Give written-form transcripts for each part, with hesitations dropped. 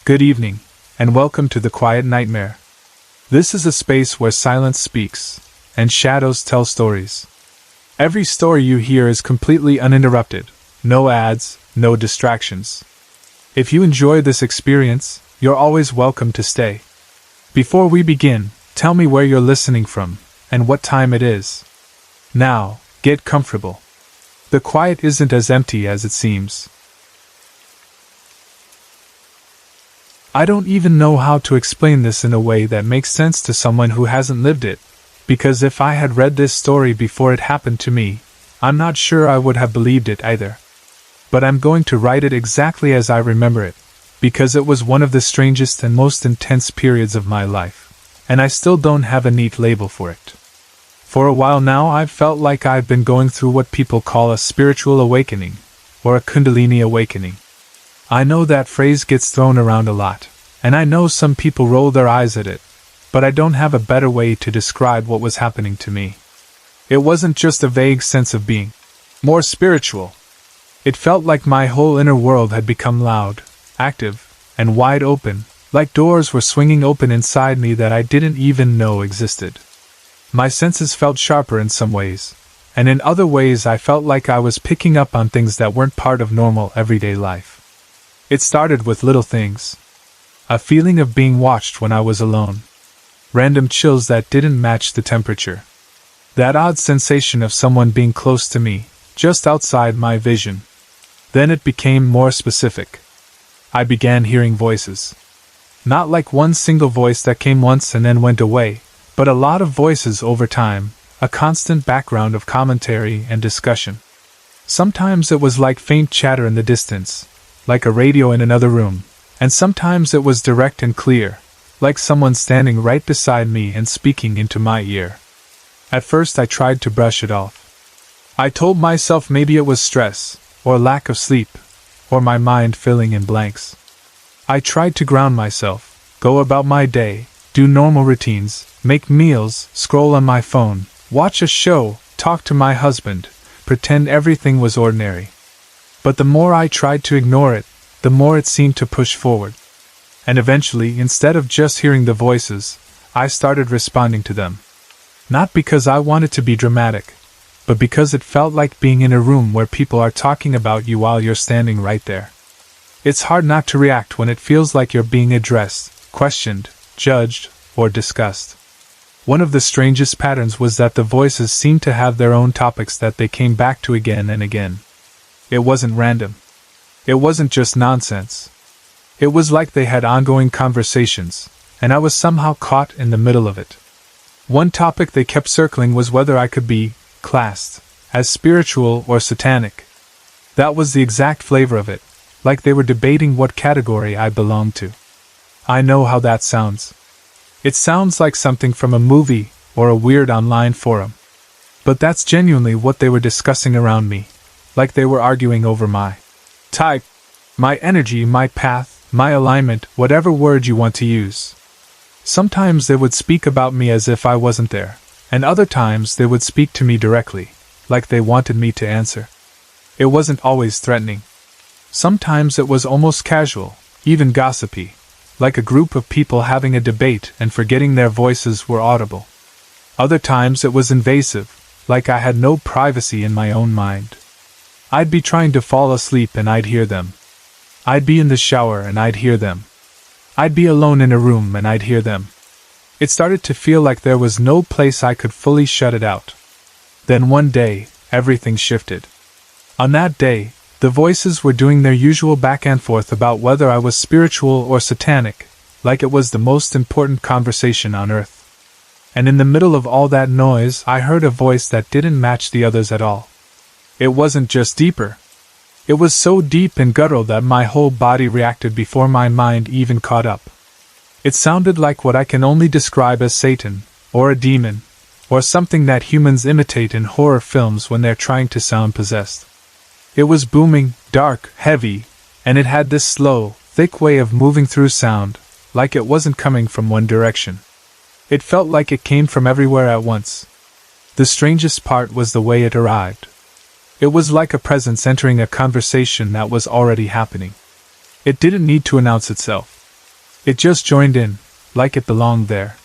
Good evening, and welcome to the Quiet Nightmare. This is a space where silence speaks, and shadows tell stories. Every story you hear is completely uninterrupted, no ads, no distractions. If you enjoy this experience, you're always welcome to stay. Before we begin, tell me where you're listening from, and what time it is. Now, get comfortable. The quiet isn't as empty as it seems. I don't even know how to explain this in a way that makes sense to someone who hasn't lived it, because if I had read this story before it happened to me, I'm not sure I would have believed it either. But I'm going to write it exactly as I remember it, because it was one of the strangest and most intense periods of my life, and I still don't have a neat label for it. For a while now I've felt like I've been going through what people call a spiritual awakening, or a Kundalini awakening. I know that phrase gets thrown around a lot, and I know some people roll their eyes at it, but I don't have a better way to describe what was happening to me. It wasn't just a vague sense of being more spiritual. It felt like my whole inner world had become loud, active, and wide open, like doors were swinging open inside me that I didn't even know existed. My senses felt sharper in some ways, and in other ways I felt like I was picking up on things that weren't part of normal everyday life. It started with little things. A feeling of being watched when I was alone. Random chills that didn't match the temperature. That odd sensation of someone being close to me, just outside my vision. Then it became more specific. I began hearing voices. Not like one single voice that came once and then went away, but a lot of voices over time, a constant background of commentary and discussion. Sometimes it was like faint chatter in the distance, like a radio in another room, and sometimes it was direct and clear, like someone standing right beside me and speaking into my ear. At first I tried to brush it off. I told myself maybe it was stress, or lack of sleep, or my mind filling in blanks. I tried to ground myself, go about my day, do normal routines, make meals, scroll on my phone, watch a show, talk to my husband, pretend everything was ordinary. But the more I tried to ignore it, the more it seemed to push forward. And eventually, instead of just hearing the voices, I started responding to them. Not because I wanted to be dramatic, but because it felt like being in a room where people are talking about you while you're standing right there. It's hard not to react when it feels like you're being addressed, questioned, judged, or discussed. One of the strangest patterns was that the voices seemed to have their own topics that they came back to again and again. It wasn't random. It wasn't just nonsense. It was like they had ongoing conversations, and I was somehow caught in the middle of it. One topic they kept circling was whether I could be classed as spiritual or satanic. That was the exact flavor of it, like they were debating what category I belonged to. I know how that sounds. It sounds like something from a movie or a weird online forum. But that's genuinely what they were discussing around me, like they were arguing over my type, my energy, my path, my alignment, whatever word you want to use. Sometimes they would speak about me as if I wasn't there, and other times they would speak to me directly, like they wanted me to answer. It wasn't always threatening. Sometimes it was almost casual, even gossipy, like a group of people having a debate and forgetting their voices were audible. Other times it was invasive, like I had no privacy in my own mind. I'd be trying to fall asleep and I'd hear them. I'd be in the shower and I'd hear them. I'd be alone in a room and I'd hear them. It started to feel like there was no place I could fully shut it out. Then one day, everything shifted. On that day, the voices were doing their usual back and forth about whether I was spiritual or satanic, like it was the most important conversation on earth. And in the middle of all that noise, I heard a voice that didn't match the others at all. It wasn't just deeper. It was so deep and guttural that my whole body reacted before my mind even caught up. It sounded like what I can only describe as Satan, or a demon, or something that humans imitate in horror films when they're trying to sound possessed. It was booming, dark, heavy, and it had this slow, thick way of moving through sound, like it wasn't coming from one direction. It felt like it came from everywhere at once. The strangest part was the way it arrived. It was like a presence entering a conversation that was already happening. It didn't need to announce itself. It just joined in, like it belonged there.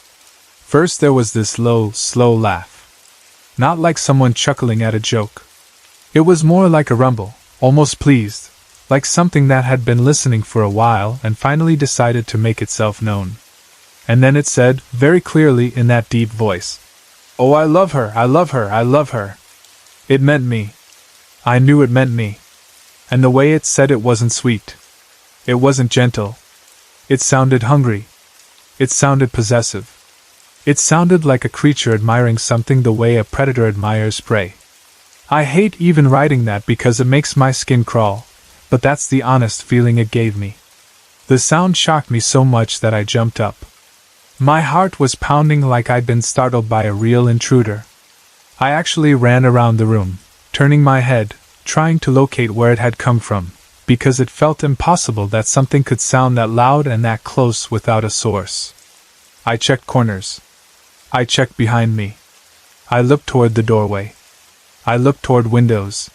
First there was this low, slow laugh. Not like someone chuckling at a joke. It was more like a rumble, almost pleased, like something that had been listening for a while and finally decided to make itself known. And then it said, very clearly in that deep voice, "Oh, I love her, I love her, I love her." It meant me. I knew it meant me. And the way it said it wasn't sweet. It wasn't gentle. It sounded hungry. It sounded possessive. It sounded like a creature admiring something the way a predator admires prey. I hate even writing that because it makes my skin crawl, but that's the honest feeling it gave me. The sound shocked me so much that I jumped up. My heart was pounding like I'd been startled by a real intruder. I actually ran around the room, turning my head, trying to locate where it had come from, because it felt impossible that something could sound that loud and that close without a source. I checked corners. I checked behind me. I looked toward the doorway. I looked toward windows.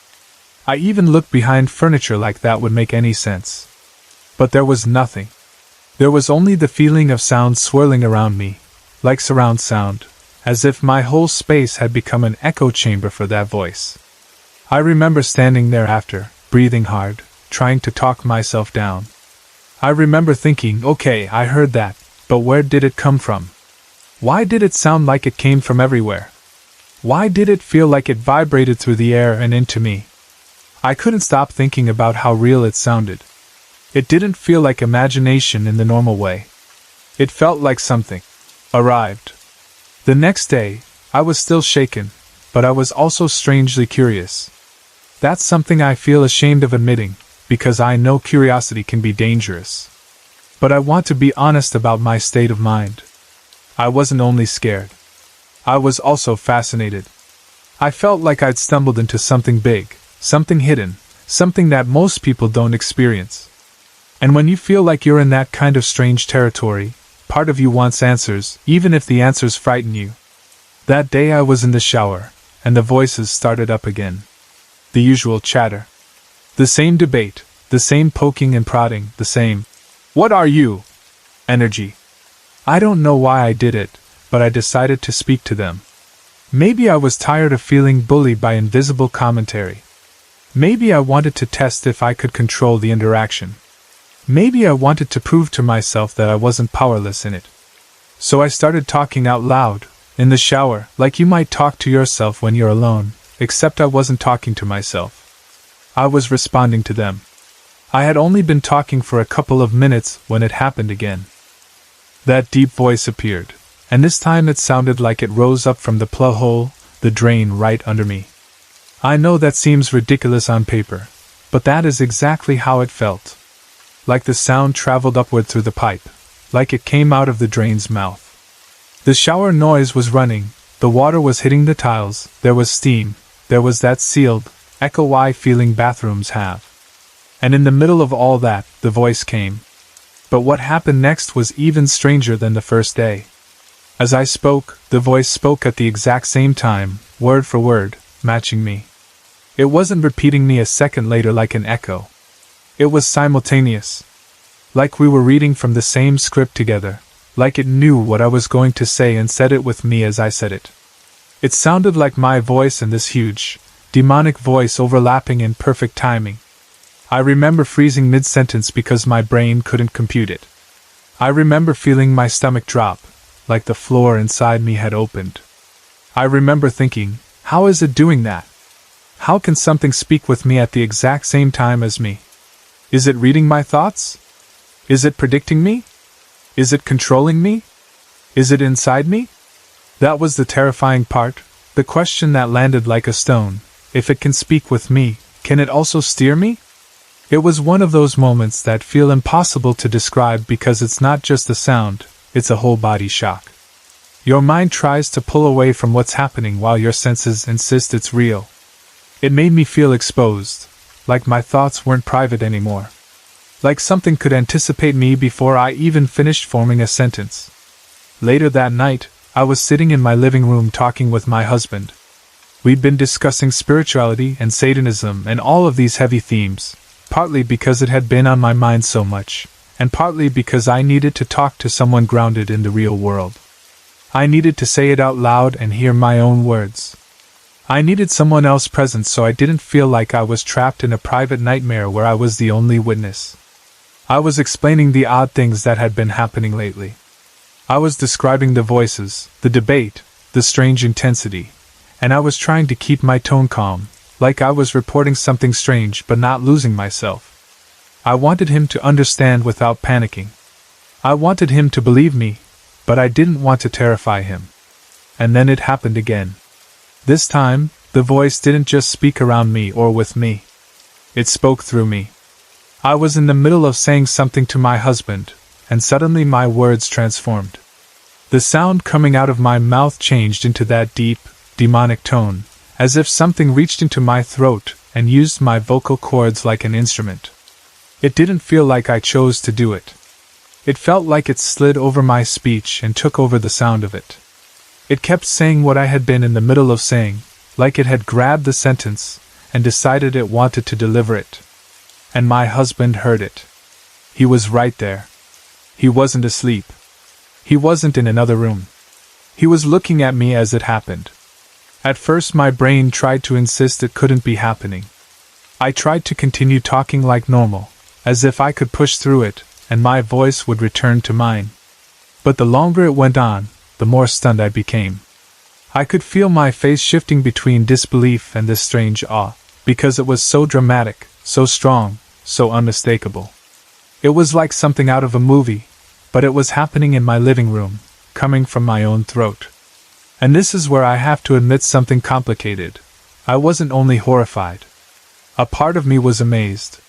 I even looked behind furniture like that would make any sense. But there was nothing. There was only the feeling of sound swirling around me, like surround sound, as if my whole space had become an echo chamber for that voice. I remember standing there after, breathing hard, trying to talk myself down. I remember thinking, okay, I heard that, but where did it come from? Why did it sound like it came from everywhere? Why did it feel like it vibrated through the air and into me? I couldn't stop thinking about how real it sounded. It didn't feel like imagination in the normal way. It felt like something arrived. The next day, I was still shaken, but I was also strangely curious. That's something I feel ashamed of admitting, because I know curiosity can be dangerous. But I want to be honest about my state of mind. I wasn't only scared. I was also fascinated. I felt like I'd stumbled into something big, something hidden, something that most people don't experience. And when you feel like you're in that kind of strange territory, part of you wants answers, even if the answers frighten you. That day I was in the shower, and the voices started up again. The usual chatter. The same debate, the same poking and prodding, the same, "What are you?" energy. I don't know why I did it, but I decided to speak to them. Maybe I was tired of feeling bullied by invisible commentary. Maybe I wanted to test if I could control the interaction. Maybe I wanted to prove to myself that I wasn't powerless in it. So I started talking out loud, in the shower, like you might talk to yourself when you're alone, except I wasn't talking to myself. I was responding to them. I had only been talking for a couple of minutes when it happened again. That deep voice appeared, and this time it sounded like it rose up from the plug hole, the drain right under me. I know that seems ridiculous on paper, but that is exactly how it felt. Like the sound traveled upward through the pipe, like it came out of the drain's mouth. The shower noise was running, the water was hitting the tiles, there was steam, there was that sealed, echo-y feeling bathrooms have. And in the middle of all that, the voice came. But what happened next was even stranger than the first day. As I spoke, the voice spoke at the exact same time, word for word, matching me. It wasn't repeating me a second later like an echo. It was simultaneous. Like we were reading from the same script together, like it knew what I was going to say and said it with me as I said it. It sounded like my voice and this huge, demonic voice overlapping in perfect timing. I remember freezing mid-sentence because my brain couldn't compute it. I remember feeling my stomach drop, like the floor inside me had opened. I remember thinking, how is it doing that? How can something speak with me at the exact same time as me? Is it reading my thoughts? Is it predicting me? Is it controlling me? Is it inside me? That was the terrifying part, the question that landed like a stone. If it can speak with me, can it also steer me? It was one of those moments that feel impossible to describe because it's not just the sound, it's a whole body shock. Your mind tries to pull away from what's happening while your senses insist it's real. It made me feel exposed, like my thoughts weren't private anymore. Like something could anticipate me before I even finished forming a sentence. Later that night, I was sitting in my living room talking with my husband. We'd been discussing spirituality and Satanism and all of these heavy themes, partly because it had been on my mind so much, and partly because I needed to talk to someone grounded in the real world. I needed to say it out loud and hear my own words. I needed someone else present so I didn't feel like I was trapped in a private nightmare where I was the only witness. I was explaining the odd things that had been happening lately. I was describing the voices, the debate, the strange intensity, and I was trying to keep my tone calm, like I was reporting something strange but not losing myself. I wanted him to understand without panicking. I wanted him to believe me, but I didn't want to terrify him. And then it happened again. This time, the voice didn't just speak around me or with me. It spoke through me. I was in the middle of saying something to my husband, and suddenly my words transformed. The sound coming out of my mouth changed into that deep, demonic tone, as if something reached into my throat and used my vocal cords like an instrument. It didn't feel like I chose to do it. It felt like it slid over my speech and took over the sound of it. It kept saying what I had been in the middle of saying, like it had grabbed the sentence and decided it wanted to deliver it. And my husband heard it. He was right there. He wasn't asleep. He wasn't in another room. He was looking at me as it happened. At first my brain tried to insist it couldn't be happening. I tried to continue talking like normal, as if I could push through it, and my voice would return to mine. But the longer it went on, the more stunned I became. I could feel my face shifting between disbelief and this strange awe, because it was so dramatic, so strong, so unmistakable. It was like something out of a movie, but it was happening in my living room, coming from my own throat. And this is where I have to admit something complicated. I wasn't only horrified. A part of me was amazed.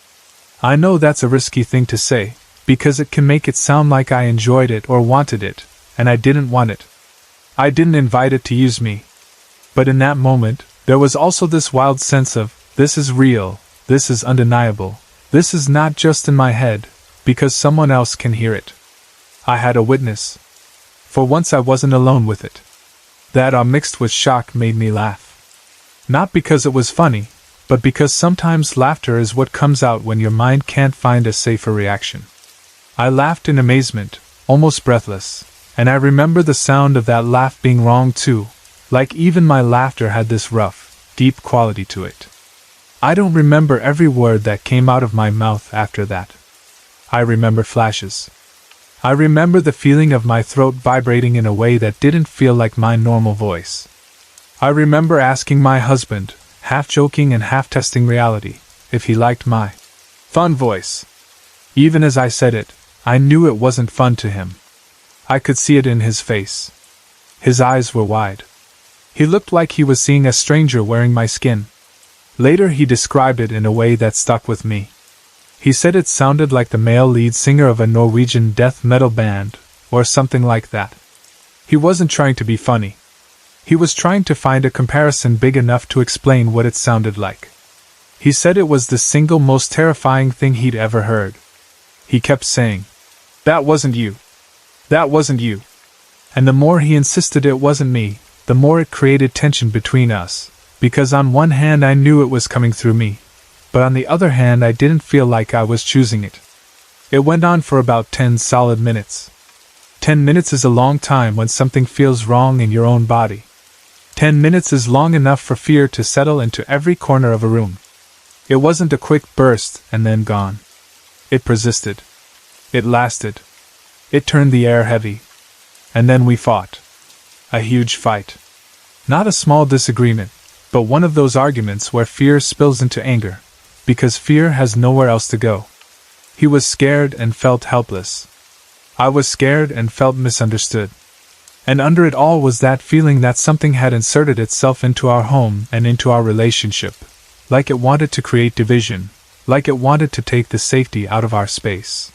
I know that's a risky thing to say, because it can make it sound like I enjoyed it or wanted it, and I didn't want it. I didn't invite it to use me. But in that moment, there was also this wild sense of, this is real, this is undeniable, this is not just in my head, because someone else can hear it. I had a witness. For once I wasn't alone with it. That awe mixed with shock made me laugh. Not because it was funny, but because sometimes laughter is what comes out when your mind can't find a safer reaction. I laughed in amazement, almost breathless, and I remember the sound of that laugh being wrong too, like even my laughter had this rough, deep quality to it. I don't remember every word that came out of my mouth after that. I remember flashes. I remember the feeling of my throat vibrating in a way that didn't feel like my normal voice. I remember asking my husband, half joking and half testing reality, if he liked my fun voice. Even as I said it, I knew it wasn't fun to him. I could see it in his face. His eyes were wide. He looked like he was seeing a stranger wearing my skin. Later he described it in a way that stuck with me. He said it sounded like the male lead singer of a Norwegian death metal band, or something like that. He wasn't trying to be funny. He was trying to find a comparison big enough to explain what it sounded like. He said it was the single most terrifying thing he'd ever heard. He kept saying, "That wasn't you. That wasn't you." And the more he insisted it wasn't me, the more it created tension between us, because on one hand I knew it was coming through me, but on the other hand I didn't feel like I was choosing it. It went on for about 10 solid minutes. 10 minutes is a long time when something feels wrong in your own body. 10 minutes is long enough for fear to settle into every corner of a room. It wasn't a quick burst and then gone. It persisted. It lasted. It turned the air heavy. And then we fought. A huge fight. Not a small disagreement, but one of those arguments where fear spills into anger, because fear has nowhere else to go. He was scared and felt helpless. I was scared and felt misunderstood. And under it all was that feeling that something had inserted itself into our home and into our relationship, like it wanted to create division, like it wanted to take the safety out of our space.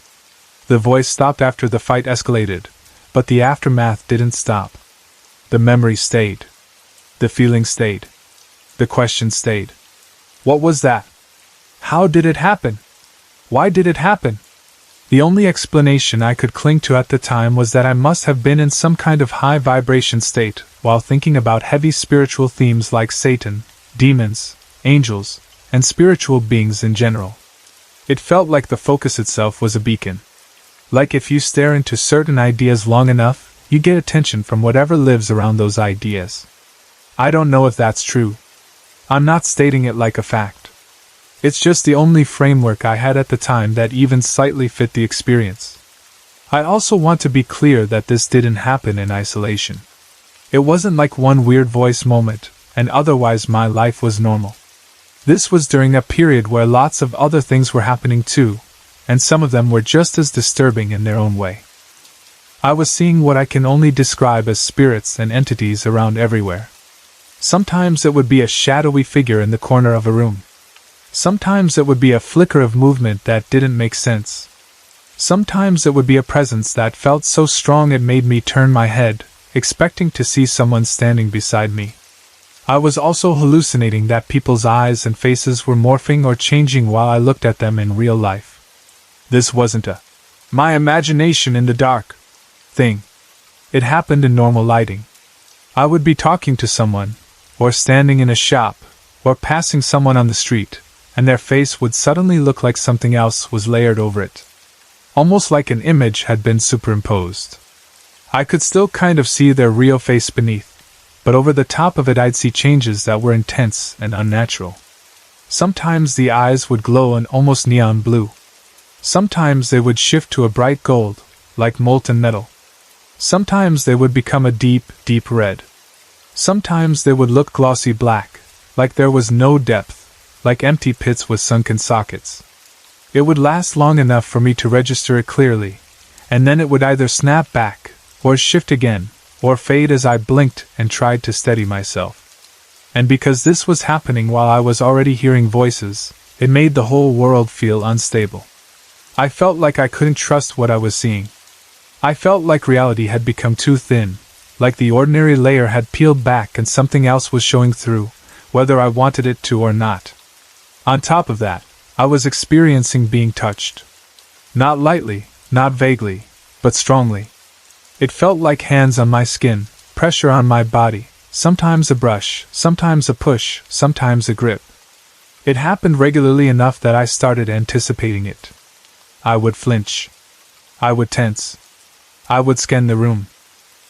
The voice stopped after the fight escalated, but the aftermath didn't stop. The memory stayed. The feeling stayed. The question stayed. What was that? How did it happen? Why did it happen? The only explanation I could cling to at the time was that I must have been in some kind of high vibration state while thinking about heavy spiritual themes like Satan, demons, angels, and spiritual beings in general. It felt like the focus itself was a beacon. Like if you stare into certain ideas long enough, you get attention from whatever lives around those ideas. I don't know if that's true. I'm not stating it like a fact. It's just the only framework I had at the time that even slightly fit the experience. I also want to be clear that this didn't happen in isolation. It wasn't like one weird voice moment, and otherwise my life was normal. This was during a period where lots of other things were happening too, and some of them were just as disturbing in their own way. I was seeing what I can only describe as spirits and entities around everywhere. Sometimes it would be a shadowy figure in the corner of a room. Sometimes it would be a flicker of movement that didn't make sense. Sometimes it would be a presence that felt so strong it made me turn my head, expecting to see someone standing beside me. I was also hallucinating that people's eyes and faces were morphing or changing while I looked at them in real life. This wasn't my imagination in the dark thing. It happened in normal lighting. I would be talking to someone, or standing in a shop, or passing someone on the street, and their face would suddenly look like something else was layered over it. Almost like an image had been superimposed. I could still kind of see their real face beneath, but over the top of it I'd see changes that were intense and unnatural. Sometimes the eyes would glow an almost neon blue. Sometimes they would shift to a bright gold, like molten metal. Sometimes they would become a deep, deep red. Sometimes they would look glossy black, like there was no depth, like empty pits with sunken sockets. It would last long enough for me to register it clearly, and then it would either snap back, or shift again, or fade as I blinked and tried to steady myself. And because this was happening while I was already hearing voices, it made the whole world feel unstable. I felt like I couldn't trust what I was seeing. I felt like reality had become too thin, like the ordinary layer had peeled back and something else was showing through, whether I wanted it to or not. On top of that, I was experiencing being touched. Not lightly, not vaguely, but strongly. It felt like hands on my skin, pressure on my body, sometimes a brush, sometimes a push, sometimes a grip. It happened regularly enough that I started anticipating it. I would flinch. I would tense. I would scan the room.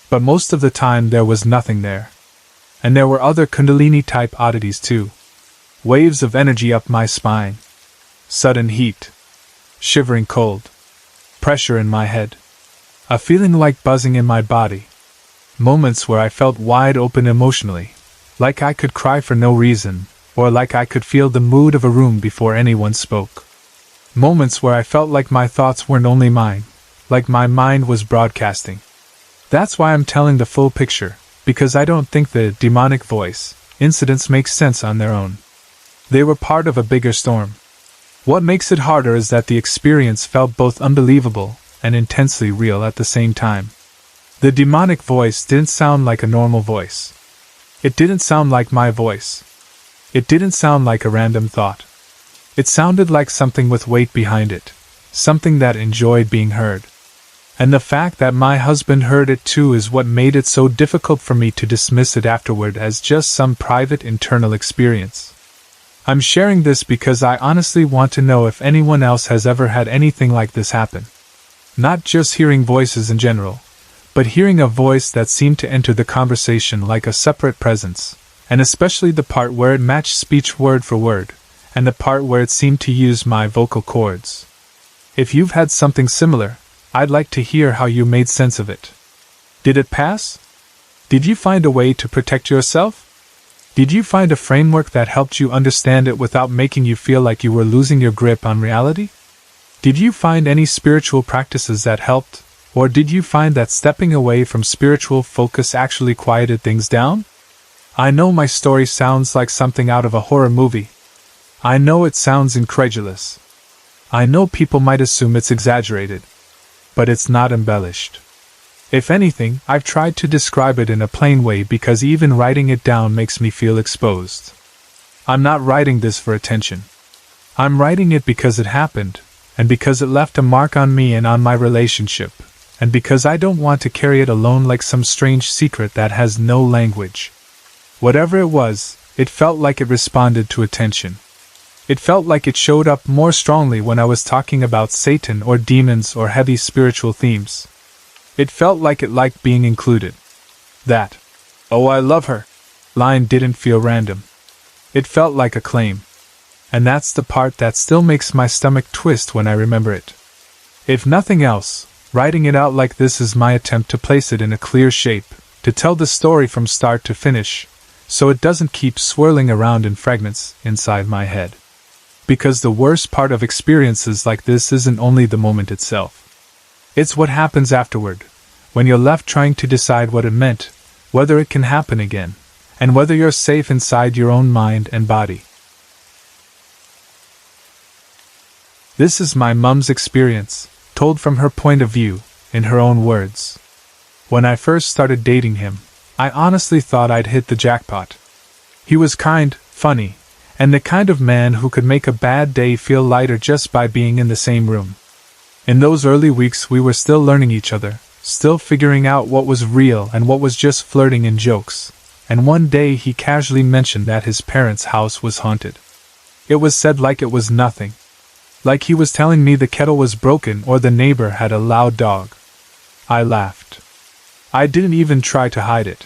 But most of the time there was nothing there. And there were other Kundalini-type oddities too. Waves of energy up my spine. Sudden heat. Shivering cold. Pressure in my head. A feeling like buzzing in my body. Moments where I felt wide open emotionally, like I could cry for no reason, or like I could feel the mood of a room before anyone spoke. Moments where I felt like my thoughts weren't only mine, like my mind was broadcasting. That's why I'm telling the full picture, because I don't think the demonic voice incidents make sense on their own. They were part of a bigger storm. What makes it harder is that the experience felt both unbelievable and intensely real at the same time. The demonic voice didn't sound like a normal voice. It didn't sound like my voice. It didn't sound like a random thought. It sounded like something with weight behind it, something that enjoyed being heard. And the fact that my husband heard it too is what made it so difficult for me to dismiss it afterward as just some private internal experience. I'm sharing this because I honestly want to know if anyone else has ever had anything like this happen. Not just hearing voices in general, but hearing a voice that seemed to enter the conversation like a separate presence, and especially the part where it matched speech word for word, and the part where it seemed to use my vocal cords. If you've had something similar, I'd like to hear how you made sense of it. Did it pass? Did you find a way to protect yourself? Did you find a framework that helped you understand it without making you feel like you were losing your grip on reality? Did you find any spiritual practices that helped, or did you find that stepping away from spiritual focus actually quieted things down? I know my story sounds like something out of a horror movie. I know it sounds incredulous. I know people might assume it's exaggerated. But it's not embellished. If anything, I've tried to describe it in a plain way because even writing it down makes me feel exposed. I'm not writing this for attention. I'm writing it because it happened, and because it left a mark on me and on my relationship, and because I don't want to carry it alone like some strange secret that has no language. Whatever it was, it felt like it responded to attention. It felt like it showed up more strongly when I was talking about Satan or demons or heavy spiritual themes. It felt like it liked being included. That, "Oh, I love her," line didn't feel random. It felt like a claim. And that's the part that still makes my stomach twist when I remember it. If nothing else, writing it out like this is my attempt to place it in a clear shape, to tell the story from start to finish, so it doesn't keep swirling around in fragments inside my head. Because the worst part of experiences like this isn't only the moment itself. It's what happens afterward, when you're left trying to decide what it meant, whether it can happen again, and whether you're safe inside your own mind and body. This is my mum's experience, told from her point of view, in her own words. When I first started dating him, I honestly thought I'd hit the jackpot. He was kind, funny, and the kind of man who could make a bad day feel lighter just by being in the same room. In those early weeks we were still learning each other, still figuring out what was real and what was just flirting and jokes, and one day he casually mentioned that his parents' house was haunted. It was said like it was nothing. Like he was telling me the kettle was broken or the neighbor had a loud dog. I laughed. I didn't even try to hide it.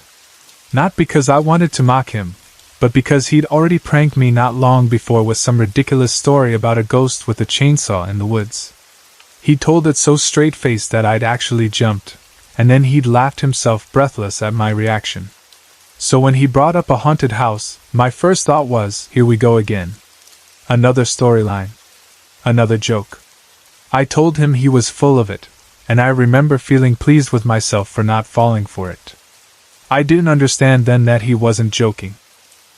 Not because I wanted to mock him, but because he'd already pranked me not long before with some ridiculous story about a ghost with a chainsaw in the woods. He told it so straight-faced that I'd actually jumped, and then he'd laughed himself breathless at my reaction. So when he brought up a haunted house, my first thought was, here we go again. Another storyline. Another joke. I told him he was full of it, and I remember feeling pleased with myself for not falling for it. I didn't understand then that he wasn't joking.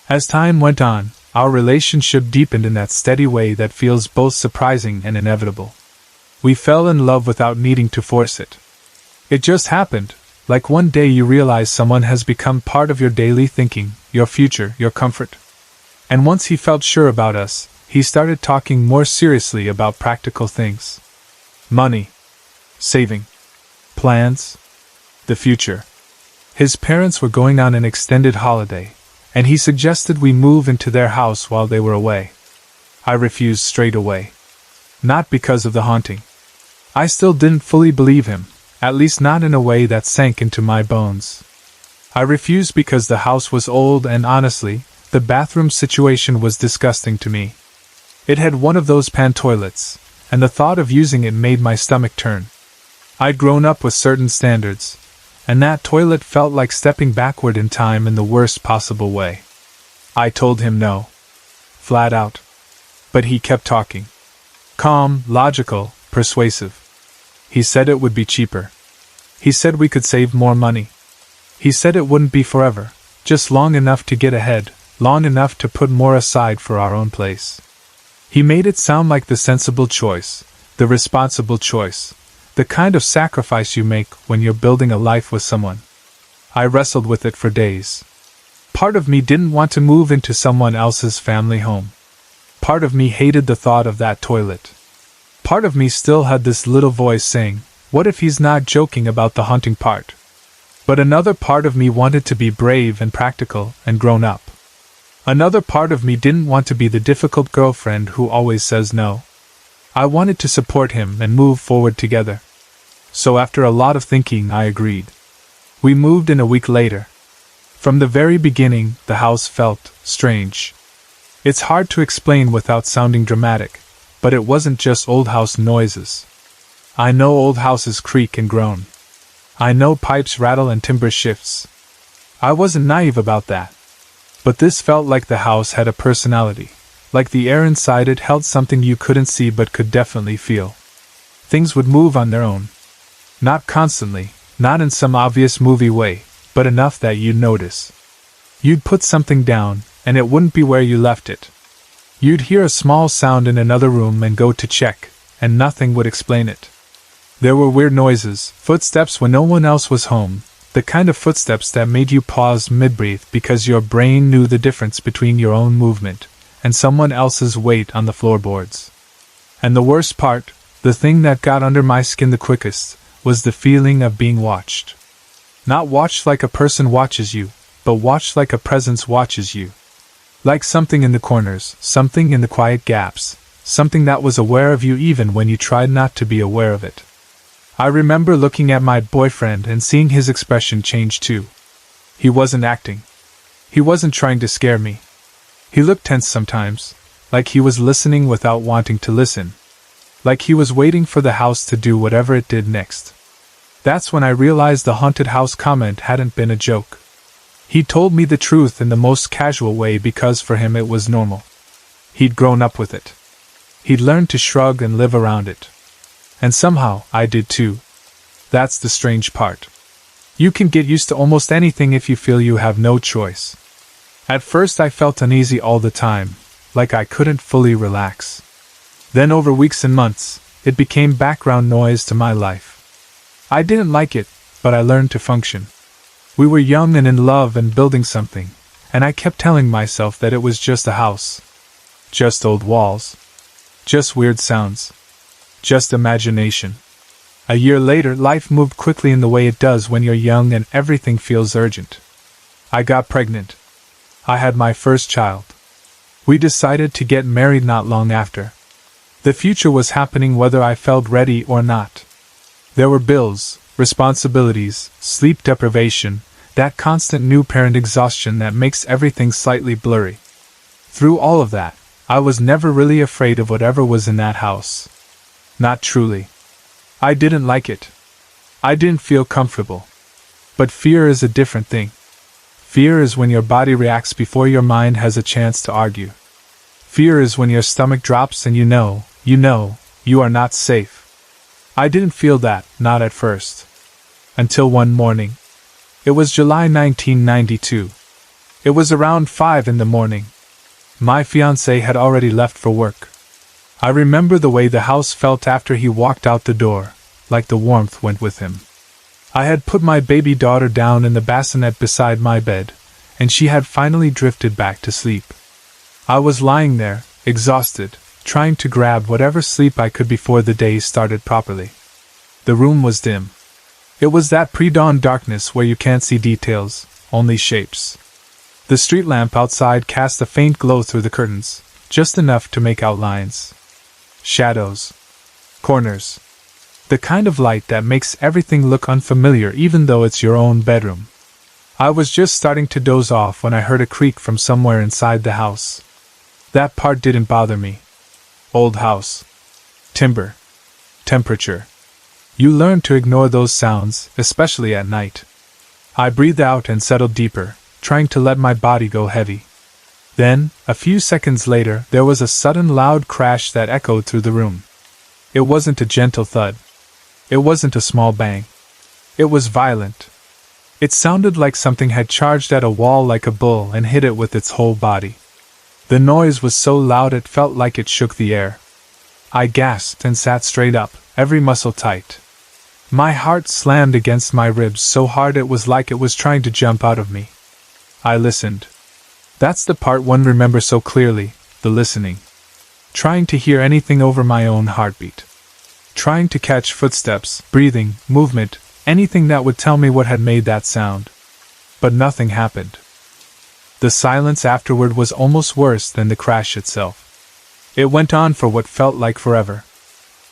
As time went on, our relationship deepened in that steady way that feels both surprising and inevitable. We fell in love without needing to force it. It just happened, like one day you realize someone has become part of your daily thinking, your future, your comfort. And once he felt sure about us, he started talking more seriously about practical things. Money. Saving. Plans. The future. His parents were going on an extended holiday, and he suggested we move into their house while they were away. I refused straight away. Not because of the haunting. I still didn't fully believe him, at least not in a way that sank into my bones. I refused because the house was old and honestly, the bathroom situation was disgusting to me. It had one of those pan toilets, and the thought of using it made my stomach turn. I'd grown up with certain standards, and that toilet felt like stepping backward in time in the worst possible way. I told him no. Flat out. But he kept talking. Calm, logical, persuasive. He said it would be cheaper. He said we could save more money. He said it wouldn't be forever, just long enough to get ahead, long enough to put more aside for our own place. He made it sound like the sensible choice, the responsible choice, the kind of sacrifice you make when you're building a life with someone. I wrestled with it for days. Part of me didn't want to move into someone else's family home. Part of me hated the thought of that toilet. Part of me still had this little voice saying, what if he's not joking about the haunting part? But another part of me wanted to be brave and practical and grown up. Another part of me didn't want to be the difficult girlfriend who always says no. I wanted to support him and move forward together. So after a lot of thinking, I agreed. We moved in a week later. From the very beginning, the house felt strange. It's hard to explain without sounding dramatic, but it wasn't just old house noises. I know old houses creak and groan. I know pipes rattle and timber shifts. I wasn't naive about that. But this felt like the house had a personality, like the air inside it held something you couldn't see but could definitely feel. Things would move on their own. Not constantly, not in some obvious movie way, but enough that you'd notice. You'd put something down, and it wouldn't be where you left it. You'd hear a small sound in another room and go to check, and nothing would explain it. There were weird noises, footsteps when no one else was home, the kind of footsteps that made you pause mid-breath because your brain knew the difference between your own movement and someone else's weight on the floorboards. And the worst part, the thing that got under my skin the quickest, was the feeling of being watched. Not watched like a person watches you, but watched like a presence watches you. Like something in the corners, something in the quiet gaps, something that was aware of you even when you tried not to be aware of it. I remember looking at my boyfriend and seeing his expression change too. He wasn't acting. He wasn't trying to scare me. He looked tense sometimes, like he was listening without wanting to listen. Like he was waiting for the house to do whatever it did next. That's when I realized the haunted house comment hadn't been a joke. He told me the truth in the most casual way because for him it was normal. He'd grown up with it. He'd learned to shrug and live around it. And somehow, I did too. That's the strange part. You can get used to almost anything if you feel you have no choice. At first I felt uneasy all the time, like I couldn't fully relax. Then over weeks and months, it became background noise to my life. I didn't like it, but I learned to function. We were young and in love and building something, and I kept telling myself that it was just a house. Just old walls. Just weird sounds. Just imagination. A year later, life moved quickly in the way it does when you're young and everything feels urgent. I got pregnant. I had my first child. We decided to get married not long after. The future was happening whether I felt ready or not. There were bills, responsibilities, sleep deprivation, that constant new parent exhaustion that makes everything slightly blurry. Through all of that, I was never really afraid of whatever was in that house. Not truly. I didn't like it. I didn't feel comfortable. But fear is a different thing. Fear is when your body reacts before your mind has a chance to argue. Fear is when your stomach drops and you know, you are not safe. I didn't feel that, not at first. Until one morning. It was July 1992. It was around 5 in the morning. My fiancé had already left for work. I remember the way the house felt after he walked out the door, like the warmth went with him. I had put my baby daughter down in the bassinet beside my bed, and she had finally drifted back to sleep. I was lying there, exhausted, trying to grab whatever sleep I could before the day started properly. The room was dim. It was that pre-dawn darkness where you can't see details, only shapes. The street lamp outside cast a faint glow through the curtains, just enough to make out lines. Shadows. Corners. The kind of light that makes everything look unfamiliar even though it's your own bedroom. I was just starting to doze off when I heard a creak from somewhere inside the house. That part didn't bother me. Old house. Timber. Temperature. You learn to ignore those sounds, especially at night. I breathed out and settled deeper, trying to let my body go heavy. Then, a few seconds later, there was a sudden loud crash that echoed through the room. It wasn't a gentle thud. It wasn't a small bang. It was violent. It sounded like something had charged at a wall like a bull and hit it with its whole body. The noise was so loud it felt like it shook the air. I gasped and sat straight up, every muscle tight. My heart slammed against my ribs so hard it was like it was trying to jump out of me. I listened. That's the part one remembers so clearly, the listening. Trying to hear anything over my own heartbeat. Trying to catch footsteps, breathing, movement, anything that would tell me what had made that sound. But nothing happened. The silence afterward was almost worse than the crash itself. It went on for what felt like forever.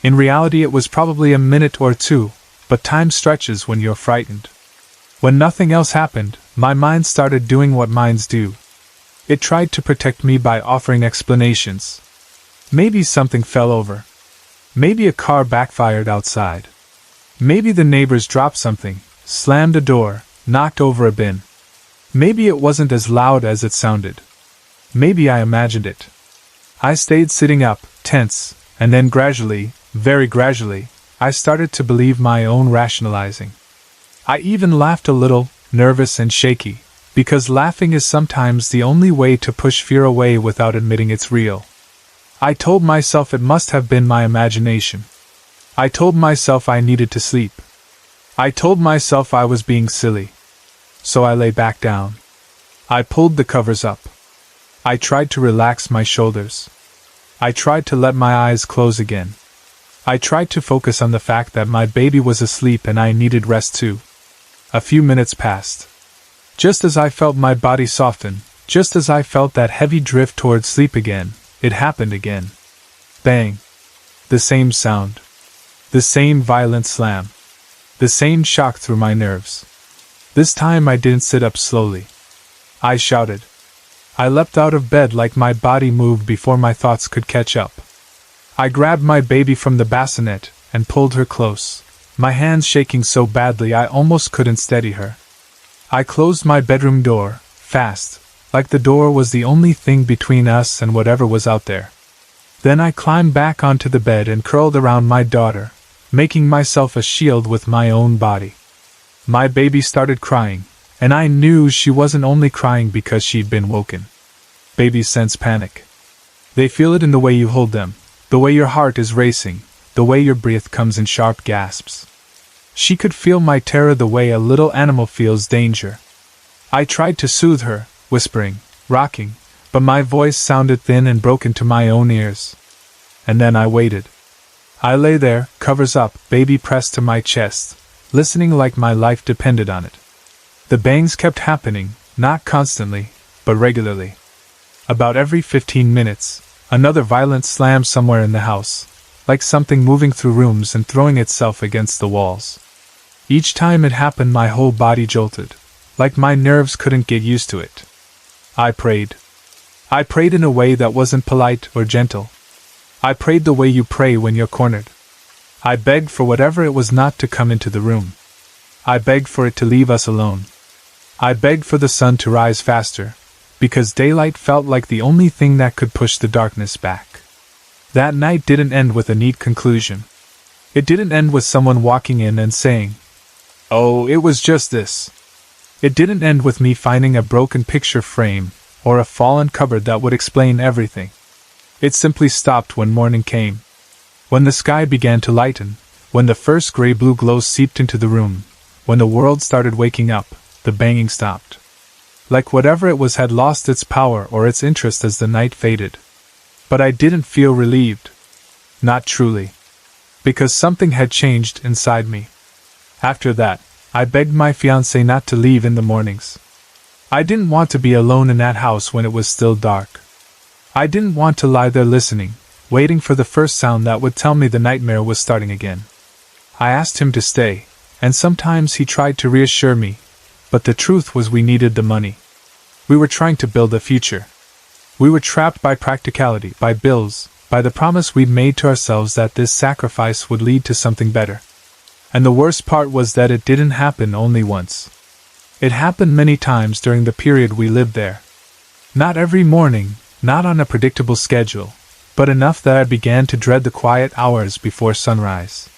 In reality it was probably a minute or two, but time stretches when you're frightened. When nothing else happened, my mind started doing what minds do. It tried to protect me by offering explanations. Maybe something fell over. Maybe a car backfired outside. Maybe the neighbors dropped something, slammed a door, knocked over a bin. Maybe it wasn't as loud as it sounded. Maybe I imagined it. I stayed sitting up, tense, and then gradually, very gradually, I started to believe my own rationalizing. I even laughed a little, nervous and shaky, because laughing is sometimes the only way to push fear away without admitting it's real. I told myself it must have been my imagination. I told myself I needed to sleep. I told myself I was being silly. So I lay back down. I pulled the covers up. I tried to relax my shoulders. I tried to let my eyes close again. I tried to focus on the fact that my baby was asleep and I needed rest too. A few minutes passed. Just as I felt my body soften, Just as I felt that heavy drift towards sleep again, it happened again. Bang. The same sound. The same violent slam. The same shock through my nerves. This time I didn't sit up slowly. I shouted. I leapt out of bed like my body moved before my thoughts could catch up. I grabbed my baby from the bassinet and pulled her close, my hands shaking so badly I almost couldn't steady her. I closed my bedroom door, fast, like the door was the only thing between us and whatever was out there. Then I climbed back onto the bed and curled around my daughter, making myself a shield with my own body. My baby started crying, and I knew she wasn't only crying because she'd been woken. Babies sense panic. They feel it in the way you hold them, the way your heart is racing, the way your breath comes in sharp gasps. She could feel my terror the way a little animal feels danger. I tried to soothe her, whispering, rocking, but my voice sounded thin and broken to my own ears. And then I waited. I lay there, covers up, baby pressed to my chest, listening like my life depended on it. The bangs kept happening, not constantly, but regularly. About every 15 minutes, another violent slam somewhere in the house, like something moving through rooms and throwing itself against the walls. Each time it happened my whole body jolted, like my nerves couldn't get used to it. I prayed. I prayed in a way that wasn't polite or gentle. I prayed the way you pray when you're cornered. I begged for whatever it was not to come into the room. I begged for it to leave us alone. I begged for the sun to rise faster, because daylight felt like the only thing that could push the darkness back. That night didn't end with a neat conclusion. It didn't end with someone walking in and saying, "Oh, it was just this." It didn't end with me finding a broken picture frame or a fallen cupboard that would explain everything. It simply stopped when morning came. When the sky began to lighten, when the first gray-blue glow seeped into the room, when the world started waking up, the banging stopped. Like whatever it was had lost its power or its interest as the night faded. But I didn't feel relieved. Not truly. Because something had changed inside me. After that, I begged my fiancé not to leave in the mornings. I didn't want to be alone in that house when it was still dark. I didn't want to lie there listening, waiting for the first sound that would tell me the nightmare was starting again. I asked him to stay, and sometimes he tried to reassure me, but the truth was we needed the money. We were trying to build a future. We were trapped by practicality, by bills, by the promise we'd made to ourselves that this sacrifice would lead to something better. And the worst part was that it didn't happen only once. It happened many times during the period we lived there. Not every morning, not on a predictable schedule, but enough that I began to dread the quiet hours before sunrise.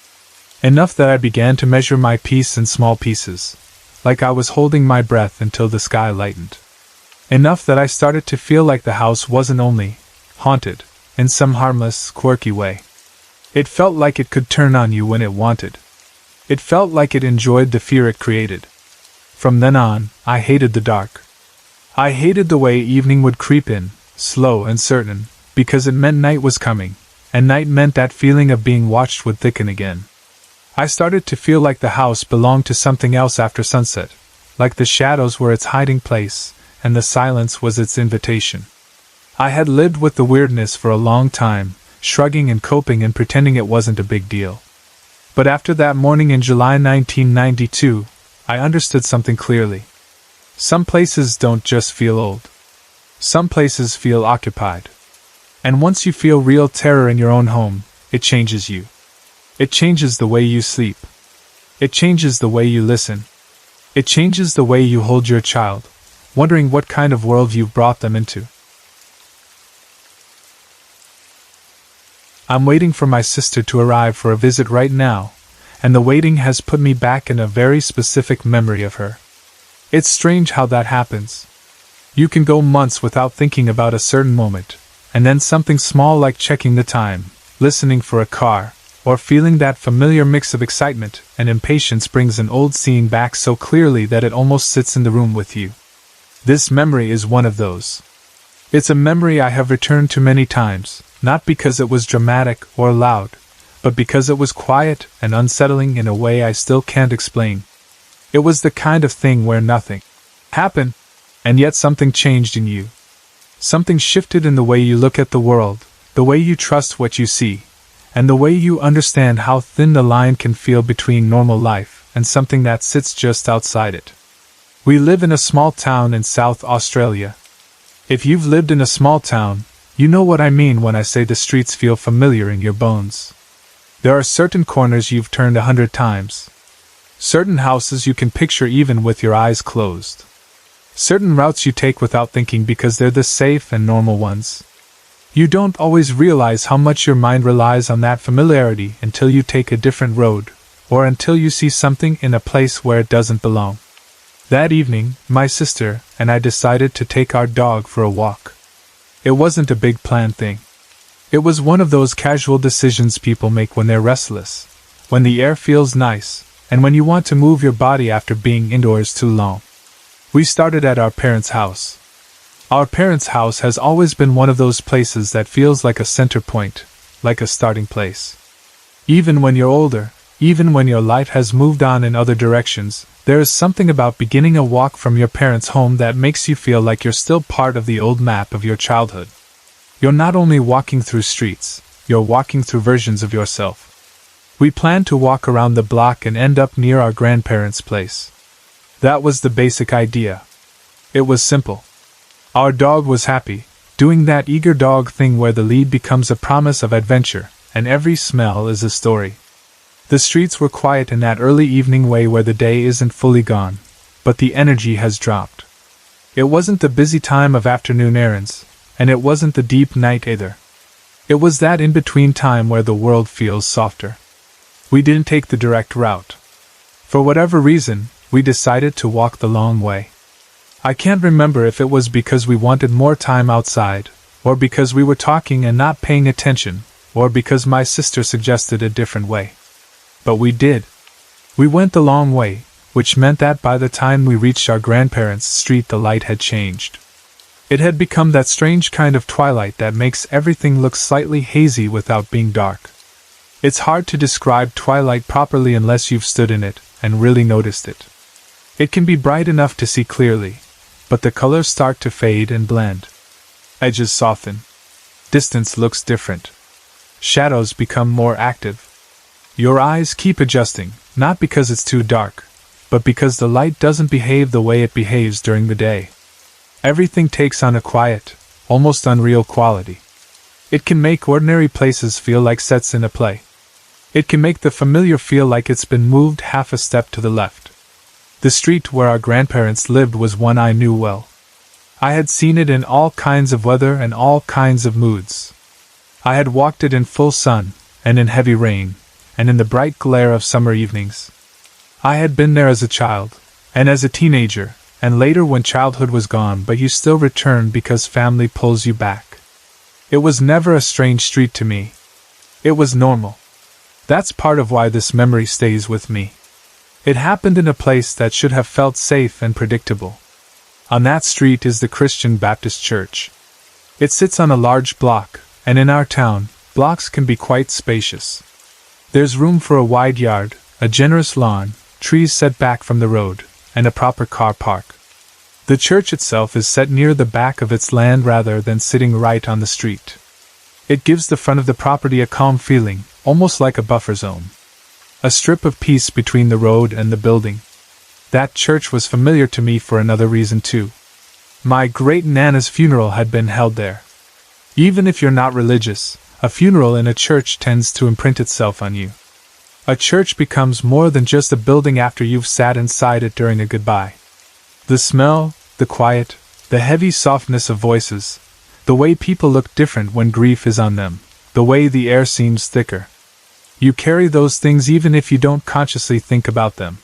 Enough that I began to measure my peace in small pieces, like I was holding my breath until the sky lightened. Enough that I started to feel like the house wasn't only haunted, in some harmless, quirky way. It felt like it could turn on you when it wanted. It felt like it enjoyed the fear it created. From then on, I hated the dark. I hated the way evening would creep in, slow and certain, because it meant night was coming, and night meant that feeling of being watched would thicken again. I started to feel like the house belonged to something else after sunset, like the shadows were its hiding place, and the silence was its invitation. I had lived with the weirdness for a long time, shrugging and coping and pretending it wasn't a big deal. But after that morning in July 1992, I understood something clearly. Some places don't just feel old. Some places feel occupied. And once you feel real terror in your own home, it changes you. It changes the way you sleep. It changes the way you listen. It changes the way you hold your child, wondering what kind of world you've brought them into. I'm waiting for my sister to arrive for a visit right now, and the waiting has put me back in a very specific memory of her. It's strange how that happens. You can go months without thinking about a certain moment, and then something small like checking the time, listening for a car, or feeling that familiar mix of excitement and impatience brings an old scene back so clearly that it almost sits in the room with you. This memory is one of those. It's a memory I have returned to many times, not because it was dramatic or loud, but because it was quiet and unsettling in a way I still can't explain. It was the kind of thing where nothing happened, And yet something changed in you. Something shifted in the way you look at the world, the way you trust what you see, and the way you understand how thin the line can feel between normal life and something that sits just outside it. We live in a small town in South Australia. If you've lived in a small town, you know what I mean when I say the streets feel familiar in your bones. There are certain corners you've turned 100 times. Certain houses you can picture even with your eyes closed. Certain routes you take without thinking because they're the safe and normal ones. You don't always realize how much your mind relies on that familiarity until you take a different road, or until you see something in a place where it doesn't belong. That evening, my sister and I decided to take our dog for a walk. It wasn't a big planned thing. It was one of those casual decisions people make when they're restless, when the air feels nice, and when you want to move your body after being indoors too long. We started at our parents' house. Our parents' house has always been one of those places that feels like a center point, like a starting place. Even when you're older, even when your life has moved on in other directions, there is something about beginning a walk from your parents' home that makes you feel like you're still part of the old map of your childhood. You're not only walking through streets, you're walking through versions of yourself. We planned to walk around the block and end up near our grandparents' place. That was the basic idea. It was simple. Our dog was happy, doing that eager dog thing where the lead becomes a promise of adventure, and every smell is a story. The streets were quiet in that early evening way where the day isn't fully gone, but the energy has dropped. It wasn't the busy time of afternoon errands, and it wasn't the deep night either. It was that in-between time where the world feels softer. We didn't take the direct route. For whatever reason, we decided to walk the long way. I can't remember if it was because we wanted more time outside, or because we were talking and not paying attention, or because my sister suggested a different way. But we did. We went the long way, which meant that by the time we reached our grandparents' street the light had changed. It had become that strange kind of twilight that makes everything look slightly hazy without being dark. It's hard to describe twilight properly unless you've stood in it and really noticed it. It can be bright enough to see clearly, but the colors start to fade and blend. Edges soften. Distance looks different. Shadows become more active. Your eyes keep adjusting, not because it's too dark, but because the light doesn't behave the way it behaves during the day. Everything takes on a quiet, almost unreal quality. It can make ordinary places feel like sets in a play. It can make the familiar feel like it's been moved half a step to the left. The street where our grandparents lived was one I knew well. I had seen it in all kinds of weather and all kinds of moods. I had walked it in full sun, and in heavy rain, and in the bright glare of summer evenings. I had been there as a child, and as a teenager, and later when childhood was gone but you still return because family pulls you back. It was never a strange street to me. It was normal. That's part of why this memory stays with me. It happened in a place that should have felt safe and predictable. On that street is the Christian Baptist Church. It sits on a large block, and in our town, blocks can be quite spacious. There's room for a wide yard, a generous lawn, trees set back from the road, and a proper car park. The church itself is set near the back of its land rather than sitting right on the street. It gives the front of the property a calm feeling, almost like a buffer zone. A strip of peace between the road and the building. That church was familiar to me for another reason too. My great-nana's funeral had been held there. Even if you're not religious, a funeral in a church tends to imprint itself on you. A church becomes more than just a building after you've sat inside it during a goodbye. The smell, the quiet, the heavy softness of voices, the way people look different when grief is on them, the way the air seems thicker. You carry those things even if you don't consciously think about them.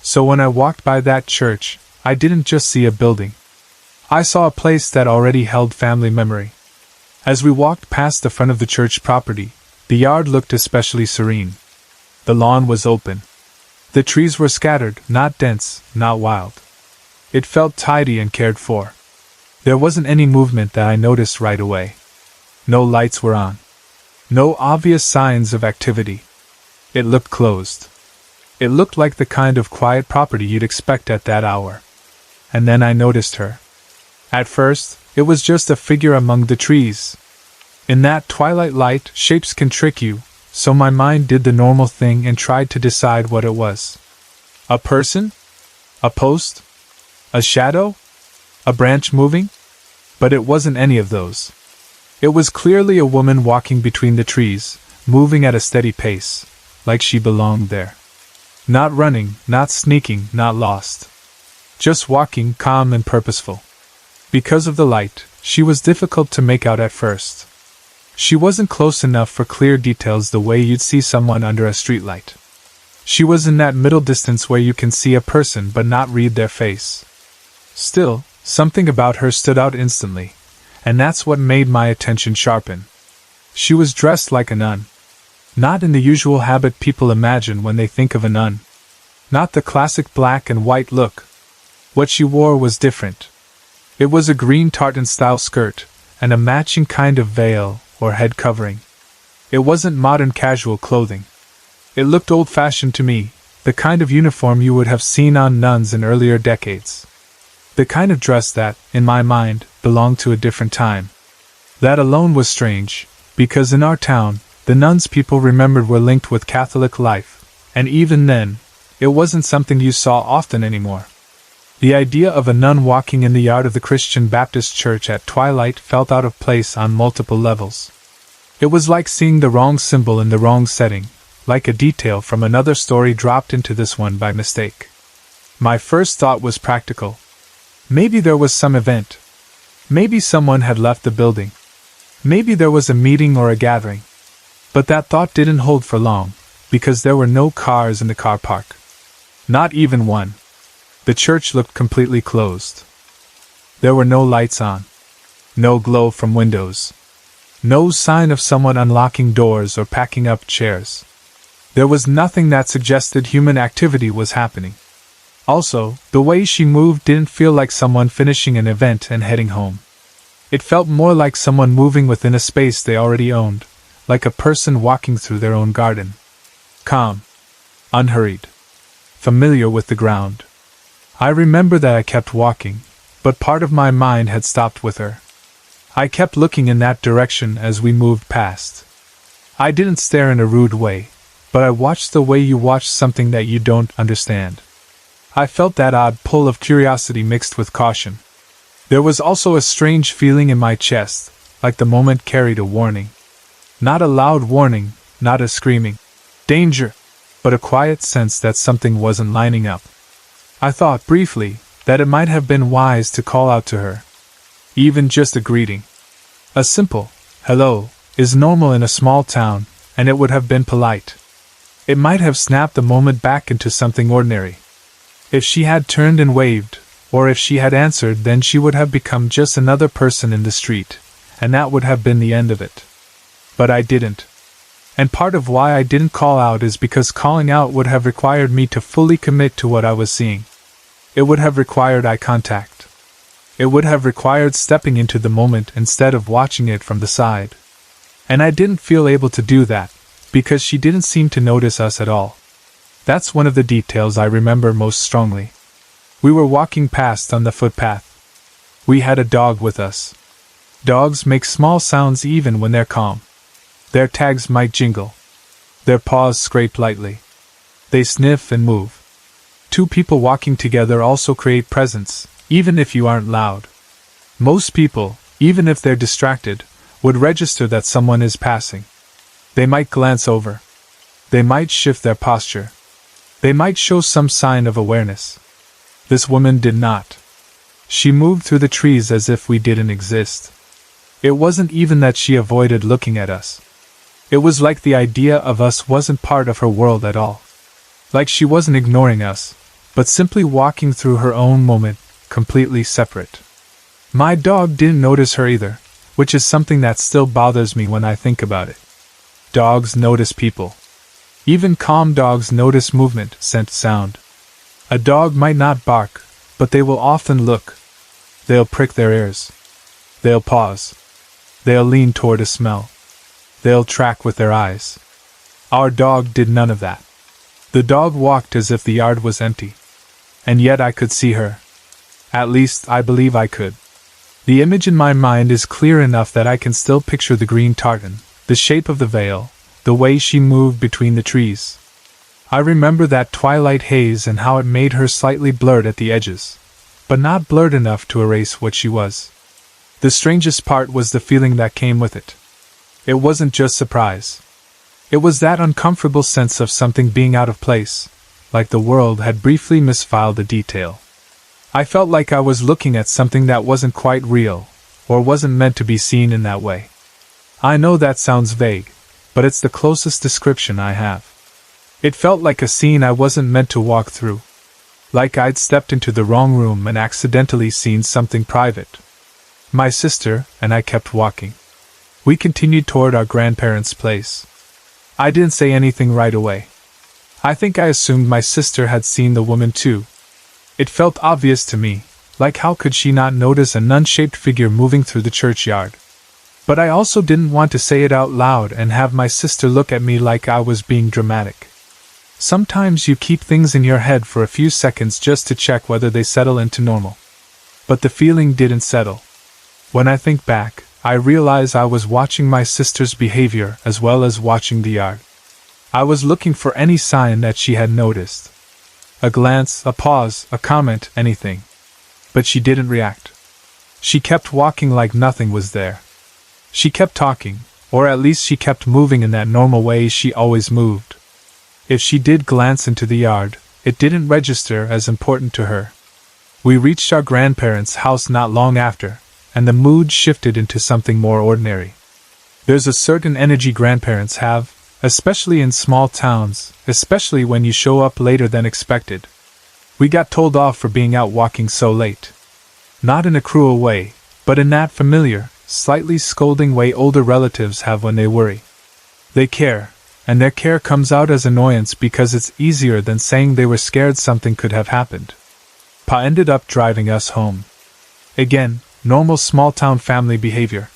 So when I walked by that church, I didn't just see a building. I saw a place that already held family memory. As we walked past the front of the church property, the yard looked especially serene. The lawn was open. The trees were scattered, not dense, not wild. It felt tidy and cared for. There wasn't any movement that I noticed right away. No lights were on. No obvious signs of activity. It looked closed. It looked like the kind of quiet property you'd expect at that hour. And then I noticed her. At first, it was just a figure among the trees. In that twilight light, shapes can trick you, so my mind did the normal thing and tried to decide what it was. A person? A post? A shadow? A branch moving? But it wasn't any of those. It was clearly a woman walking between the trees, moving at a steady pace, like she belonged there. Not running, not sneaking, not lost. Just walking, calm and purposeful. Because of the light, she was difficult to make out at first. She wasn't close enough for clear details the way you'd see someone under a streetlight. She was in that middle distance where you can see a person but not read their face. Still, something about her stood out instantly, and that's what made my attention sharpen. She was dressed like a nun. Not in the usual habit people imagine when they think of a nun. Not the classic black and white look. What she wore was different. It was a green tartan-style skirt, and a matching kind of veil, or head covering. It wasn't modern casual clothing. It looked old-fashioned to me, the kind of uniform you would have seen on nuns in earlier decades. The kind of dress that, in my mind, belonged to a different time. That alone was strange, because in our town, the nuns people remembered were linked with Catholic life, and even then, it wasn't something you saw often anymore. The idea of a nun walking in the yard of the Christian Baptist church at twilight felt out of place on multiple levels. It was like seeing the wrong symbol in the wrong setting, like a detail from another story dropped into this one by mistake. My first thought was practical. Maybe there was some event. Maybe someone had left the building. Maybe there was a meeting or a gathering. But that thought didn't hold for long, because there were no cars in the car park. Not even one. The church looked completely closed. There were no lights on. No glow from windows. No sign of someone unlocking doors or packing up chairs. There was nothing that suggested human activity was happening. Also, the way she moved didn't feel like someone finishing an event and heading home. It felt more like someone moving within a space they already owned, like a person walking through their own garden. Calm. Unhurried. Familiar with the ground. I remember that I kept walking, but part of my mind had stopped with her. I kept looking in that direction as we moved past. I didn't stare in a rude way, but I watched the way you watch something that you don't understand. I felt that odd pull of curiosity mixed with caution. There was also a strange feeling in my chest, like the moment carried a warning. Not a loud warning, not a screaming danger, but a quiet sense that something wasn't lining up. I thought briefly that it might have been wise to call out to her. Even just a greeting. A simple, hello, is normal in a small town, and it would have been polite. It might have snapped the moment back into something ordinary. If she had turned and waved, or if she had answered, then she would have become just another person in the street, and that would have been the end of it. But I didn't. And part of why I didn't call out is because calling out would have required me to fully commit to what I was seeing. It would have required eye contact. It would have required stepping into the moment instead of watching it from the side. And I didn't feel able to do that, because she didn't seem to notice us at all. That's one of the details I remember most strongly. We were walking past on the footpath. We had a dog with us. Dogs make small sounds even when they're calm. Their tags might jingle. Their paws scrape lightly. They sniff and move. Two people walking together also create presence, even if you aren't loud. Most people, even if they're distracted, would register that someone is passing. They might glance over. They might shift their posture. They might show some sign of awareness. This woman did not. She moved through the trees as if we didn't exist. It wasn't even that she avoided looking at us. It was like the idea of us wasn't part of her world at all. Like she wasn't ignoring us, but simply walking through her own moment, completely separate. My dog didn't notice her either, which is something that still bothers me when I think about it. Dogs notice people. Even calm dogs notice movement, scent, sound. A dog might not bark, but they will often look. They'll prick their ears. They'll pause. They'll lean toward a smell. They'll track with their eyes. Our dog did none of that. The dog walked as if the yard was empty. And yet I could see her. At least, I believe I could. The image in my mind is clear enough that I can still picture the green tartan, the shape of the veil, the way she moved between the trees. I remember that twilight haze and how it made her slightly blurred at the edges, but not blurred enough to erase what she was. The strangest part was the feeling that came with it. It wasn't just surprise. It was that uncomfortable sense of something being out of place, like the world had briefly misfiled a detail. I felt like I was looking at something that wasn't quite real, or wasn't meant to be seen in that way. I know that sounds vague, but it's the closest description I have. It felt like a scene I wasn't meant to walk through. Like I'd stepped into the wrong room and accidentally seen something private. My sister and I kept walking. We continued toward our grandparents' place. I didn't say anything right away. I think I assumed my sister had seen the woman too. It felt obvious to me, like how could she not notice a nun-shaped figure moving through the churchyard? But I also didn't want to say it out loud and have my sister look at me like I was being dramatic. Sometimes you keep things in your head for a few seconds just to check whether they settle into normal. But the feeling didn't settle. When I think back, I realize I was watching my sister's behavior as well as watching the yard. I was looking for any sign that she had noticed. A glance, a pause, a comment, anything. But she didn't react. She kept walking like nothing was there. She kept talking, or at least she kept moving in that normal way she always moved. If she did glance into the yard, it didn't register as important to her. We reached our grandparents' house not long after, and the mood shifted into something more ordinary. There's a certain energy grandparents have, especially in small towns, especially when you show up later than expected. We got told off for being out walking so late. Not in a cruel way, but in that familiar, slightly scolding way older relatives have when they worry. They care, and their care comes out as annoyance because it's easier than saying they were scared something could have happened. Pa ended up driving us home. Again, normal small-town family behavior.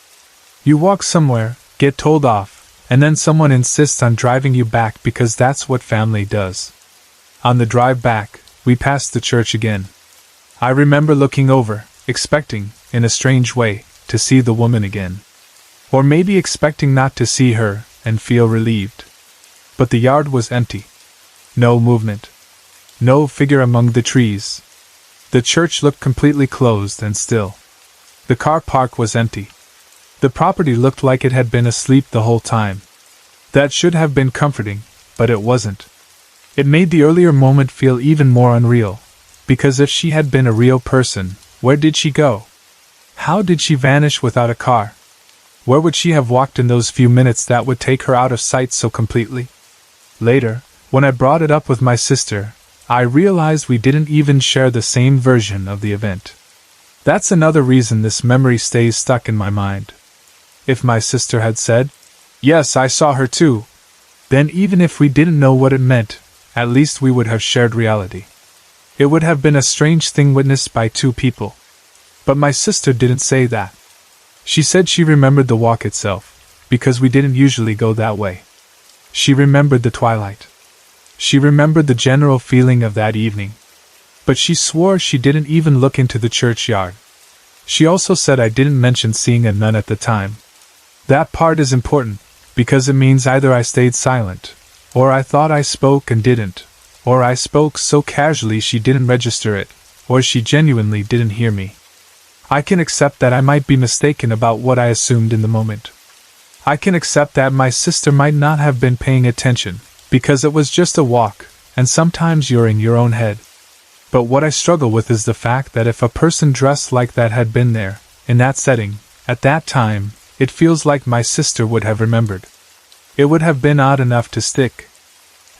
You walk somewhere, get told off, and then someone insists on driving you back because that's what family does. On the drive back, we passed the church again. I remember looking over, expecting, in a strange way, to see the woman again. Or maybe expecting not to see her, and feel relieved. But the yard was empty. No movement. No figure among the trees. The church looked completely closed and still. The car park was empty. The property looked like it had been asleep the whole time. That should have been comforting, but it wasn't. It made the earlier moment feel even more unreal, because if she had been a real person, where did she go? How did she vanish without a car? Where would she have walked in those few minutes that would take her out of sight so completely? Later, when I brought it up with my sister, I realized we didn't even share the same version of the event. That's another reason this memory stays stuck in my mind. If my sister had said, "Yes, I saw her too," then even if we didn't know what it meant, at least we would have shared reality. It would have been a strange thing witnessed by two people. But my sister didn't say that. She said she remembered the walk itself, because we didn't usually go that way. She remembered the twilight. She remembered the general feeling of that evening. But she swore she didn't even look into the churchyard. She also said I didn't mention seeing a nun at the time. That part is important, because it means either I stayed silent, or I thought I spoke and didn't, or I spoke so casually she didn't register it, or she genuinely didn't hear me. I can accept that I might be mistaken about what I assumed in the moment. I can accept that my sister might not have been paying attention, because it was just a walk, and sometimes you're in your own head. But what I struggle with is the fact that if a person dressed like that had been there, in that setting, at that time, it feels like my sister would have remembered. It would have been odd enough to stick.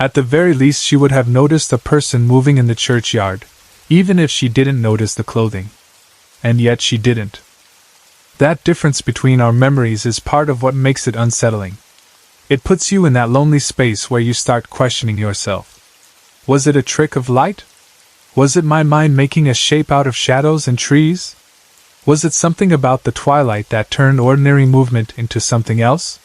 At the very least she would have noticed a person moving in the churchyard, even if she didn't notice the clothing. And yet she didn't. That difference between our memories is part of what makes it unsettling. It puts you in that lonely space where you start questioning yourself. Was it a trick of light? Was it my mind making a shape out of shadows and trees? Was it something about the twilight that turned ordinary movement into something else?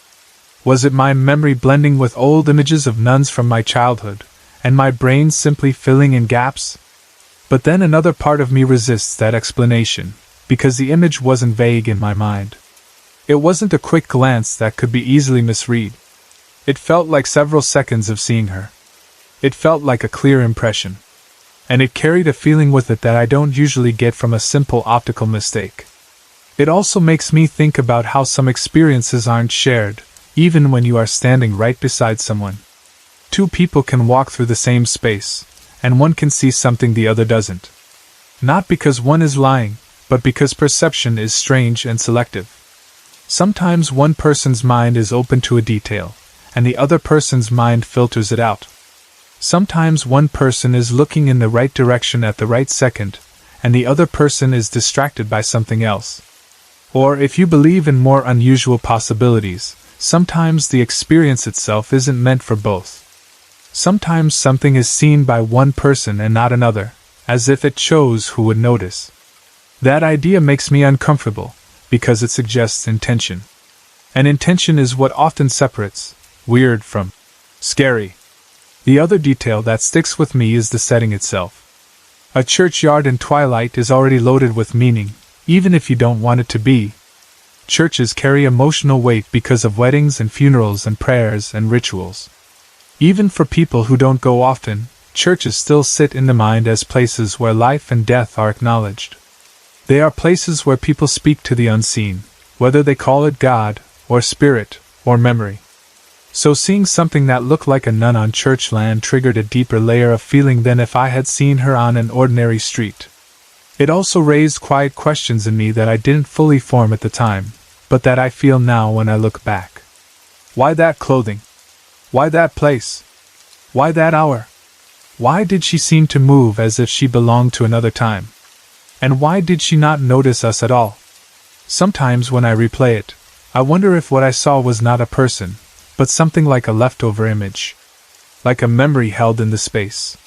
Was it my memory blending with old images of nuns from my childhood, and my brain simply filling in gaps? But then another part of me resists that explanation, because the image wasn't vague in my mind. It wasn't a quick glance that could be easily misread. It felt like several seconds of seeing her. It felt like a clear impression. And it carried a feeling with it that I don't usually get from a simple optical mistake. It also makes me think about how some experiences aren't shared, even when you are standing right beside someone. Two people can walk through the same space, and one can see something the other doesn't. Not because one is lying, but because perception is strange and selective. Sometimes one person's mind is open to a detail, and the other person's mind filters it out. Sometimes one person is looking in the right direction at the right second, and the other person is distracted by something else. Or if you believe in more unusual possibilities, sometimes the experience itself isn't meant for both. Sometimes something is seen by one person and not another, as if it chose who would notice. That idea makes me uncomfortable, because it suggests intention. And intention is what often separates weird from scary. The other detail that sticks with me is the setting itself. A churchyard in twilight is already loaded with meaning, even if you don't want it to be. Churches carry emotional weight because of weddings and funerals and prayers and rituals. Even for people who don't go often, churches still sit in the mind as places where life and death are acknowledged. They are places where people speak to the unseen, whether they call it God, or spirit, or memory. So seeing something that looked like a nun on church land triggered a deeper layer of feeling than if I had seen her on an ordinary street. It also raised quiet questions in me that I didn't fully form at the time, but that I feel now when I look back. Why that clothing? Why that place? Why that hour? Why did she seem to move as if she belonged to another time? And why did she not notice us at all? Sometimes when I replay it, I wonder if what I saw was not a person, but something like a leftover image. Like a memory held in the space.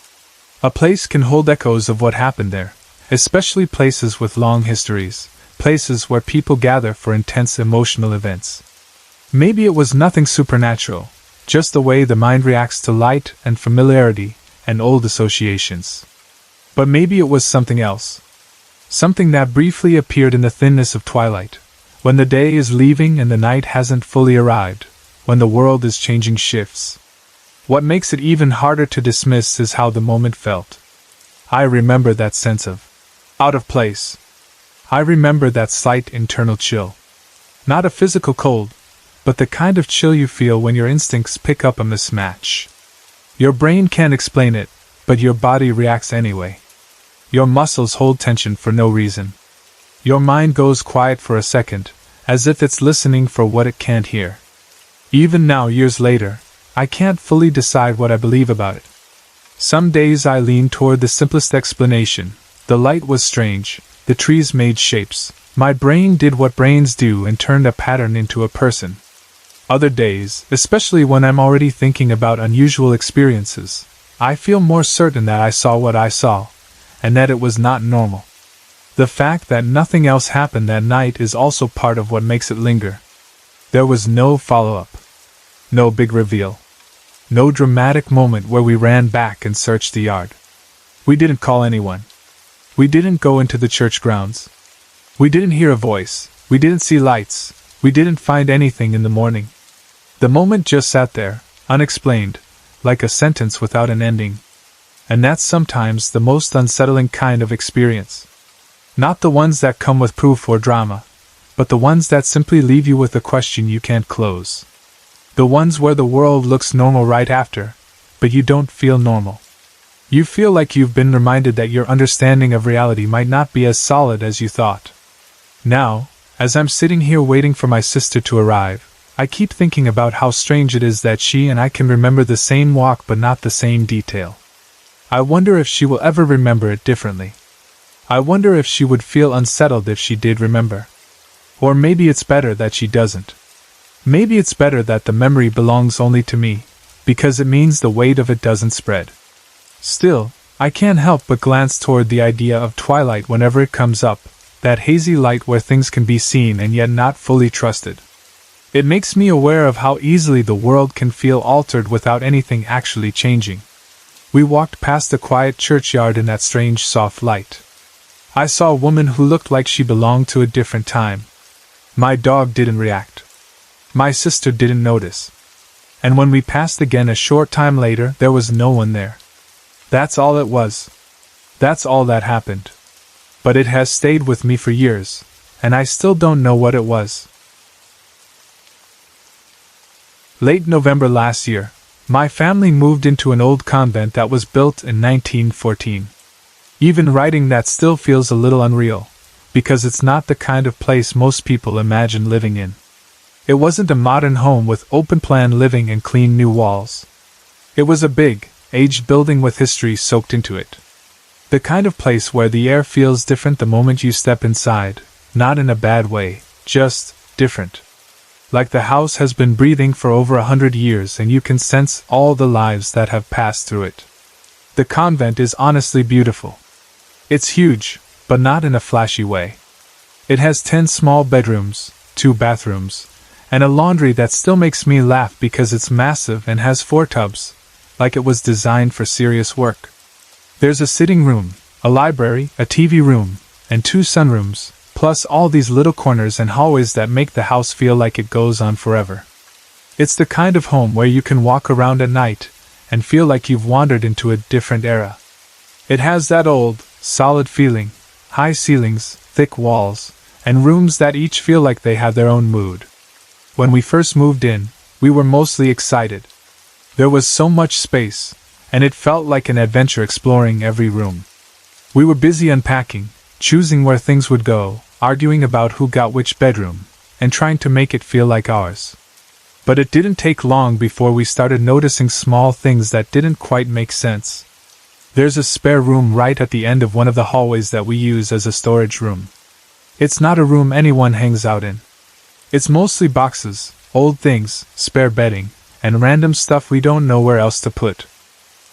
A place can hold echoes of what happened there, especially places with long histories, places where people gather for intense emotional events. Maybe it was nothing supernatural, just the way the mind reacts to light and familiarity and old associations. But maybe it was something else. Something that briefly appeared in the thinness of twilight, when the day is leaving and the night hasn't fully arrived, when the world is changing shifts. What makes it even harder to dismiss is how the moment felt. I remember that sense of out of place. I remember that slight internal chill. Not a physical cold, but the kind of chill you feel when your instincts pick up a mismatch. Your brain can't explain it, but your body reacts anyway. Your muscles hold tension for no reason. Your mind goes quiet for a second, as if it's listening for what it can't hear. Even now, years later, I can't fully decide what I believe about it. Some days I lean toward the simplest explanation. The light was strange, the trees made shapes, my brain did what brains do and turned a pattern into a person. Other days, especially when I'm already thinking about unusual experiences, I feel more certain that I saw what I saw, and that it was not normal. The fact that nothing else happened that night is also part of what makes it linger. There was no follow-up. No big reveal. No dramatic moment where we ran back and searched the yard. We didn't call anyone. We didn't go into the church grounds. We didn't hear a voice. We didn't see lights. We didn't find anything in the morning. The moment just sat there, unexplained, like a sentence without an ending. And that's sometimes the most unsettling kind of experience. Not the ones that come with proof or drama, but the ones that simply leave you with a question you can't close. The ones where the world looks normal right after, but you don't feel normal. You feel like you've been reminded that your understanding of reality might not be as solid as you thought. Now, as I'm sitting here waiting for my sister to arrive, I keep thinking about how strange it is that she and I can remember the same walk but not the same detail. I wonder if she will ever remember it differently. I wonder if she would feel unsettled if she did remember. Or maybe it's better that she doesn't. Maybe it's better that the memory belongs only to me, because it means the weight of it doesn't spread. Still, I can't help but glance toward the idea of twilight whenever it comes up, that hazy light where things can be seen and yet not fully trusted. It makes me aware of how easily the world can feel altered without anything actually changing. We walked past the quiet churchyard in that strange soft light. I saw a woman who looked like she belonged to a different time. My dog didn't react. My sister didn't notice. And when we passed again a short time later, there was no one there. That's all it was. That's all that happened. But it has stayed with me for years, and I still don't know what it was. Late November last year, my family moved into an old convent that was built in 1914. Even writing that still feels a little unreal, because it's not the kind of place most people imagine living in. It wasn't a modern home with open-plan living and clean new walls. It was a big, aged building with history soaked into it. The kind of place where the air feels different the moment you step inside, not in a bad way, just different. Like the house has been breathing for over 100 years and you can sense all the lives that have passed through it. The convent is honestly beautiful. It's huge, but not in a flashy way. It has 10 small bedrooms, 2 bathrooms, and a laundry that still makes me laugh because it's massive and has 4 tubs, like it was designed for serious work. There's a sitting room, a library, a TV room, and 2 sunrooms, plus all these little corners and hallways that make the house feel like it goes on forever. It's the kind of home where you can walk around at night and feel like you've wandered into a different era. It has that old, solid feeling, high ceilings, thick walls, and rooms that each feel like they have their own mood. When we first moved in, we were mostly excited. There was so much space, and it felt like an adventure exploring every room. We were busy unpacking, choosing where things would go, arguing about who got which bedroom, and trying to make it feel like ours. But it didn't take long before we started noticing small things that didn't quite make sense. There's a spare room right at the end of one of the hallways that we use as a storage room. It's not a room anyone hangs out in. It's mostly boxes, old things, spare bedding, and random stuff we don't know where else to put.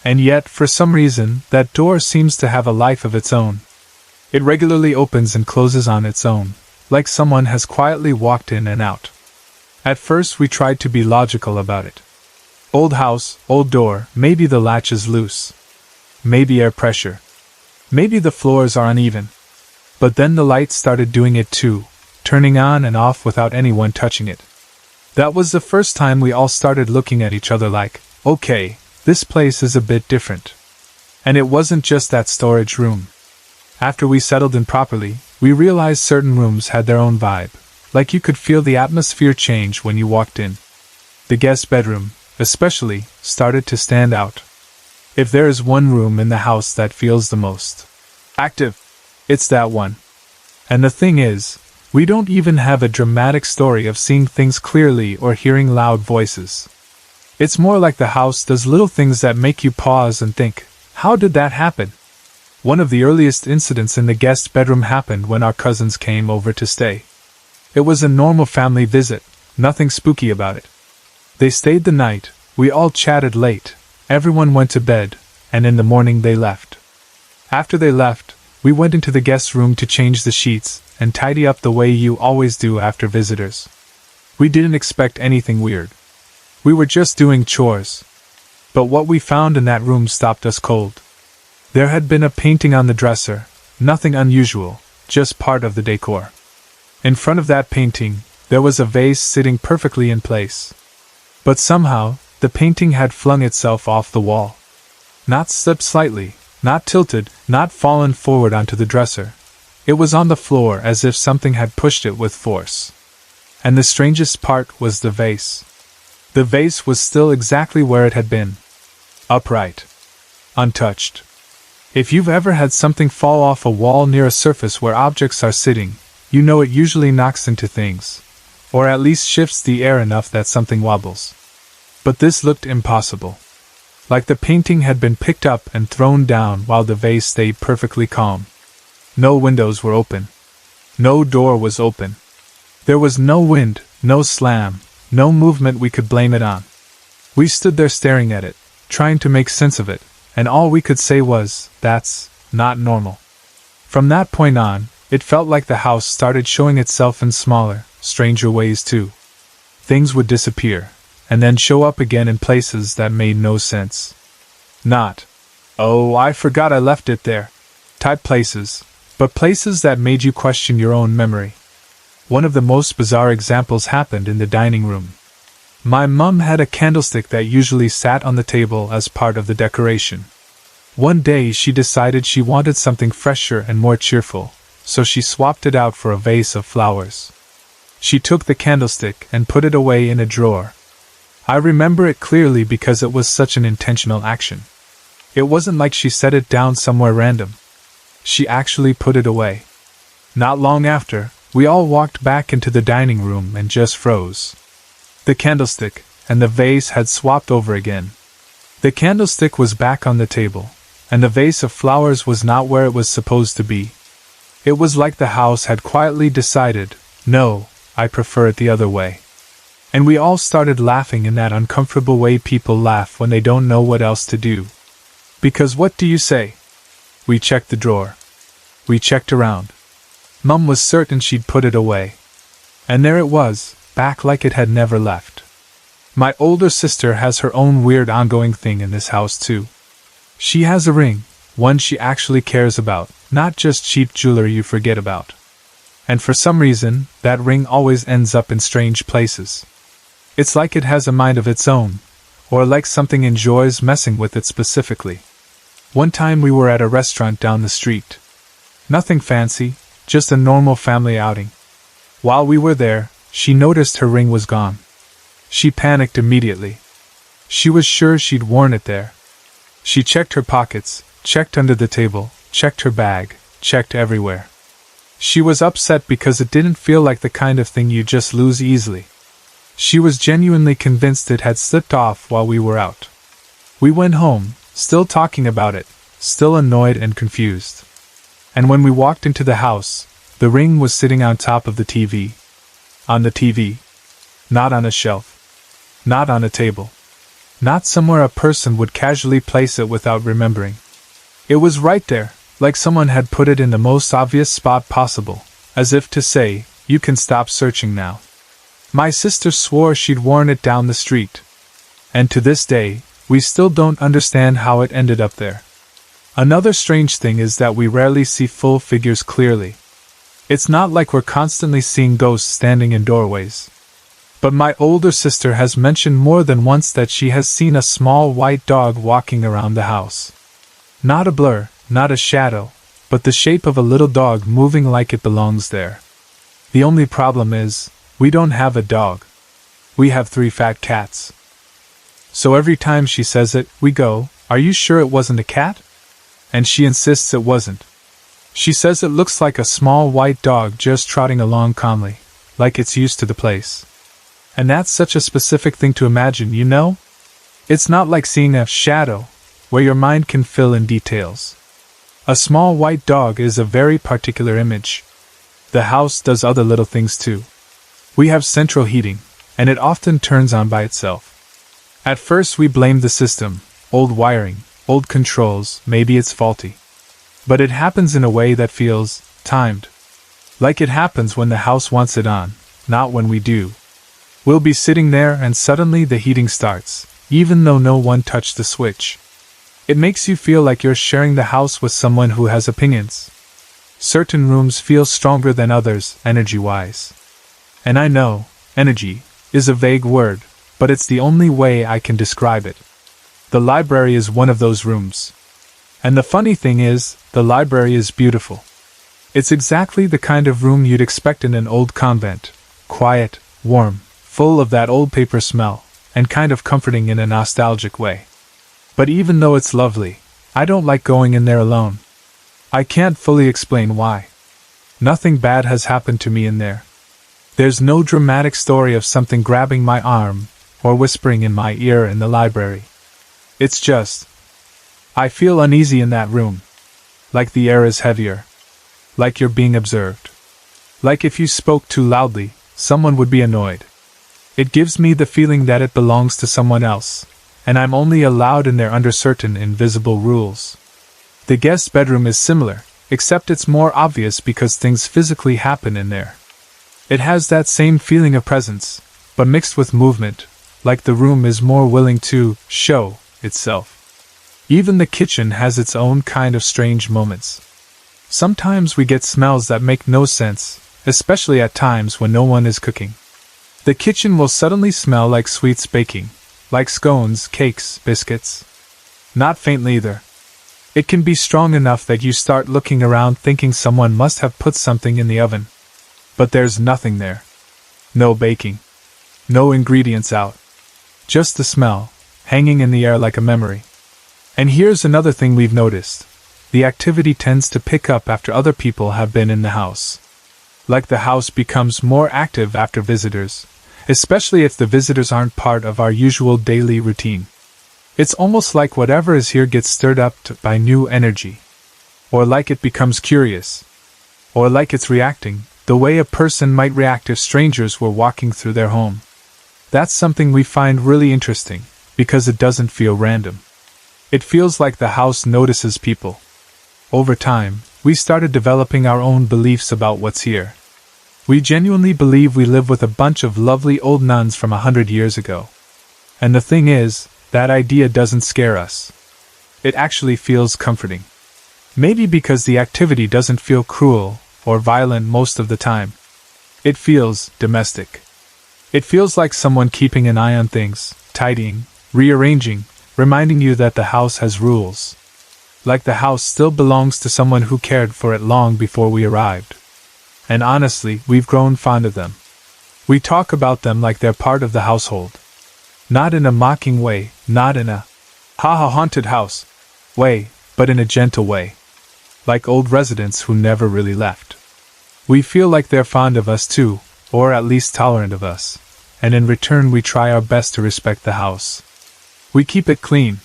And yet, for some reason, that door seems to have a life of its own. It regularly opens and closes on its own, like someone has quietly walked in and out. At first we tried to be logical about it. Old house, old door, maybe the latch is loose. Maybe air pressure. Maybe the floors are uneven. But then the light started doing it too, turning on and off without anyone touching it. That was the first time we all started looking at each other like, okay, this place is a bit different. And it wasn't just that storage room. After we settled in properly, we realized certain rooms had their own vibe, like you could feel the atmosphere change when you walked in. The guest bedroom, especially, started to stand out. If there is one room in the house that feels the most active, it's that one. And the thing is, we don't even have a dramatic story of seeing things clearly or hearing loud voices. It's more like the house does little things that make you pause and think, how did that happen? One of the earliest incidents in the guest bedroom happened when our cousins came over to stay. It was a normal family visit, nothing spooky about it. They stayed the night, we all chatted late, everyone went to bed, and in the morning they left. After they left, we went into the guest room to change the sheets and tidy up the way you always do after visitors. We didn't expect anything weird. We were just doing chores. But what we found in that room stopped us cold. There had been a painting on the dresser, nothing unusual, just part of the decor. In front of that painting, there was a vase sitting perfectly in place. But somehow, the painting had flung itself off the wall. Not slipped slightly, not tilted, not fallen forward onto the dresser. It was on the floor as if something had pushed it with force. And the strangest part was the vase. The vase was still exactly where it had been. Upright. Untouched. If you've ever had something fall off a wall near a surface where objects are sitting, you know it usually knocks into things, or at least shifts the air enough that something wobbles. But this looked impossible. Like the painting had been picked up and thrown down while the vase stayed perfectly calm. No windows were open. No door was open. There was no wind, no slam, no movement we could blame it on. We stood there staring at it, trying to make sense of it, and all we could say was, that's not normal. From that point on, it felt like the house started showing itself in smaller, stranger ways too. Things would disappear, and then show up again in places that made no sense. Not, oh, I forgot I left it there, type places, but places that made you question your own memory. One of the most bizarre examples happened in the dining room. My mum had a candlestick that usually sat on the table as part of the decoration. One day she decided she wanted something fresher and more cheerful, so she swapped it out for a vase of flowers. She took the candlestick and put it away in a drawer. I remember it clearly because it was such an intentional action. It wasn't like she set it down somewhere random. She actually put it away. Not long after, we all walked back into the dining room and just froze. The candlestick and the vase had swapped over again. The candlestick was back on the table, and the vase of flowers was not where it was supposed to be. It was like the house had quietly decided, no, I prefer it the other way. And we all started laughing in that uncomfortable way people laugh when they don't know what else to do. Because what do you say? We checked the drawer. We checked around. Mum was certain she'd put it away. And there it was, back like it had never left. My older sister has her own weird ongoing thing in this house too. She has a ring, one she actually cares about, not just cheap jewelry you forget about. And for some reason, that ring always ends up in strange places. It's like it has a mind of its own, or like something enjoys messing with it specifically. One time we were at a restaurant down the street. Nothing fancy, just a normal family outing. While we were there, she noticed her ring was gone. She panicked immediately. She was sure she'd worn it there. She checked her pockets, checked under the table, checked her bag, checked everywhere. She was upset because it didn't feel like the kind of thing you just lose easily. She was genuinely convinced it had slipped off while we were out. We went home, still talking about it, still annoyed and confused. And when we walked into the house, the ring was sitting on top of the TV. On the TV. Not on a shelf. Not on a table. Not somewhere a person would casually place it without remembering. It was right there, like someone had put it in the most obvious spot possible, as if to say, you can stop searching now. My sister swore she'd worn it down the street. And to this day, we still don't understand how it ended up there. Another strange thing is that we rarely see full figures clearly. It's not like we're constantly seeing ghosts standing in doorways. But my older sister has mentioned more than once that she has seen a small white dog walking around the house. Not a blur, not a shadow, but the shape of a little dog moving like it belongs there. The only problem is, we don't have a dog. We have 3 fat cats. So every time she says it, we go, "Are you sure it wasn't a cat?" And she insists it wasn't. She says it looks like a small white dog just trotting along calmly, like it's used to the place. And that's such a specific thing to imagine, you know? It's not like seeing a shadow, where your mind can fill in details. A small white dog is a very particular image. The house does other little things too. We have central heating, and it often turns on by itself. At first we blamed the system, old wiring, old controls, maybe it's faulty. But it happens in a way that feels timed. Like it happens when the house wants it on, not when we do. We'll be sitting there and suddenly the heating starts, even though no one touched the switch. It makes you feel like you're sharing the house with someone who has opinions. Certain rooms feel stronger than others, energy-wise. And I know, energy is a vague word, but it's the only way I can describe it. The library is one of those rooms. And the funny thing is, the library is beautiful. It's exactly the kind of room you'd expect in an old convent. Quiet, warm, full of that old paper smell, and kind of comforting in a nostalgic way. But even though it's lovely, I don't like going in there alone. I can't fully explain why. Nothing bad has happened to me in there. There's no dramatic story of something grabbing my arm, or whispering in my ear in the library. It's just, I feel uneasy in that room. Like the air is heavier. Like you're being observed. Like if you spoke too loudly, someone would be annoyed. It gives me the feeling that it belongs to someone else, and I'm only allowed in there under certain invisible rules. The guest bedroom is similar, except it's more obvious because things physically happen in there. It has that same feeling of presence, but mixed with movement, like the room is more willing to show itself. Even the kitchen has its own kind of strange moments. Sometimes we get smells that make no sense, especially at times when no one is cooking. The kitchen will suddenly smell like sweets baking, like scones, cakes, biscuits. Not faintly either. It can be strong enough that you start looking around thinking someone must have put something in the oven. But there's nothing there. No baking. No ingredients out. Just the smell, hanging in the air like a memory. And here's another thing we've noticed. The activity tends to pick up after other people have been in the house. Like the house becomes more active after visitors, especially if the visitors aren't part of our usual daily routine. It's almost like whatever is here gets stirred up by new energy. Or like it becomes curious. Or like it's reacting, the way a person might react if strangers were walking through their home. That's something we find really interesting, because it doesn't feel random. It feels like the house notices people. Over time, we started developing our own beliefs about what's here. We genuinely believe we live with a bunch of lovely old nuns from 100 years ago. And the thing is, that idea doesn't scare us. It actually feels comforting. Maybe because the activity doesn't feel cruel or violent most of the time. It feels domestic. It feels like someone keeping an eye on things, tidying, rearranging, reminding you that the house has rules. Like the house still belongs to someone who cared for it long before we arrived. And honestly, we've grown fond of them. We talk about them like they're part of the household. Not in a mocking way, not in a ha-ha haunted house way, but in a gentle way. Like old residents who never really left. We feel like they're fond of us too, or at least tolerant of us, and in return we try our best to respect the house. We keep it clean.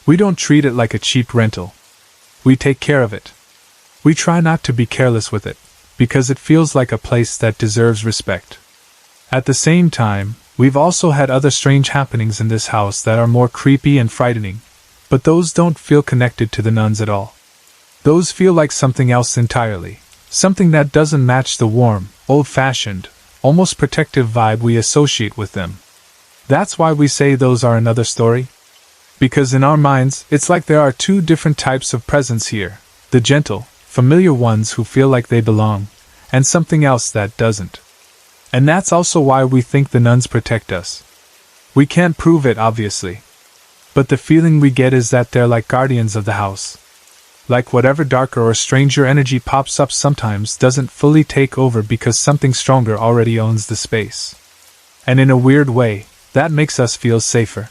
We don't treat it like a cheap rental. We take care of it. We try not to be careless with it, because it feels like a place that deserves respect. At the same time, we've also had other strange happenings in this house that are more creepy and frightening, but those don't feel connected to the nuns at all. Those feel like something else entirely, something that doesn't match the warm, old-fashioned, almost protective vibe we associate with them. That's why we say those are another story. Because in our minds, it's like there are two different types of presence here, the gentle, familiar ones who feel like they belong, and something else that doesn't. And that's also why we think the nuns protect us. We can't prove it, obviously. But the feeling we get is that they're like guardians of the house. Like whatever darker or stranger energy pops up sometimes doesn't fully take over because something stronger already owns the space. And in a weird way, that makes us feel safer.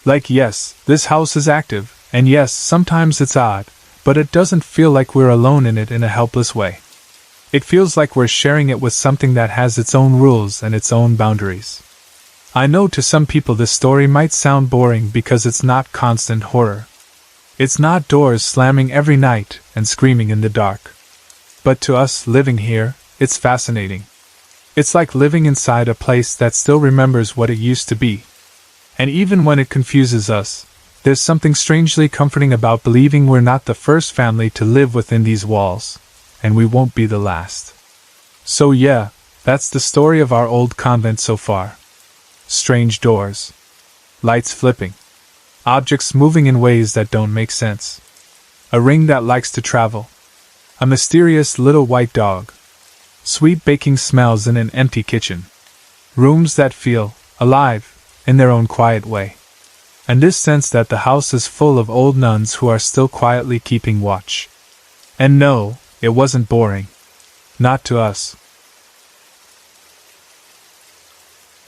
Like yes, this house is active, and yes, sometimes it's odd, but it doesn't feel like we're alone in it in a helpless way. It feels like we're sharing it with something that has its own rules and its own boundaries. I know to some people this story might sound boring because it's not constant horror. It's not doors slamming every night and screaming in the dark. But to us living here, it's fascinating. It's like living inside a place that still remembers what it used to be. And even when it confuses us, there's something strangely comforting about believing we're not the first family to live within these walls, and we won't be the last. So yeah, that's the story of our old convent so far. Strange doors. Lights flipping. Objects moving in ways that don't make sense. A ring that likes to travel. A mysterious little white dog. Sweet baking smells in an empty kitchen. Rooms that feel alive in their own quiet way. And this sense that the house is full of old nuns who are still quietly keeping watch. And no, it wasn't boring. Not to us.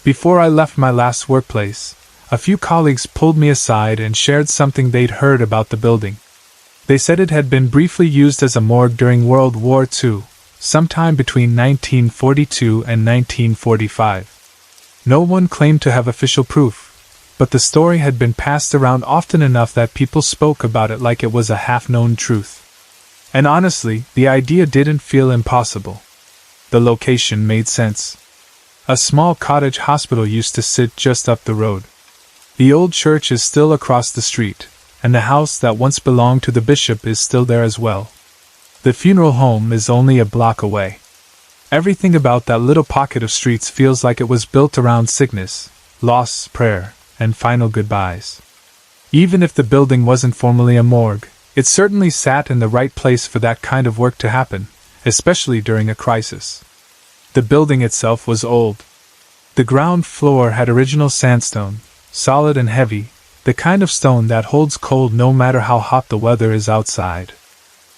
Before I left my last workplace, a few colleagues pulled me aside and shared something they'd heard about the building. They said it had been briefly used as a morgue during World War II, sometime between 1942 and 1945. No one claimed to have official proof, but the story had been passed around often enough that people spoke about it like it was a half-known truth. And honestly, the idea didn't feel impossible. The location made sense. A small cottage hospital used to sit just up the road. The old church is still across the street, and the house that once belonged to the bishop is still there as well. The funeral home is only a block away. Everything about that little pocket of streets feels like it was built around sickness, loss, prayer, and final goodbyes. Even if the building wasn't formally a morgue, It certainly sat in the right place for that kind of work to happen, especially during a crisis. The building itself was old. The ground floor had original sandstone, solid and heavy, the kind of stone that holds cold no matter how hot the weather is outside.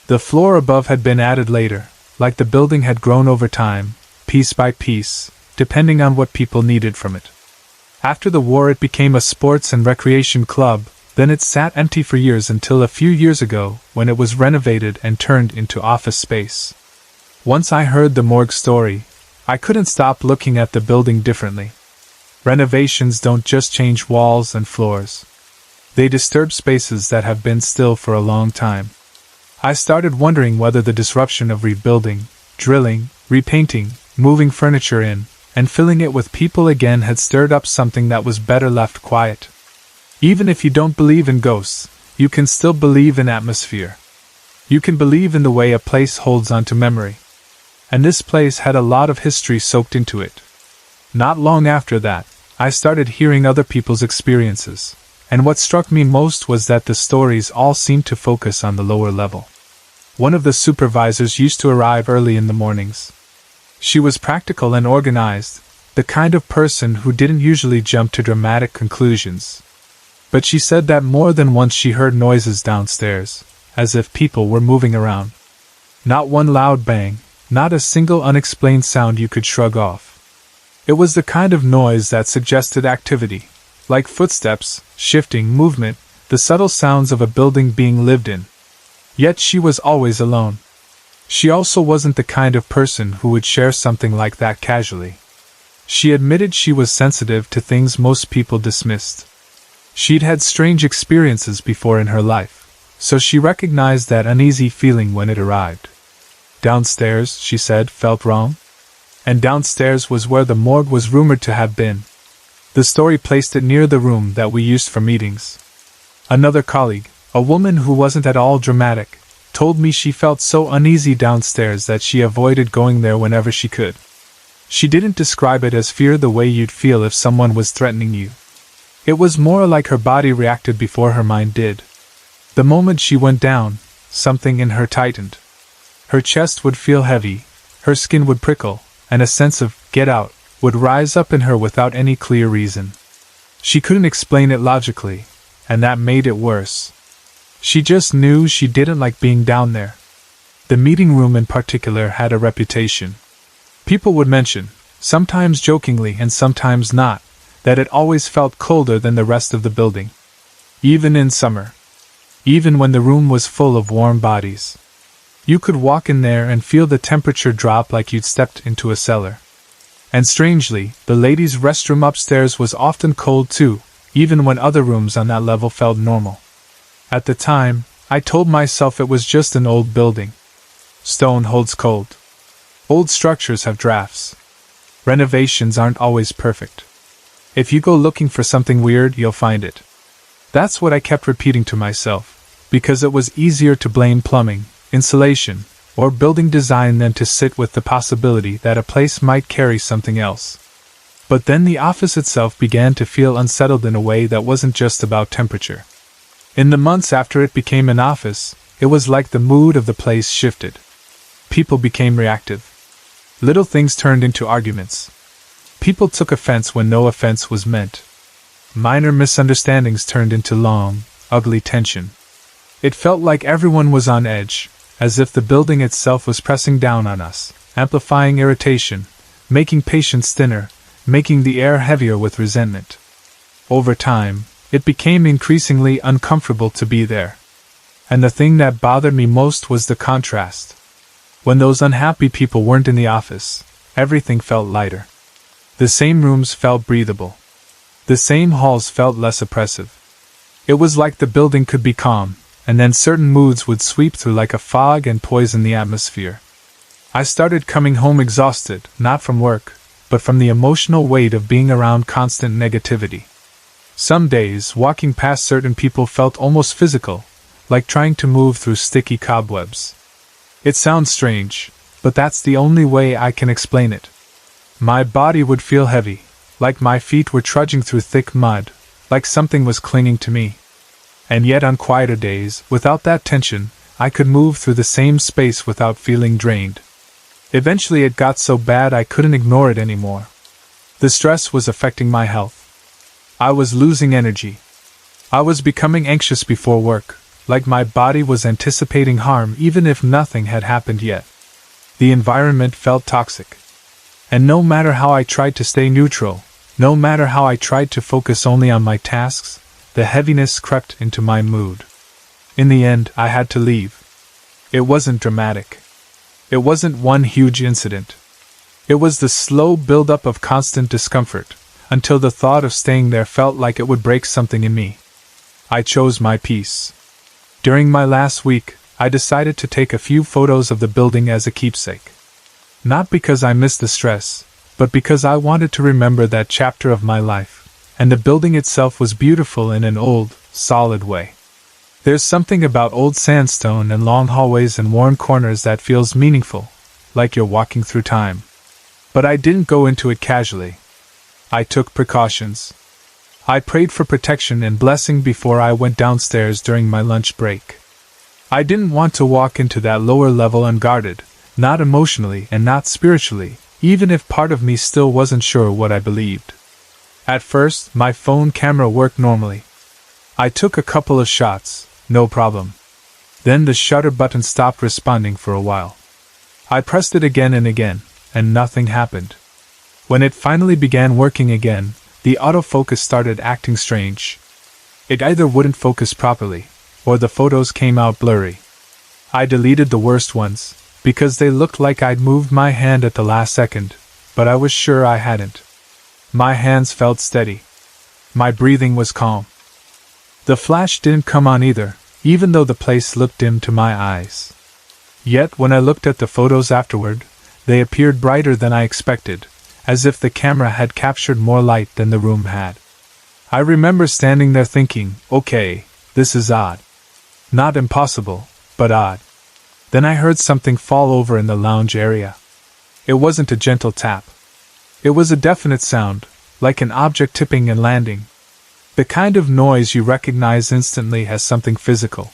The floor above had been added later, like the building had grown over time, piece by piece, depending on what people needed from it. After the war it became a sports and recreation club, then it sat empty for years until a few years ago, when it was renovated and turned into office space. Once I heard the morgue story, I couldn't stop looking at the building differently. Renovations don't just change walls and floors. They disturb spaces that have been still for a long time. I started wondering whether the disruption of rebuilding, drilling, repainting, moving furniture in, and filling it with people again had stirred up something that was better left quiet. Even if you don't believe in ghosts, you can still believe in atmosphere. You can believe in the way a place holds onto memory. And this place had a lot of history soaked into it. Not long after that, I started hearing other people's experiences, and what struck me most was that the stories all seemed to focus on the lower level. One of the supervisors used to arrive early in the mornings. She was practical and organized, the kind of person who didn't usually jump to dramatic conclusions. But she said that more than once she heard noises downstairs, as if people were moving around. Not one loud bang, not a single unexplained sound you could shrug off. It was the kind of noise that suggested activity, like footsteps, shifting, movement, the subtle sounds of a building being lived in. Yet she was always alone. She also wasn't the kind of person who would share something like that casually. She admitted she was sensitive to things most people dismissed. She'd had strange experiences before in her life, so she recognized that uneasy feeling when it arrived. Downstairs, she said, felt wrong. And downstairs was where the morgue was rumored to have been. The story placed it near the room that we used for meetings. Another colleague, a woman who wasn't at all dramatic, told me she felt so uneasy downstairs that she avoided going there whenever she could. She didn't describe it as fear the way you'd feel if someone was threatening you. It was more like her body reacted before her mind did. The moment she went down, something in her tightened. Her chest would feel heavy, her skin would prickle, and a sense of "get out" would rise up in her without any clear reason. She couldn't explain it logically, and that made it worse. She just knew she didn't like being down there. The meeting room in particular had a reputation. People would mention, sometimes jokingly and sometimes not, that it always felt colder than the rest of the building. Even in summer. Even when the room was full of warm bodies. You could walk in there and feel the temperature drop like you'd stepped into a cellar. And strangely, the ladies' restroom upstairs was often cold too, even when other rooms on that level felt normal. At the time, I told myself it was just an old building. Stone holds cold. Old structures have drafts. Renovations aren't always perfect. If you go looking for something weird, you'll find it. That's what I kept repeating to myself, because it was easier to blame plumbing, insulation, or building design than to sit with the possibility that a place might carry something else. But then the office itself began to feel unsettled in a way that wasn't just about temperature. In the months after it became an office, it was like the mood of the place shifted. People became reactive. Little things turned into arguments. People took offense when no offense was meant. Minor misunderstandings turned into long, ugly tension. It felt like everyone was on edge, as if the building itself was pressing down on us, amplifying irritation, making patience thinner, making the air heavier with resentment. Over time, it became increasingly uncomfortable to be there. And the thing that bothered me most was the contrast. When those unhappy people weren't in the office, everything felt lighter. The same rooms felt breathable. The same halls felt less oppressive. It was like the building could be calm, and then certain moods would sweep through like a fog and poison the atmosphere. I started coming home exhausted, not from work, but from the emotional weight of being around constant negativity. Some days, walking past certain people felt almost physical, like trying to move through sticky cobwebs. It sounds strange, but that's the only way I can explain it. My body would feel heavy, like my feet were trudging through thick mud, like something was clinging to me. And yet on quieter days, without that tension, I could move through the same space without feeling drained. Eventually it got so bad I couldn't ignore it anymore. The stress was affecting my health. I was losing energy. I was becoming anxious before work, like my body was anticipating harm even if nothing had happened yet. The environment felt toxic. And no matter how I tried to stay neutral, no matter how I tried to focus only on my tasks, the heaviness crept into my mood. In the end, I had to leave. It wasn't dramatic. It wasn't one huge incident. It was the slow build-up of constant discomfort, until the thought of staying there felt like it would break something in me. I chose my peace. During my last week, I decided to take a few photos of the building as a keepsake. Not because I missed the stress, but because I wanted to remember that chapter of my life, and the building itself was beautiful in an old, solid way. There's something about old sandstone and long hallways and worn corners that feels meaningful, like you're walking through time. But I didn't go into it casually. I took precautions. I prayed for protection and blessing before I went downstairs during my lunch break. I didn't want to walk into that lower level unguarded, not emotionally and not spiritually, even if part of me still wasn't sure what I believed. At first, my phone camera worked normally. I took a couple of shots, no problem. Then the shutter button stopped responding for a while. I pressed it again and again, and nothing happened. When it finally began working again, the autofocus started acting strange. It either wouldn't focus properly, or the photos came out blurry. I deleted the worst ones, because they looked like I'd moved my hand at the last second, but I was sure I hadn't. My hands felt steady. My breathing was calm. The flash didn't come on either, even though the place looked dim to my eyes. Yet when I looked at the photos afterward, they appeared brighter than I expected, as if the camera had captured more light than the room had. I remember standing there thinking, okay, this is odd. Not impossible, but odd. Then I heard something fall over in the lounge area. It wasn't a gentle tap. It was a definite sound, like an object tipping and landing. The kind of noise you recognize instantly as something physical.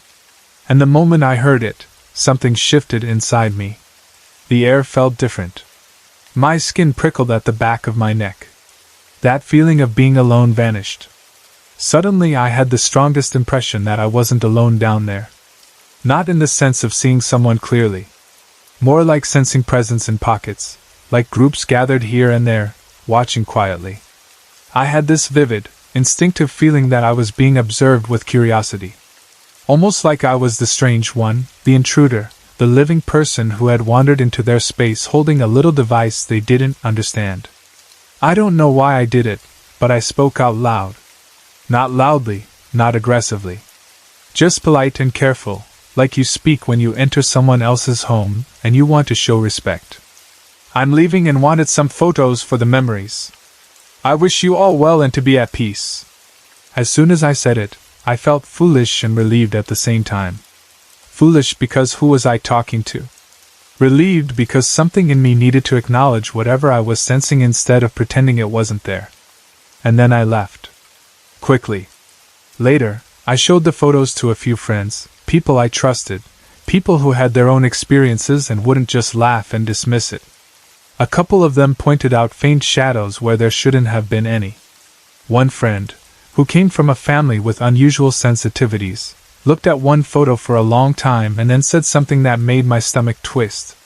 And the moment I heard it, something shifted inside me. The air felt different. My skin prickled at the back of my neck. That feeling of being alone vanished. Suddenly I had the strongest impression that I wasn't alone down there. Not in the sense of seeing someone clearly. More like sensing presence in pockets, like groups gathered here and there, watching quietly. I had this vivid, instinctive feeling that I was being observed with curiosity. Almost like I was the strange one, the intruder, the living person who had wandered into their space holding a little device they didn't understand. I don't know why I did it, but I spoke out loud. Not loudly, not aggressively. Just polite and careful, like you speak when you enter someone else's home and you want to show respect. I'm leaving and wanted some photos for the memories. I wish you all well and to be at peace. As soon as I said it, I felt foolish and relieved at the same time. Foolish because who was I talking to? Relieved because something in me needed to acknowledge whatever I was sensing instead of pretending it wasn't there. And then I left. Quickly. Later, I showed the photos to a few friends, people I trusted, people who had their own experiences and wouldn't just laugh and dismiss it. A couple of them pointed out faint shadows where there shouldn't have been any. One friend, who came from a family with unusual sensitivities, looked at one photo for a long time and then said something that made my stomach twist.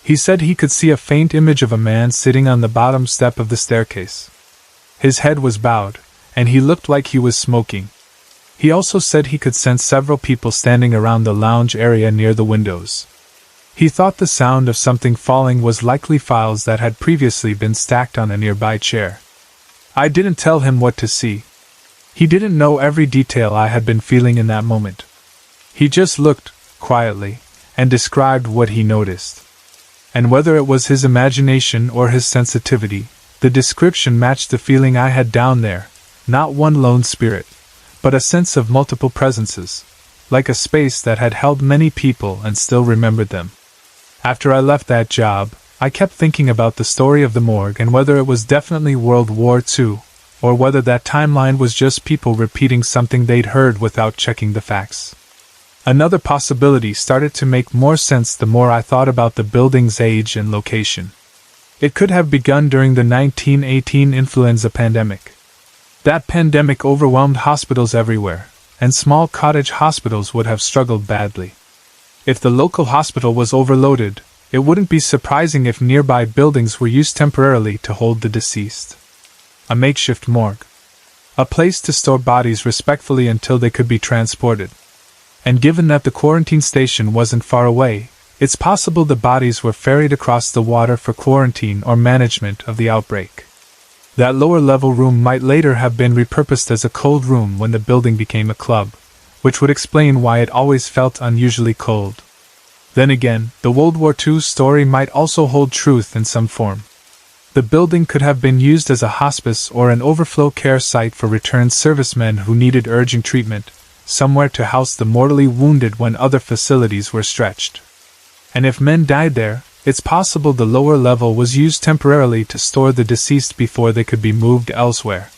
He said he could see a faint image of a man sitting on the bottom step of the staircase. His head was bowed, and he looked like he was smoking. He also said he could sense several people standing around the lounge area near the windows. He thought the sound of something falling was likely files that had previously been stacked on a nearby chair. I didn't tell him what to see. He didn't know every detail I had been feeling in that moment. He just looked, quietly, and described what he noticed. And whether it was his imagination or his sensitivity, the description matched the feeling I had down there, not one lone spirit, but a sense of multiple presences, like a space that had held many people and still remembered them. After I left that job, I kept thinking about the story of the morgue and whether it was definitely World War II, or whether that timeline was just people repeating something they'd heard without checking the facts. Another possibility started to make more sense the more I thought about the building's age and location. It could have begun during the 1918 influenza pandemic. That pandemic overwhelmed hospitals everywhere, and small cottage hospitals would have struggled badly. If the local hospital was overloaded, it wouldn't be surprising if nearby buildings were used temporarily to hold the deceased. A makeshift morgue. A place to store bodies respectfully until they could be transported. And given that the quarantine station wasn't far away, it's possible the bodies were ferried across the water for quarantine or management of the outbreak. That lower-level room might later have been repurposed as a cold room when the building became a club, which would explain why it always felt unusually cold. Then again, the World War II story might also hold truth in some form. The building could have been used as a hospice or an overflow care site for returned servicemen who needed urgent treatment, somewhere to house the mortally wounded when other facilities were stretched. And if men died there, it's possible the lower level was used temporarily to store the deceased before they could be moved elsewhere.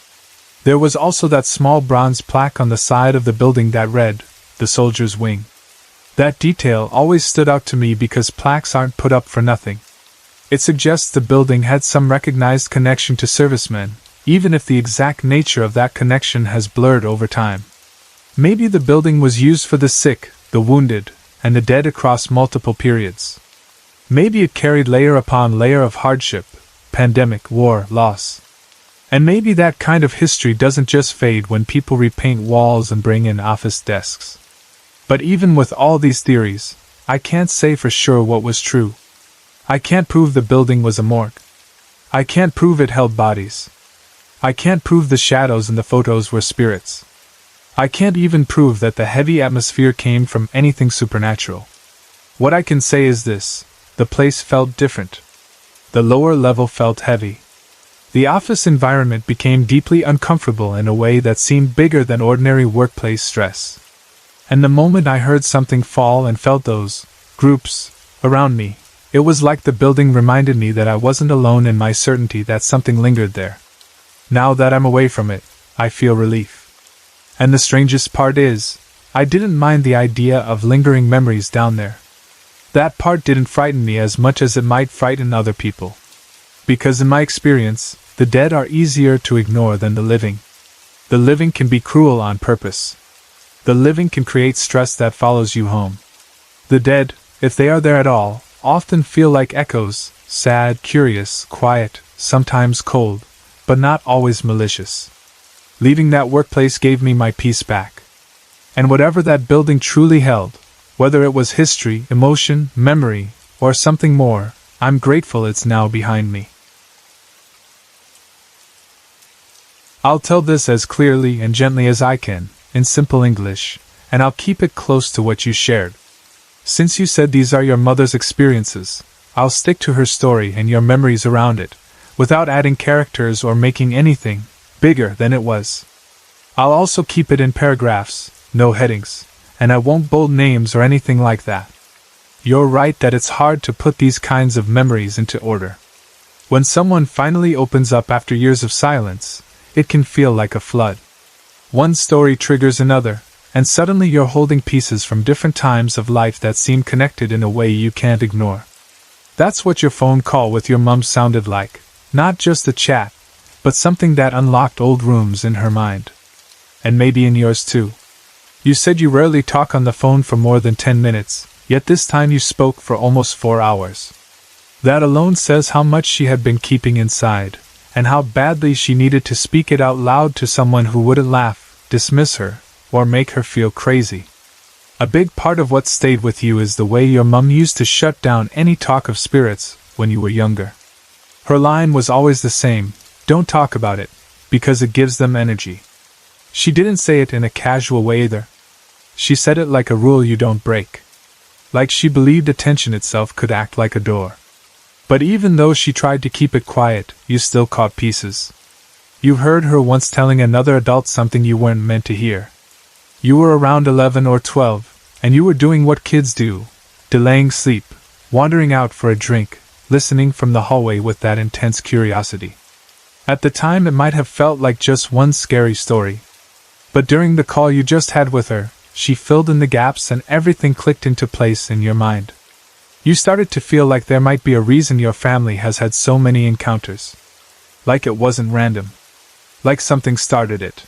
There was also that small bronze plaque on the side of the building that read, "The Soldier's Wing." That detail always stood out to me because plaques aren't put up for nothing. It suggests the building had some recognized connection to servicemen, even if the exact nature of that connection has blurred over time. Maybe the building was used for the sick, the wounded, and the dead across multiple periods. Maybe it carried layer upon layer of hardship, pandemic, war, loss. And maybe that kind of history doesn't just fade when people repaint walls and bring in office desks. But even with all these theories, I can't say for sure what was true. I can't prove the building was a morgue. I can't prove it held bodies. I can't prove the shadows in the photos were spirits. I can't even prove that the heavy atmosphere came from anything supernatural. What I can say is this: the place felt different. The lower level felt heavy. The office environment became deeply uncomfortable in a way that seemed bigger than ordinary workplace stress. And the moment I heard something fall and felt those groups around me, it was like the building reminded me that I wasn't alone in my certainty that something lingered there. Now that I'm away from it, I feel relief. And the strangest part is, I didn't mind the idea of lingering memories down there. That part didn't frighten me as much as it might frighten other people. Because in my experience, the dead are easier to ignore than the living. The living can be cruel on purpose. The living can create stress that follows you home. The dead, if they are there at all, often feel like echoes, sad, curious, quiet, sometimes cold, but not always malicious. Leaving that workplace gave me my peace back. And whatever that building truly held, whether it was history, emotion, memory, or something more, I'm grateful it's now behind me. I'll tell this as clearly and gently as I can, in simple English, and I'll keep it close to what you shared. Since you said these are your mother's experiences, I'll stick to her story and your memories around it, without adding characters or making anything bigger than it was. I'll also keep it in paragraphs, no headings, and I won't bold names or anything like that. You're right that it's hard to put these kinds of memories into order. When someone finally opens up after years of silence, it can feel like a flood. One story triggers another, and suddenly you're holding pieces from different times of life that seem connected in a way you can't ignore. That's what your phone call with your mum sounded like, not just a chat, but something that unlocked old rooms in her mind. And maybe in yours too. You said you rarely talk on the phone for more than 10 minutes, yet this time you spoke for almost 4 hours. That alone says how much she had been keeping inside, and how badly she needed to speak it out loud to someone who wouldn't laugh, dismiss her, or make her feel crazy. A big part of what stayed with you is the way your mum used to shut down any talk of spirits when you were younger. Her line was always the same: don't talk about it, because it gives them energy. She didn't say it in a casual way either. She said it like a rule you don't break. Like she believed attention itself could act like a door. But even though she tried to keep it quiet, you still caught pieces. You heard her once telling another adult something you weren't meant to hear. You were around 11 or 12, and you were doing what kids do, delaying sleep, wandering out for a drink, listening from the hallway with that intense curiosity. At the time it might have felt like just one scary story. But during the call you just had with her, she filled in the gaps and everything clicked into place in your mind. You started to feel like there might be a reason your family has had so many encounters. Like it wasn't random. Like something started it.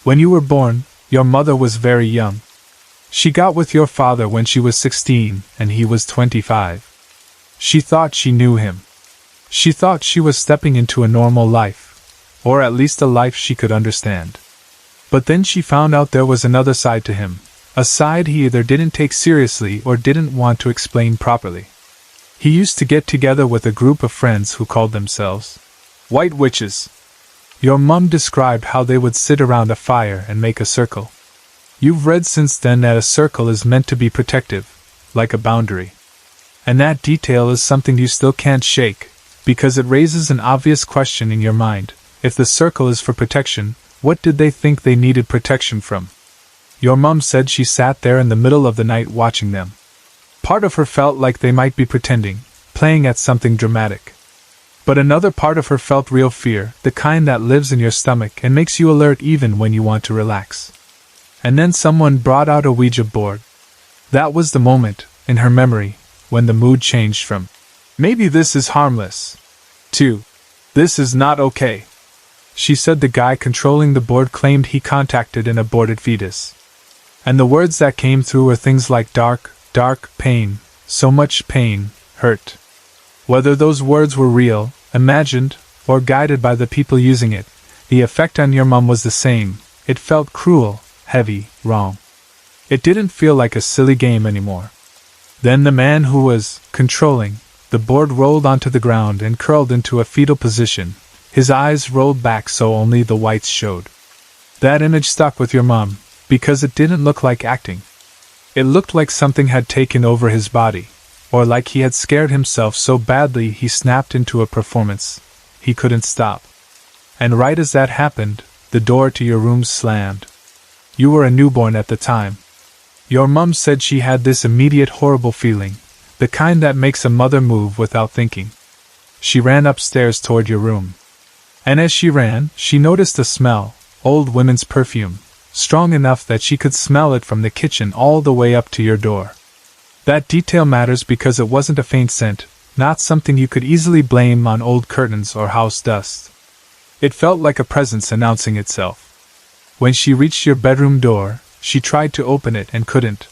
When you were born, your mother was very young. She got with your father when she was 16 and he was 25. She thought she knew him. She thought she was stepping into a normal life, or at least a life she could understand. But then she found out there was another side to him, a side he either didn't take seriously or didn't want to explain properly. He used to get together with a group of friends who called themselves White Witches. Your mum described how they would sit around a fire and make a circle. You've read since then that a circle is meant to be protective, like a boundary. And that detail is something you still can't shake, because it raises an obvious question in your mind. If the circle is for protection, what did they think they needed protection from? Your mum said she sat there in the middle of the night watching them. Part of her felt like they might be pretending, playing at something dramatic. But another part of her felt real fear, the kind that lives in your stomach and makes you alert even when you want to relax. And then someone brought out a Ouija board. That was the moment, in her memory, when the mood changed from, "Maybe this is harmless," to, "This is not okay." She said the guy controlling the board claimed he contacted an aborted fetus. And the words that came through were things like dark, dark, pain, so much pain, hurt. Whether those words were real, imagined, or guided by the people using it, the effect on your mum was the same. It felt cruel, heavy, wrong. It didn't feel like a silly game anymore. Then the man who was controlling the board rolled onto the ground and curled into a fetal position. His eyes rolled back so only the whites showed. That image stuck with your mum, because it didn't look like acting. It looked like something had taken over his body, or like he had scared himself so badly he snapped into a performance. He couldn't stop. And right as that happened, the door to your room slammed. You were a newborn at the time. Your mum said she had this immediate horrible feeling, the kind that makes a mother move without thinking. She ran upstairs toward your room. And as she ran, she noticed a smell, old women's perfume, strong enough that she could smell it from the kitchen all the way up to your door. That detail matters because it wasn't a faint scent, not something you could easily blame on old curtains or house dust. It felt like a presence announcing itself. When she reached your bedroom door, she tried to open it and couldn't.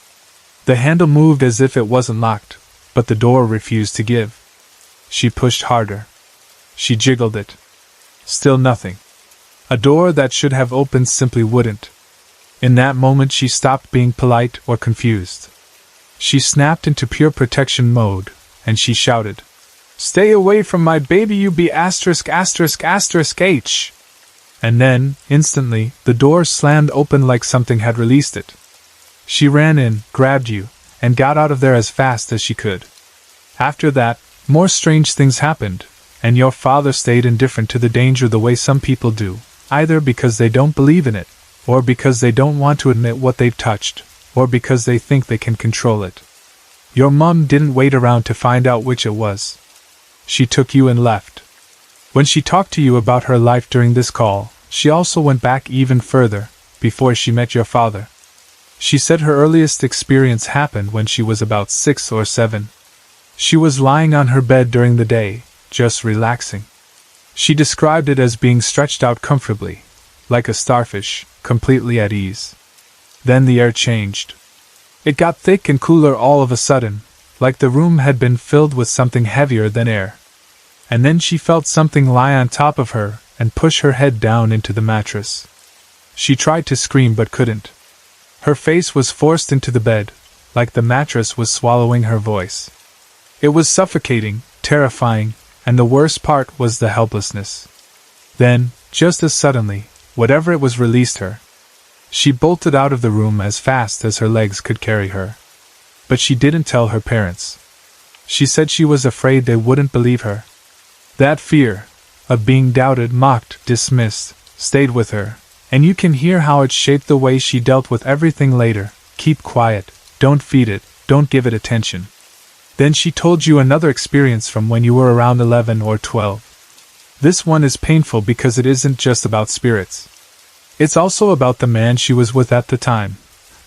The handle moved as if it wasn't locked, but the door refused to give. She pushed harder. She jiggled it. Still nothing. A door that should have opened simply wouldn't. In that moment she stopped being polite or confused. She snapped into pure protection mode, and she shouted, "Stay away from my baby, you be ********H." And then, instantly, the door slammed open like something had released it. She ran in, grabbed you, and got out of there as fast as she could. After that, more strange things happened, and your father stayed indifferent to the danger the way some people do, either because they don't believe in it, or because they don't want to admit what they've touched, or because they think they can control it. Your mum didn't wait around to find out which it was. She took you and left. When she talked to you about her life during this call, she also went back even further, before she met your father. She said her earliest experience happened when she was about 6 or 7. She was lying on her bed during the day, just relaxing. She described it as being stretched out comfortably, like a starfish, completely at ease. Then the air changed. It got thick and cooler all of a sudden, like the room had been filled with something heavier than air. And then she felt something lie on top of her and push her head down into the mattress. She tried to scream but couldn't. Her face was forced into the bed, like the mattress was swallowing her voice. It was suffocating, terrifying, and the worst part was the helplessness. Then, just as suddenly, whatever it was released her. She bolted out of the room as fast as her legs could carry her. But she didn't tell her parents. She said she was afraid they wouldn't believe her. That fear, of being doubted, mocked, dismissed, stayed with her, and you can hear how it shaped the way she dealt with everything later. Keep quiet, don't feed it, don't give it attention. Then she told you another experience from when you were around 11 or 12. This one is painful because it isn't just about spirits. It's also about the man she was with at the time,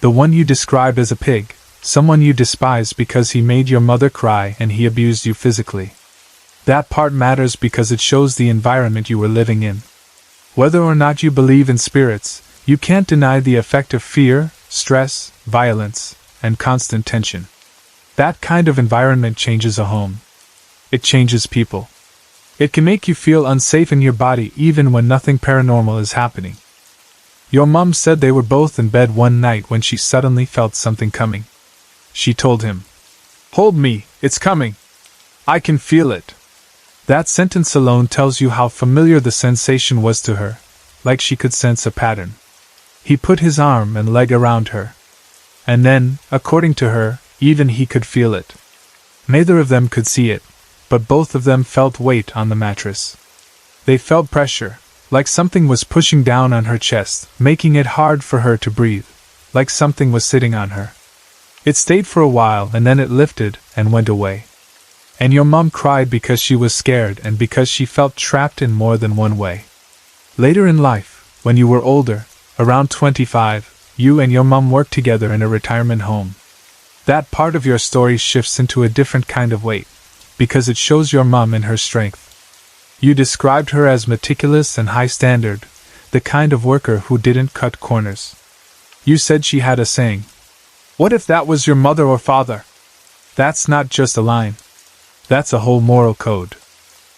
the one you described as a pig, someone you despised because he made your mother cry and he abused you physically. That part matters because it shows the environment you were living in. Whether or not you believe in spirits, you can't deny the effect of fear, stress, violence, and constant tension. That kind of environment changes a home. It changes people. It can make you feel unsafe in your body even when nothing paranormal is happening. Your mom said they were both in bed one night when she suddenly felt something coming. She told him, "Hold me, it's coming. I can feel it." That sentence alone tells you how familiar the sensation was to her, like she could sense a pattern. He put his arm and leg around her. And then, according to her, even he could feel it. Neither of them could see it, but both of them felt weight on the mattress. They felt pressure, like something was pushing down on her chest, making it hard for her to breathe, like something was sitting on her. It stayed for a while and then it lifted and went away. And your mom cried because she was scared and because she felt trapped in more than one way. Later in life, when you were older, around 25, you and your mom worked together in a retirement home. That part of your story shifts into a different kind of weight, because it shows your mom in her strength. You described her as meticulous and high standard, the kind of worker who didn't cut corners. You said she had a saying, "What if that was your mother or father?" That's not just a line. That's a whole moral code.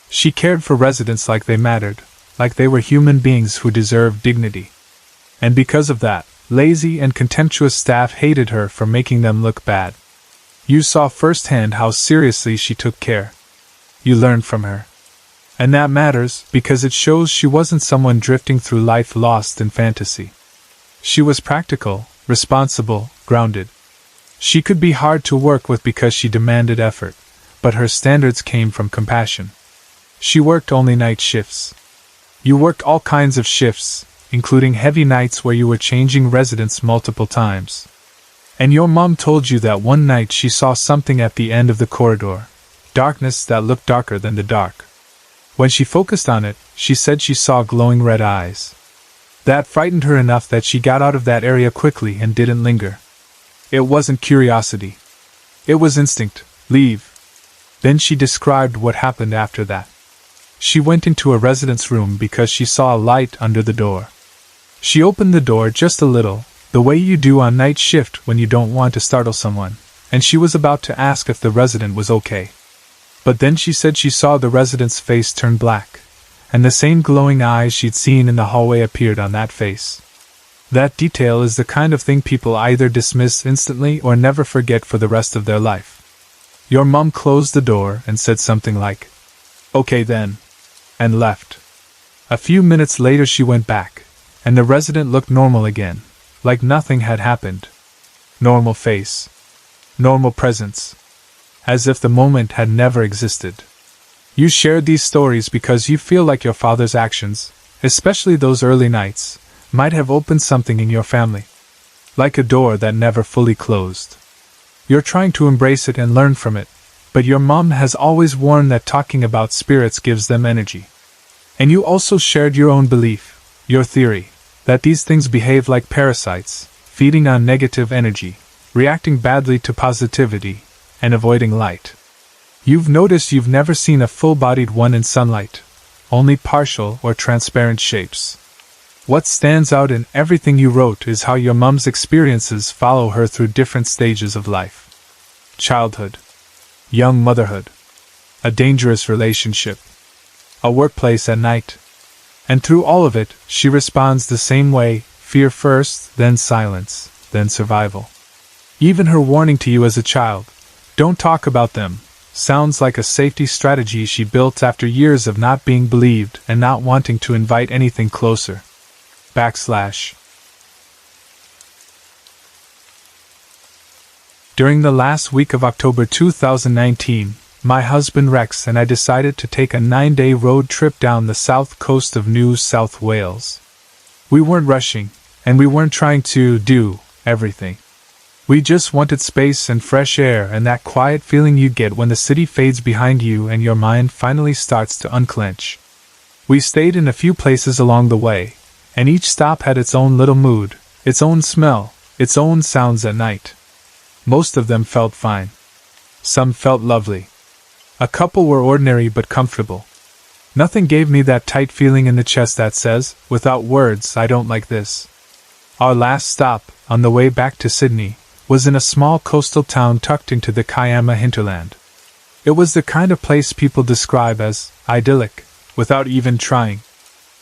She cared for residents like they mattered, like they were human beings who deserved dignity. And because of that, lazy and contemptuous staff hated her for making them look bad. You saw firsthand how seriously she took care. You learned from her. And that matters because it shows she wasn't someone drifting through life lost in fantasy. She was practical, responsible, grounded. She could be hard to work with because she demanded effort, but her standards came from compassion. She worked only night shifts. You worked all kinds of shifts, including heavy nights where you were changing residents multiple times. And your mom told you that one night she saw something at the end of the corridor, darkness that looked darker than the dark. When she focused on it, she said she saw glowing red eyes. That frightened her enough that she got out of that area quickly and didn't linger. It wasn't curiosity. It was instinct. Leave. Then she described what happened after that. She went into a resident's room because she saw a light under the door. She opened the door just a little, the way you do on night shift when you don't want to startle someone, and she was about to ask if the resident was okay. But then she said she saw the resident's face turn black, and the same glowing eyes she'd seen in the hallway appeared on that face. That detail is the kind of thing people either dismiss instantly or never forget for the rest of their life. Your mom closed the door and said something like, "Okay then," and left. A few minutes later she went back, and the resident looked normal again, like nothing had happened. Normal face. Normal presence. As if the moment had never existed. You shared these stories because you feel like your father's actions, especially those early nights, might have opened something in your family. Like a door that never fully closed. You're trying to embrace it and learn from it, but your mom has always warned that talking about spirits gives them energy. And you also shared your own belief, your theory, that these things behave like parasites, feeding on negative energy, reacting badly to positivity, and avoiding light. You've noticed you've never seen a full-bodied one in sunlight, only partial or transparent shapes. What stands out in everything you wrote is how your mom's experiences follow her through different stages of life. Childhood. Young motherhood. A dangerous relationship. A workplace at night. And through all of it, she responds the same way, fear first, then silence, then survival. Even her warning to you as a child, "Don't talk about them," sounds like a safety strategy she built after years of not being believed and not wanting to invite anything closer. / During the last week of October 2019, my husband Rex and I decided to take a 9-day road trip down the south coast of New South Wales. We weren't rushing, and we weren't trying to do everything. We just wanted space and fresh air and that quiet feeling you get when the city fades behind you and your mind finally starts to unclench. We stayed in a few places along the way, and each stop had its own little mood, its own smell, its own sounds at night. Most of them felt fine. Some felt lovely. A couple were ordinary but comfortable. Nothing gave me that tight feeling in the chest that says, without words, I don't like this. Our last stop, on the way back to Sydney, was in a small coastal town tucked into the Kiama hinterland. It was the kind of place people describe as idyllic, without even trying.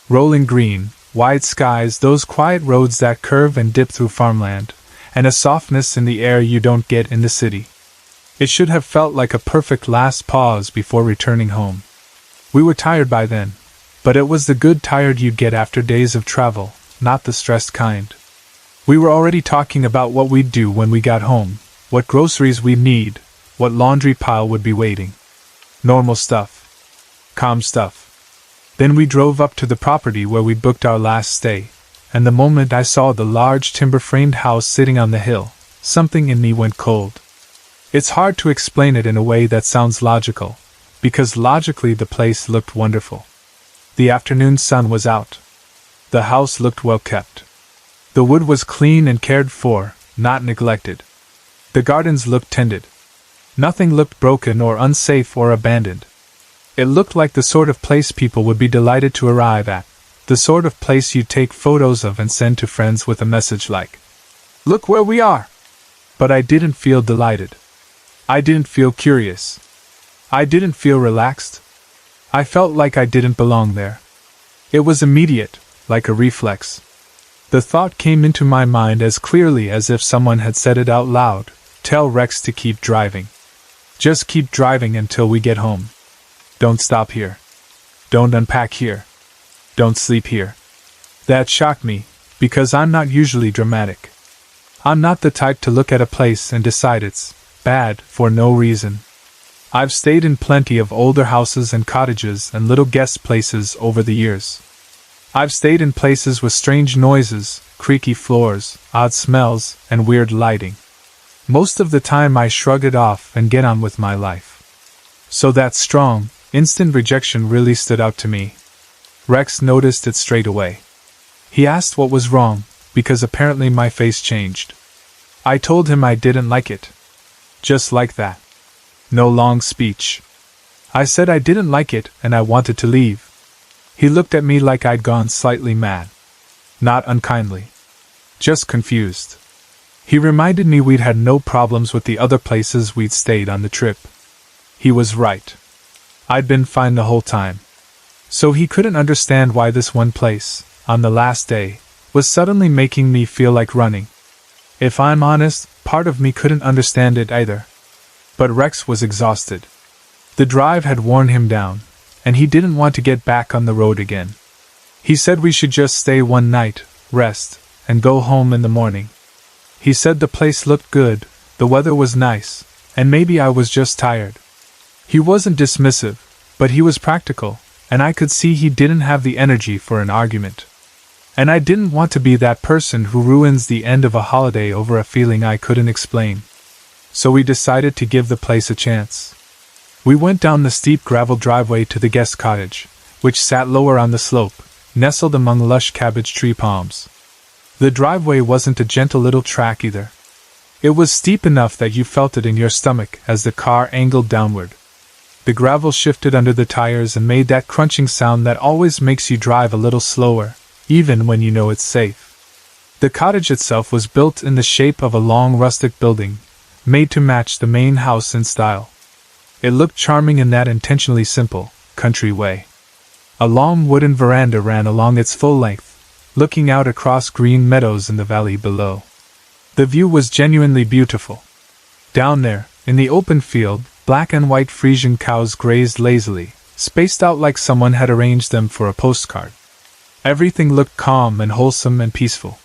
Rolling green, wide skies, those quiet roads that curve and dip through farmland, and a softness in the air you don't get in the city. It should have felt like a perfect last pause before returning home. We were tired by then, but it was the good tired you'd get after days of travel, not the stressed kind. We were already talking about what we'd do when we got home, what groceries we'd need, what laundry pile would be waiting. Normal stuff. Calm stuff. Then we drove up to the property where we booked our last stay, and the moment I saw the large timber-framed house sitting on the hill, something in me went cold. It's hard to explain it in a way that sounds logical, because logically the place looked wonderful. The afternoon sun was out. The house looked well kept. The wood was clean and cared for, not neglected. The gardens looked tended. Nothing looked broken or unsafe or abandoned. It looked like the sort of place people would be delighted to arrive at, the sort of place you'd take photos of and send to friends with a message like, "Look where we are!" But I didn't feel delighted. I didn't feel curious. I didn't feel relaxed. I felt like I didn't belong there. It was immediate, like a reflex. The thought came into my mind as clearly as if someone had said it out loud, "Tell Rex to keep driving. Just keep driving until we get home. Don't stop here. Don't unpack here. Don't sleep here." That shocked me, because I'm not usually dramatic. I'm not the type to look at a place and decide it's bad for no reason. I've stayed in plenty of older houses and cottages and little guest places over the years. I've stayed in places with strange noises, creaky floors, odd smells, and weird lighting. Most of the time I shrug it off and get on with my life. So that strong, instant rejection really stood out to me. Rex noticed it straight away. He asked what was wrong, because apparently my face changed. I told him I didn't like it. Just like that. No long speech. I said I didn't like it and I wanted to leave. He looked at me like I'd gone slightly mad. Not unkindly. Just confused. He reminded me we'd had no problems with the other places we'd stayed on the trip. He was right. I'd been fine the whole time. So he couldn't understand why this one place, on the last day, was suddenly making me feel like running. If I'm honest, part of me couldn't understand it either. But Rex was exhausted. The drive had worn him down, and he didn't want to get back on the road again. He said we should just stay one night, rest, and go home in the morning. He said the place looked good, the weather was nice, and maybe I was just tired. He wasn't dismissive, but he was practical, and I could see he didn't have the energy for an argument. And I didn't want to be that person who ruins the end of a holiday over a feeling I couldn't explain. So we decided to give the place a chance. We went down the steep gravel driveway to the guest cottage, which sat lower on the slope, nestled among lush cabbage tree palms. The driveway wasn't a gentle little track either. It was steep enough that you felt it in your stomach as the car angled downward. The gravel shifted under the tires and made that crunching sound that always makes you drive a little slower, even when you know it's safe. The cottage itself was built in the shape of a long rustic building, made to match the main house in style. It looked charming in that intentionally simple, country way. A long wooden veranda ran along its full length, looking out across green meadows in the valley below. The view was genuinely beautiful. Down there, in the open field, black and white Frisian cows grazed lazily, spaced out like someone had arranged them for a postcard. Everything looked calm and wholesome and peaceful.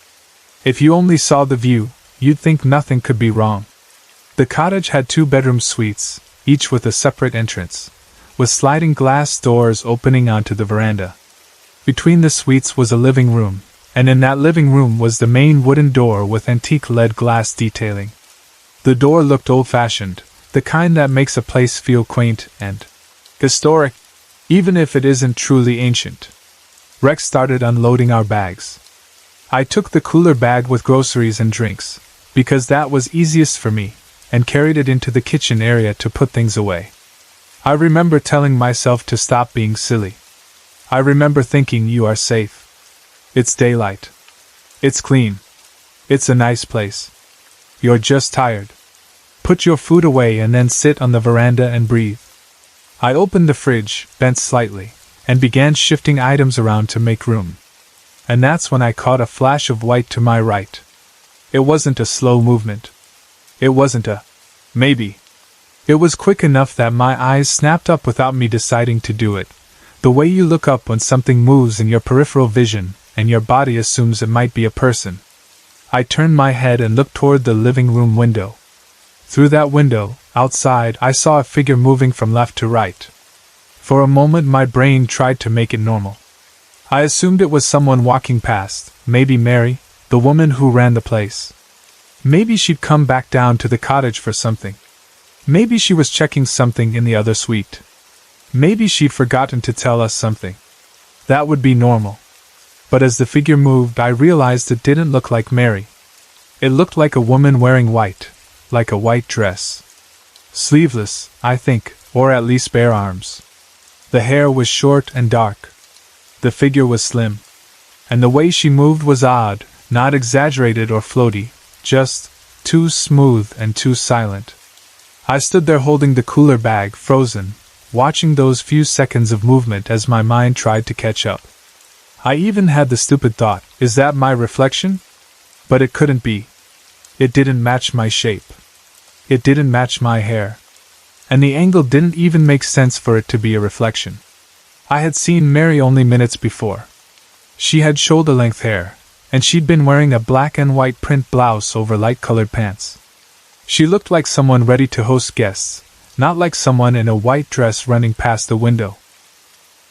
If you only saw the view, you'd think nothing could be wrong. The cottage had 2-bedroom suites, each with a separate entrance, with sliding glass doors opening onto the veranda. Between the suites was a living room, and in that living room was the main wooden door with antique lead glass detailing. The door looked old-fashioned, the kind that makes a place feel quaint and historic, even if it isn't truly ancient. Rex started unloading our bags. I took the cooler bag with groceries and drinks, because that was easiest for me, and carried it into the kitchen area to put things away. I remember telling myself to stop being silly. I remember thinking, you are safe. It's daylight. It's clean. It's a nice place. You're just tired. Put your food away and then sit on the veranda and breathe. I opened the fridge, bent slightly, and began shifting items around to make room. And that's when I caught a flash of white to my right. It wasn't a slow movement. It wasn't a maybe. It was quick enough that my eyes snapped up without me deciding to do it. The way you look up when something moves in your peripheral vision, and your body assumes it might be a person. I turned my head and looked toward the living room window. Through that window, outside, I saw a figure moving from left to right. For a moment my brain tried to make it normal. I assumed it was someone walking past, maybe Mary, the woman who ran the place. Maybe she'd come back down to the cottage for something. Maybe she was checking something in the other suite. Maybe she'd forgotten to tell us something. That would be normal. But as the figure moved, I realized it didn't look like Mary. It looked like a woman wearing white, like a white dress. Sleeveless, I think, or at least bare arms. The hair was short and dark. The figure was slim. And the way she moved was odd, not exaggerated or floaty, just too smooth and too silent. I stood there holding the cooler bag, frozen, watching those few seconds of movement as my mind tried to catch up. I even had the stupid thought, is that my reflection? But it couldn't be. It didn't match my shape. It didn't match my hair. And the angle didn't even make sense for it to be a reflection. I had seen Mary only minutes before. She had shoulder-length hair, and she'd been wearing a black and white print blouse over light-colored pants. She looked like someone ready to host guests, not like someone in a white dress running past the window.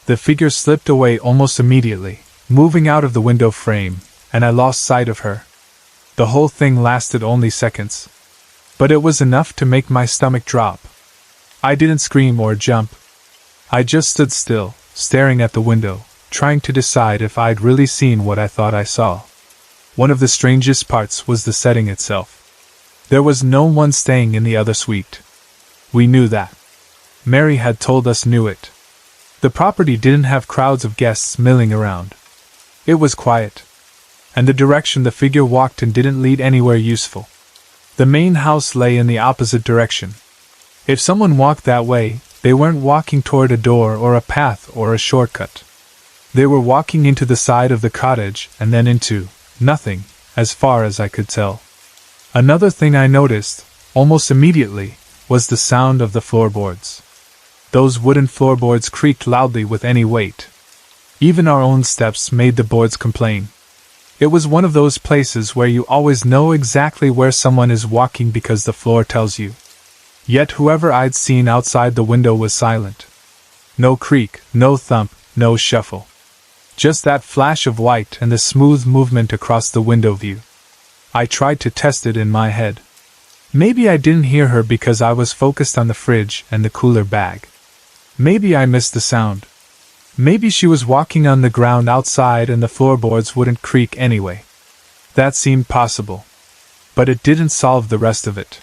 The figure slipped away almost immediately, moving out of the window frame, and I lost sight of her. The whole thing lasted only seconds. But it was enough to make my stomach drop. I didn't scream or jump. I just stood still, staring at the window, trying to decide if I'd really seen what I thought I saw. One of the strangest parts was the setting itself. There was no one staying in the other suite. We knew that. Mary had told us knew it. The property didn't have crowds of guests milling around. It was quiet. And the direction the figure walked in didn't lead anywhere useful. The main house lay in the opposite direction. If someone walked that way, they weren't walking toward a door or a path or a shortcut. They were walking into the side of the cottage and then into nothing, as far as I could tell. Another thing I noticed, almost immediately, was the sound of the floorboards. Those wooden floorboards creaked loudly with any weight. Even our own steps made the boards complain. It was one of those places where you always know exactly where someone is walking because the floor tells you. Yet whoever I'd seen outside the window was silent. No creak, no thump, no shuffle. Just that flash of white and the smooth movement across the window view. I tried to test it in my head. Maybe I didn't hear her because I was focused on the fridge and the cooler bag. Maybe I missed the sound. Maybe she was walking on the ground outside and the floorboards wouldn't creak anyway. That seemed possible. But it didn't solve the rest of it.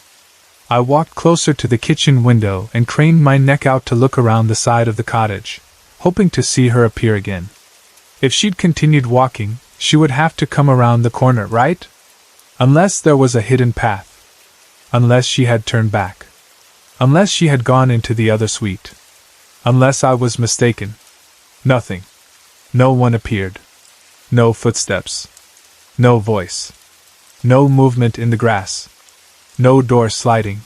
I walked closer to the kitchen window and craned my neck out to look around the side of the cottage, hoping to see her appear again. If she'd continued walking, she would have to come around the corner, right? Unless there was a hidden path. Unless she had turned back. Unless she had gone into the other suite. Unless I was mistaken. Nothing. No one appeared. No footsteps. No voice. No movement in the grass. No door sliding.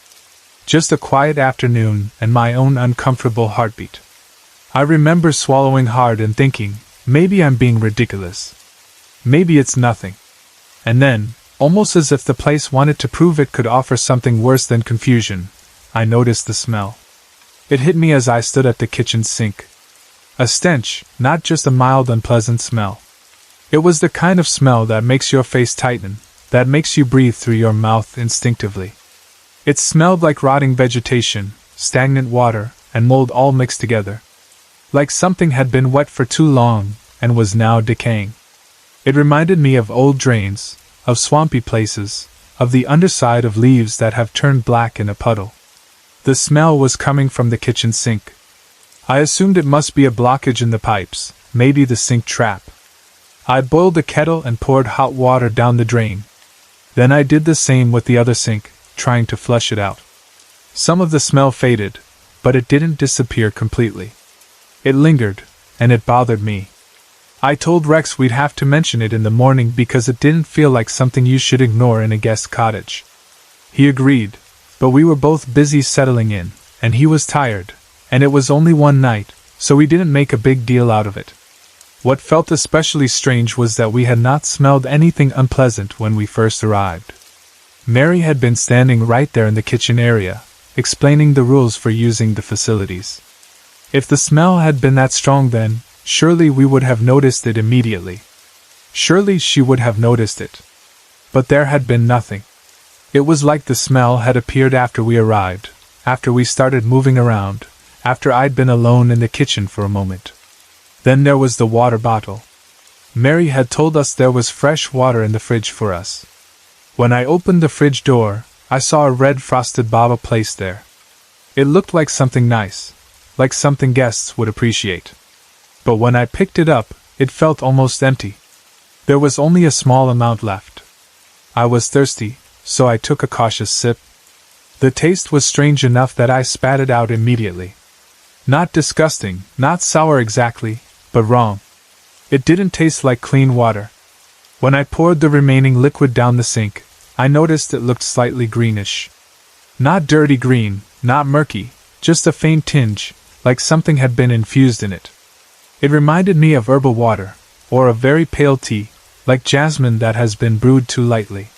Just a quiet afternoon and my own uncomfortable heartbeat. I remember swallowing hard and thinking, maybe I'm being ridiculous. Maybe it's nothing. And then, almost as if the place wanted to prove it could offer something worse than confusion, I noticed the smell. It hit me as I stood at the kitchen sink. A stench, not just a mild unpleasant smell. It was the kind of smell that makes your face tighten, that makes you breathe through your mouth instinctively. It smelled like rotting vegetation, stagnant water, and mold all mixed together. like something had been wet for too long and was now decaying. It reminded me of old drains, of swampy places, of the underside of leaves that have turned black in a puddle. The smell was coming from the kitchen sink. I assumed it must be a blockage in the pipes, maybe the sink trap. I boiled the kettle and poured hot water down the drain. Then I did the same with the other sink, trying to flush it out. Some of the smell faded, but it didn't disappear completely. It lingered, and it bothered me. I told Rex we'd have to mention it in the morning because it didn't feel like something you should ignore in a guest cottage. He agreed, but we were both busy settling in, and he was tired, and it was only one night, so we didn't make a big deal out of it. What felt especially strange was that we had not smelled anything unpleasant when we first arrived. Mary had been standing right there in the kitchen area, explaining the rules for using the facilities. If the smell had been that strong then, surely we would have noticed it immediately. Surely she would have noticed it. But there had been nothing. It was like the smell had appeared after we arrived, after we started moving around, after I'd been alone in the kitchen for a moment. Then there was the water bottle. Mary had told us there was fresh water in the fridge for us. When I opened the fridge door, I saw a red frosted bottle placed there. It looked like something nice, like something guests would appreciate. But when I picked it up, it felt almost empty. There was only a small amount left. I was thirsty, so I took a cautious sip. The taste was strange enough that I spat it out immediately. Not disgusting, not sour exactly, but wrong. It didn't taste like clean water. When I poured the remaining liquid down the sink, I noticed it looked slightly greenish. Not dirty green, not murky, just a faint tinge, like something had been infused in it. It reminded me of herbal water, or of very pale tea, like jasmine that has been brewed too lightly.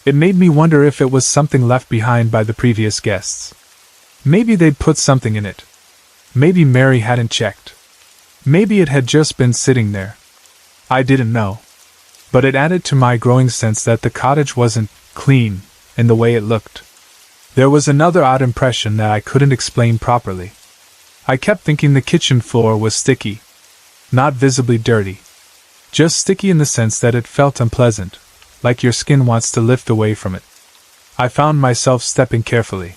It made me wonder if it was something left behind by the previous guests. Maybe they'd put something in it. Maybe Mary hadn't checked. Maybe it had just been sitting there. I didn't know. But it added to my growing sense that the cottage wasn't clean in the way it looked. There was another odd impression that I couldn't explain properly. I kept thinking the kitchen floor was sticky. Not visibly dirty. Just sticky in the sense that it felt unpleasant, like your skin wants to lift away from it. I found myself stepping carefully.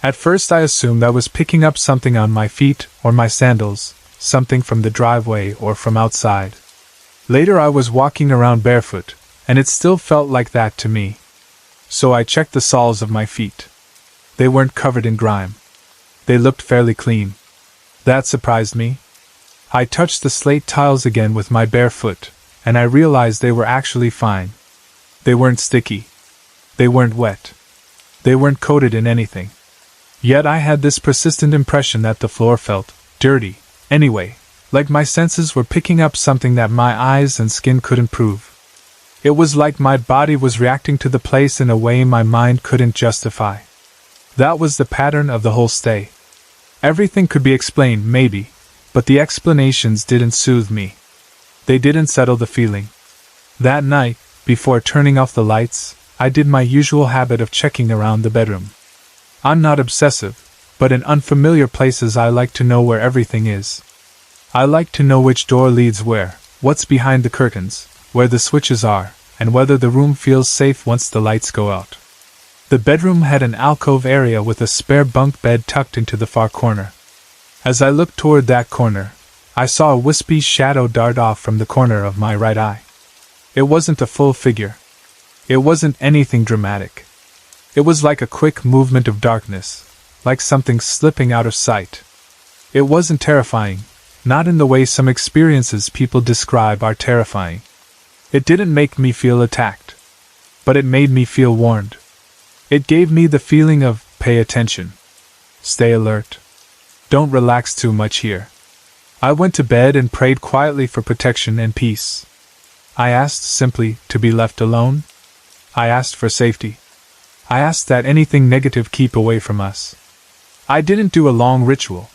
At first I assumed I was picking up something on my feet or my sandals, something from the driveway or from outside. Later I was walking around barefoot, and it still felt like that to me. So I checked the soles of my feet. They weren't covered in grime. They looked fairly clean. That surprised me. I touched the slate tiles again with my bare foot, and I realized they were actually fine. They weren't sticky. They weren't wet. They weren't coated in anything. Yet I had this persistent impression that the floor felt dirty, anyway, like my senses were picking up something that my eyes and skin couldn't prove. It was like my body was reacting to the place in a way my mind couldn't justify. That was the pattern of the whole stay. Everything could be explained, maybe, but the explanations didn't soothe me. They didn't settle the feeling. That night, before turning off the lights, I did my usual habit of checking around the bedroom. I'm not obsessive, but in unfamiliar places I like to know where everything is. I like to know which door leads where, what's behind the curtains, where the switches are, and whether the room feels safe once the lights go out. The bedroom had an alcove area with a spare bunk bed tucked into the far corner. As I looked toward that corner, I saw a wispy shadow dart off from the corner of my right eye. It wasn't a full figure. It wasn't anything dramatic. It was like a quick movement of darkness, like something slipping out of sight. It wasn't terrifying, not in the way some experiences people describe are terrifying. It didn't make me feel attacked, but it made me feel warned. It gave me the feeling of, pay attention. Stay alert. Don't relax too much here. I went to bed and prayed quietly for protection and peace. I asked simply to be left alone. I asked for safety. I asked that anything negative keep away from us. I didn't do a long ritual.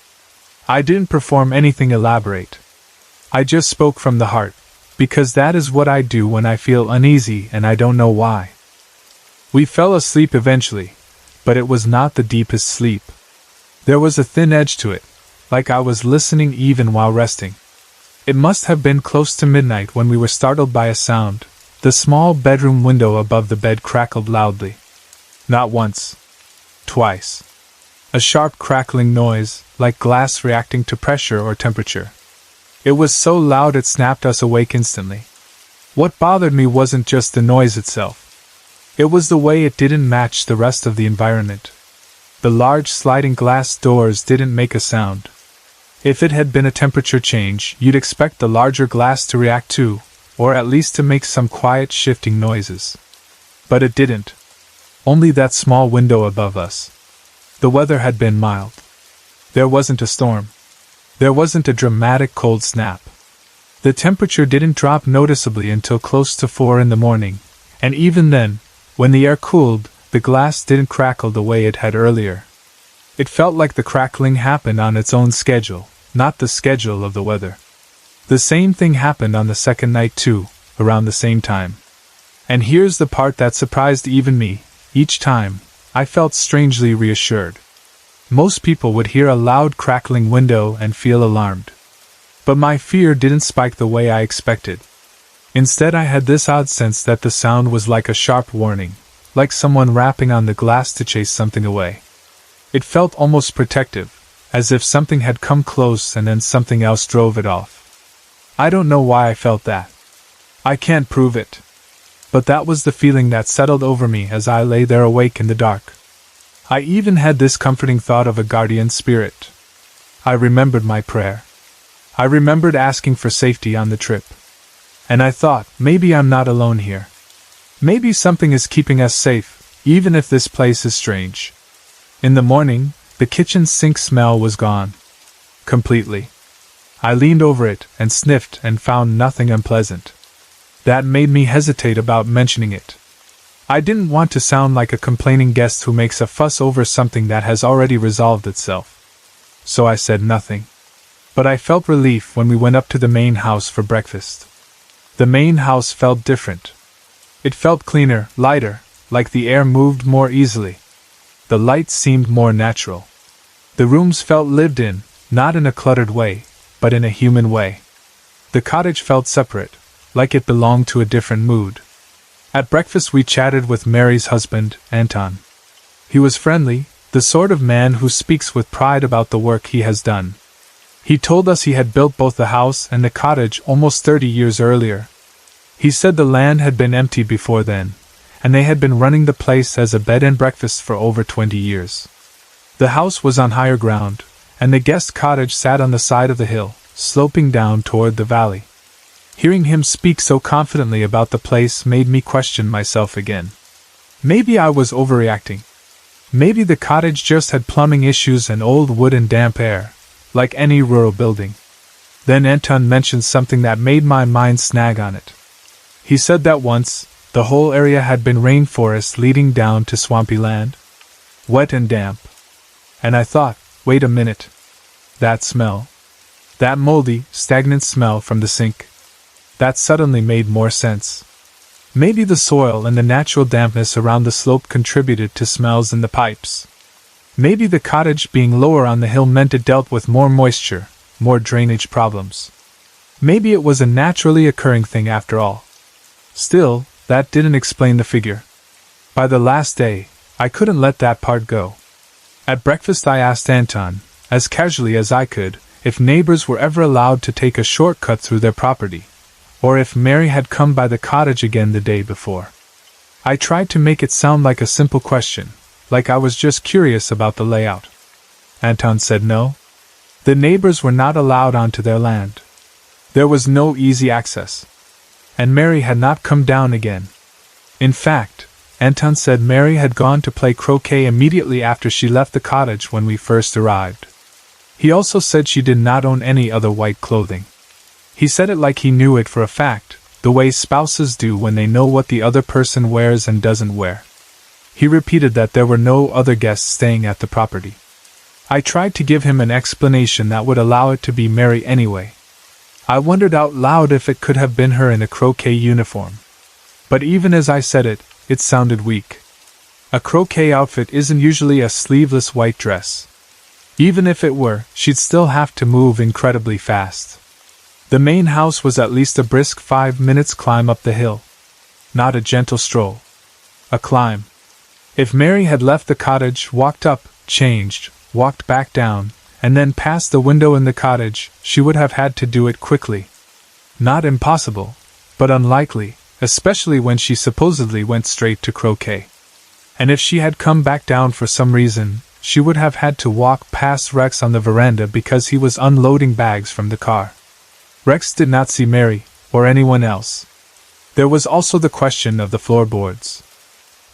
I didn't perform anything elaborate. I just spoke from the heart, because that is what I do when I feel uneasy and I don't know why. We fell asleep eventually, but it was not the deepest sleep. There was a thin edge to it, like I was listening even while resting. It must have been close to midnight when we were startled by a sound. The small bedroom window above the bed crackled loudly. Not once. Twice. A sharp crackling noise, like glass reacting to pressure or temperature. It was so loud it snapped us awake instantly. What bothered me wasn't just the noise itself. It was the way it didn't match the rest of the environment. The large sliding glass doors didn't make a sound. If it had been a temperature change, you'd expect the larger glass to react too, or at least to make some quiet shifting noises. But it didn't. Only that small window above us. The weather had been mild. There wasn't a storm. There wasn't a dramatic cold snap. The temperature didn't drop noticeably until close to 4 in the morning, and even then, when the air cooled, the glass didn't crackle the way it had earlier. It felt like the crackling happened on its own schedule, not the schedule of the weather. The same thing happened on the second night too, around the same time. And here's the part that surprised even me. Each time, I felt strangely reassured. Most people would hear a loud crackling window and feel alarmed. But my fear didn't spike the way I expected. Instead, I had this odd sense that the sound was like a sharp warning, like someone rapping on the glass to chase something away. It felt almost protective, as if something had come close and then something else drove it off. I don't know why I felt that. I can't prove it. But that was the feeling that settled over me as I lay there awake in the dark. I even had this comforting thought of a guardian spirit. I remembered my prayer. I remembered asking for safety on the trip. And I thought, maybe I'm not alone here. Maybe something is keeping us safe, even if this place is strange. In the morning, the kitchen sink smell was gone. Completely. I leaned over it and sniffed and found nothing unpleasant. That made me hesitate about mentioning it. I didn't want to sound like a complaining guest who makes a fuss over something that has already resolved itself. So I said nothing. But I felt relief when we went up to the main house for breakfast. The main house felt different. It felt cleaner, lighter, like the air moved more easily. The light seemed more natural. The rooms felt lived in, not in a cluttered way, but in a human way. The cottage felt separate, like it belonged to a different mood. At breakfast we chatted with Mary's husband, Anton. He was friendly, the sort of man who speaks with pride about the work he has done. He told us he had built both the house and the cottage almost 30 years earlier. He said the land had been empty before then, and they had been running the place as a bed and breakfast for over 20 years. The house was on higher ground, and the guest cottage sat on the side of the hill, sloping down toward the valley. Hearing him speak so confidently about the place made me question myself again. Maybe I was overreacting. Maybe the cottage just had plumbing issues and old wood and damp air, like any rural building. Then Anton mentioned something that made my mind snag on it. He said that once, the whole area had been rainforest leading down to swampy land. Wet and damp. And I thought, wait a minute. That smell. That moldy, stagnant smell from the sink. That suddenly made more sense. Maybe the soil and the natural dampness around the slope contributed to smells in the pipes. Maybe the cottage being lower on the hill meant it dealt with more moisture, more drainage problems. Maybe it was a naturally occurring thing after all. Still, that didn't explain the figure. By the last day, I couldn't let that part go. At breakfast I asked Anton, as casually as I could, if neighbors were ever allowed to take a shortcut through their property, or if Mary had come by the cottage again the day before. I tried to make it sound like a simple question, like I was just curious about the layout. Anton said no. The neighbors were not allowed onto their land. There was no easy access. And Mary had not come down again. In fact, Anton said Mary had gone to play croquet immediately after she left the cottage when we first arrived. He also said she did not own any other white clothing. He said it like he knew it for a fact, the way spouses do when they know what the other person wears and doesn't wear. He repeated that there were no other guests staying at the property. I tried to give him an explanation that would allow it to be Mary anyway. I wondered out loud if it could have been her in a croquet uniform. But even as I said it, it sounded weak. A croquet outfit isn't usually a sleeveless white dress. Even if it were, she'd still have to move incredibly fast. The main house was at least a brisk 5 minutes climb up the hill. Not a gentle stroll. A climb. If Mary had left the cottage, walked up, changed, walked back down, and then past the window in the cottage, she would have had to do it quickly. Not impossible, but unlikely, especially when she supposedly went straight to croquet. And if she had come back down for some reason, she would have had to walk past Rex on the veranda because he was unloading bags from the car. Rex did not see Mary, or anyone else. There was also the question of the floorboards.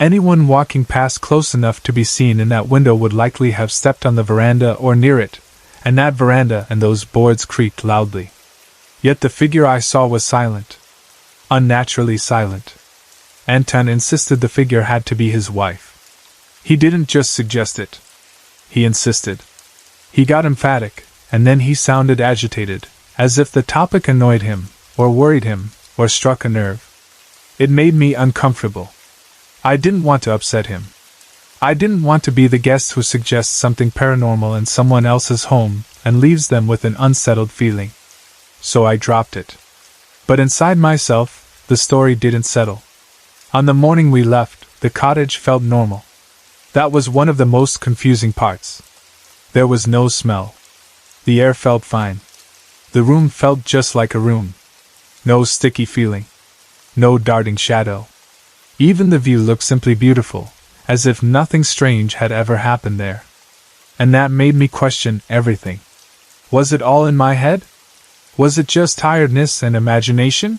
Anyone walking past close enough to be seen in that window would likely have stepped on the veranda or near it, and that veranda and those boards creaked loudly. Yet the figure I saw was silent. Unnaturally silent. Anton insisted the figure had to be his wife. He didn't just suggest it. He insisted. He got emphatic, and then he sounded agitated, as if the topic annoyed him, or worried him, or struck a nerve. It made me uncomfortable. I didn't want to upset him. I didn't want to be the guest who suggests something paranormal in someone else's home and leaves them with an unsettled feeling. So I dropped it. But inside myself, the story didn't settle. On the morning we left, the cottage felt normal. That was one of the most confusing parts. There was no smell. The air felt fine. The room felt just like a room. No sticky feeling. No darting shadow. Even the view looked simply beautiful, as if nothing strange had ever happened there. And that made me question everything. Was it all in my head? Was it just tiredness and imagination?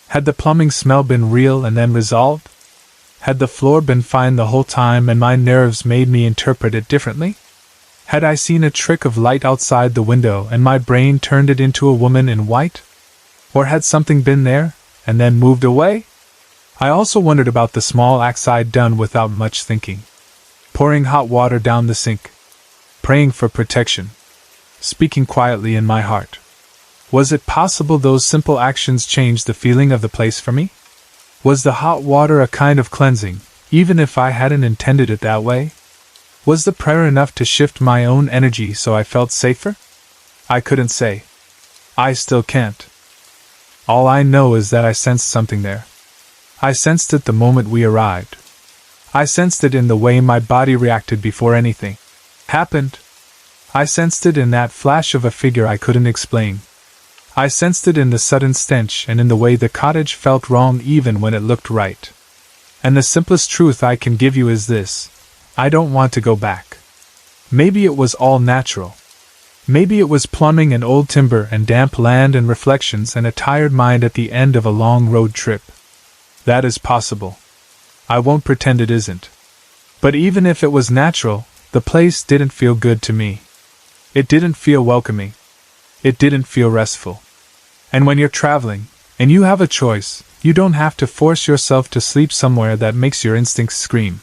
Had the plumbing smell been real and then resolved? Had the floor been fine the whole time and my nerves made me interpret it differently? Had I seen a trick of light outside the window and my brain turned it into a woman in white? Or had something been there, and then moved away? I also wondered about the small acts I'd done without much thinking. Pouring hot water down the sink. Praying for protection. Speaking quietly in my heart. Was it possible those simple actions changed the feeling of the place for me? Was the hot water a kind of cleansing, even if I hadn't intended it that way? Was the prayer enough to shift my own energy so I felt safer? I couldn't say. I still can't. All I know is that I sensed something there. I sensed it the moment we arrived. I sensed it in the way my body reacted before anything happened. I sensed it in that flash of a figure I couldn't explain. I sensed it in the sudden stench and in the way the cottage felt wrong even when it looked right. And the simplest truth I can give you is this: I don't want to go back. Maybe it was all natural. Maybe it was plumbing and old timber and damp land and reflections and a tired mind at the end of a long road trip. That is possible. I won't pretend it isn't. But even if it was natural, the place didn't feel good to me. It didn't feel welcoming. It didn't feel restful. And when you're traveling, and you have a choice, you don't have to force yourself to sleep somewhere that makes your instincts scream.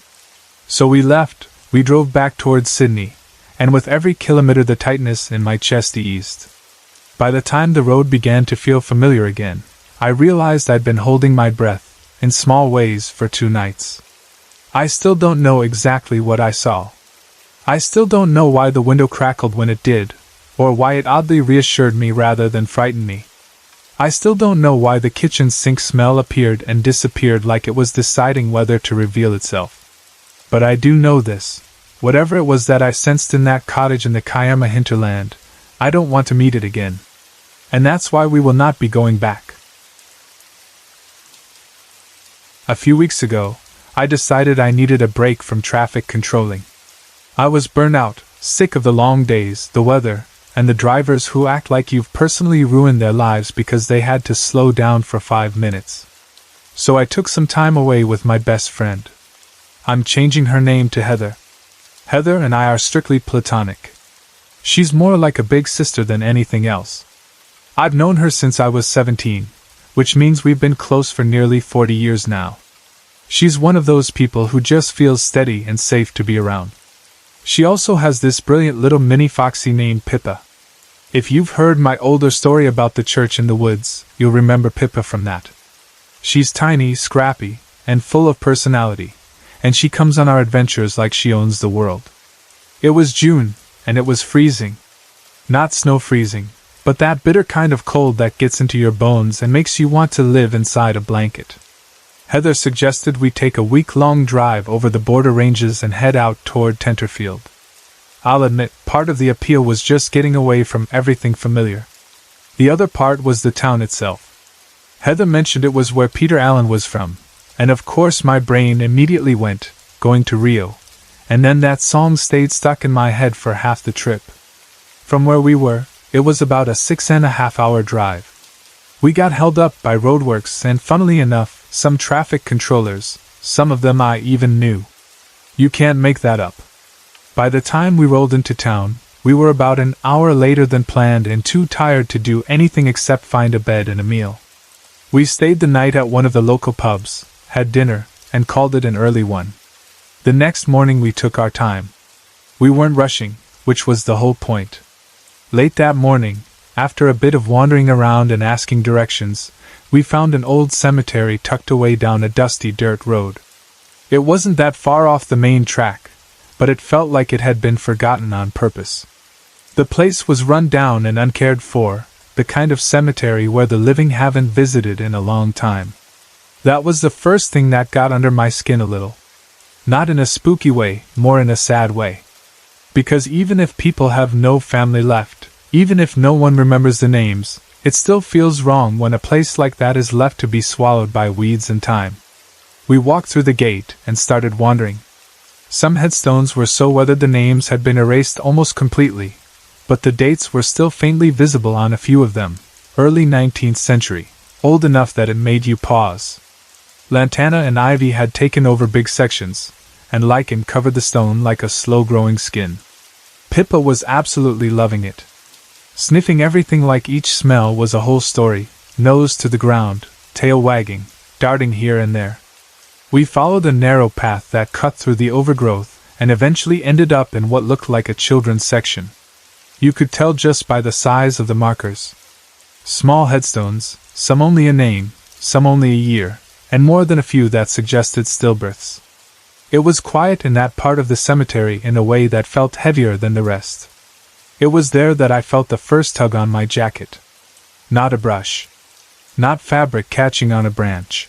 So we left, we drove back towards Sydney, and with every kilometer the tightness in my chest eased. By the time the road began to feel familiar again, I realized I'd been holding my breath, in small ways, for 2 nights. I still don't know exactly what I saw. I still don't know why the window crackled when it did, or why it oddly reassured me rather than frightened me. I still don't know why the kitchen sink smell appeared and disappeared like it was deciding whether to reveal itself. But I do know this: whatever it was that I sensed in that cottage in the Kiama hinterland, I don't want to meet it again. And that's why we will not be going back. A few weeks ago, I decided I needed a break from traffic controlling. I was burnt out, sick of the long days, the weather, and the drivers who act like you've personally ruined their lives because they had to slow down for 5 minutes. So I took some time away with my best friend. I'm changing her name to Heather. Heather and I are strictly platonic. She's more like a big sister than anything else. I've known her since I was 17, which means we've been close for nearly 40 years now. She's one of those people who just feels steady and safe to be around. She also has this brilliant little mini foxy named Pippa. If you've heard my older story about the church in the woods, you'll remember Pippa from that. She's tiny, scrappy, and full of personality, and she comes on our adventures like she owns the world. It was June, and it was freezing. Not snow freezing, but that bitter kind of cold that gets into your bones and makes you want to live inside a blanket. Heather suggested we take a week-long drive over the border ranges and head out toward Tenterfield. I'll admit, part of the appeal was just getting away from everything familiar. The other part was the town itself. Heather mentioned it was where Peter Allen was from, and of course my brain immediately went, going to Rio, and then that song stayed stuck in my head for half the trip. From where we were, it was about a 6.5-hour drive. We got held up by roadworks and, funnily enough, some traffic controllers, some of them I even knew. You can't make that up. By the time we rolled into town, we were about an hour later than planned and too tired to do anything except find a bed and a meal. We stayed the night at one of the local pubs, had dinner, and called it an early one. The next morning we took our time. We weren't rushing, which was the whole point. Late that morning, after a bit of wandering around and asking directions, we found an old cemetery tucked away down a dusty dirt road. It wasn't that far off the main track, but it felt like it had been forgotten on purpose. The place was run down and uncared for, the kind of cemetery where the living haven't visited in a long time. That was the first thing that got under my skin a little. Not in a spooky way, more in a sad way. Because even if people have no family left, even if no one remembers the names, it still feels wrong when a place like that is left to be swallowed by weeds and time. We walked through the gate and started wandering. Some headstones were so weathered the names had been erased almost completely, but the dates were still faintly visible on a few of them, early 19th century, old enough that it made you pause. Lantana and ivy had taken over big sections, and lichen covered the stone like a slow-growing skin. Pippa was absolutely loving it. Sniffing everything like each smell was a whole story, nose to the ground, tail wagging, darting here and there. We followed a narrow path that cut through the overgrowth and eventually ended up in what looked like a children's section. You could tell just by the size of the markers. Small headstones, some only a name, some only a year, and more than a few that suggested stillbirths. It was quiet in that part of the cemetery in a way that felt heavier than the rest. It was there that I felt the first tug on my jacket. Not a brush. Not fabric catching on a branch.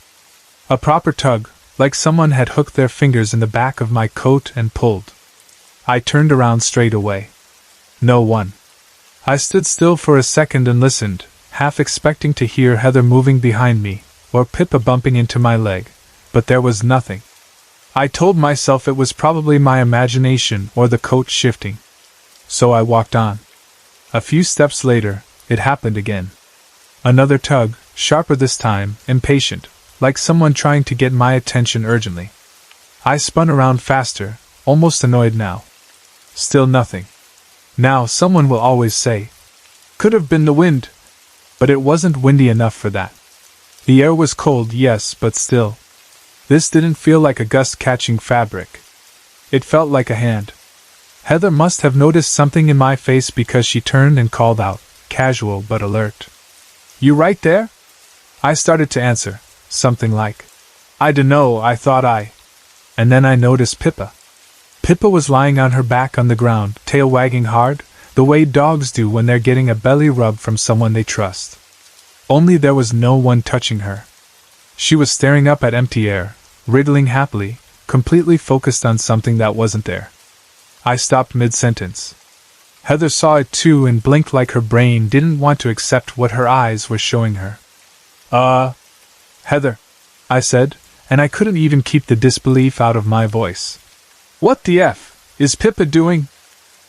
A proper tug, like someone had hooked their fingers in the back of my coat and pulled. I turned around straight away. No one. I stood still for a second and listened, half expecting to hear Heather moving behind me, or Pippa bumping into my leg, but there was nothing. I told myself it was probably my imagination or the coat shifting. So I walked on. A few steps later, it happened again. Another tug, sharper this time, impatient, like someone trying to get my attention urgently. I spun around faster, almost annoyed now. Still nothing. Now someone will always say, "Could have been the wind." But it wasn't windy enough for that. The air was cold, yes, but still. This didn't feel like a gust catching fabric. It felt like a hand. Heather must have noticed something in my face because she turned and called out, casual but alert. "You right there?" I started to answer, something like, "I dunno, I thought I..." And then I noticed Pippa. Pippa was lying on her back on the ground, tail wagging hard, the way dogs do when they're getting a belly rub from someone they trust. Only there was no one touching her. She was staring up at empty air, wriggling happily, completely focused on something that wasn't there. I stopped mid-sentence. Heather saw it too and blinked like her brain didn't want to accept what her eyes were showing her. Heather," I said, and I couldn't even keep the disbelief out of my voice. "What the F is Pippa doing?"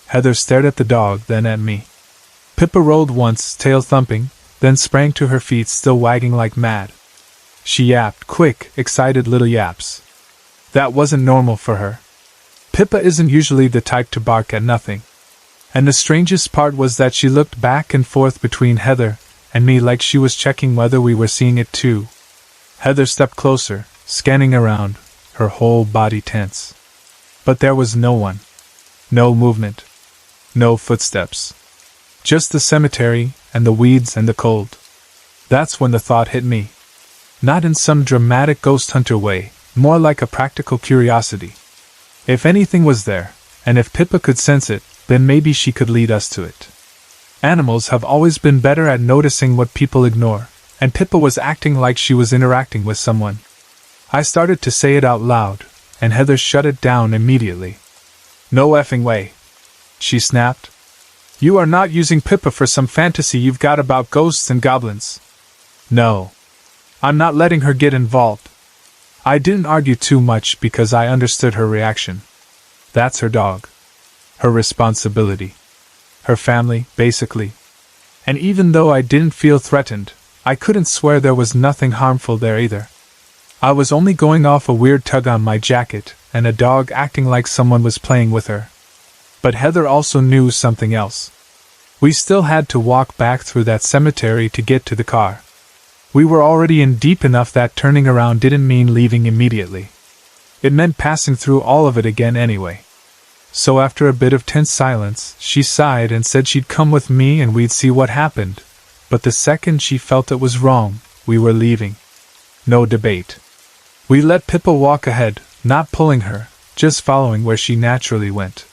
Heather stared at the dog, then at me. Pippa rolled once, tail thumping, then sprang to her feet, still wagging like mad. She yapped, quick, excited little yaps. That wasn't normal for her. Pippa isn't usually the type to bark at nothing. And the strangest part was that she looked back and forth between Heather and me like she was checking whether we were seeing it too. Heather stepped closer, scanning around, her whole body tense. But there was no one. No movement. No footsteps. Just the cemetery, and the weeds and the cold. That's when the thought hit me. Not in some dramatic ghost hunter way, more like a practical curiosity. If anything was there, and if Pippa could sense it, then maybe she could lead us to it. Animals have always been better at noticing what people ignore, and Pippa was acting like she was interacting with someone. I started to say it out loud, and Heather shut it down immediately. "No effing way," she snapped. "You are not using Pippa for some fantasy you've got about ghosts and goblins. No. I'm not letting her get involved." I didn't argue too much because I understood her reaction. That's her dog. Her responsibility. Her family, basically. And even though I didn't feel threatened, I couldn't swear there was nothing harmful there either. I was only going off a weird tug on my jacket, and a dog acting like someone was playing with her. But Heather also knew something else. We still had to walk back through that cemetery to get to the car. We were already in deep enough that turning around didn't mean leaving immediately. It meant passing through all of it again anyway. So after a bit of tense silence, she sighed and said she'd come with me and we'd see what happened. But the second she felt it was wrong, we were leaving. No debate. We let Pippa walk ahead, not pulling her, just following where she naturally went.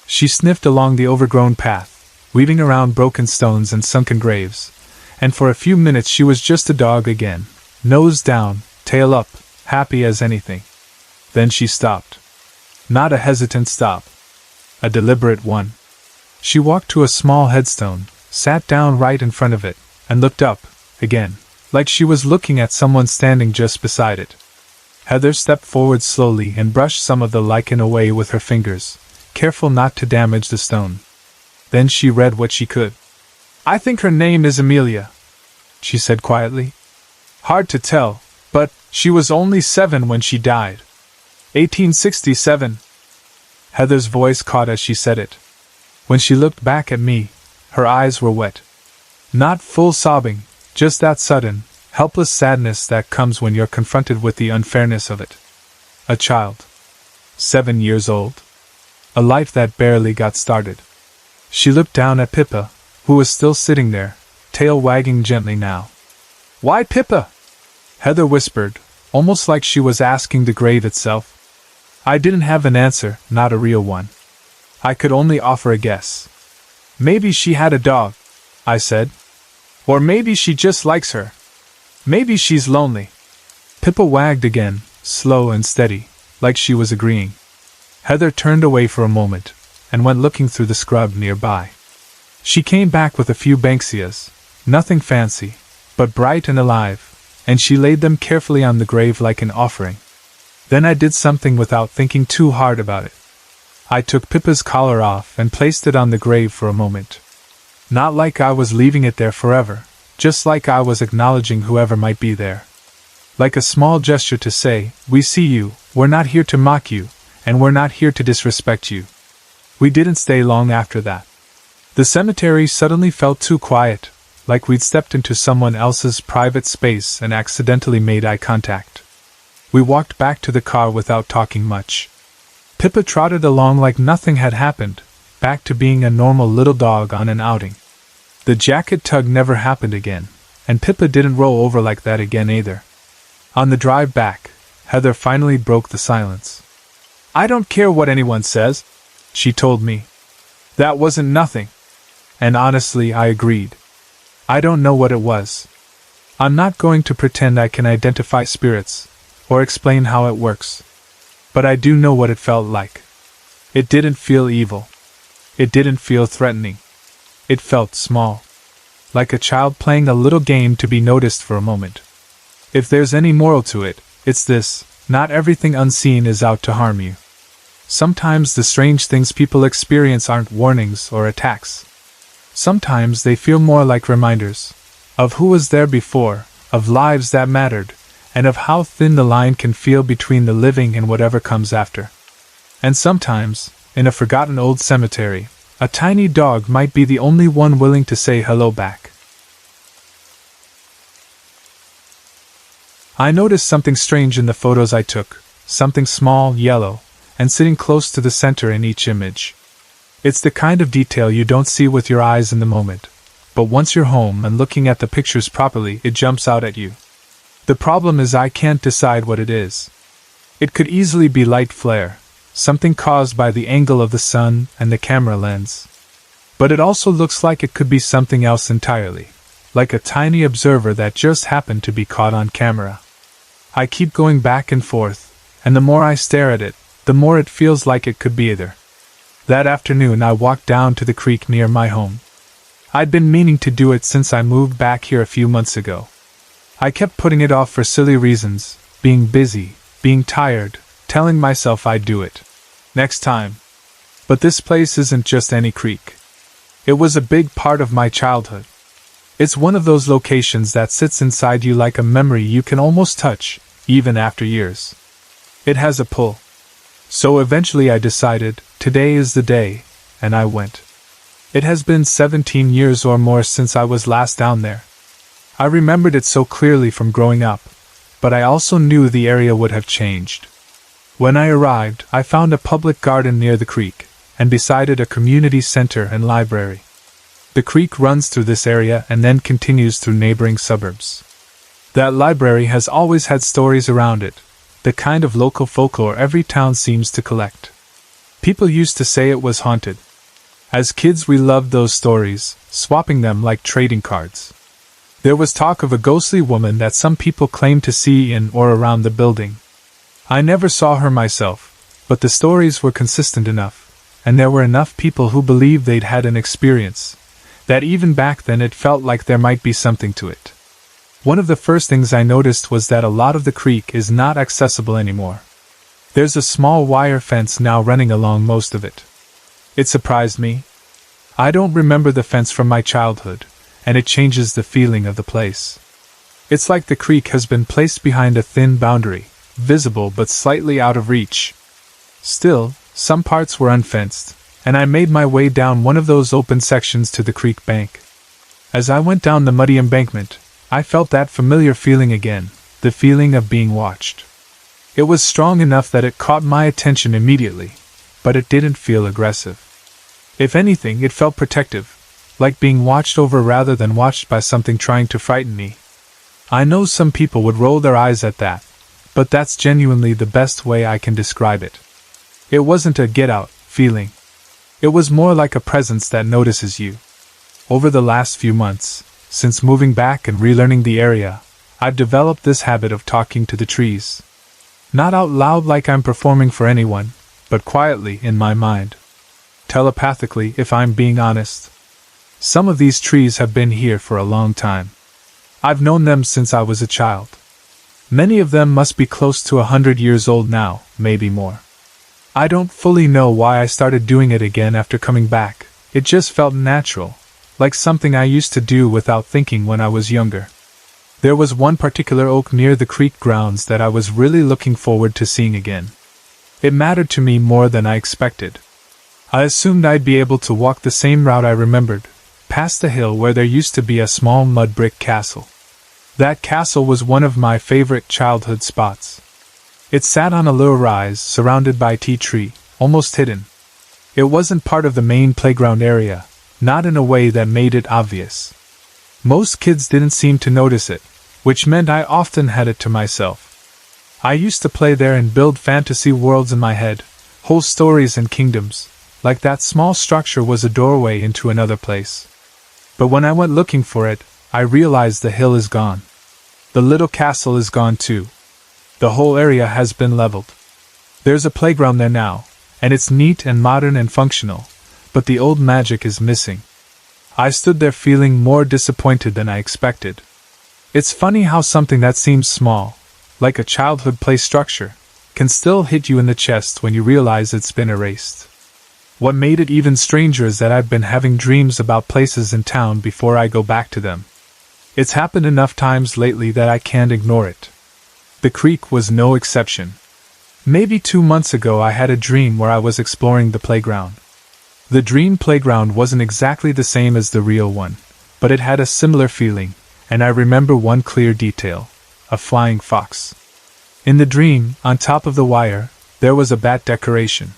She sniffed along the overgrown path, weaving around broken stones and sunken graves, and for a few minutes she was just a dog again, nose down, tail up, happy as anything. Then she stopped. Not a hesitant stop. A deliberate one. She walked to a small headstone, sat down right in front of it, and looked up, again, like she was looking at someone standing just beside it. Heather stepped forward slowly and brushed some of the lichen away with her fingers, careful not to damage the stone. Then she read what she could. "I think her name is Amelia," she said quietly. "Hard to tell, but she was only 7 when she died. 1867. Heather's voice caught as she said it. When she looked back at me, her eyes were wet. Not full sobbing, just that sudden, helpless sadness that comes when you're confronted with the unfairness of it. A child. 7 years old. A life that barely got started. She looked down at Pippa, who was still sitting there, tail wagging gently now. "Why Pippa?" Heather whispered, almost like she was asking the grave itself. I didn't have an answer, not a real one. I could only offer a guess. "Maybe she had a dog," I said. "Or maybe she just likes her. Maybe she's lonely." Pippa wagged again, slow and steady, like she was agreeing. Heather turned away for a moment, and went looking through the scrub nearby. She came back with a few banksias, nothing fancy, but bright and alive, and she laid them carefully on the grave like an offering. Then I did something without thinking too hard about it. I took Pippa's collar off and placed it on the grave for a moment. Not like I was leaving it there forever, just like I was acknowledging whoever might be there. Like a small gesture to say, "We see you, we're not here to mock you, and we're not here to disrespect you." We didn't stay long after that. The cemetery suddenly felt too quiet, like we'd stepped into someone else's private space and accidentally made eye contact. We walked back to the car without talking much. Pippa trotted along like nothing had happened, back to being a normal little dog on an outing. The jacket tug never happened again, and Pippa didn't roll over like that again either. On the drive back, Heather finally broke the silence. "I don't care what anyone says," she told me. "That wasn't nothing." And honestly, I agreed. I don't know what it was. I'm not going to pretend I can identify spirits, or explain how it works. But I do know what it felt like. It didn't feel evil. It didn't feel threatening. It felt small. Like a child playing a little game to be noticed for a moment. If there's any moral to it, it's this: not everything unseen is out to harm you. Sometimes the strange things people experience aren't warnings or attacks. Sometimes they feel more like reminders of who was there before, of lives that mattered, and of how thin the line can feel between the living and whatever comes after. And sometimes, in a forgotten old cemetery, a tiny dog might be the only one willing to say hello back. I noticed something strange in the photos I took, something small, yellow, and sitting close to the center in each image. It's the kind of detail you don't see with your eyes in the moment, but once you're home and looking at the pictures properly, it jumps out at you. The problem is I can't decide what it is. It could easily be light flare, something caused by the angle of the sun and the camera lens. But it also looks like it could be something else entirely, like a tiny observer that just happened to be caught on camera. I keep going back and forth, and the more I stare at it, the more it feels like it could be either. That afternoon I walked down to the creek near my home. I'd been meaning to do it since I moved back here a few months ago. I kept putting it off for silly reasons, being busy, being tired, telling myself I'd do it next time. But this place isn't just any creek. It was a big part of my childhood. It's one of those locations that sits inside you like a memory you can almost touch, even after years. It has a pull. So eventually I decided, today is the day, and I went. It has been 17 years or more since I was last down there. I remembered it so clearly from growing up, but I also knew the area would have changed. When I arrived, I found a public garden near the creek, and beside it a community center and library. The creek runs through this area and then continues through neighboring suburbs. That library has always had stories around it, the kind of local folklore every town seems to collect. People used to say it was haunted. As kids we loved those stories, swapping them like trading cards. There was talk of a ghostly woman that some people claimed to see in or around the building. I never saw her myself, but the stories were consistent enough, and there were enough people who believed they'd had an experience, that even back then it felt like there might be something to it. One of the first things I noticed was that a lot of the creek is not accessible anymore. There's a small wire fence now running along most of it. It surprised me. I don't remember the fence from my childhood, and it changes the feeling of the place. It's like the creek has been placed behind a thin boundary, visible but slightly out of reach. Still, some parts were unfenced, and I made my way down one of those open sections to the creek bank. As I went down the muddy embankment, I felt that familiar feeling again, the feeling of being watched. It was strong enough that it caught my attention immediately, but it didn't feel aggressive. If anything, it felt protective, like being watched over rather than watched by something trying to frighten me. I know some people would roll their eyes at that, but that's genuinely the best way I can describe it. It wasn't a get-out feeling. It was more like a presence that notices you. Over the last few months, since moving back and relearning the area, I've developed this habit of talking to the trees. Not out loud like I'm performing for anyone, but quietly in my mind. Telepathically, if I'm being honest. Some of these trees have been here for a long time. I've known them since I was a child. Many of them must be close to 100 years old now, maybe more. I don't fully know why I started doing it again after coming back. It just felt natural, like something I used to do without thinking when I was younger. There was one particular oak near the creek grounds that I was really looking forward to seeing again. It mattered to me more than I expected. I assumed I'd be able to walk the same route I remembered, past the hill where there used to be a small mud brick castle. That castle was one of my favorite childhood spots. It sat on a little rise surrounded by a tea tree, almost hidden. It wasn't part of the main playground area, not in a way that made it obvious. Most kids didn't seem to notice it, which meant I often had it to myself. I used to play there and build fantasy worlds in my head, whole stories and kingdoms, like that small structure was a doorway into another place. But when I went looking for it, I realized the hill is gone. The little castle is gone too. The whole area has been leveled. There's a playground there now, and it's neat and modern and functional, but the old magic is missing. I stood there feeling more disappointed than I expected. It's funny how something that seems small, like a childhood play structure, can still hit you in the chest when you realize it's been erased. What made it even stranger is that I've been having dreams about places in town before I go back to them. It's happened enough times lately that I can't ignore it. The creek was no exception. Maybe 2 months ago I had a dream where I was exploring the playground. The dream playground wasn't exactly the same as the real one, but it had a similar feeling, and I remember one clear detail: a flying fox. In the dream, on top of the wire, there was a bat decoration.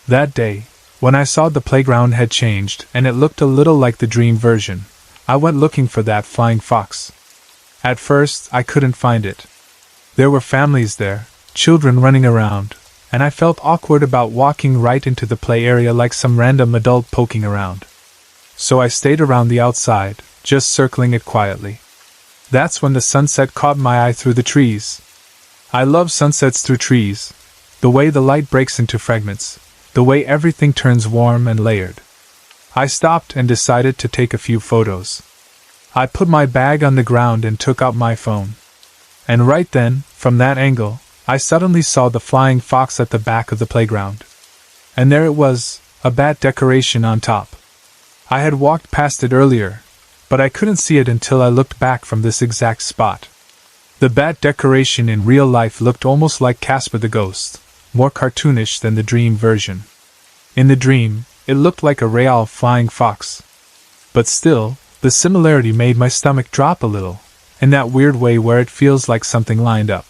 That day, when I saw the playground had changed and it looked a little like the dream version, I went looking for that flying fox. At first, I couldn't find it. There were families there, children running around, and I felt awkward about walking right into the play area like some random adult poking around. So I stayed around the outside, just circling it quietly. That's when the sunset caught my eye through the trees. I love sunsets through trees. The way the light breaks into fragments, the way everything turns warm and layered. I stopped and decided to take a few photos. I put my bag on the ground and took out my phone. And right then, from that angle, I suddenly saw the flying fox at the back of the playground. And there it was, a bat decoration on top. I had walked past it earlier, but I couldn't see it until I looked back from this exact spot. The bat decoration in real life looked almost like Casper the Ghost, more cartoonish than the dream version. In the dream, it looked like a real flying fox. But still, the similarity made my stomach drop a little, in that weird way where it feels like something lined up.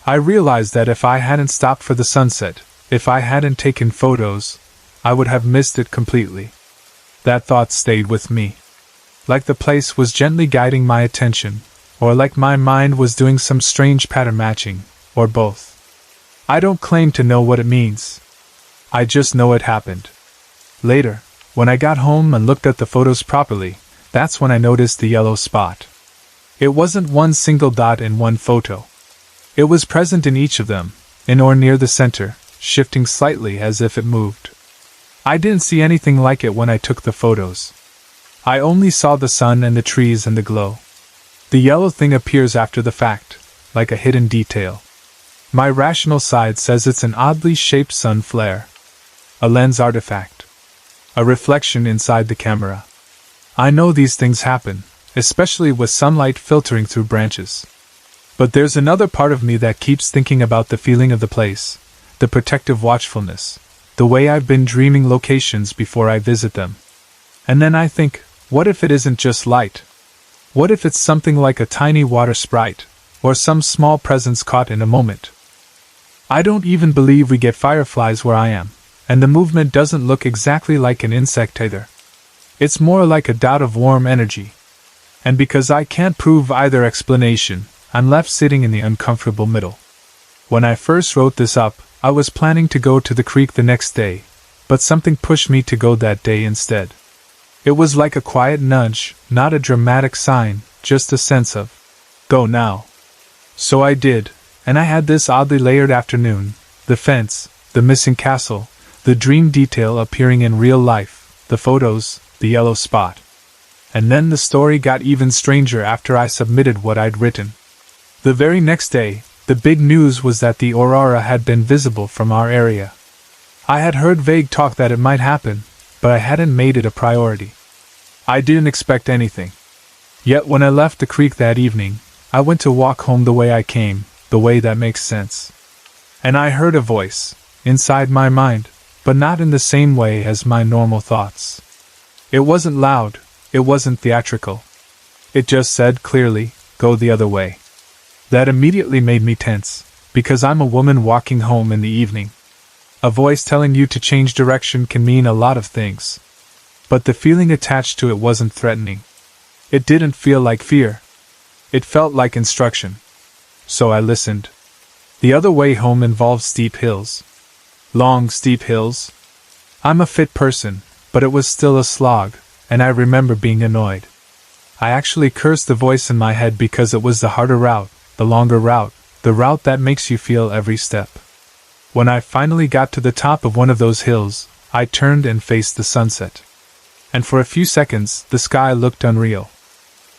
I realized that if I hadn't stopped for the sunset, if I hadn't taken photos, I would have missed it completely. That thought stayed with me. Like the place was gently guiding my attention, or like my mind was doing some strange pattern matching, or both. I don't claim to know what it means. I just know it happened. Later, when I got home and looked at the photos properly, that's when I noticed the yellow spot. It wasn't one single dot in one photo. It was present in each of them, in or near the center, shifting slightly as if it moved. I didn't see anything like it when I took the photos. I only saw the sun and the trees and the glow. The yellow thing appears after the fact, like a hidden detail. My rational side says it's an oddly shaped sun flare. A lens artifact. A reflection inside the camera. I know these things happen, especially with sunlight filtering through branches. But there's another part of me that keeps thinking about the feeling of the place, the protective watchfulness, the way I've been dreaming locations before I visit them. And then I think, what if it isn't just light? What if it's something like a tiny water sprite, or some small presence caught in a moment? I don't even believe we get fireflies where I am, and the movement doesn't look exactly like an insect either. It's more like a dot of warm energy. And because I can't prove either explanation, I'm left sitting in the uncomfortable middle. When I first wrote this up, I was planning to go to the creek the next day, but something pushed me to go that day instead. It was like a quiet nudge, not a dramatic sign, just a sense of, go now. So I did, and I had this oddly layered afternoon, the fence, the missing castle, the dream detail appearing in real life, the photos, the yellow spot. And then the story got even stranger after I submitted what I'd written. The very next day, the big news was that the aurora had been visible from our area. I had heard vague talk that it might happen, but I hadn't made it a priority. I didn't expect anything. Yet when I left the creek that evening, I went to walk home the way I came, the way that makes sense. And I heard a voice, inside my mind, but not in the same way as my normal thoughts. It wasn't loud, it wasn't theatrical. It just said clearly, go the other way. That immediately made me tense, because I'm a woman walking home in the evening. A voice telling you to change direction can mean a lot of things. But the feeling attached to it wasn't threatening. It didn't feel like fear. It felt like instruction. So I listened. The other way home involved steep hills. Long, steep hills. I'm a fit person, but it was still a slog, and I remember being annoyed. I actually cursed the voice in my head because it was the harder route, the longer route, the route that makes you feel every step. When I finally got to the top of one of those hills, I turned and faced the sunset. And for a few seconds, the sky looked unreal.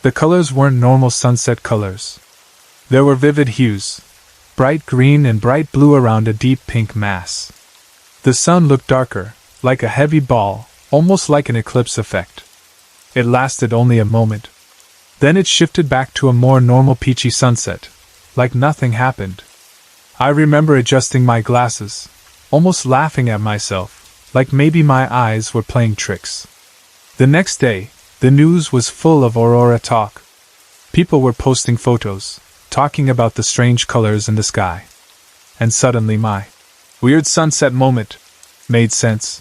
The colors weren't normal sunset colors. There were vivid hues, bright green and bright blue around a deep pink mass. The sun looked darker, like a heavy ball, almost like an eclipse effect. It lasted only a moment. Then it shifted back to a more normal peachy sunset, like nothing happened. I remember adjusting my glasses, almost laughing at myself, like maybe my eyes were playing tricks. The next day, the news was full of aurora talk. People were posting photos, talking about the strange colors in the sky. And suddenly my weird sunset moment made sense.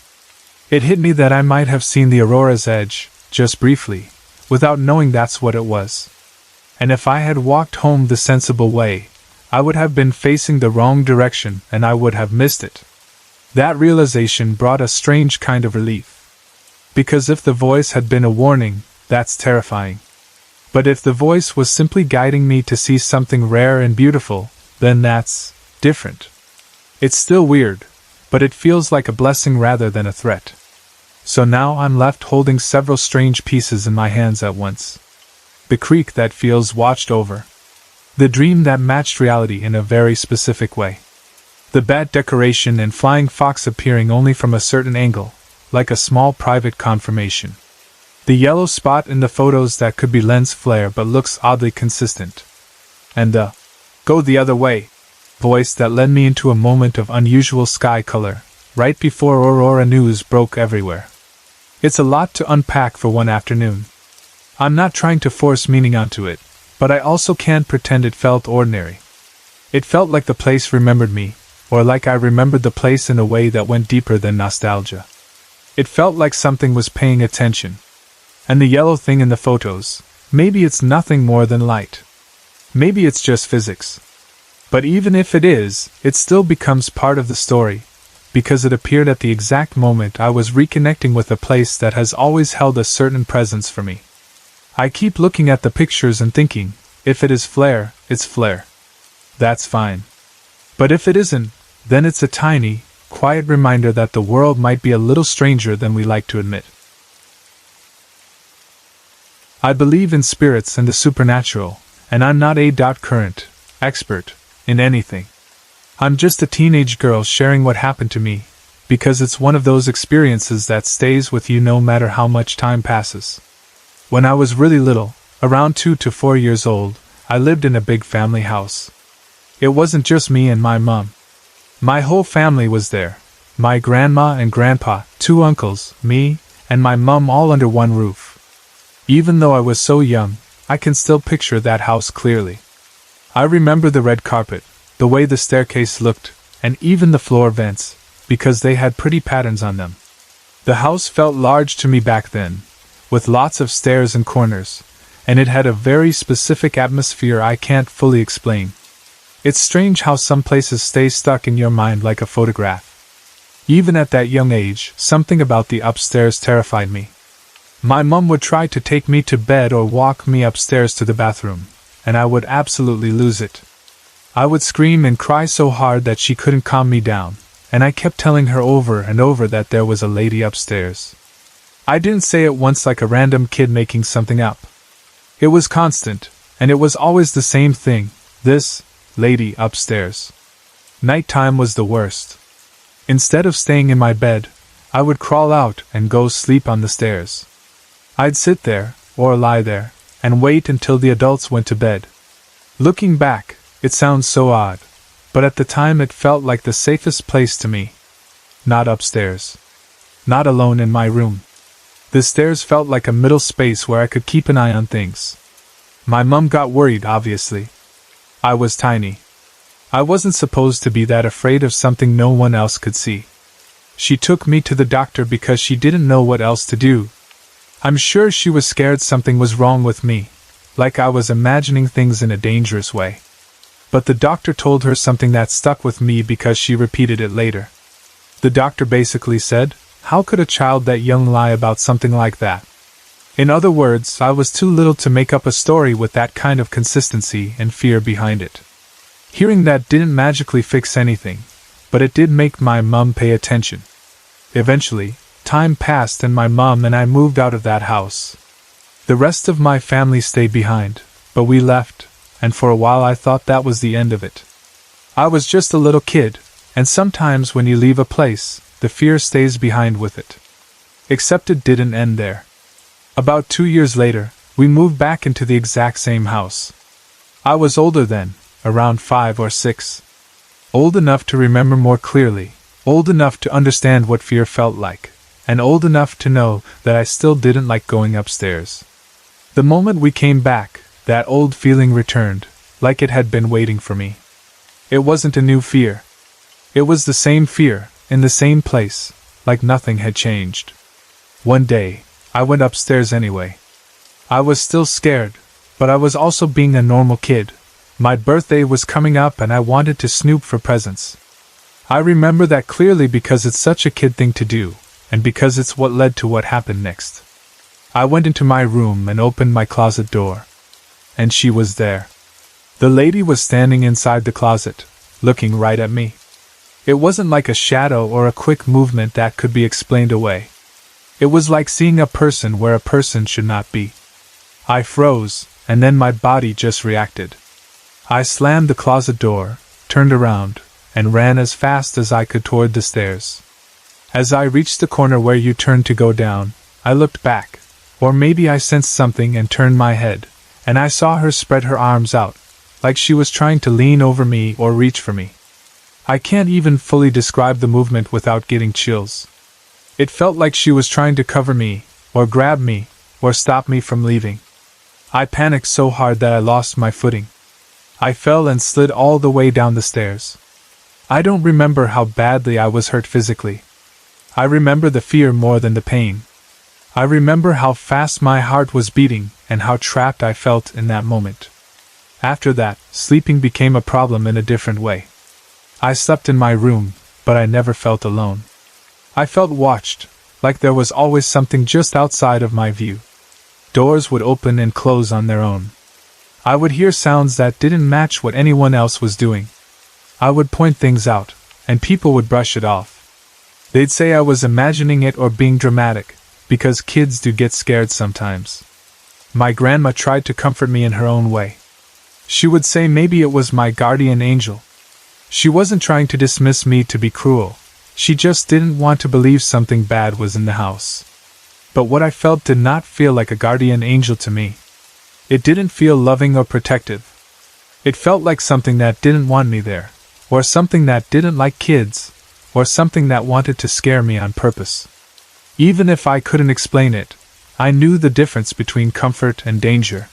It hit me that I might have seen the aurora's edge, just briefly, without knowing that's what it was. And if I had walked home the sensible way, I would have been facing the wrong direction and I would have missed it. That realization brought a strange kind of relief. Because if the voice had been a warning, that's terrifying. But if the voice was simply guiding me to see something rare and beautiful, then that's different. It's still weird, but it feels like a blessing rather than a threat. So now I'm left holding several strange pieces in my hands at once. The creek that feels watched over. The dream that matched reality in a very specific way. The bat decoration and flying fox appearing only from a certain angle, like a small private confirmation. The yellow spot in the photos that could be lens flare but looks oddly consistent. And the "go the other way" voice that led me into a moment of unusual sky color, right before Aurora news broke everywhere. It's a lot to unpack for one afternoon. I'm not trying to force meaning onto it, but I also can't pretend it felt ordinary. It felt like the place remembered me, or like I remembered the place in a way that went deeper than nostalgia. It felt like something was paying attention. And the yellow thing in the photos, maybe it's nothing more than light. Maybe it's just physics. But even if it is, it still becomes part of the story, because it appeared at the exact moment I was reconnecting with a place that has always held a certain presence for me. I keep looking at the pictures and thinking, if it is flare, it's flare. That's fine. But if it isn't, then it's a tiny, quiet reminder that the world might be a little stranger than we like to admit. I believe in spirits and the supernatural, and I'm not a current expert in anything. I'm just a teenage girl sharing what happened to me, because it's one of those experiences that stays with you no matter how much time passes. When I was really little, around 2 to 4 years old, I lived in a big family house. It wasn't just me and my mom. My whole family was there. My grandma and grandpa, 2 uncles, me, and my mom all under one roof. Even though I was so young, I can still picture that house clearly. I remember the red carpet, the way the staircase looked, and even the floor vents, because they had pretty patterns on them. The house felt large to me back then, with lots of stairs and corners, and it had a very specific atmosphere I can't fully explain. It's strange how some places stay stuck in your mind like a photograph. Even at that young age, something about the upstairs terrified me. My mom would try to take me to bed or walk me upstairs to the bathroom, and I would absolutely lose it. I would scream and cry so hard that she couldn't calm me down, and I kept telling her over and over that there was a lady upstairs. I didn't say it once like a random kid making something up. It was constant, and it was always the same thing, this lady upstairs. Nighttime was the worst. Instead of staying in my bed, I would crawl out and go sleep on the stairs. I'd sit there, or lie there, and wait until the adults went to bed. Looking back, it sounds so odd, but at the time it felt like the safest place to me. Not upstairs. Not alone in my room. The stairs felt like a middle space where I could keep an eye on things. My mom got worried, obviously. I was tiny. I wasn't supposed to be that afraid of something no one else could see. She took me to the doctor because she didn't know what else to do. I'm sure she was scared something was wrong with me, like I was imagining things in a dangerous way. But the doctor told her something that stuck with me because she repeated it later. The doctor basically said, "How could a child that young lie about something like that?" In other words, I was too little to make up a story with that kind of consistency and fear behind it. Hearing that didn't magically fix anything, but it did make my mom pay attention. Eventually, time passed and my mom and I moved out of that house. The rest of my family stayed behind, but we left, and for a while I thought that was the end of it. I was just a little kid, and sometimes when you leave a place, the fear stays behind with it. Except it didn't end there. About 2 years later, we moved back into the exact same house. I was older then, around 5 or 6. Old enough to remember more clearly, old enough to understand what fear felt like, and old enough to know that I still didn't like going upstairs. The moment we came back, that old feeling returned, like it had been waiting for me. It wasn't a new fear. It was the same fear, in the same place, like nothing had changed. One day, I went upstairs anyway. I was still scared, but I was also being a normal kid, My birthday was coming up and I wanted to snoop for presents. I remember that clearly because it's such a kid thing to do, and because it's what led to what happened next. I went into my room and opened my closet door. And she was there. The lady was standing inside the closet, looking right at me. It wasn't like a shadow or a quick movement that could be explained away. It was like seeing a person where a person should not be. I froze, and then my body just reacted. I slammed the closet door, turned around, and ran as fast as I could toward the stairs. As I reached the corner where you turned to go down, I looked back, or maybe I sensed something and turned my head, and I saw her spread her arms out, like she was trying to lean over me or reach for me. I can't even fully describe the movement without getting chills. It felt like she was trying to cover me, or grab me, or stop me from leaving. I panicked so hard that I lost my footing. I fell and slid all the way down the stairs. I don't remember how badly I was hurt physically. I remember the fear more than the pain. I remember how fast my heart was beating and how trapped I felt in that moment. After that, sleeping became a problem in a different way. I slept in my room, but I never felt alone. I felt watched, like there was always something just outside of my view. Doors would open and close on their own. I would hear sounds that didn't match what anyone else was doing. I would point things out, and people would brush it off. They'd say I was imagining it or being dramatic, because kids do get scared sometimes. My grandma tried to comfort me in her own way. She would say maybe it was my guardian angel. She wasn't trying to dismiss me to be cruel. She just didn't want to believe something bad was in the house. But what I felt did not feel like a guardian angel to me. It didn't feel loving or protective. It felt like something that didn't want me there, or something that didn't like kids, or something that wanted to scare me on purpose. Even if I couldn't explain it, I knew the difference between comfort and danger.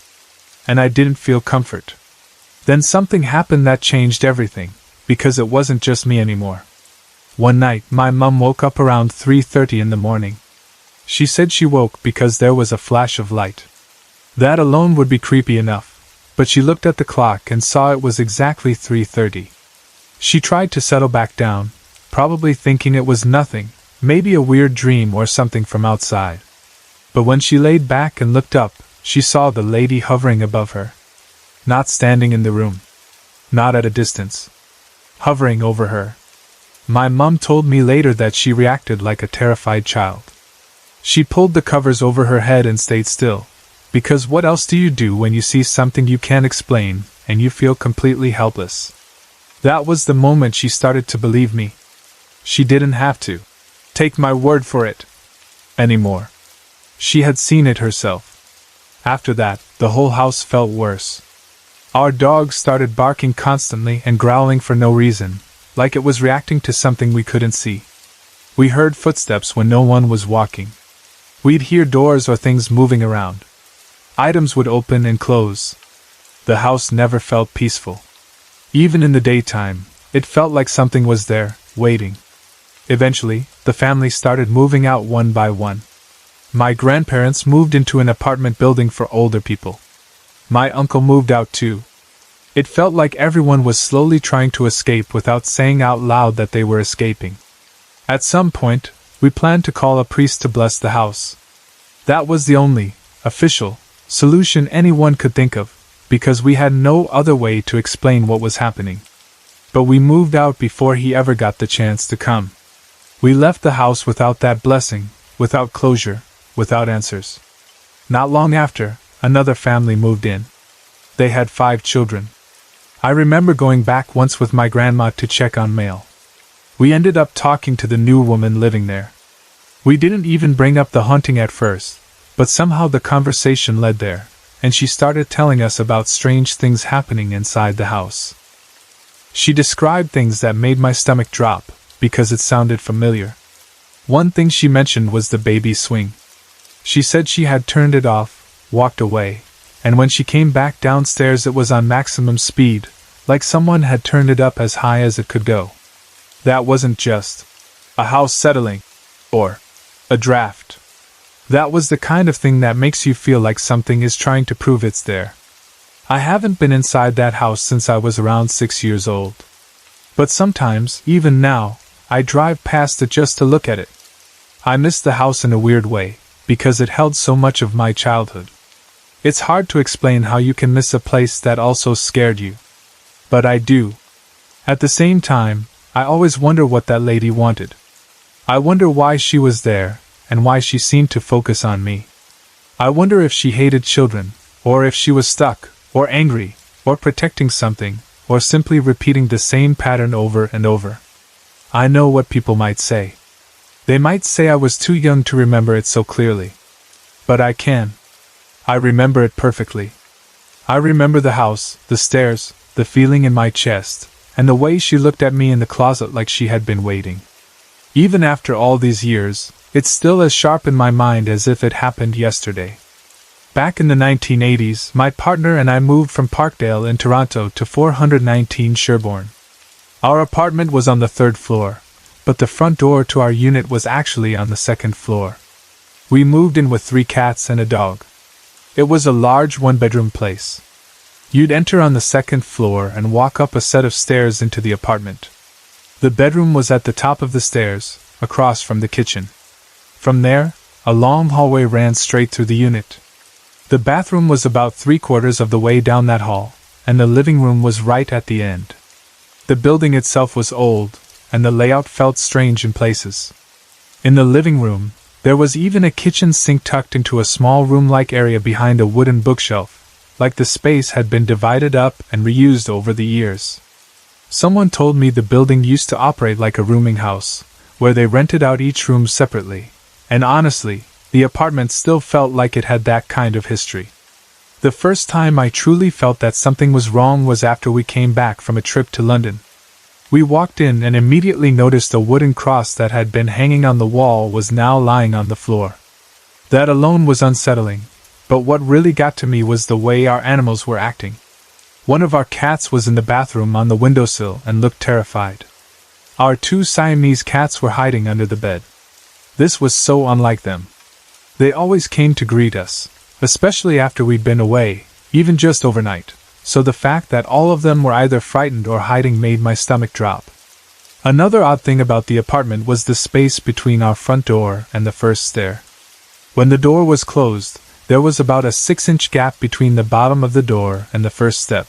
And I didn't feel comfort. Then something happened that changed everything, because it wasn't just me anymore. One night, my mum woke up around 3:30 in the morning. She said she woke because there was a flash of light. That alone would be creepy enough, but she looked at the clock and saw it was exactly 3:30. She tried to settle back down, probably thinking it was nothing, maybe a weird dream or something from outside. But when she laid back and looked up, she saw the lady hovering above her. Not standing in the room. Not at a distance. Hovering over her. My mum told me later that she reacted like a terrified child. She pulled the covers over her head and stayed still, because what else do you do when you see something you can't explain and you feel completely helpless? That was the moment she started to believe me. She didn't have to take my word for it anymore. She had seen it herself. After that, the whole house felt worse. Our dog started barking constantly and growling for no reason, like it was reacting to something we couldn't see. We heard footsteps when no one was walking. We'd hear doors or things moving around. Items would open and close. The house never felt peaceful. Even in the daytime, it felt like something was there, waiting. Eventually, the family started moving out one by one. My grandparents moved into an apartment building for older people. My uncle moved out too. It felt like everyone was slowly trying to escape without saying out loud that they were escaping. At some point, we planned to call a priest to bless the house. That was the only official solution anyone could think of, because we had no other way to explain what was happening. But we moved out before he ever got the chance to come. We left the house without that blessing, without closure, without answers. Not long after, another family moved in. They had 5 children. I remember going back once with my grandma to check on mail. We ended up talking to the new woman living there. We didn't even bring up the haunting at first, but somehow the conversation led there, and she started telling us about strange things happening inside the house. She described things that made my stomach drop, because it sounded familiar. One thing she mentioned was the baby swing. She said she had turned it off, walked away, and when she came back downstairs it was on maximum speed, like someone had turned it up as high as it could go. That wasn't just a house settling, or a draft. That was the kind of thing that makes you feel like something is trying to prove it's there. I haven't been inside that house since I was around 6 years old. But sometimes, even now, I drive past it just to look at it. I miss the house in a weird way, because it held so much of my childhood. It's hard to explain how you can miss a place that also scared you. But I do. At the same time, I always wonder what that lady wanted. I wonder why she was there, and why she seemed to focus on me. I wonder if she hated children, or if she was stuck, or angry, or protecting something, or simply repeating the same pattern over and over. I know what people might say. They might say I was too young to remember it so clearly. But I can. I remember it perfectly. I remember the house, the stairs, the feeling in my chest, and the way she looked at me in the closet like she had been waiting. Even after all these years, it's still as sharp in my mind as if it happened yesterday. Back in the 1980s, my partner and I moved from Parkdale in Toronto to 419 Sherbourne. Our apartment was on the 3rd floor, but the front door to our unit was actually on the 2nd floor. We moved in with 3 cats and a dog. It was a large one-bedroom place. You'd enter on the 2nd floor and walk up a set of stairs into the apartment. The bedroom was at the top of the stairs, across from the kitchen. From there, a long hallway ran straight through the unit. The bathroom was about 3/4 of the way down that hall, and the living room was right at the end. The building itself was old, and the layout felt strange in places. In the living room, there was even a kitchen sink tucked into a small room-like area behind a wooden bookshelf, like the space had been divided up and reused over the years. Someone told me the building used to operate like a rooming house, where they rented out each room separately, and honestly, the apartment still felt like it had that kind of history. The first time I truly felt that something was wrong was after we came back from a trip to London. We walked in and immediately noticed a wooden cross that had been hanging on the wall was now lying on the floor. That alone was unsettling, but what really got to me was the way our animals were acting. One of our cats was in the bathroom on the windowsill and looked terrified. Our 2 Siamese cats were hiding under the bed. This was so unlike them. They always came to greet us, especially after we'd been away, even just overnight, so the fact that all of them were either frightened or hiding made my stomach drop. Another odd thing about the apartment was the space between our front door and the first stair. When the door was closed, there was about a 6-inch gap between the bottom of the door and the first step.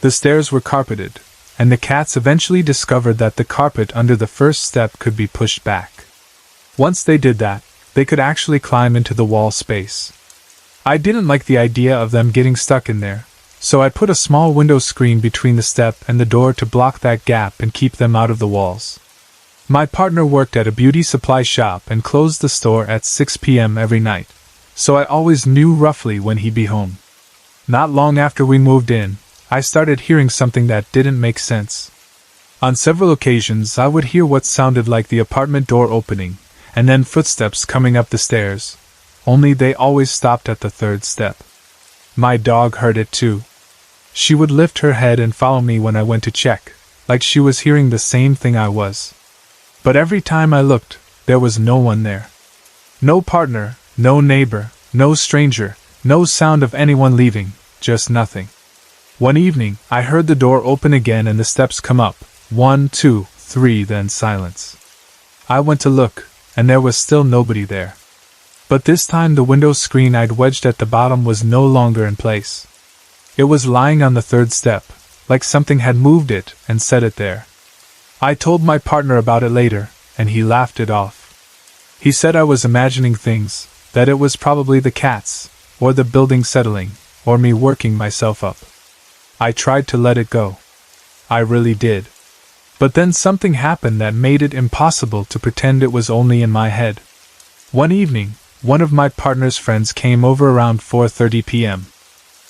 The stairs were carpeted, and the cats eventually discovered that the carpet under the first step could be pushed back. Once they did that, they could actually climb into the wall space. I didn't like the idea of them getting stuck in there, so I put a small window screen between the step and the door to block that gap and keep them out of the walls. My partner worked at a beauty supply shop and closed the store at 6 p.m. every night, so I always knew roughly when he'd be home. Not long after we moved in, I started hearing something that didn't make sense. On several occasions I would hear what sounded like the apartment door opening, and then footsteps coming up the stairs, only they always stopped at the 3rd step. My dog heard it too. She would lift her head and follow me when I went to check, like she was hearing the same thing I was. But every time I looked, there was no one there. No partner, no neighbor, no stranger, no sound of anyone leaving, just nothing. One evening, I heard the door open again and the steps come up, 1, 2, 3, then silence. I went to look, and there was still nobody there. But this time the window screen I'd wedged at the bottom was no longer in place. It was lying on the 3rd step, like something had moved it and set it there. I told my partner about it later, and he laughed it off. He said I was imagining things, that it was probably the cats, or the building settling, or me working myself up. I tried to let it go. I really did. But then something happened that made it impossible to pretend it was only in my head. One evening, one of my partner's friends came over around 4:30 p.m.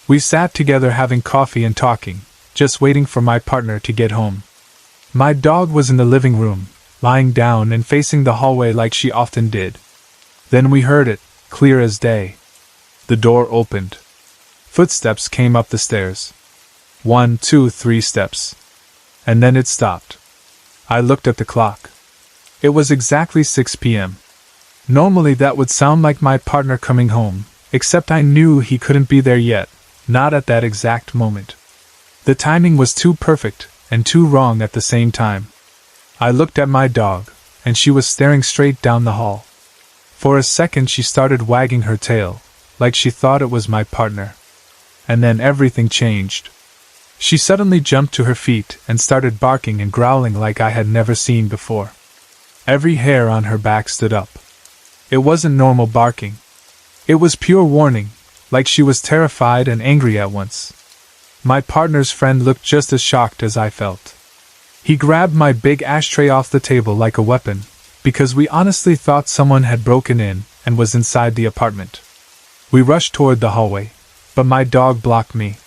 We sat together having coffee and talking, just waiting for my partner to get home. My dog was in the living room, lying down and facing the hallway like she often did. Then we heard it, clear as day. The door opened. Footsteps came up the stairs. 1, 2, 3 steps. And then it stopped. I looked at the clock. It was exactly 6 p.m. Normally that would sound like my partner coming home, except I knew he couldn't be there yet, Not at that exact moment. The timing was too perfect, and too wrong at the same time. I looked at my dog, and she was staring straight down the hall. For a second she started wagging her tail, like she thought it was my partner. And then everything changed. She suddenly jumped to her feet and started barking and growling like I had never seen before. Every hair on her back stood up. It wasn't normal barking. It was pure warning, like she was terrified and angry at once. My partner's friend looked just as shocked as I felt. He grabbed my big ashtray off the table like a weapon, because we honestly thought someone had broken in and was inside the apartment. We rushed toward the hallway, but my dog blocked me.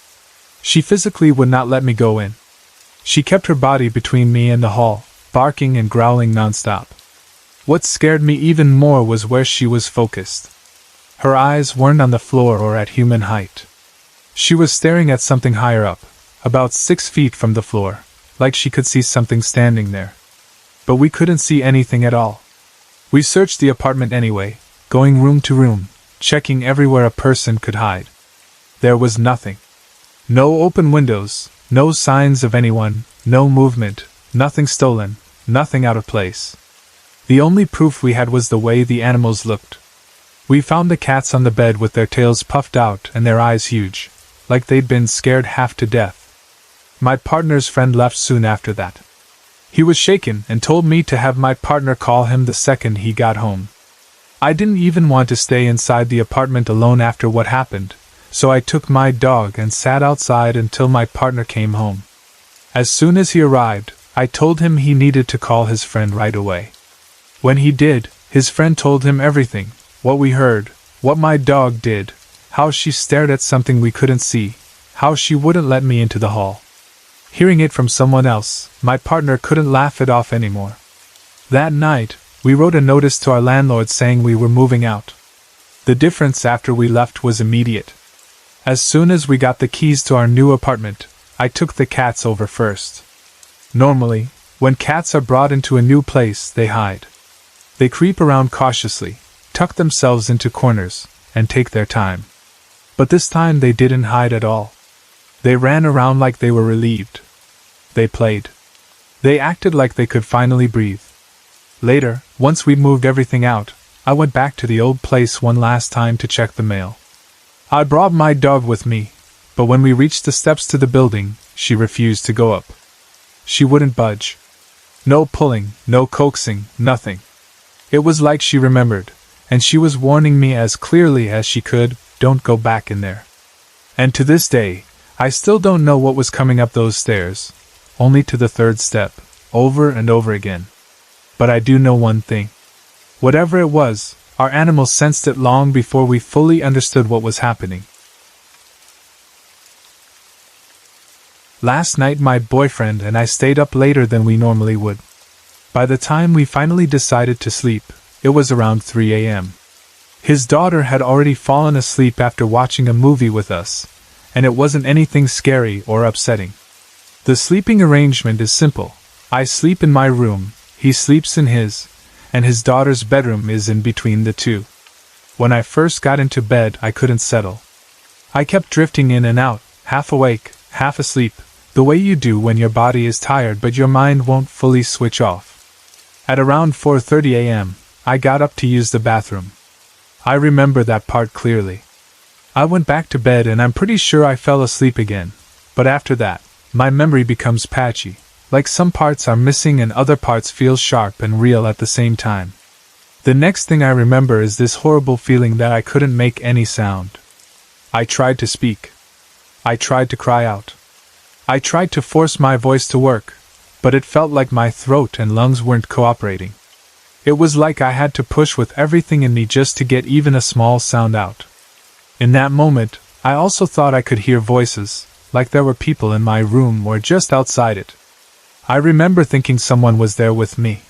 She physically would not let me go in. She kept her body between me and the hall, barking and growling nonstop. What scared me even more was where she was focused. Her eyes weren't on the floor or at human height. She was staring at something higher up, about 6 feet from the floor, like she could see something standing there. But we couldn't see anything at all. We searched the apartment anyway, going room to room, checking everywhere a person could hide. There was nothing. No open windows, no signs of anyone, no movement, nothing stolen, nothing out of place. The only proof we had was the way the animals looked. We found the cats on the bed with their tails puffed out and their eyes huge, like they'd been scared half to death. My partner's friend left soon after that. He was shaken and told me to have my partner call him the second he got home. I didn't even want to stay inside the apartment alone after what happened, so I took my dog and sat outside until my partner came home. As soon as he arrived, I told him he needed to call his friend right away. When he did, his friend told him everything, what we heard, what my dog did, how she stared at something we couldn't see, how she wouldn't let me into the hall. Hearing it from someone else, my partner couldn't laugh it off anymore. That night, we wrote a notice to our landlord saying we were moving out. The difference after we left was immediate. As soon as we got the keys to our new apartment, I took the cats over first. Normally, when cats are brought into a new place, they hide. They creep around cautiously, tuck themselves into corners, and take their time. But this time they didn't hide at all. They ran around like they were relieved. They played. They acted like they could finally breathe. Later, once we'd moved everything out, I went back to the old place one last time to check the mail. I brought my dog with me, but when we reached the steps to the building, she refused to go up. She wouldn't budge. No pulling, no coaxing, nothing. It was like she remembered, and she was warning me as clearly as she could, "Don't go back in there." And to this day, I still don't know what was coming up those stairs, only to the third step, over and over again. But I do know one thing. Whatever it was, our animals sensed it long before we fully understood what was happening. Last night my boyfriend and I stayed up later than we normally would. By the time we finally decided to sleep, it was around 3 a.m. His daughter had already fallen asleep after watching a movie with us, and it wasn't anything scary or upsetting. The sleeping arrangement is simple. I sleep in my room, he sleeps in his, and his daughter's bedroom is in between the two. When I first got into bed, I couldn't settle. I kept drifting in and out, half awake, half asleep, the way you do when your body is tired but your mind won't fully switch off. At around 4:30 a.m., I got up to use the bathroom. I remember that part clearly. I went back to bed and I'm pretty sure I fell asleep again, but after that, my memory becomes patchy, like some parts are missing and other parts feel sharp and real at the same time. The next thing I remember is this horrible feeling that I couldn't make any sound. I tried to speak. I tried to cry out. I tried to force my voice to work, but it felt like my throat and lungs weren't cooperating. It was like I had to push with everything in me just to get even a small sound out. In that moment, I also thought I could hear voices, like there were people in my room or just outside it. I remember thinking someone was there with me.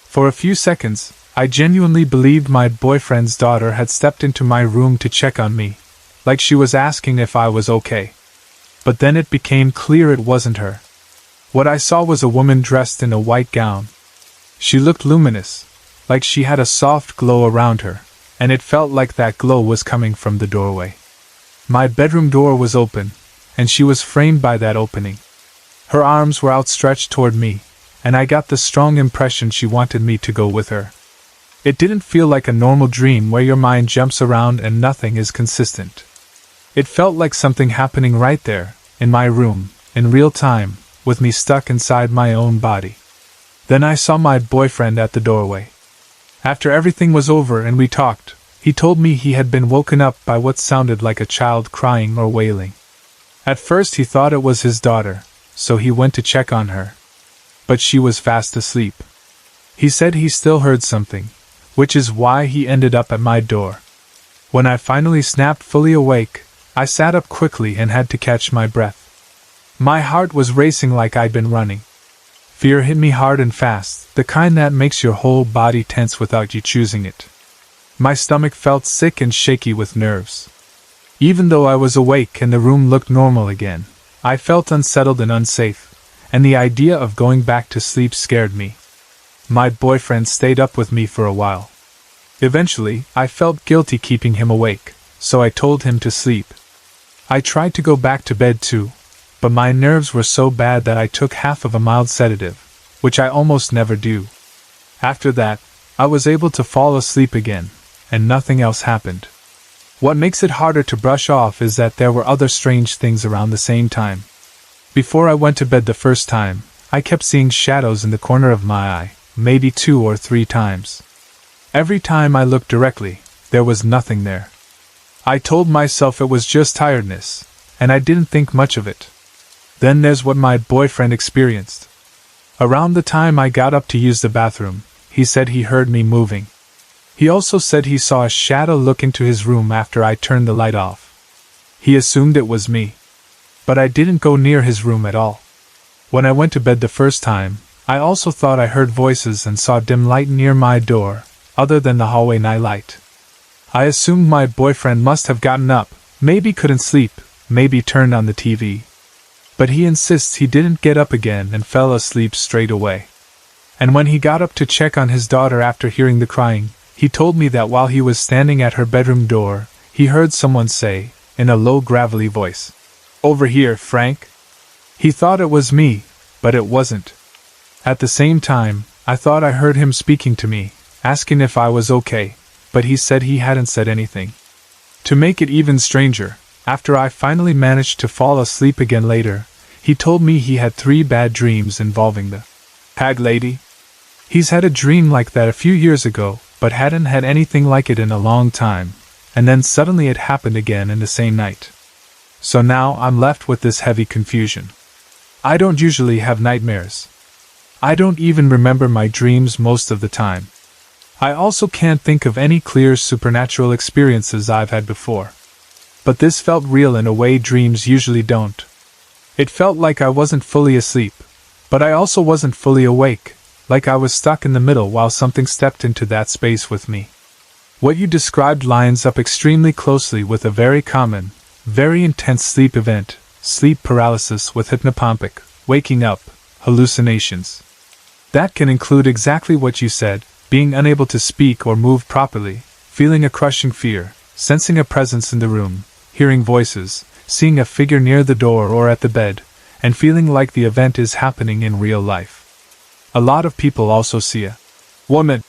For a few seconds, I genuinely believed my boyfriend's daughter had stepped into my room to check on me, like she was asking if I was okay. But then it became clear it wasn't her. What I saw was a woman dressed in a white gown. She looked luminous, like she had a soft glow around her, and it felt like that glow was coming from the doorway. My bedroom door was open, and she was framed by that opening. Her arms were outstretched toward me, and I got the strong impression she wanted me to go with her. It didn't feel like a normal dream where your mind jumps around and nothing is consistent. It felt like something happening right there, in my room, in real time, with me stuck inside my own body. Then I saw my boyfriend at the doorway. After everything was over and we talked, he told me he had been woken up by what sounded like a child crying or wailing. At first he thought it was his daughter, so he went to check on her. But she was fast asleep. He said he still heard something, which is why he ended up at my door. When I finally snapped fully awake, I sat up quickly and had to catch my breath. My heart was racing like I'd been running. Fear hit me hard and fast, the kind that makes your whole body tense without you choosing it. My stomach felt sick and shaky with nerves. Even though I was awake and the room looked normal again, I felt unsettled and unsafe, and the idea of going back to sleep scared me. My boyfriend stayed up with me for a while. Eventually, I felt guilty keeping him awake, so I told him to sleep. I tried to go back to bed too, but my nerves were so bad that I took half of a mild sedative, which I almost never do. After that, I was able to fall asleep again, and nothing else happened. What makes it harder to brush off is that there were other strange things around the same time. Before I went to bed the first time, I kept seeing shadows in the corner of my eye, maybe 2 or 3 times. Every time I looked directly, there was nothing there. I told myself it was just tiredness, and I didn't think much of it. Then there's what my boyfriend experienced. Around the time I got up to use the bathroom, he said he heard me moving. He also said he saw a shadow look into his room after I turned the light off. He assumed it was me. But I didn't go near his room at all. When I went to bed the first time, I also thought I heard voices and saw dim light near my door, other than the hallway night light. I assumed my boyfriend must have gotten up, maybe couldn't sleep, maybe turned on the TV. But he insists he didn't get up again and fell asleep straight away. And when he got up to check on his daughter after hearing the crying, he told me that while he was standing at her bedroom door, he heard someone say, in a low gravelly voice, "Over here, Frank." He thought it was me, but it wasn't. At the same time, I thought I heard him speaking to me, asking if I was okay, but he said he hadn't said anything. To make it even stranger, after I finally managed to fall asleep again later, he told me he had 3 bad dreams involving the hag lady. He's had a dream like that a few years ago, but hadn't had anything like it in a long time, and then suddenly it happened again in the same night. So now I'm left with this heavy confusion. I don't usually have nightmares. I don't even remember my dreams most of the time. I also can't think of any clear supernatural experiences I've had before. But this felt real in a way dreams usually don't. It felt like I wasn't fully asleep, but I also wasn't fully awake, like I was stuck in the middle while something stepped into that space with me. What you described lines up extremely closely with a very common, very intense sleep event, sleep paralysis with hypnopompic, waking up, hallucinations. That can include exactly what you said, being unable to speak or move properly, feeling a crushing fear, sensing a presence in the room, hearing voices, seeing a figure near the door or at the bed, and feeling like the event is happening in real life. A lot of people also see a woman,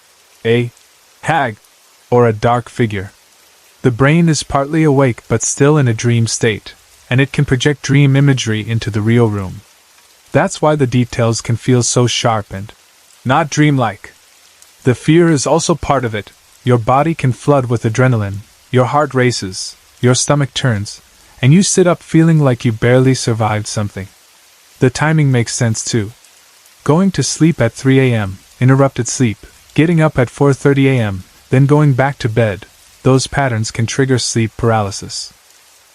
a hag, or a dark figure. The brain is partly awake but still in a dream state, and it can project dream imagery into the real room. That's why the details can feel so sharp and not dreamlike. The fear is also part of it. Your body can flood with adrenaline, your heart races, your stomach turns, and you sit up feeling like you barely survived something. The timing makes sense too. Going to sleep at 3 a.m., interrupted sleep, getting up at 4:30 a.m., then going back to bed, those patterns can trigger sleep paralysis.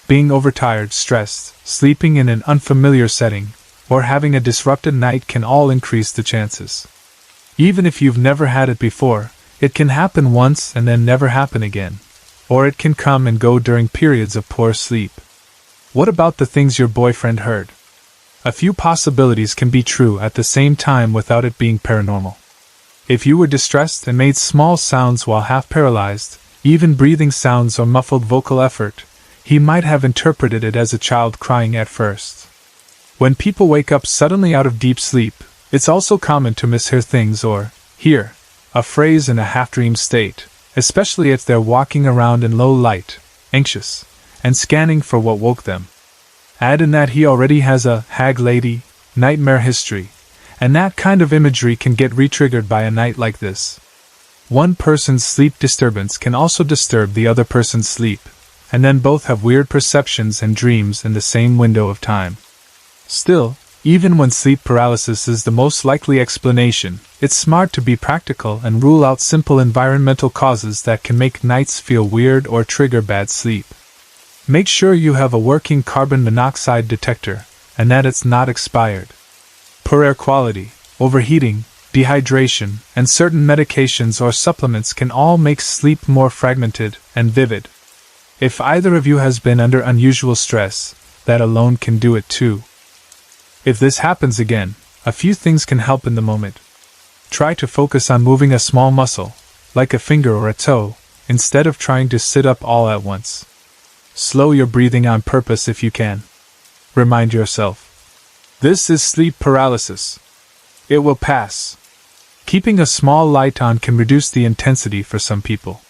Being overtired, stressed, sleeping in an unfamiliar setting, or having a disrupted night can all increase the chances. Even if you've never had it before, it can happen once and then never happen again. Or it can come and go during periods of poor sleep. What about the things your boyfriend heard? A few possibilities can be true at the same time without it being paranormal. If you were distressed and made small sounds while half paralyzed, even breathing sounds or muffled vocal effort, he might have interpreted it as a child crying at first. When people wake up suddenly out of deep sleep, it's also common to mishear things or hear a phrase in a half-dream state, especially if they're walking around in low light, anxious, and scanning for what woke them. Add in that he already has a hag lady nightmare history, and that kind of imagery can get re-triggered by a night like this. One person's sleep disturbance can also disturb the other person's sleep, and then both have weird perceptions and dreams in the same window of time. Still, even when sleep paralysis is the most likely explanation, it's smart to be practical and rule out simple environmental causes that can make nights feel weird or trigger bad sleep. Make sure you have a working carbon monoxide detector, and that it's not expired. Poor air quality, overheating, dehydration, and certain medications or supplements can all make sleep more fragmented and vivid. If either of you has been under unusual stress, that alone can do it too. If this happens again, a few things can help in the moment. Try to focus on moving a small muscle, like a finger or a toe, instead of trying to sit up all at once. Slow your breathing on purpose if you can. Remind yourself, this is sleep paralysis. It will pass. Keeping a small light on can reduce the intensity for some people.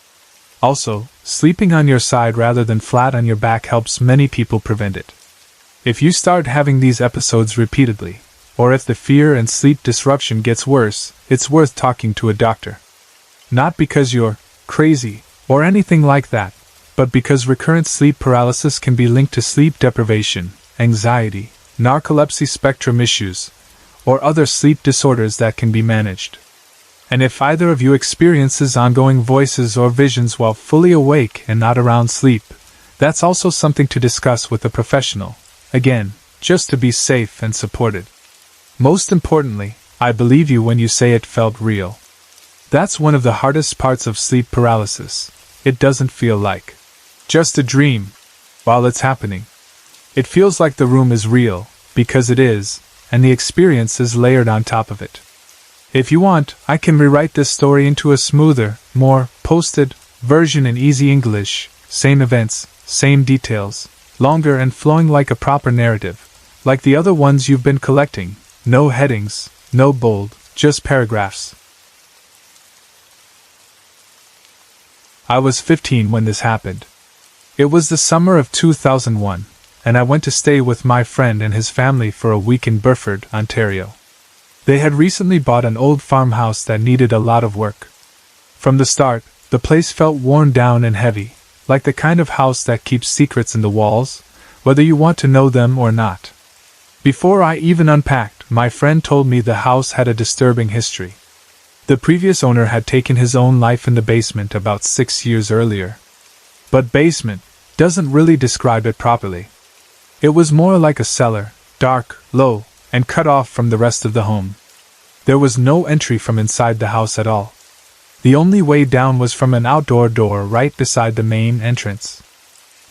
Also, sleeping on your side rather than flat on your back helps many people prevent it. If you start having these episodes repeatedly, or if the fear and sleep disruption gets worse, it's worth talking to a doctor. Not because you're crazy or anything like that, but because recurrent sleep paralysis can be linked to sleep deprivation, anxiety, narcolepsy spectrum issues, or other sleep disorders that can be managed. And if either of you experiences ongoing voices or visions while fully awake and not around sleep, that's also something to discuss with a professional. Again, just to be safe and supported. Most importantly, I believe you when you say it felt real. That's one of the hardest parts of sleep paralysis. It doesn't feel like just a dream while it's happening. It feels like the room is real, because it is, and the experience is layered on top of it. If you want, I can rewrite this story into a smoother, more posted version in easy English, same events, same details, longer and flowing like a proper narrative, like the other ones you've been collecting. No headings, no bold, just paragraphs. I was 15 when this happened. It was the summer of 2001, and I went to stay with my friend and his family for a week in Burford, Ontario. They had recently bought an old farmhouse that needed a lot of work. From the start, the place felt worn down and heavy, like the kind of house that keeps secrets in the walls, whether you want to know them or not. Before I even unpacked, my friend told me the house had a disturbing history. The previous owner had taken his own life in the basement about 6 years earlier. But basement doesn't really describe it properly. It was more like a cellar, dark, low, and cut off from the rest of the home. There was no entry from inside the house at all. The only way down was from an outdoor door right beside the main entrance.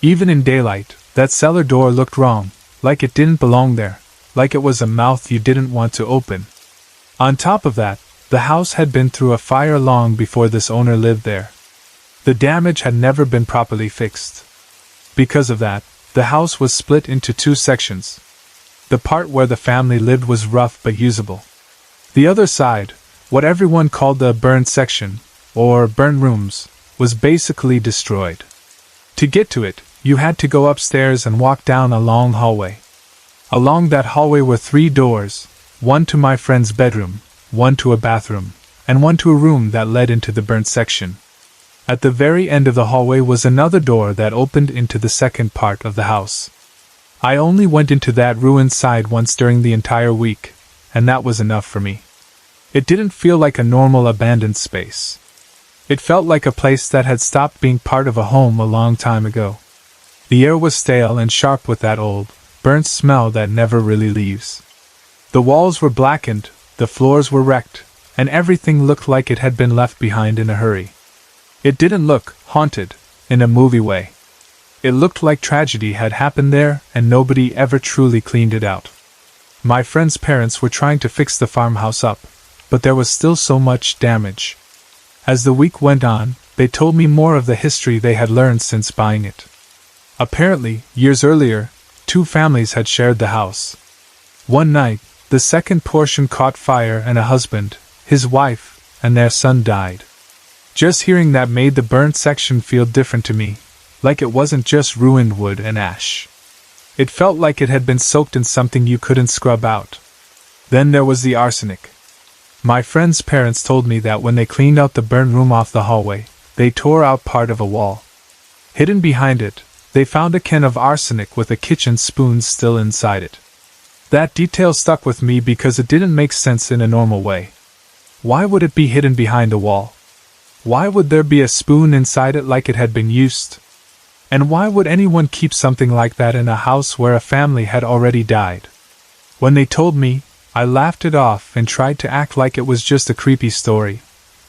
Even in daylight, that cellar door looked wrong, like it didn't belong there, like it was a mouth you didn't want to open. On top of that, the house had been through a fire long before this owner lived there. The damage had never been properly fixed. Because of that, the house was split into 2 sections. The part where the family lived was rough but usable. The other side, what everyone called the burned section, or burn rooms, was basically destroyed. To get to it, you had to go upstairs and walk down a long hallway. Along that hallway were 3 doors, one to my friend's bedroom, one to a bathroom, and one to a room that led into the burnt section. At the very end of the hallway was another door that opened into the second part of the house. I only went into that ruined side once during the entire week, and that was enough for me. It didn't feel like a normal abandoned space. It felt like a place that had stopped being part of a home a long time ago. The air was stale and sharp with that old, burnt smell that never really leaves. The walls were blackened, the floors were wrecked, and everything looked like it had been left behind in a hurry. It didn't look haunted, in a movie way. It looked like tragedy had happened there and nobody ever truly cleaned it out. My friend's parents were trying to fix the farmhouse up, but there was still so much damage. As the week went on, they told me more of the history they had learned since buying it. Apparently, years earlier, two families had shared the house. One night, the second portion caught fire and a husband, his wife, and their son died. Just hearing that made the burnt section feel different to me, like it wasn't just ruined wood and ash. It felt like it had been soaked in something you couldn't scrub out. Then there was the arsenic. My friend's parents told me that when they cleaned out the burnt room off the hallway, they tore out part of a wall. Hidden behind it, they found a can of arsenic with a kitchen spoon still inside it. That detail stuck with me because it didn't make sense in a normal way. Why would it be hidden behind a wall? Why would there be a spoon inside it like it had been used? And why would anyone keep something like that in a house where a family had already died? When they told me, I laughed it off and tried to act like it was just a creepy story,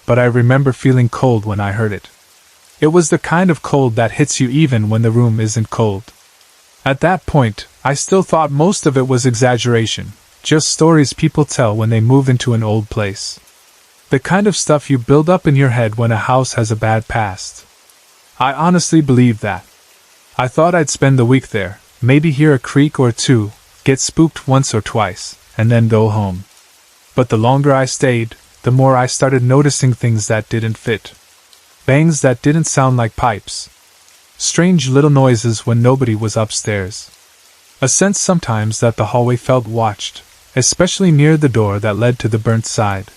but I remember feeling cold when I heard it. It was the kind of cold that hits you even when the room isn't cold. At that point, I still thought most of it was exaggeration, just stories people tell when they move into an old place. The kind of stuff you build up in your head when a house has a bad past. I honestly believed that. I thought I'd spend the week there, maybe hear a creak or two, get spooked once or twice, and then go home. But the longer I stayed, the more I started noticing things that didn't fit. Bangs that didn't sound like pipes. Strange little noises when nobody was upstairs. A sense sometimes that the hallway felt watched, especially near the door that led to the burnt side.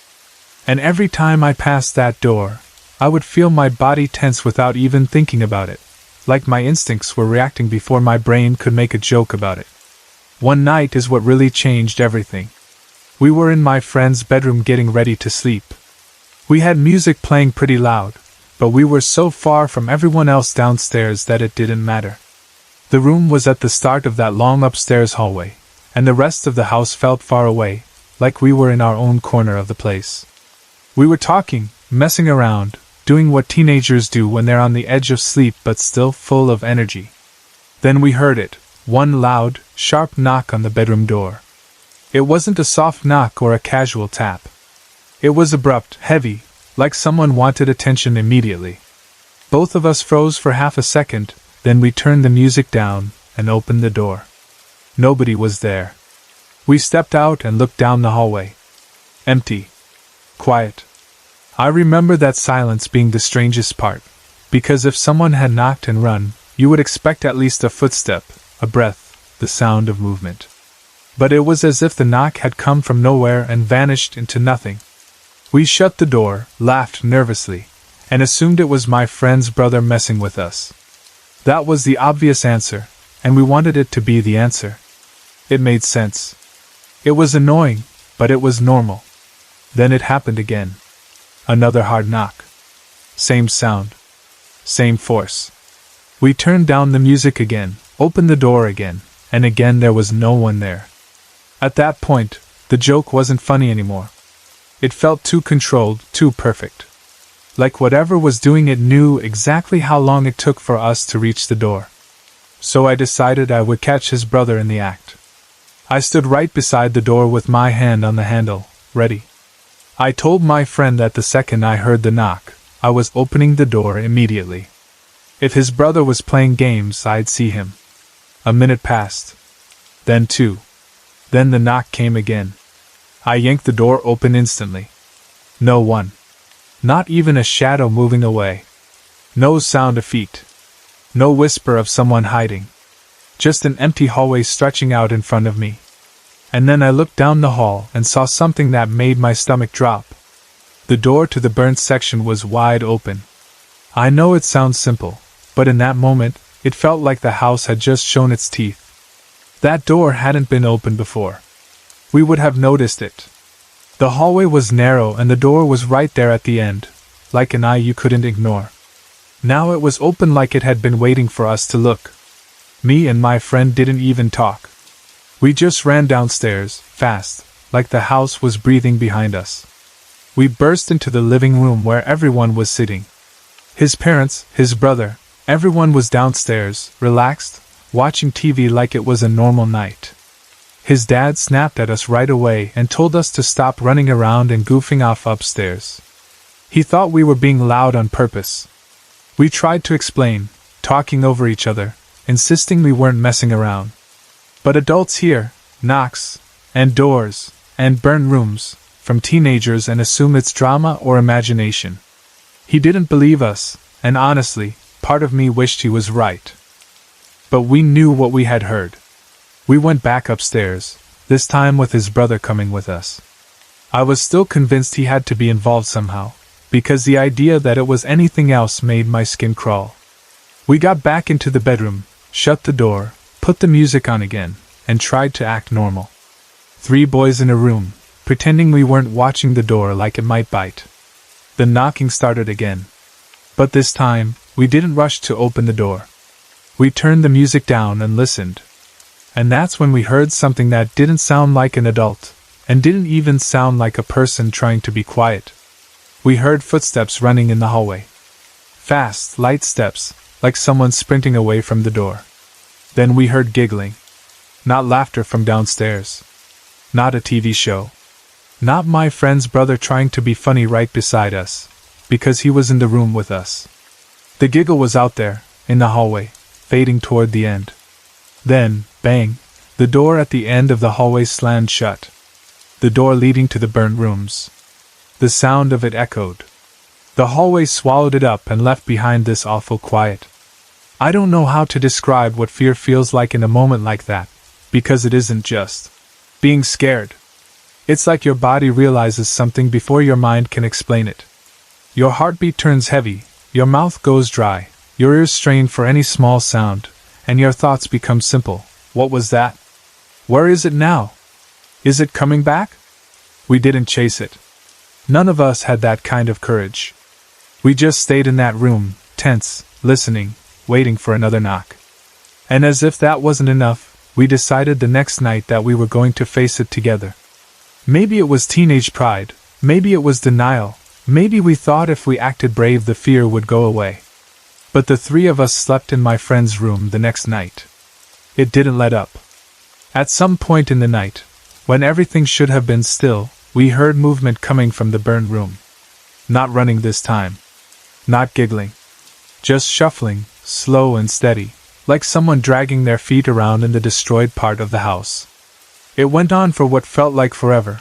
And every time I passed that door, I would feel my body tense without even thinking about it, like my instincts were reacting before my brain could make a joke about it. One night is what really changed everything. We were in my friend's bedroom getting ready to sleep. We had music playing pretty loud, but we were so far from everyone else downstairs that it didn't matter. The room was at the start of that long upstairs hallway, and the rest of the house felt far away, like we were in our own corner of the place. We were talking, messing around, doing what teenagers do when they're on the edge of sleep but still full of energy. Then we heard it, one loud, sharp knock on the bedroom door. It wasn't a soft knock or a casual tap. It was abrupt, heavy, like someone wanted attention immediately. Both of us froze for half a second, then we turned the music down and opened the door. Nobody was there. We stepped out and looked down the hallway. Empty. Quiet. I remember that silence being the strangest part, because if someone had knocked and run, you would expect at least a footstep, a breath, the sound of movement. But it was as if the knock had come from nowhere and vanished into nothing. We shut the door, laughed nervously, and assumed it was my friend's brother messing with us. That was the obvious answer, and we wanted it to be the answer. It made sense. It was annoying, but it was normal. Then it happened again. Another hard knock. Same sound. Same force. We turned down the music again, opened the door again, and again there was no one there. At that point, the joke wasn't funny anymore. It felt too controlled, too perfect. Like whatever was doing it knew exactly how long it took for us to reach the door. So I decided I would catch his brother in the act. I stood right beside the door with my hand on the handle, ready. I told my friend that the second I heard the knock, I was opening the door immediately. If his brother was playing games, I'd see him. A minute passed. Then 2. Then the knock came again. I yanked the door open instantly. No one. Not even a shadow moving away. No sound of feet. No whisper of someone hiding. Just an empty hallway stretching out in front of me. And then I looked down the hall and saw something that made my stomach drop. The door to the burnt section was wide open. I know it sounds simple, but in that moment, it felt like the house had just shown its teeth. That door hadn't been opened before. We would have noticed it. The hallway was narrow and the door was right there at the end, like an eye you couldn't ignore. Now it was open like it had been waiting for us to look. Me and my friend didn't even talk. We just ran downstairs, fast, like the house was breathing behind us. We burst into the living room where everyone was sitting. His parents, his brother, everyone was downstairs, relaxed, watching TV like it was a normal night. His dad snapped at us right away and told us to stop running around and goofing off upstairs. He thought we were being loud on purpose. We tried to explain, talking over each other, insisting we weren't messing around. But adults hear knocks, and doors, and burn rooms, from teenagers and assume it's drama or imagination. He didn't believe us, and honestly, part of me wished he was right. But we knew what we had heard. We went back upstairs, this time with his brother coming with us. I was still convinced he had to be involved somehow, because the idea that it was anything else made my skin crawl. We got back into the bedroom, shut the door, put the music on again, and tried to act normal. 3 boys in a room, pretending we weren't watching the door like it might bite. The knocking started again. But this time, we didn't rush to open the door. We turned the music down and listened. And that's when we heard something that didn't sound like an adult, and didn't even sound like a person trying to be quiet. We heard footsteps running in the hallway. Fast, light steps, like someone sprinting away from the door. Then we heard giggling. Not laughter from downstairs. Not a TV show. Not my friend's brother trying to be funny right beside us, because he was in the room with us. The giggle was out there, in the hallway, fading toward the end. Then, bang, the door at the end of the hallway slammed shut. The door leading to the burnt rooms. The sound of it echoed. The hallway swallowed it up and left behind this awful quiet. I don't know how to describe what fear feels like in a moment like that, because it isn't just being scared. It's like your body realizes something before your mind can explain it. Your heartbeat turns heavy, your mouth goes dry, your ears strain for any small sound, and your thoughts become simple. What was that? Where is it now? Is it coming back? We didn't chase it. None of us had that kind of courage. We just stayed in that room, tense, listening, waiting for another knock. And as if that wasn't enough, we decided the next night that we were going to face it together. Maybe it was teenage pride, maybe it was denial, maybe we thought if we acted brave the fear would go away. But the 3 of us slept in my friend's room the next night. It didn't let up. At some point in the night, when everything should have been still, we heard movement coming from the burned room. Not running this time. Not giggling. Just shuffling, slow and steady, like someone dragging their feet around in the destroyed part of the house. It went on for what felt like forever,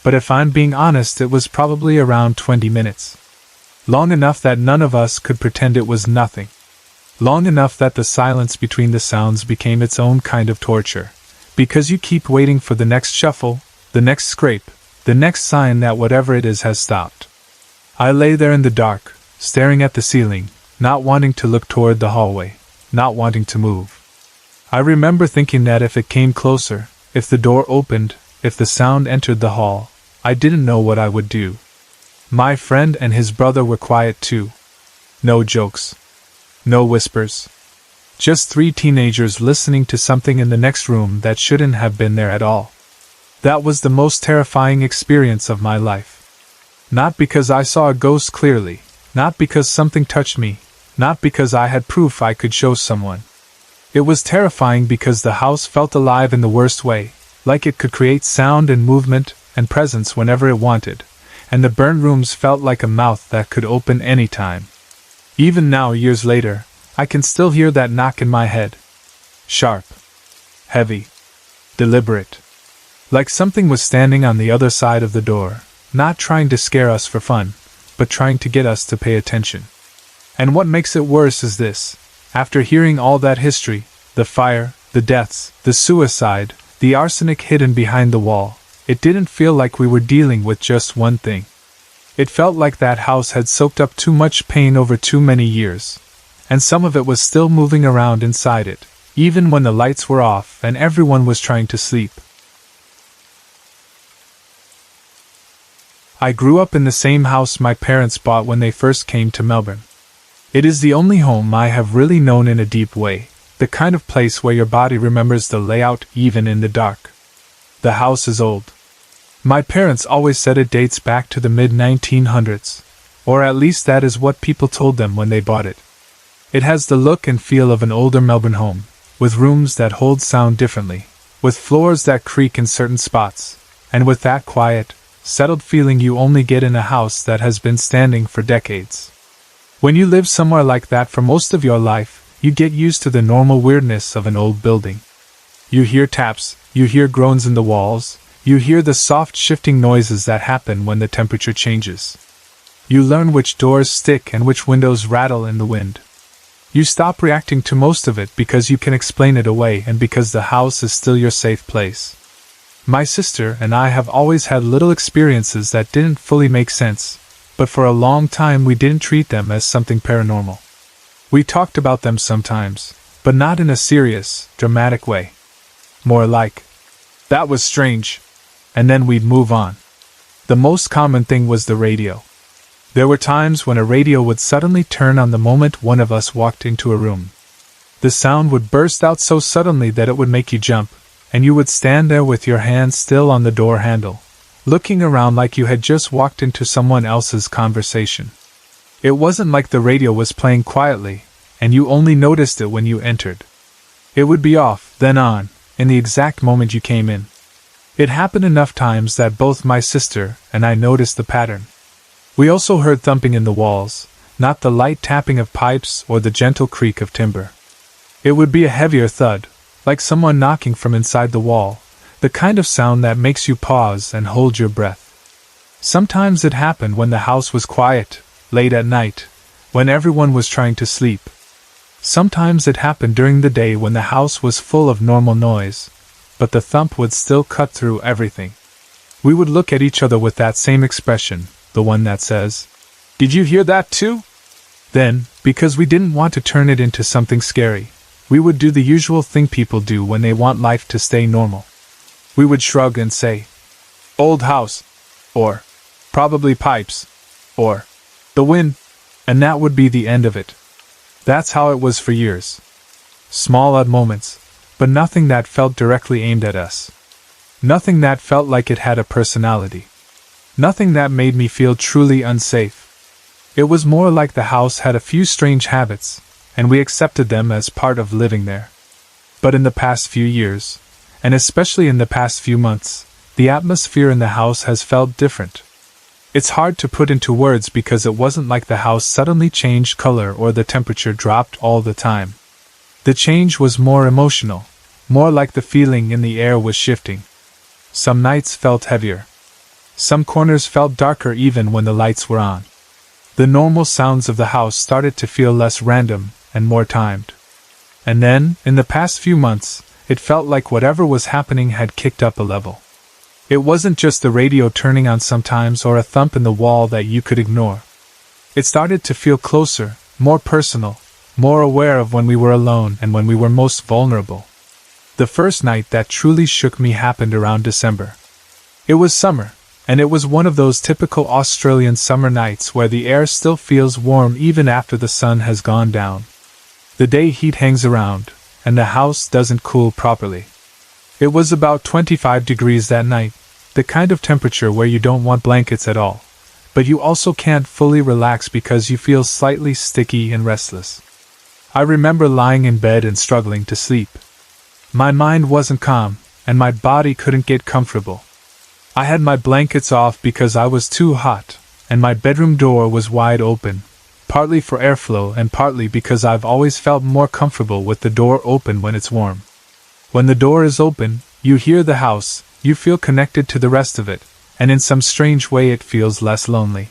but if I'm being honest, it was probably around 20 minutes. Long enough that none of us could pretend it was nothing. Long enough that the silence between the sounds became its own kind of torture, because you keep waiting for the next shuffle, the next scrape, the next sign that whatever it is has stopped. I lay there in the dark, staring at the ceiling, not wanting to look toward the hallway, not wanting to move. I remember thinking that if it came closer, if the door opened, if the sound entered the hall, I didn't know what I would do. My friend and his brother were quiet too. No jokes. No whispers. Just 3 teenagers listening to something in the next room that shouldn't have been there at all. That was the most terrifying experience of my life. Not because I saw a ghost clearly, not because something touched me, not because I had proof I could show someone. It was terrifying because the house felt alive in the worst way, like it could create sound and movement and presence whenever it wanted, and the burned rooms felt like a mouth that could open any time. Even now, years later, I can still hear that knock in my head. Sharp. Heavy. Deliberate. Like something was standing on the other side of the door, not trying to scare us for fun, but trying to get us to pay attention. And what makes it worse is this. After hearing all that history, the fire, the deaths, the suicide, the arsenic hidden behind the wall, it didn't feel like we were dealing with just one thing. It felt like that house had soaked up too much pain over too many years, and some of it was still moving around inside it, even when the lights were off and everyone was trying to sleep. I grew up in the same house my parents bought when they first came to Melbourne. It is the only home I have really known in a deep way, the kind of place where your body remembers the layout even in the dark. The house is old. My parents always said it dates back to the mid-1900s, or at least that is what people told them when they bought it. It has the look and feel of an older Melbourne home, with rooms that hold sound differently, with floors that creak in certain spots, and with that quiet, settled feeling you only get in a house that has been standing for decades. When you live somewhere like that for most of your life, you get used to the normal weirdness of an old building. You hear taps, you hear groans in the walls, you hear the soft shifting noises that happen when the temperature changes. You learn which doors stick and which windows rattle in the wind. You stop reacting to most of it because you can explain it away and because the house is still your safe place. My sister and I have always had little experiences that didn't fully make sense, but for a long time we didn't treat them as something paranormal. We talked about them sometimes, but not in a serious, dramatic way. More like, "That was strange," and then we'd move on. The most common thing was the radio. There were times when a radio would suddenly turn on the moment one of us walked into a room. The sound would burst out so suddenly that it would make you jump, and you would stand there with your hand still on the door handle, looking around like you had just walked into someone else's conversation. It wasn't like the radio was playing quietly, and you only noticed it when you entered. It would be off, then on, in the exact moment you came in. It happened enough times that both my sister and I noticed the pattern. We also heard thumping in the walls, not the light tapping of pipes or the gentle creak of timber. It would be a heavier thud, like someone knocking from inside the wall, the kind of sound that makes you pause and hold your breath. Sometimes it happened when the house was quiet, late at night, when everyone was trying to sleep. Sometimes it happened during the day when the house was full of normal noise, but the thump would still cut through everything. We would look at each other with that same expression, the one that says, "Did you hear that too?" Then, because we didn't want to turn it into something scary, we would do the usual thing people do when they want life to stay normal. We would shrug and say, "Old house," or "Probably pipes," or "The wind," and that would be the end of it. That's how it was for years. Small odd moments, but nothing that felt directly aimed at us. Nothing that felt like it had a personality. Nothing that made me feel truly unsafe. It was more like the house had a few strange habits, and we accepted them as part of living there. But in the past few years, and especially in the past few months, the atmosphere in the house has felt different. It's hard to put into words because it wasn't like the house suddenly changed color or the temperature dropped all the time. The change was more emotional, more like the feeling in the air was shifting. Some nights felt heavier. Some corners felt darker even when the lights were on. The normal sounds of the house started to feel less random and more timed. And then, in the past few months, it felt like whatever was happening had kicked up a level. It wasn't just the radio turning on sometimes or a thump in the wall that you could ignore. It started to feel closer, more personal, more aware of when we were alone and when we were most vulnerable. The first night that truly shook me happened around December. It was summer, and it was one of those typical Australian summer nights where the air still feels warm even after the sun has gone down. The day heat hangs around, and the house doesn't cool properly. It was about 25 degrees that night, the kind of temperature where you don't want blankets at all, but you also can't fully relax because you feel slightly sticky and restless. I remember lying in bed and struggling to sleep. My mind wasn't calm, and my body couldn't get comfortable. I had my blankets off because I was too hot, and my bedroom door was wide open, partly for airflow and partly because I've always felt more comfortable with the door open when it's warm. When the door is open, you hear the house, you feel connected to the rest of it, and in some strange way it feels less lonely.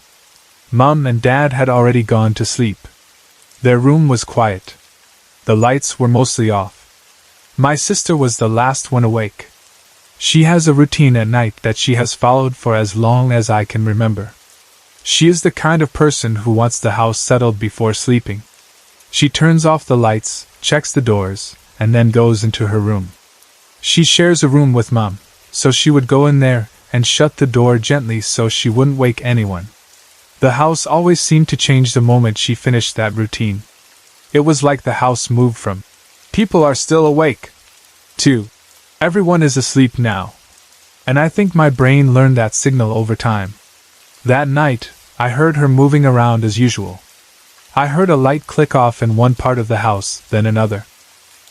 Mom and Dad had already gone to sleep. Their room was quiet. The lights were mostly off. My sister was the last one awake. She has a routine at night that she has followed for as long as I can remember. She is the kind of person who wants the house settled before sleeping. She turns off the lights, checks the doors, and then goes into her room. She shares a room with Mom, so she would go in there and shut the door gently so she wouldn't wake anyone. The house always seemed to change the moment she finished that routine. It was like the house moved from, "People are still awake," to, "Everyone is asleep now." And I think my brain learned that signal over time. That night, I heard her moving around as usual. I heard a light click off in one part of the house, then another.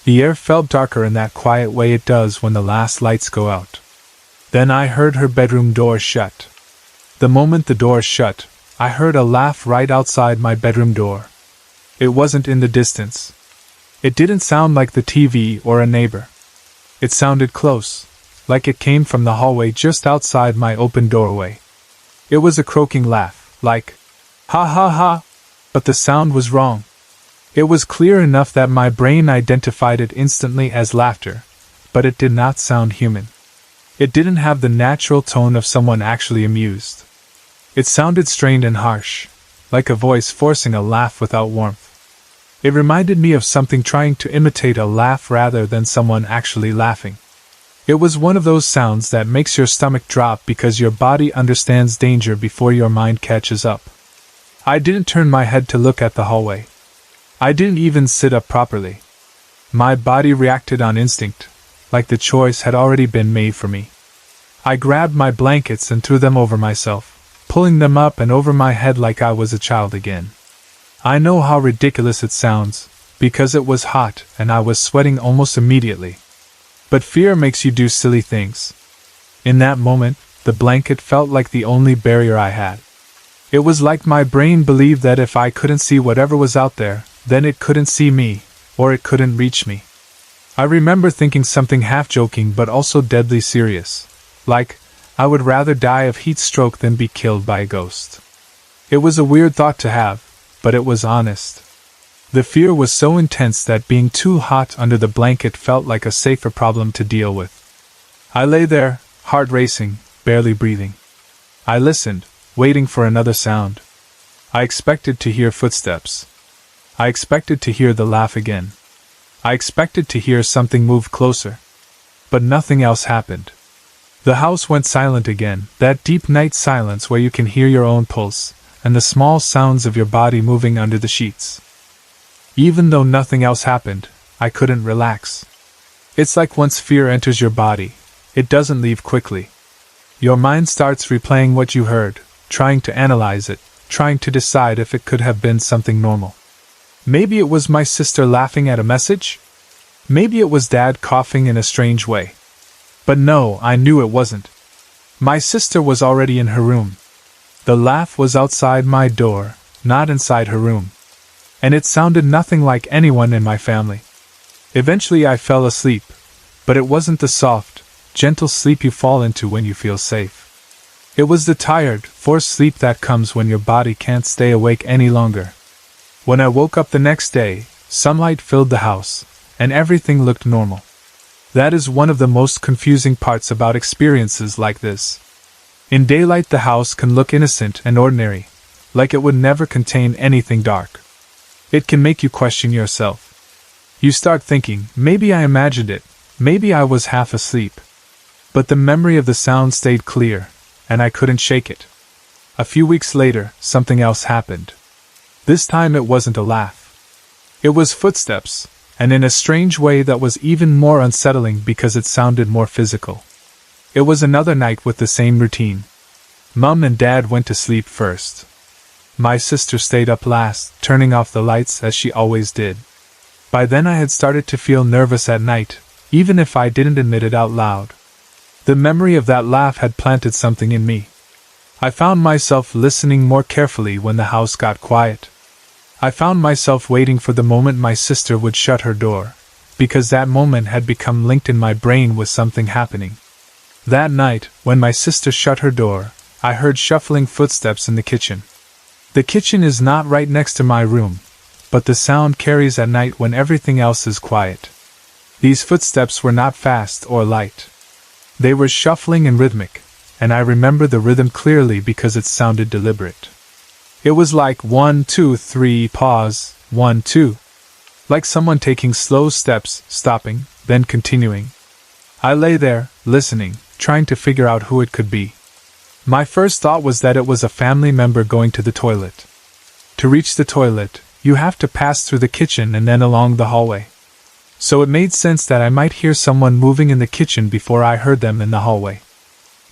The air felt darker in that quiet way it does when the last lights go out. Then I heard her bedroom door shut. The moment the door shut, I heard a laugh right outside my bedroom door. It wasn't in the distance. It didn't sound like the TV or a neighbor. It sounded close, like it came from the hallway just outside my open doorway. It was a croaking laugh, like, ha ha ha, but the sound was wrong. It was clear enough that my brain identified it instantly as laughter, but it did not sound human. It didn't have the natural tone of someone actually amused. It sounded strained and harsh, like a voice forcing a laugh without warmth. It reminded me of something trying to imitate a laugh rather than someone actually laughing. It was one of those sounds that makes your stomach drop because your body understands danger before your mind catches up. I didn't turn my head to look at the hallway. I didn't even sit up properly. My body reacted on instinct, like the choice had already been made for me. I grabbed my blankets and threw them over myself, pulling them up and over my head like I was a child again. I know how ridiculous it sounds, because it was hot and I was sweating almost immediately. But fear makes you do silly things. In that moment, the blanket felt like the only barrier I had. It was like my brain believed that if I couldn't see whatever was out there, then it couldn't see me, or it couldn't reach me. I remember thinking something half-joking but also deadly serious, like, I would rather die of heat stroke than be killed by a ghost. It was a weird thought to have, but it was honest. The fear was so intense that being too hot under the blanket felt like a safer problem to deal with. I lay there, heart racing, barely breathing. I listened, waiting for another sound. I expected to hear footsteps. I expected to hear the laugh again. I expected to hear something move closer. But nothing else happened. The house went silent again, that deep night silence where you can hear your own pulse, and the small sounds of your body moving under the sheets. Even though nothing else happened, I couldn't relax. It's like once fear enters your body, it doesn't leave quickly. Your mind starts replaying what you heard, trying to analyze it, trying to decide if it could have been something normal. Maybe it was my sister laughing at a message? Maybe it was Dad coughing in a strange way. But no, I knew it wasn't. My sister was already in her room. The laugh was outside my door, not inside her room. And it sounded nothing like anyone in my family. Eventually I fell asleep, but it wasn't the soft, gentle sleep you fall into when you feel safe. It was the tired, forced sleep that comes when your body can't stay awake any longer. When I woke up the next day, sunlight filled the house, and everything looked normal. That is one of the most confusing parts about experiences like this. In daylight the house can look innocent and ordinary, like it would never contain anything dark. It can make you question yourself. You start thinking, maybe I imagined it, maybe I was half asleep. But the memory of the sound stayed clear, and I couldn't shake it. A few weeks later, something else happened. This time it wasn't a laugh. It was footsteps, and in a strange way that was even more unsettling because it sounded more physical. It was another night with the same routine. Mum and Dad went to sleep first. My sister stayed up last, turning off the lights as she always did. By then I had started to feel nervous at night, even if I didn't admit it out loud. The memory of that laugh had planted something in me. I found myself listening more carefully when the house got quiet. I found myself waiting for the moment my sister would shut her door, because that moment had become linked in my brain with something happening. That night, when my sister shut her door, I heard shuffling footsteps in the kitchen. The kitchen is not right next to my room, but the sound carries at night when everything else is quiet. These footsteps were not fast or light. They were shuffling and rhythmic, and I remember the rhythm clearly because it sounded deliberate. It was like 1, 2, 3, pause, 1, 2. Like someone taking slow steps, stopping, then continuing. I lay there, listening, trying to figure out who it could be. My first thought was that it was a family member going to the toilet. To reach the toilet, you have to pass through the kitchen and then along the hallway. So it made sense that I might hear someone moving in the kitchen before I heard them in the hallway.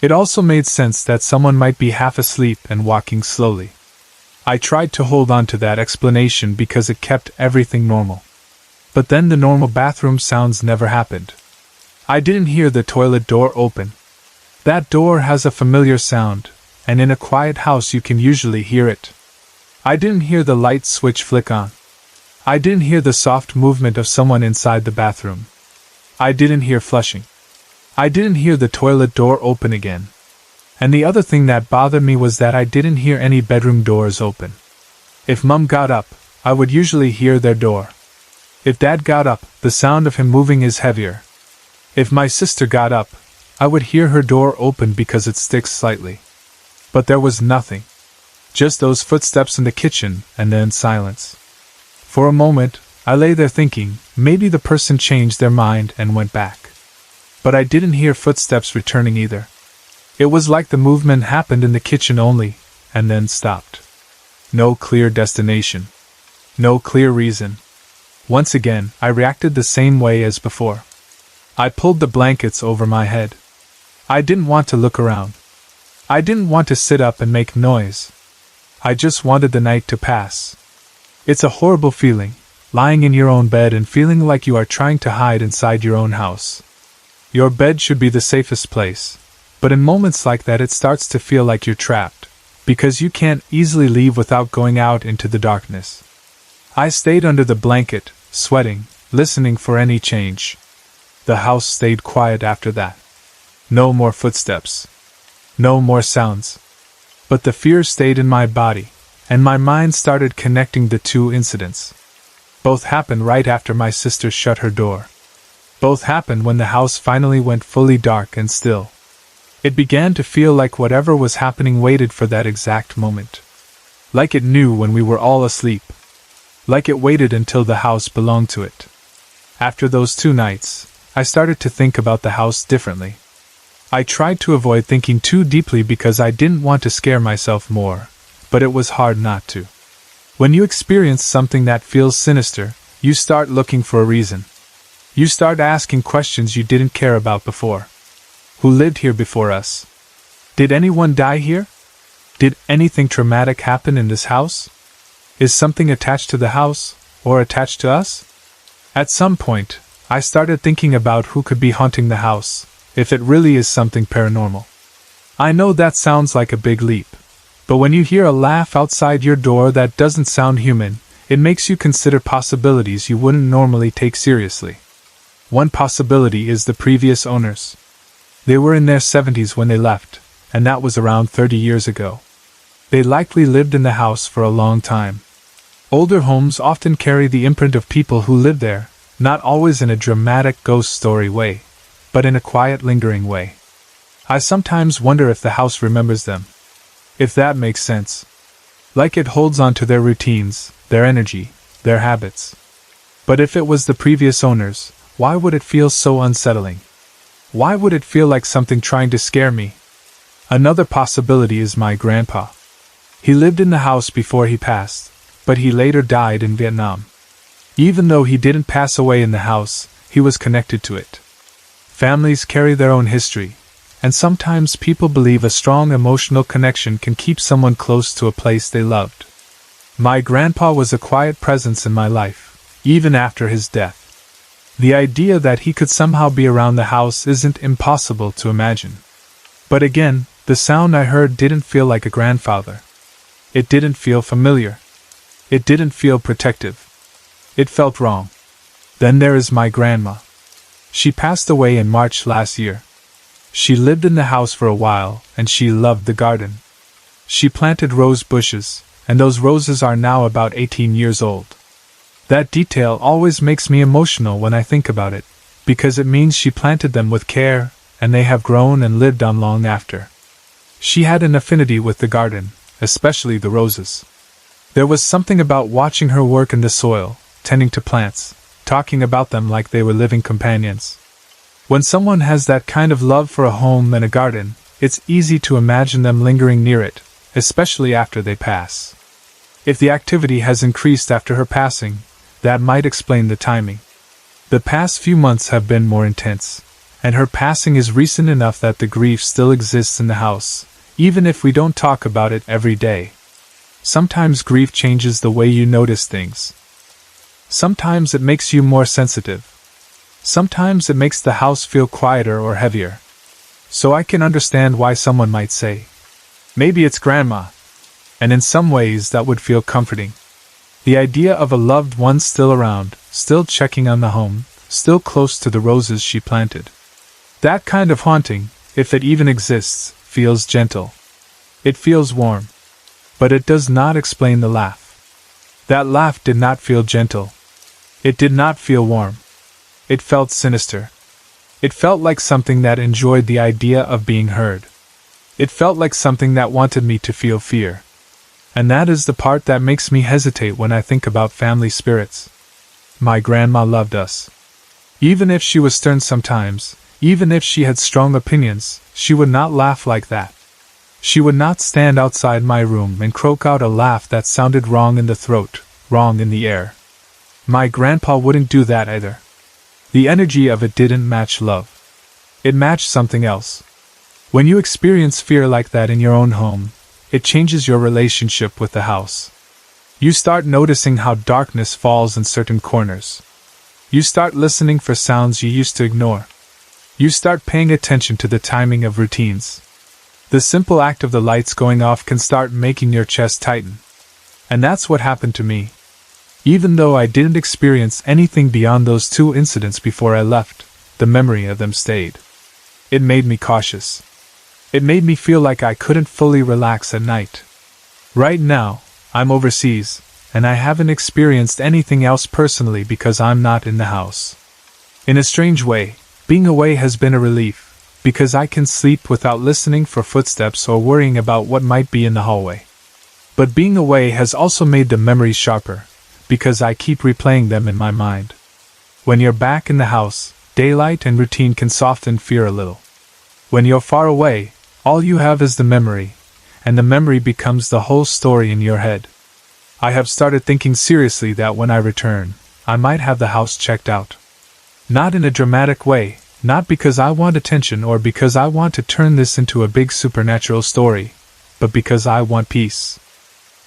It also made sense that someone might be half asleep and walking slowly. I tried to hold on to that explanation because it kept everything normal. But then the normal bathroom sounds never happened. I didn't hear the toilet door open. That door has a familiar sound, and in a quiet house you can usually hear it. I didn't hear the light switch flick on. I didn't hear the soft movement of someone inside the bathroom. I didn't hear flushing. I didn't hear the toilet door open again. And the other thing that bothered me was that I didn't hear any bedroom doors open. If Mum got up, I would usually hear their door. If Dad got up, the sound of him moving is heavier. If my sister got up, I would hear her door open because it sticks slightly. But there was nothing. Just those footsteps in the kitchen, and then silence. For a moment, I lay there thinking, maybe the person changed their mind and went back. But I didn't hear footsteps returning either. It was like the movement happened in the kitchen only, and then stopped. No clear destination. No clear reason. Once again, I reacted the same way as before. I pulled the blankets over my head. I didn't want to look around. I didn't want to sit up and make noise. I just wanted the night to pass. It's a horrible feeling, lying in your own bed and feeling like you are trying to hide inside your own house. Your bed should be the safest place, but in moments like that it starts to feel like you're trapped, because you can't easily leave without going out into the darkness. I stayed under the blanket, sweating, listening for any change. The house stayed quiet after that. No more footsteps. No more sounds. But the fear stayed in my body, and my mind started connecting the two incidents. Both happened right after my sister shut her door. Both happened when the house finally went fully dark and still. It began to feel like whatever was happening waited for that exact moment. Like it knew when we were all asleep. Like it waited until the house belonged to it. After those 2 nights, I started to think about the house differently. I tried to avoid thinking too deeply because I didn't want to scare myself more, but it was hard not to. When you experience something that feels sinister, you start looking for a reason. You start asking questions you didn't care about before. Who lived here before us? Did anyone die here? Did anything traumatic happen in this house? Is something attached to the house, or attached to us? At some point, I started thinking about who could be haunting the house, if it really is something paranormal. I know that sounds like a big leap, but when you hear a laugh outside your door that doesn't sound human, it makes you consider possibilities you wouldn't normally take seriously. One possibility is the previous owners. They were in their 70s when they left, and that was around 30 years ago. They likely lived in the house for a long time. Older homes often carry the imprint of people who lived there, not always in a dramatic ghost story way, but in a quiet, lingering way. I sometimes wonder if the house remembers them. If that makes sense. Like it holds on to their routines, their energy, their habits. But if it was the previous owners, why would it feel so unsettling? Why would it feel like something trying to scare me? Another possibility is my grandpa. He lived in the house before he passed, but he later died in Vietnam. Even though he didn't pass away in the house, he was connected to it. Families carry their own history, and sometimes people believe a strong emotional connection can keep someone close to a place they loved. My grandpa was a quiet presence in my life, even after his death. The idea that he could somehow be around the house isn't impossible to imagine. But again, the sound I heard didn't feel like a grandfather. It didn't feel familiar. It didn't feel protective. It felt wrong. Then there is my grandma. She passed away in March last year. She lived in the house for a while, and she loved the garden. She planted rose bushes, and those roses are now about 18 years old. That detail always makes me emotional when I think about it, because it means she planted them with care, and they have grown and lived on long after. She had an affinity with the garden, especially the roses. There was something about watching her work in the soil, tending to plants, talking about them like they were living companions. When someone has that kind of love for a home and a garden, it's easy to imagine them lingering near it, especially after they pass. If the activity has increased after her passing, that might explain the timing. The past few months have been more intense, and her passing is recent enough that the grief still exists in the house, even if we don't talk about it every day. Sometimes grief changes the way you notice things. Sometimes it makes you more sensitive. Sometimes it makes the house feel quieter or heavier. So I can understand why someone might say, maybe it's grandma. And in some ways that would feel comforting. The idea of a loved one still around, still checking on the home, still close to the roses she planted. That kind of haunting, if it even exists, feels gentle. It feels warm. But it does not explain the laugh. That laugh did not feel gentle. It did not feel warm. It felt sinister. It felt like something that enjoyed the idea of being heard. It felt like something that wanted me to feel fear. And that is the part that makes me hesitate when I think about family spirits. My grandma loved us. Even if she was stern sometimes, even if she had strong opinions, she would not laugh like that. She would not stand outside my room and croak out a laugh that sounded wrong in the throat, wrong in the air. My grandpa wouldn't do that either. The energy of it didn't match love. It matched something else. When you experience fear like that in your own home, it changes your relationship with the house. You start noticing how darkness falls in certain corners. You start listening for sounds you used to ignore. You start paying attention to the timing of routines. The simple act of the lights going off can start making your chest tighten. And that's what happened to me. Even though I didn't experience anything beyond those 2 incidents before I left, the memory of them stayed. It made me cautious. It made me feel like I couldn't fully relax at night. Right now, I'm overseas, and I haven't experienced anything else personally because I'm not in the house. In a strange way, being away has been a relief, because I can sleep without listening for footsteps or worrying about what might be in the hallway. But being away has also made the memories sharper, because I keep replaying them in my mind. When you're back in the house, daylight and routine can soften fear a little. When you're far away, all you have is the memory, and the memory becomes the whole story in your head. I have started thinking seriously that when I return, I might have the house checked out. Not in a dramatic way, not because I want attention or because I want to turn this into a big supernatural story, but because I want peace.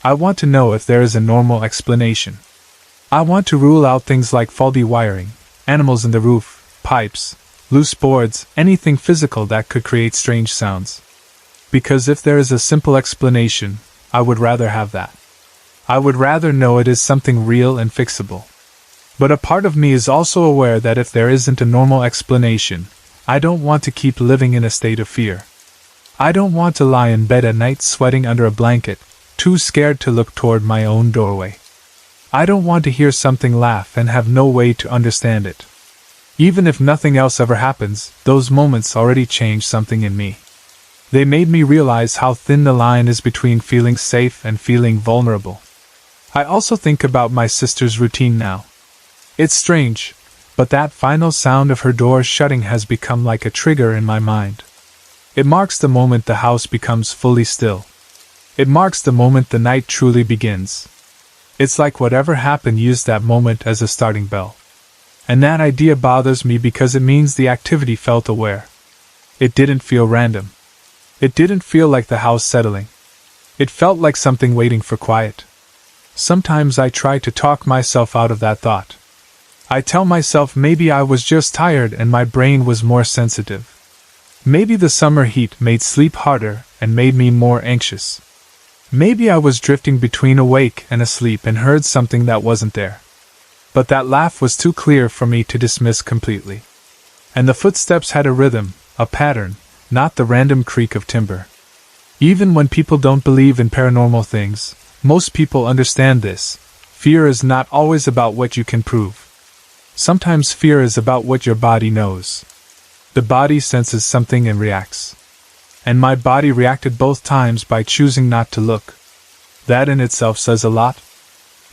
I want to know if there is a normal explanation. I want to rule out things like faulty wiring, animals in the roof, pipes, loose boards, anything physical that could create strange sounds. Because if there is a simple explanation, I would rather have that. I would rather know it is something real and fixable. But a part of me is also aware that if there isn't a normal explanation, I don't want to keep living in a state of fear. I don't want to lie in bed at night sweating under a blanket, too scared to look toward my own doorway. I don't want to hear something laugh and have no way to understand it. Even if nothing else ever happens, those moments already changed something in me. They made me realize how thin the line is between feeling safe and feeling vulnerable. I also think about my sister's routine now. It's strange, but that final sound of her door shutting has become like a trigger in my mind. It marks the moment the house becomes fully still. It marks the moment the night truly begins. It's like whatever happened used that moment as a starting bell. And that idea bothers me because it means the activity felt aware. It didn't feel random. It didn't feel like the house settling. It felt like something waiting for quiet. Sometimes I try to talk myself out of that thought. I tell myself maybe I was just tired and my brain was more sensitive. Maybe the summer heat made sleep harder and made me more anxious. Maybe I was drifting between awake and asleep and heard something that wasn't there. But that laugh was too clear for me to dismiss completely. And the footsteps had a rhythm, a pattern, not the random creak of timber. Even when people don't believe in paranormal things, most people understand this. Fear is not always about what you can prove. Sometimes fear is about what your body knows. The body senses something and reacts. And my body reacted both times by choosing not to look. That in itself says a lot.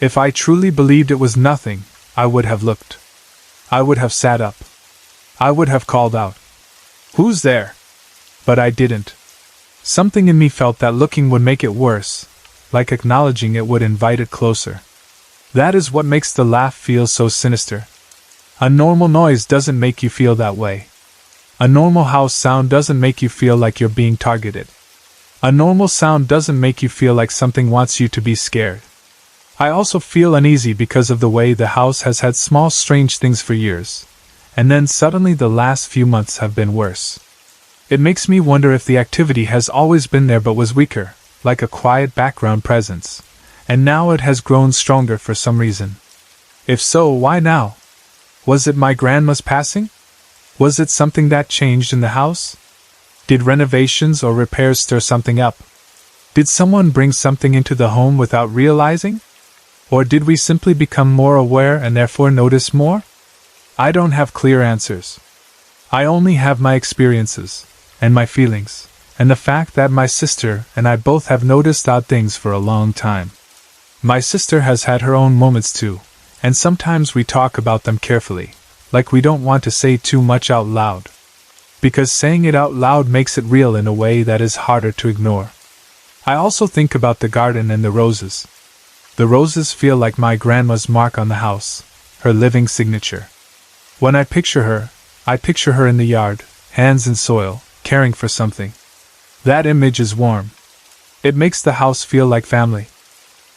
If I truly believed it was nothing, I would have looked. I would have sat up. I would have called out, "Who's there?" But I didn't. Something in me felt that looking would make it worse, like acknowledging it would invite it closer. That is what makes the laugh feel so sinister. A normal noise doesn't make you feel that way. A normal house sound doesn't make you feel like you're being targeted. A normal sound doesn't make you feel like something wants you to be scared. I also feel uneasy because of the way the house has had small strange things for years, and then suddenly the last few months have been worse. It makes me wonder if the activity has always been there but was weaker, like a quiet background presence, and now it has grown stronger for some reason. If so, why now? Was it my grandma's passing? Was it something that changed in the house? Did renovations or repairs stir something up? Did someone bring something into the home without realizing? Or did we simply become more aware and therefore notice more? I don't have clear answers. I only have my experiences, and my feelings, and the fact that my sister and I both have noticed odd things for a long time. My sister has had her own moments too, and sometimes we talk about them carefully, like we don't want to say too much out loud. Because saying it out loud makes it real in a way that is harder to ignore. I also think about the garden and the roses. The roses feel like my grandma's mark on the house, her living signature. When I picture her in the yard, hands in soil, caring for something. That image is warm. It makes the house feel like family.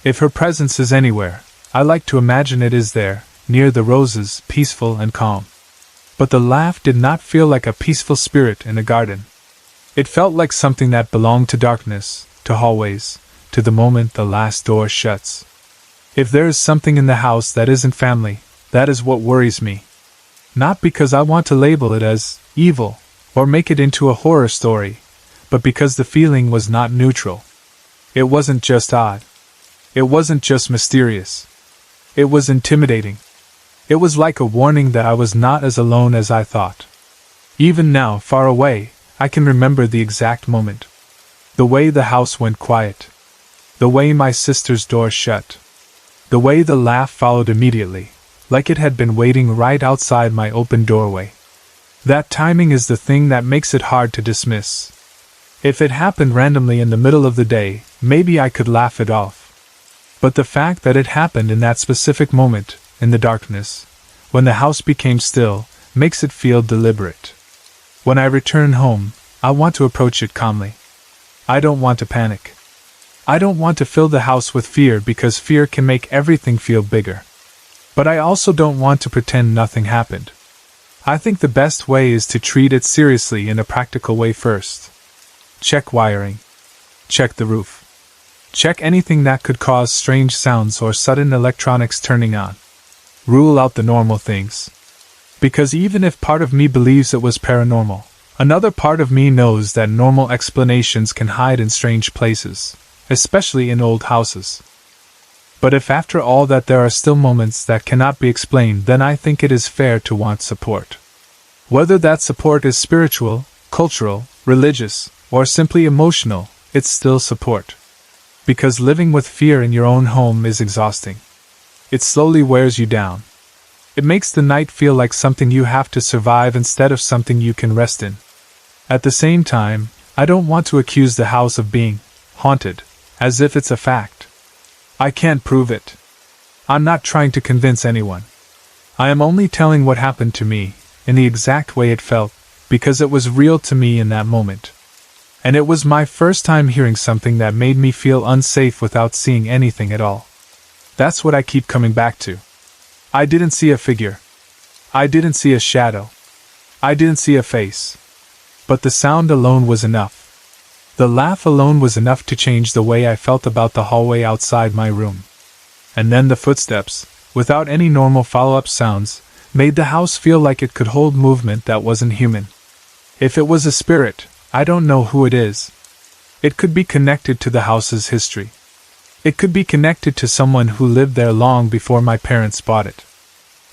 If her presence is anywhere, I like to imagine it is there, near the roses, peaceful and calm. But the laugh did not feel like a peaceful spirit in a garden. It felt like something that belonged to darkness, to hallways, to the moment the last door shuts. If there is something in the house that isn't family, that is what worries me. Not because I want to label it as evil, or make it into a horror story, but because the feeling was not neutral. It wasn't just odd. It wasn't just mysterious. It was intimidating. It was like a warning that I was not as alone as I thought. Even now, far away, I can remember the exact moment. The way the house went quiet. The way my sister's door shut. The way the laugh followed immediately, like it had been waiting right outside my open doorway. That timing is the thing that makes it hard to dismiss. If it happened randomly in the middle of the day, maybe I could laugh it off. But the fact that it happened in that specific moment, in the darkness, when the house became still, makes it feel deliberate. When I return home, I want to approach it calmly. I don't want to panic. I don't want to fill the house with fear because fear can make everything feel bigger. But I also don't want to pretend nothing happened. I think the best way is to treat it seriously in a practical way first. Check wiring. Check the roof. Check anything that could cause strange sounds or sudden electronics turning on. Rule out the normal things. Because even if part of me believes it was paranormal, another part of me knows that normal explanations can hide in strange places, especially in old houses. But if after all that there are still moments that cannot be explained, then I think it is fair to want support. Whether that support is spiritual, cultural, religious, or simply emotional, it's still support. Because living with fear in your own home is exhausting. It slowly wears you down. It makes the night feel like something you have to survive instead of something you can rest in. At the same time, I don't want to accuse the house of being haunted, as if it's a fact. I can't prove it. I'm not trying to convince anyone. I am only telling what happened to me, in the exact way it felt, because it was real to me in that moment. And it was my first time hearing something that made me feel unsafe without seeing anything at all. That's what I keep coming back to. I didn't see a figure. I didn't see a shadow. I didn't see a face. But the sound alone was enough. The laugh alone was enough to change the way I felt about the hallway outside my room. And then the footsteps, without any normal follow-up sounds, made the house feel like it could hold movement that wasn't human. If it was a spirit, I don't know who it is. It could be connected to the house's history. It could be connected to someone who lived there long before my parents bought it.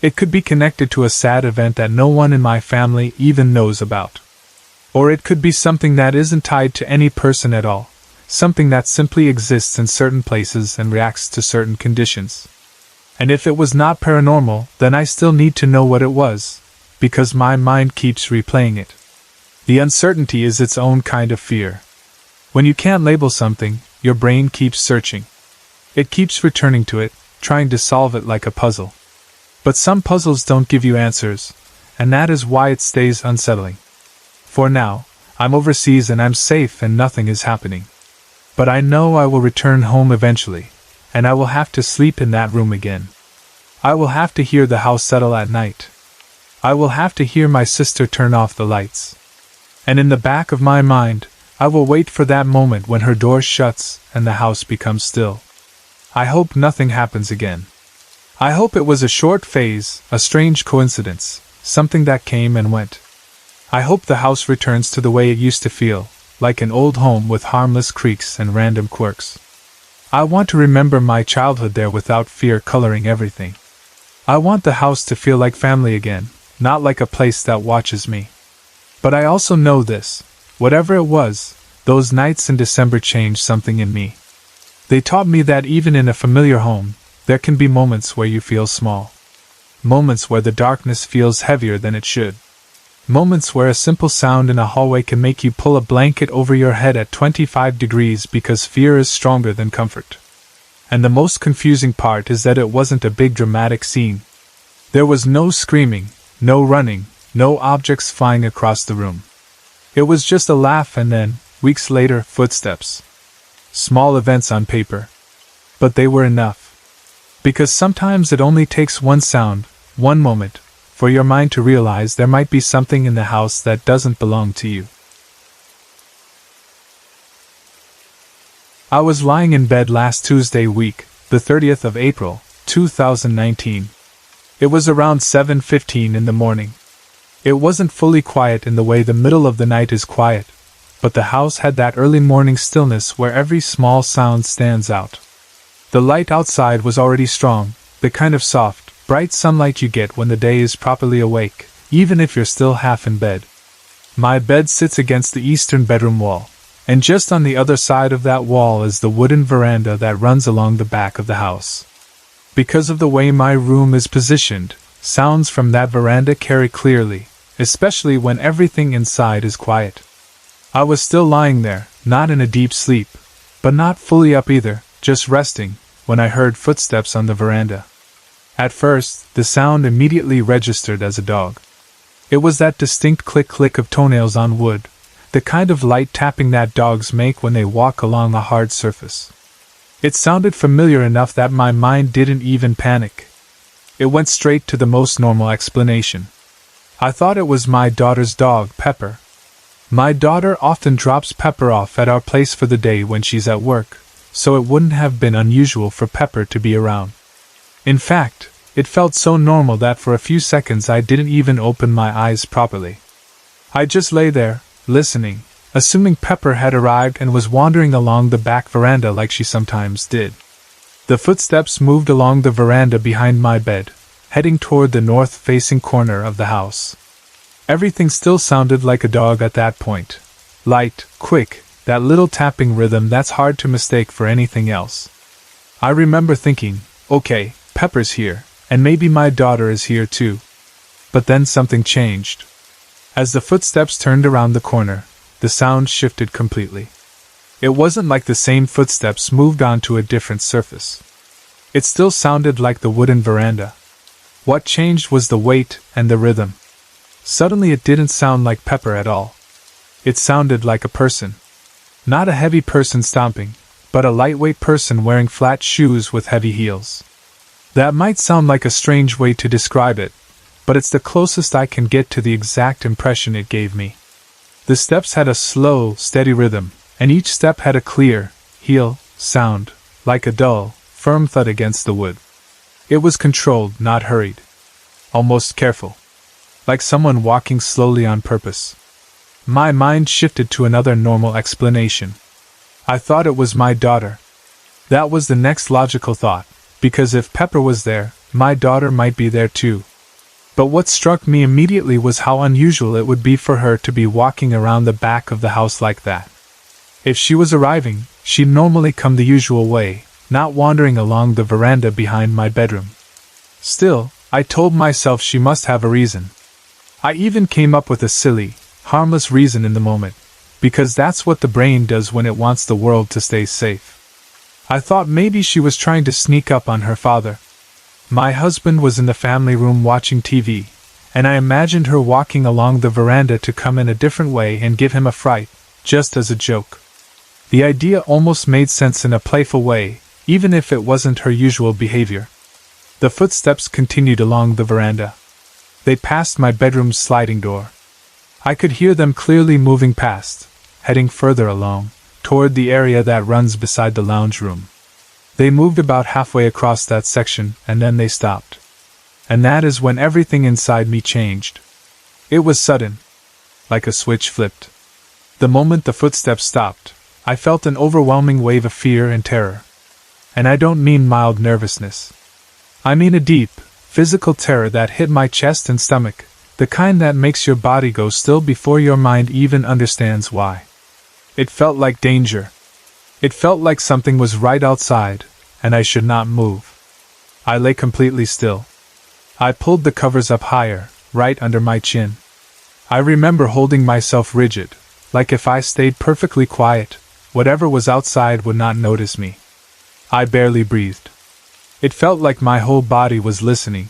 It could be connected to a sad event that no one in my family even knows about. Or it could be something that isn't tied to any person at all, something that simply exists in certain places and reacts to certain conditions. And if it was not paranormal, then I still need to know what it was, because my mind keeps replaying it. The uncertainty is its own kind of fear. When you can't label something, your brain keeps searching. It keeps returning to it, trying to solve it like a puzzle. But some puzzles don't give you answers, and that is why it stays unsettling. For now, I'm overseas and I'm safe and nothing is happening. But I know I will return home eventually, and I will have to sleep in that room again. I will have to hear the house settle at night. I will have to hear my sister turn off the lights. And in the back of my mind, I will wait for that moment when her door shuts and the house becomes still. I hope nothing happens again. I hope it was a short phase, a strange coincidence, something that came and went. I hope the house returns to the way it used to feel, like an old home with harmless creaks and random quirks. I want to remember my childhood there without fear coloring everything. I want the house to feel like family again, not like a place that watches me. But I also know this, whatever it was, those nights in December changed something in me. They taught me that even in a familiar home, there can be moments where you feel small. Moments where the darkness feels heavier than it should. Moments where a simple sound in a hallway can make you pull a blanket over your head at 25 degrees because fear is stronger than comfort. And the most confusing part is that it wasn't a big dramatic scene. There was no screaming, no running, no objects flying across the room. It was just a laugh and then, weeks later, footsteps. Small events on paper. But they were enough. Because sometimes it only takes one sound, one moment, for your mind to realize there might be something in the house that doesn't belong to you. I was lying in bed last Tuesday week, the 30th of April, 2019. It was around 7:15 in the morning. It wasn't fully quiet in the way the middle of the night is quiet, but the house had that early morning stillness where every small sound stands out. The light outside was already strong, the kind of soft, bright sunlight you get when the day is properly awake, even if you're still half in bed. My bed sits against the eastern bedroom wall, and just on the other side of that wall is the wooden veranda that runs along the back of the house. Because of the way my room is positioned, sounds from that veranda carry clearly, especially when everything inside is quiet. I was still lying there, not in a deep sleep, but not fully up either, just resting, when I heard footsteps on the veranda. At first, the sound immediately registered as a dog. It was that distinct click-click of toenails on wood, the kind of light tapping that dogs make when they walk along a hard surface. It sounded familiar enough that my mind didn't even panic. It went straight to the most normal explanation. I thought it was my daughter's dog, Pepper. My daughter often drops Pepper off at our place for the day when she's at work, so it wouldn't have been unusual for Pepper to be around. In fact, it felt so normal that for a few seconds I didn't even open my eyes properly. I just lay there, listening, assuming Pepper had arrived and was wandering along the back veranda like she sometimes did. The footsteps moved along the veranda behind my bed, heading toward the north-facing corner of the house. Everything still sounded like a dog at that point. Light, quick, that little tapping rhythm that's hard to mistake for anything else. I remember thinking, okay, Pepper's here, and maybe my daughter is here too. But then something changed. As the footsteps turned around the corner, the sound shifted completely. It wasn't like the same footsteps moved onto a different surface. It still sounded like the wooden veranda. What changed was the weight and the rhythm. Suddenly it didn't sound like Pepper at all. It sounded like a person. Not a heavy person stomping, but a lightweight person wearing flat shoes with heavy heels. That might sound like a strange way to describe it, but it's the closest I can get to the exact impression it gave me. The steps had a slow, steady rhythm, and each step had a clear, heel, sound, like a dull, firm thud against the wood. It was controlled, not hurried. Almost careful. Like someone walking slowly on purpose. My mind shifted to another normal explanation. I thought it was my daughter. That was the next logical thought, because if Pepper was there, my daughter might be there too. But what struck me immediately was how unusual it would be for her to be walking around the back of the house like that. If she was arriving, she'd normally come the usual way, not wandering along the veranda behind my bedroom. Still, I told myself she must have a reason. I even came up with a silly, harmless reason in the moment, because that's what the brain does when it wants the world to stay safe. I thought maybe she was trying to sneak up on her father. My husband was in the family room watching TV, and I imagined her walking along the veranda to come in a different way and give him a fright, just as a joke. The idea almost made sense in a playful way, even if it wasn't her usual behavior. The footsteps continued along the veranda. They passed my bedroom's sliding door. I could hear them clearly moving past, heading further along, toward the area that runs beside the lounge room. They moved about halfway across that section, and then they stopped. And that is when everything inside me changed. It was sudden. Like a switch flipped. The moment the footsteps stopped, I felt an overwhelming wave of fear and terror. And I don't mean mild nervousness. I mean a deep, physical terror that hit my chest and stomach, the kind that makes your body go still before your mind even understands why. It felt like danger. It felt like something was right outside, and I should not move. I lay completely still. I pulled the covers up higher, right under my chin. I remember holding myself rigid, like if I stayed perfectly quiet, whatever was outside would not notice me. I barely breathed. It felt like my whole body was listening.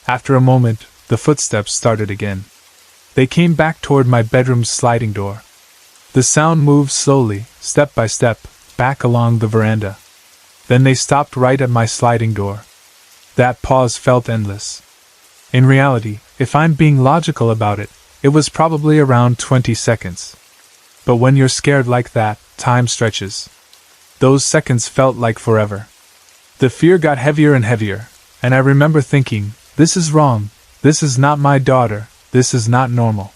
After a moment, the footsteps started again. They came back toward my bedroom's sliding door. The sound moved slowly, step by step, back along the veranda. Then they stopped right at my sliding door. That pause felt endless. In reality, if I'm being logical about it, it was probably around 20 seconds. But when you're scared like that, time stretches. Those seconds felt like forever. The fear got heavier and heavier, and I remember thinking, this is wrong, this is not my daughter, this is not normal.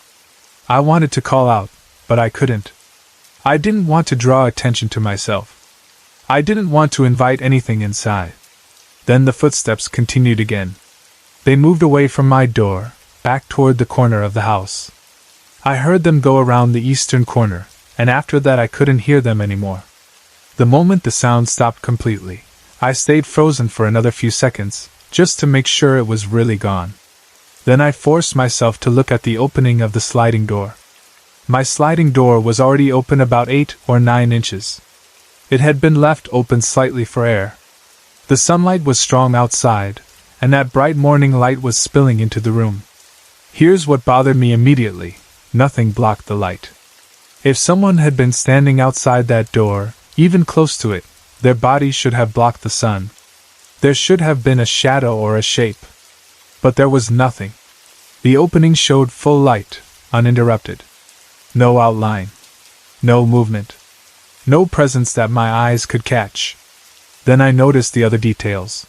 I wanted to call out, but I couldn't. I didn't want to draw attention to myself. I didn't want to invite anything inside. Then the footsteps continued again. They moved away from my door, back toward the corner of the house. I heard them go around the eastern corner, and after that I couldn't hear them anymore. The moment the sound stopped completely, I stayed frozen for another few seconds, just to make sure it was really gone. Then I forced myself to look at the opening of the sliding door. My sliding door was already open about 8 or 9 inches. It had been left open slightly for air. The sunlight was strong outside, and that bright morning light was spilling into the room. Here's what bothered me immediately: nothing blocked the light. If someone had been standing outside that door, even close to it, their body should have blocked the sun. There should have been a shadow or a shape. But there was nothing. The opening showed full light, uninterrupted. No outline. No movement. No presence that my eyes could catch. Then I noticed the other details.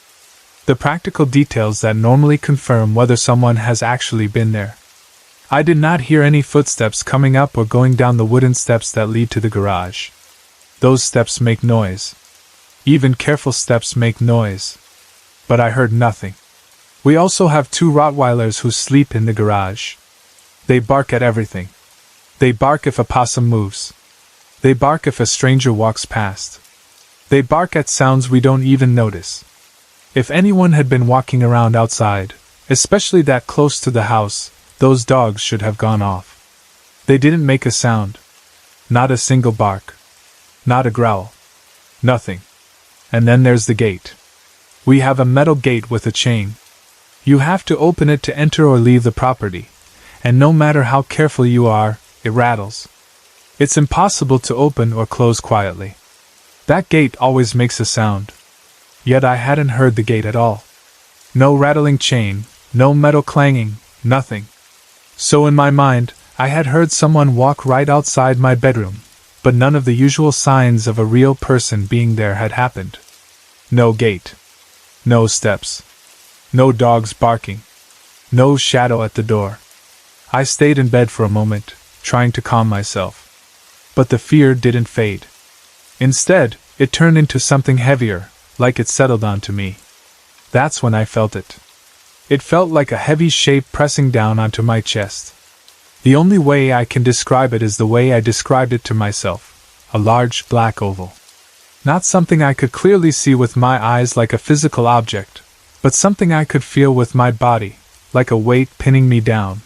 The practical details that normally confirm whether someone has actually been there. I did not hear any footsteps coming up or going down the wooden steps that lead to the garage. Those steps make noise. Even careful steps make noise. But I heard nothing. We also have 2 Rottweilers who sleep in the garage. They bark at everything. They bark if a possum moves. They bark if a stranger walks past. They bark at sounds we don't even notice. If anyone had been walking around outside, especially that close to the house, those dogs should have gone off. They didn't make a sound. Not a single bark. Not a growl. Nothing. And then there's the gate. We have a metal gate with a chain. You have to open it to enter or leave the property, and no matter how careful you are, it rattles. It's impossible to open or close quietly. That gate always makes a sound. Yet I hadn't heard the gate at all. No rattling chain, no metal clanging, nothing. So in my mind, I had heard someone walk right outside my bedroom, but none of the usual signs of a real person being there had happened. No gate. No steps. No dogs barking. No shadow at the door. I stayed in bed for a moment, trying to calm myself. But the fear didn't fade. Instead, it turned into something heavier, like it settled onto me. That's when I felt it. It felt like a heavy shape pressing down onto my chest. The only way I can describe it is the way I described it to myself: a large black oval. Not something I could clearly see with my eyes like a physical object, but something I could feel with my body, like a weight pinning me down.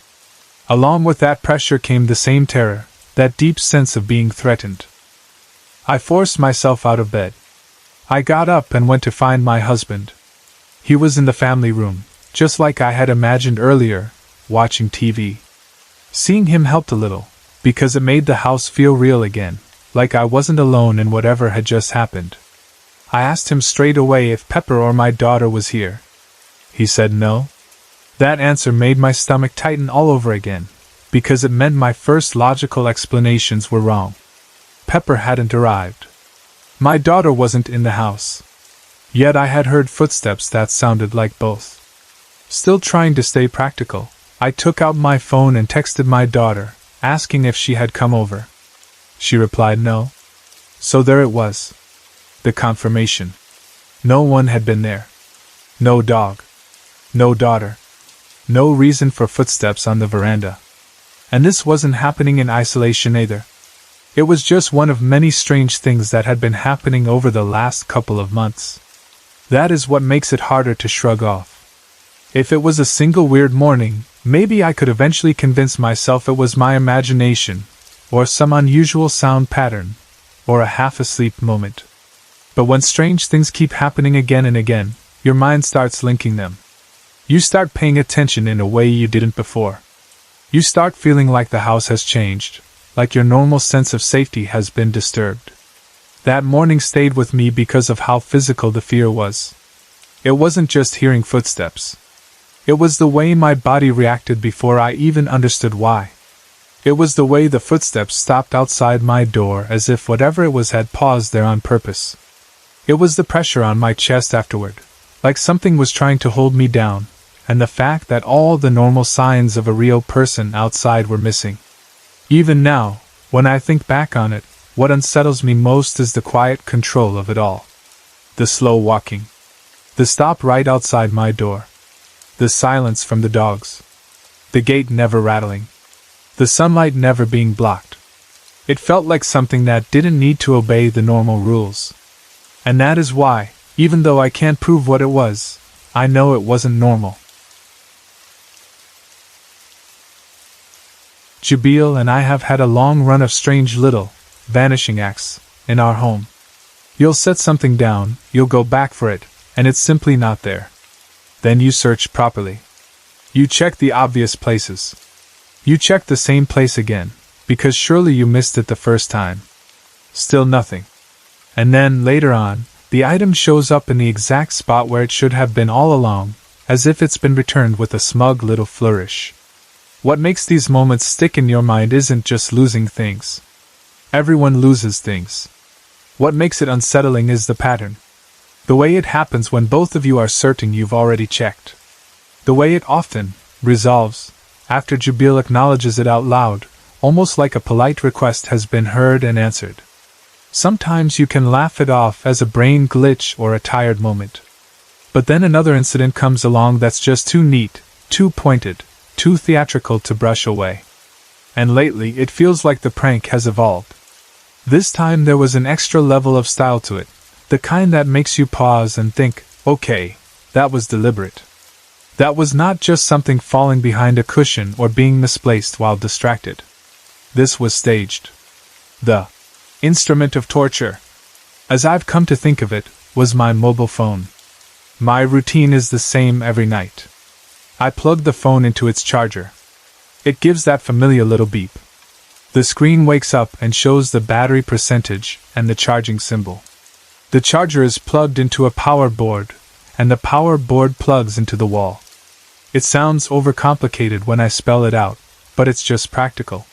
Along with that pressure came the same terror, that deep sense of being threatened. I forced myself out of bed. I got up and went to find my husband. He was in the family room, just like I had imagined earlier, watching TV. Seeing him helped a little, because it made the house feel real again, like I wasn't alone in whatever had just happened. I asked him straight away if Pepper or my daughter was here. He said no. That answer made my stomach tighten all over again, because it meant my first logical explanations were wrong. Pepper hadn't arrived. My daughter wasn't in the house. Yet I had heard footsteps that sounded like both. Still trying to stay practical, I took out my phone and texted my daughter, asking if she had come over. She replied no. So there it was. The confirmation. No one had been there. No dog. No daughter. No reason for footsteps on the veranda. And this wasn't happening in isolation either. It was just one of many strange things that had been happening over the last couple of months. That is what makes it harder to shrug off. If it was a single weird morning, maybe I could eventually convince myself it was my imagination, or some unusual sound pattern, or a half-asleep moment. But when strange things keep happening again and again, your mind starts linking them. You start paying attention in a way you didn't before. You start feeling like the house has changed, like your normal sense of safety has been disturbed. That morning stayed with me because of how physical the fear was. It wasn't just hearing footsteps. It was the way my body reacted before I even understood why. It was the way the footsteps stopped outside my door as if whatever it was had paused there on purpose. It was the pressure on my chest afterward, like something was trying to hold me down, and the fact that all the normal signs of a real person outside were missing. Even now, when I think back on it, what unsettles me most is the quiet control of it all. The slow walking. The stop right outside my door. The silence from the dogs. The gate never rattling. The sunlight never being blocked. It felt like something that didn't need to obey the normal rules. And that is why, even though I can't prove what it was, I know it wasn't normal. Jubil and I have had a long run of strange little, vanishing acts in our home. You'll set something down, you'll go back for it, and it's simply not there. Then you search properly. You check the obvious places. You check the same place again, because surely you missed it the first time. Still nothing. And then, later on, the item shows up in the exact spot where it should have been all along, as if it's been returned with a smug little flourish. What makes these moments stick in your mind isn't just losing things. Everyone loses things. What makes it unsettling is the pattern. The way it happens when both of you are certain you've already checked. The way it often resolves after Jubil acknowledges it out loud, almost like a polite request has been heard and answered. Sometimes you can laugh it off as a brain glitch or a tired moment. But then another incident comes along that's just too neat, too pointed, too theatrical to brush away. And lately it feels like the prank has evolved. This time there was an extra level of style to it, the kind that makes you pause and think, okay, that was deliberate. That was not just something falling behind a cushion or being misplaced while distracted. This was staged. The instrument of torture, as I've come to think of it, was my mobile phone. My routine is the same every night. I plug the phone into its charger. It gives that familiar little beep. The screen wakes up and shows the battery percentage and the charging symbol. The charger is plugged into a power board, and the power board plugs into the wall. It sounds overcomplicated when I spell it out, but it's just practical.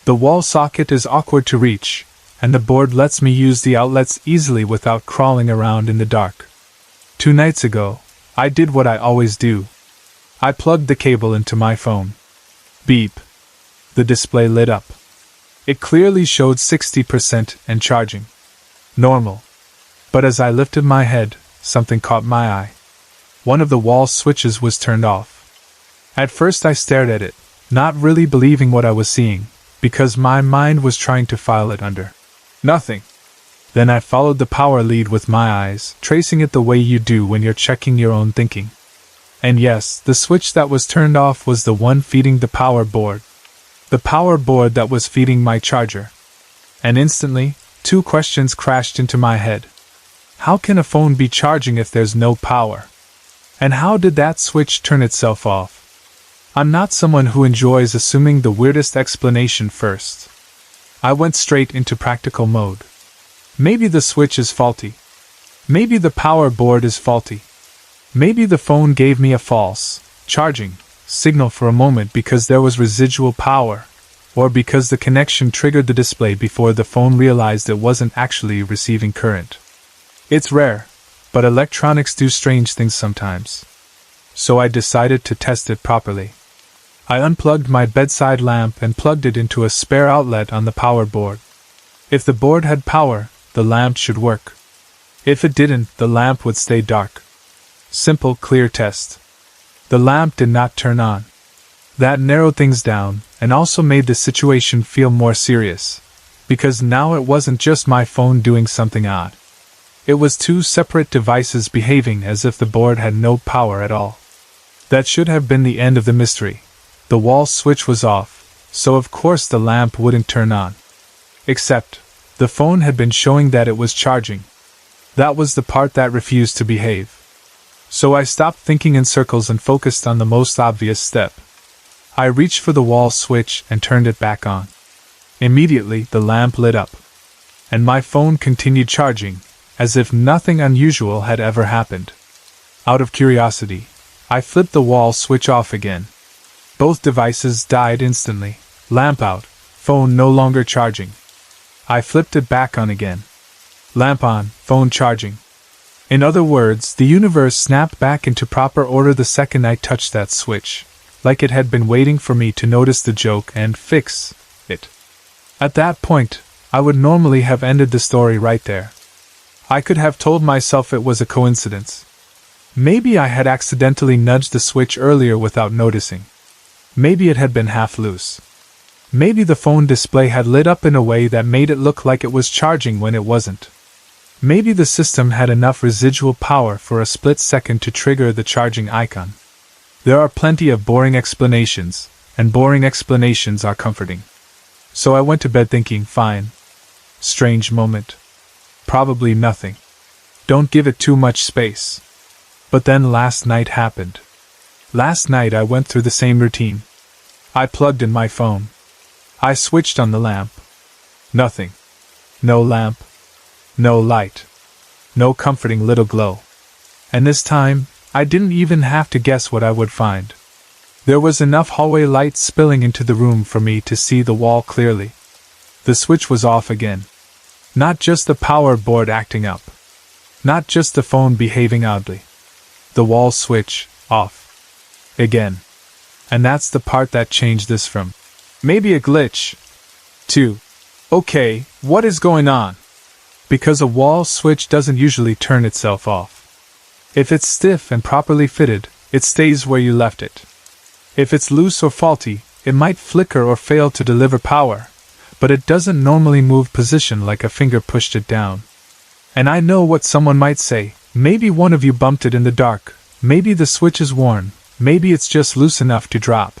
The wall socket is awkward to reach, and the board lets me use the outlets easily without crawling around in the dark. 2 nights ago, I did what I always do. I plugged the cable into my phone. Beep. The display lit up. It clearly showed 60% and charging. Normal. But as I lifted my head, something caught my eye. One of the wall switches was turned off. At first I stared at it, not really believing what I was seeing, because my mind was trying to file it under nothing. Then I followed the power lead with my eyes, tracing it the way you do when you're checking your own thinking. And yes, the switch that was turned off was the one feeding the power board. The power board that was feeding my charger. And instantly, 2 questions crashed into my head. How can a phone be charging if there's no power? And how did that switch turn itself off? I'm not someone who enjoys assuming the weirdest explanation first. I went straight into practical mode. Maybe the switch is faulty. Maybe the power board is faulty. Maybe the phone gave me a false charging signal for a moment because there was residual power, or because the connection triggered the display before the phone realized it wasn't actually receiving current. It's rare, but electronics do strange things sometimes. So I decided to test it properly. I unplugged my bedside lamp and plugged it into a spare outlet on the power board. If the board had power, the lamp should work. If it didn't, the lamp would stay dark. Simple, clear test. The lamp did not turn on. That narrowed things down, and also made the situation feel more serious, because now it wasn't just my phone doing something odd. It was two separate devices behaving as if the board had no power at all. That should have been the end of the mystery. The wall switch was off, so of course the lamp wouldn't turn on. Except, the phone had been showing that it was charging. That was the part that refused to behave. So I stopped thinking in circles and focused on the most obvious step. I reached for the wall switch and turned it back on. Immediately, the lamp lit up. And my phone continued charging, as if nothing unusual had ever happened. Out of curiosity, I flipped the wall switch off again. Both devices died instantly. Lamp out, phone no longer charging. I flipped it back on again. Lamp on, phone charging. In other words, the universe snapped back into proper order the second I touched that switch, like it had been waiting for me to notice the joke and fix it. At that point, I would normally have ended the story right there. I could have told myself it was a coincidence. Maybe I had accidentally nudged the switch earlier without noticing. Maybe it had been half loose. Maybe the phone display had lit up in a way that made it look like it was charging when it wasn't. Maybe the system had enough residual power for a split second to trigger the charging icon. There are plenty of boring explanations, and boring explanations are comforting. So I went to bed thinking, fine. Strange moment. Probably nothing. Don't give it too much space. But then last night happened. Last night I went through the same routine. I plugged in my phone. I switched on the lamp. Nothing. No lamp. No light. No comforting little glow. And this time, I didn't even have to guess what I would find. There was enough hallway light spilling into the room for me to see the wall clearly. The switch was off again. Not just the power board acting up. Not just the phone behaving oddly. The wall switch, off. Again. And that's the part that changed this from maybe a glitch to, okay, what is going on? Because a wall switch doesn't usually turn itself off. If it's stiff and properly fitted, it stays where you left it. If it's loose or faulty, it might flicker or fail to deliver power, but it doesn't normally move position like a finger pushed it down. And I know what someone might say, maybe one of you bumped it in the dark, maybe the switch is worn, maybe it's just loose enough to drop.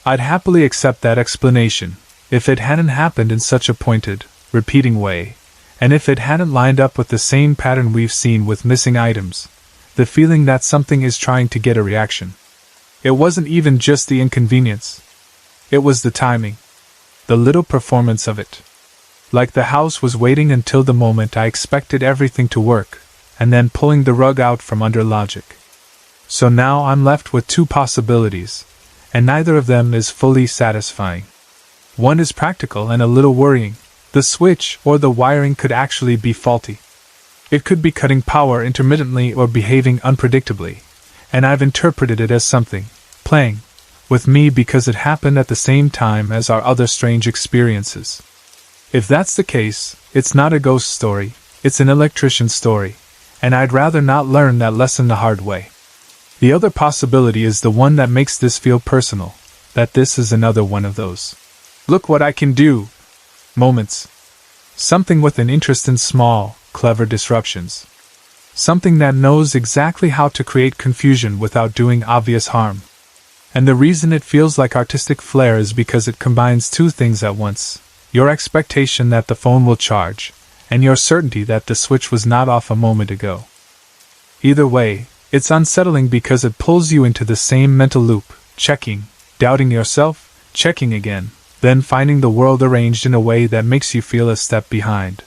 I'd happily accept that explanation, if it hadn't happened in such a pointed, repeating way, and if it hadn't lined up with the same pattern we've seen with missing items, the feeling that something is trying to get a reaction. It wasn't even just the inconvenience. It was the timing. The little performance of it. Like the house was waiting until the moment I expected everything to work, and then pulling the rug out from under logic. So now I'm left with two possibilities, and neither of them is fully satisfying. One is practical and a little worrying. The switch or the wiring could actually be faulty. It could be cutting power intermittently or behaving unpredictably, and I've interpreted it as something playing with me because it happened at the same time as our other strange experiences. If that's the case, it's not a ghost story, it's an electrician story, and I'd rather not learn that lesson the hard way. The other possibility is the one that makes this feel personal, that this is another one of those "look what I can do" moments. Something with an interest in small, clever disruptions. Something that knows exactly how to create confusion without doing obvious harm. And the reason it feels like artistic flair is because it combines two things at once: your expectation that the phone will charge, and your certainty that the switch was not off a moment ago. Either way, it's unsettling because it pulls you into the same mental loop, checking, doubting yourself, checking again, then finding the world arranged in a way that makes you feel a step behind.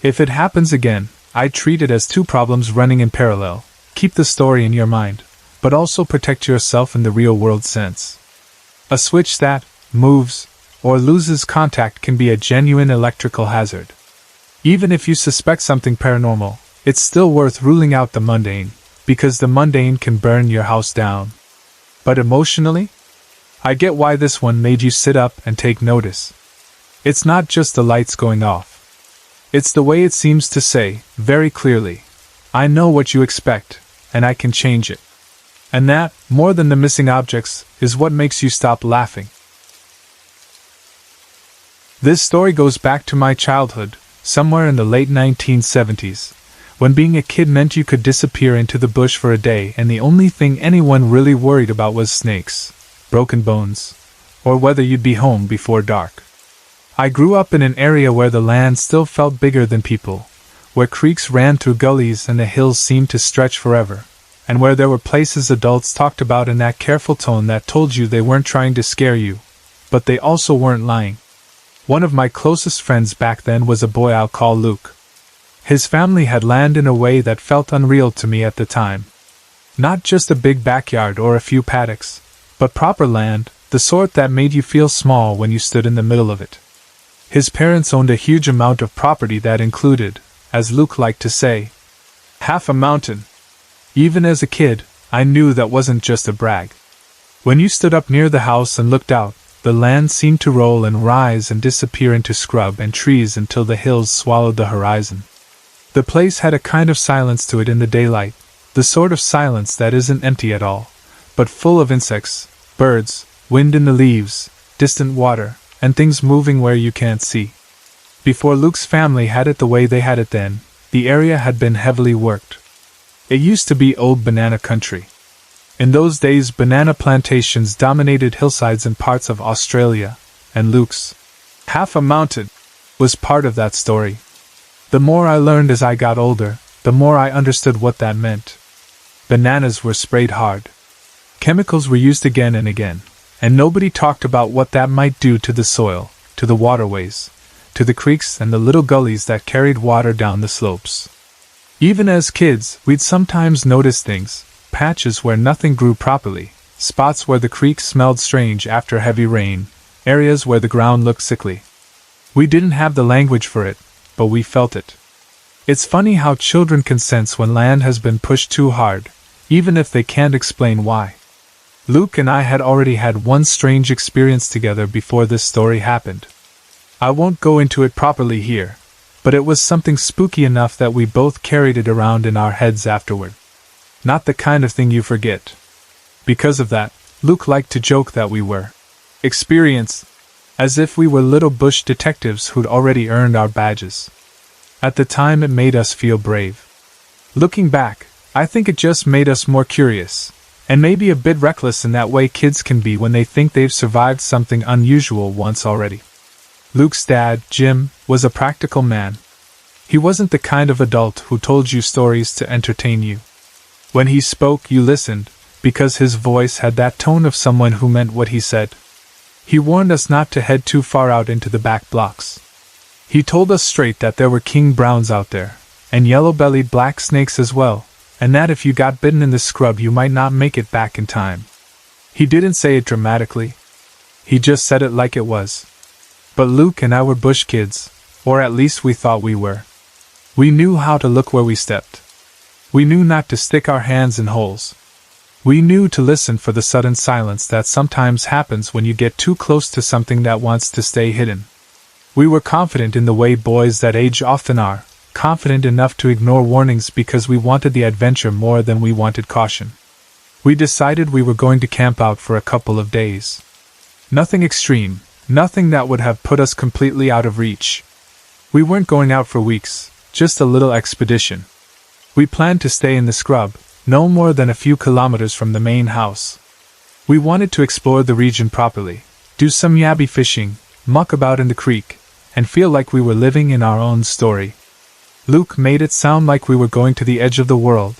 If it happens again, I'd treat it as two problems running in parallel. Keep the story in your mind, but also protect yourself in the real-world sense. A switch that moves or loses contact can be a genuine electrical hazard. Even if you suspect something paranormal, it's still worth ruling out the mundane, because the mundane can burn your house down. But emotionally? I get why this one made you sit up and take notice. It's not just the lights going off. It's the way it seems to say, very clearly, I know what you expect, and I can change it. And that, more than the missing objects, is what makes you stop laughing. This story goes back to my childhood, somewhere in the late 1970s, when being a kid meant you could disappear into the bush for a day and the only thing anyone really worried about was snakes, broken bones, or whether you'd be home before dark. I grew up in an area where the land still felt bigger than people, where creeks ran through gullies and the hills seemed to stretch forever, and where there were places adults talked about in that careful tone that told you they weren't trying to scare you, but they also weren't lying. One of my closest friends back then was a boy I'll call Luke. His family had land in a way that felt unreal to me at the time. Not just a big backyard or a few paddocks, but proper land, the sort that made you feel small when you stood in the middle of it. His parents owned a huge amount of property that included, as Luke liked to say, half a mountain. Even as a kid, I knew that wasn't just a brag. When you stood up near the house and looked out, the land seemed to roll and rise and disappear into scrub and trees until the hills swallowed the horizon. The place had a kind of silence to it in the daylight, the sort of silence that isn't empty at all, but full of insects, birds, wind in the leaves, distant water, and things moving where you can't see. Before Luke's family had it the way they had it then, the area had been heavily worked. It used to be old banana country. In those days, banana plantations dominated hillsides in parts of Australia, and Luke's half a mountain was part of that story. The more I learned as I got older, the more I understood what that meant. Bananas were sprayed hard. Chemicals were used again and again, and nobody talked about what that might do to the soil, to the waterways, to the creeks and the little gullies that carried water down the slopes. Even as kids, we'd sometimes notice things, patches where nothing grew properly, spots where the creek smelled strange after heavy rain, areas where the ground looked sickly. We didn't have the language for it, but we felt it. It's funny how children can sense when land has been pushed too hard, even if they can't explain why. Luke and I had already had one strange experience together before this story happened. I won't go into it properly here, but it was something spooky enough that we both carried it around in our heads afterward. Not the kind of thing you forget. Because of that, Luke liked to joke that we were experienced, as if we were little bush detectives who'd already earned our badges. At the time it made us feel brave. Looking back, I think it just made us more curious, and maybe a bit reckless in that way kids can be when they think they've survived something unusual once already. Luke's dad, Jim, was a practical man. He wasn't the kind of adult who told you stories to entertain you. When he spoke, you listened, because his voice had that tone of someone who meant what he said. He warned us not to head too far out into the back blocks. He told us straight that there were king browns out there, and yellow-bellied black snakes as well, and that if you got bitten in the scrub you might not make it back in time. He didn't say it dramatically. He just said it like it was. But Luke and I were bush kids, or at least we thought we were. We knew how to look where we stepped. We knew not to stick our hands in holes. We knew to listen for the sudden silence that sometimes happens when you get too close to something that wants to stay hidden. We were confident in the way boys that age often are, confident enough to ignore warnings because we wanted the adventure more than we wanted caution. We decided we were going to camp out for a couple of days. Nothing extreme, nothing that would have put us completely out of reach. We weren't going out for weeks, just a little expedition. We planned to stay in the scrub, no more than a few kilometers from the main house. We wanted to explore the region properly, do some yabby fishing, muck about in the creek, and feel like we were living in our own story. Luke made it sound like we were going to the edge of the world,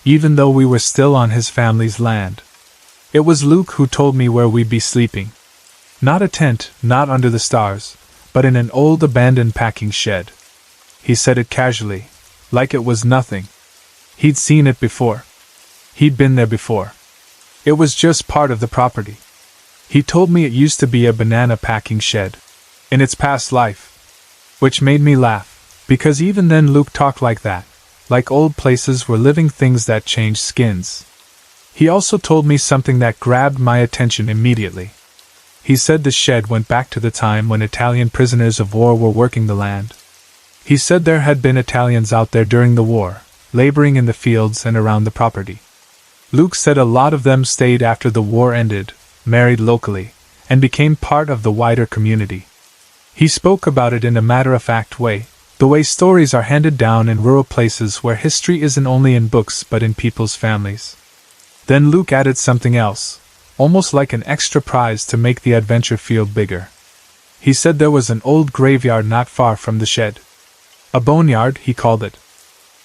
even though we were still on his family's land. It was Luke who told me where we'd be sleeping. Not a tent, not under the stars, but in an old abandoned packing shed. He said it casually, like it was nothing. He'd seen it before. He'd been there before. It was just part of the property. He told me it used to be a banana packing shed, in its past life. Which made me laugh, because even then Luke talked like that, like old places were living things that changed skins. He also told me something that grabbed my attention immediately. He said the shed went back to the time when Italian prisoners of war were working the land. He said there had been Italians out there during the war, laboring in the fields and around the property. Luke said a lot of them stayed after the war ended, married locally, and became part of the wider community. He spoke about it in a matter-of-fact way, the way stories are handed down in rural places where history isn't only in books but in people's families. Then Luke added something else, almost like an extra prize to make the adventure feel bigger. He said there was an old graveyard not far from the shed. A boneyard, he called it.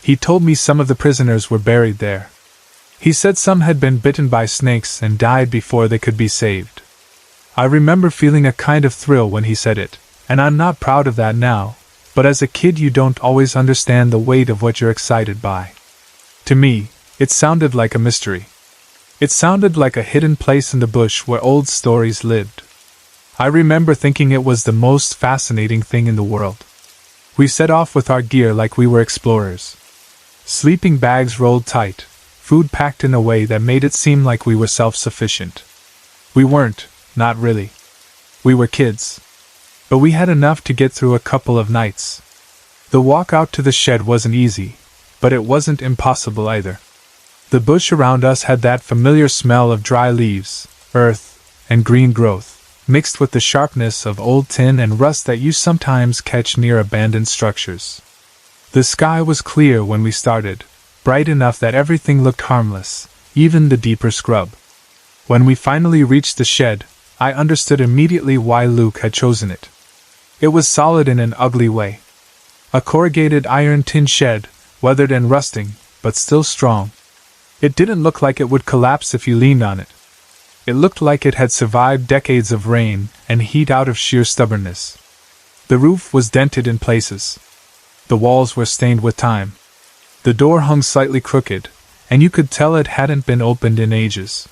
He told me some of the prisoners were buried there. He said some had been bitten by snakes and died before they could be saved. I remember feeling a kind of thrill when he said it, and I'm not proud of that now, but as a kid you don't always understand the weight of what you're excited by. To me, it sounded like a mystery. It sounded like a hidden place in the bush where old stories lived. I remember thinking it was the most fascinating thing in the world. We set off with our gear like we were explorers. Sleeping bags rolled tight, food packed in a way that made it seem like we were self-sufficient. We weren't, not really. We were kids. But we had enough to get through a couple of nights. The walk out to the shed wasn't easy, but it wasn't impossible either. The bush around us had that familiar smell of dry leaves, earth, and green growth, mixed with the sharpness of old tin and rust that you sometimes catch near abandoned structures. The sky was clear when we started, bright enough that everything looked harmless, even the deeper scrub. When we finally reached the shed, I understood immediately why Luke had chosen it. It was solid in an ugly way. A corrugated iron tin shed, weathered and rusting, but still strong. It didn't look like it would collapse if you leaned on it. It looked like it had survived decades of rain and heat out of sheer stubbornness. The roof was dented in places. The walls were stained with time. The door hung slightly crooked, and you could tell it hadn't been opened in ages.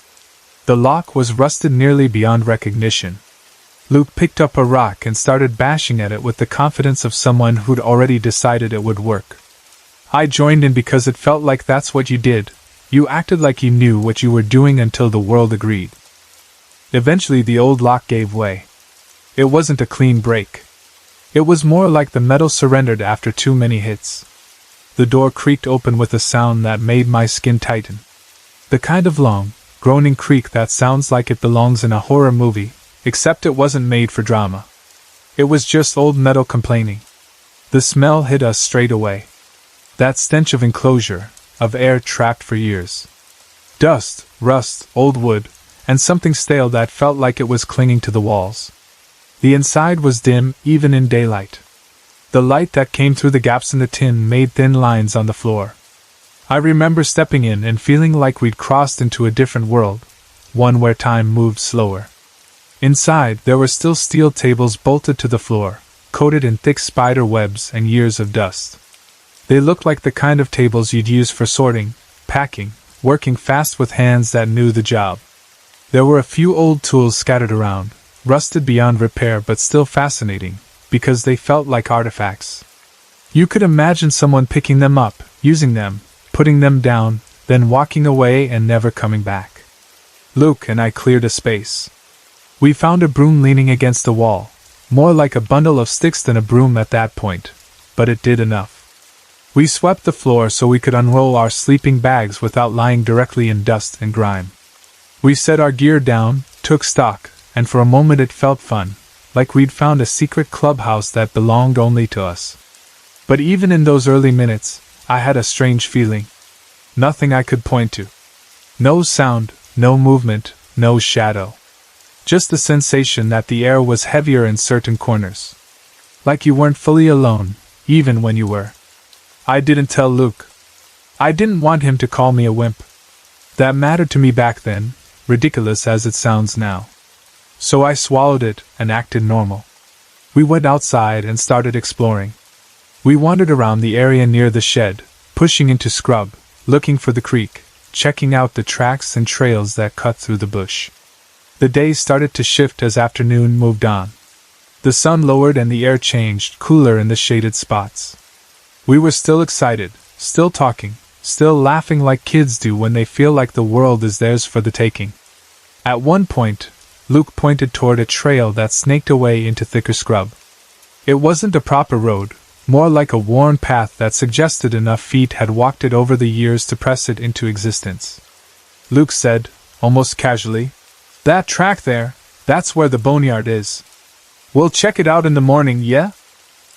The lock was rusted nearly beyond recognition. Luke picked up a rock and started bashing at it with the confidence of someone who'd already decided it would work. I joined in because it felt like that's what you did. You acted like you knew what you were doing until the world agreed. Eventually the old lock gave way. It wasn't a clean break. It was more like the metal surrendered after too many hits. The door creaked open with a sound that made my skin tighten. The kind of long, groaning creak that sounds like it belongs in a horror movie, except it wasn't made for drama. It was just old metal complaining. The smell hit us straight away. That stench of enclosure, of air trapped for years. Dust, rust, old wood, and something stale that felt like it was clinging to the walls. The inside was dim, even in daylight. The light that came through the gaps in the tin made thin lines on the floor. I remember stepping in and feeling like we'd crossed into a different world, one where time moved slower. Inside, there were still steel tables bolted to the floor, coated in thick spider webs and years of dust. They looked like the kind of tables you'd use for sorting, packing, working fast with hands that knew the job. There were a few old tools scattered around, rusted beyond repair but still fascinating, because they felt like artifacts. You could imagine someone picking them up, using them, putting them down, then walking away and never coming back. Luke and I cleared a space. We found a broom leaning against the wall, more like a bundle of sticks than a broom at that point, but it did enough. We swept the floor so we could unroll our sleeping bags without lying directly in dust and grime. We set our gear down, took stock, and for a moment it felt fun, like we'd found a secret clubhouse that belonged only to us. But even in those early minutes, I had a strange feeling. Nothing I could point to. No sound, no movement, no shadow. Just the sensation that the air was heavier in certain corners. Like you weren't fully alone, even when you were. I didn't tell Luke. I didn't want him to call me a wimp. That mattered to me back then, ridiculous as it sounds now. So I swallowed it and acted normal. We went outside and started exploring. We wandered around the area near the shed, pushing into scrub, looking for the creek, checking out the tracks and trails that cut through the bush. The day started to shift as afternoon moved on. The sun lowered and the air changed, cooler in the shaded spots. We were still excited, still talking, still laughing like kids do when they feel like the world is theirs for the taking. At one point, Luke pointed toward a trail that snaked away into thicker scrub. It wasn't a proper road, more like a worn path that suggested enough feet had walked it over the years to press it into existence. Luke said, almost casually, "That track there, that's where the boneyard is. We'll check it out in the morning, yeah?"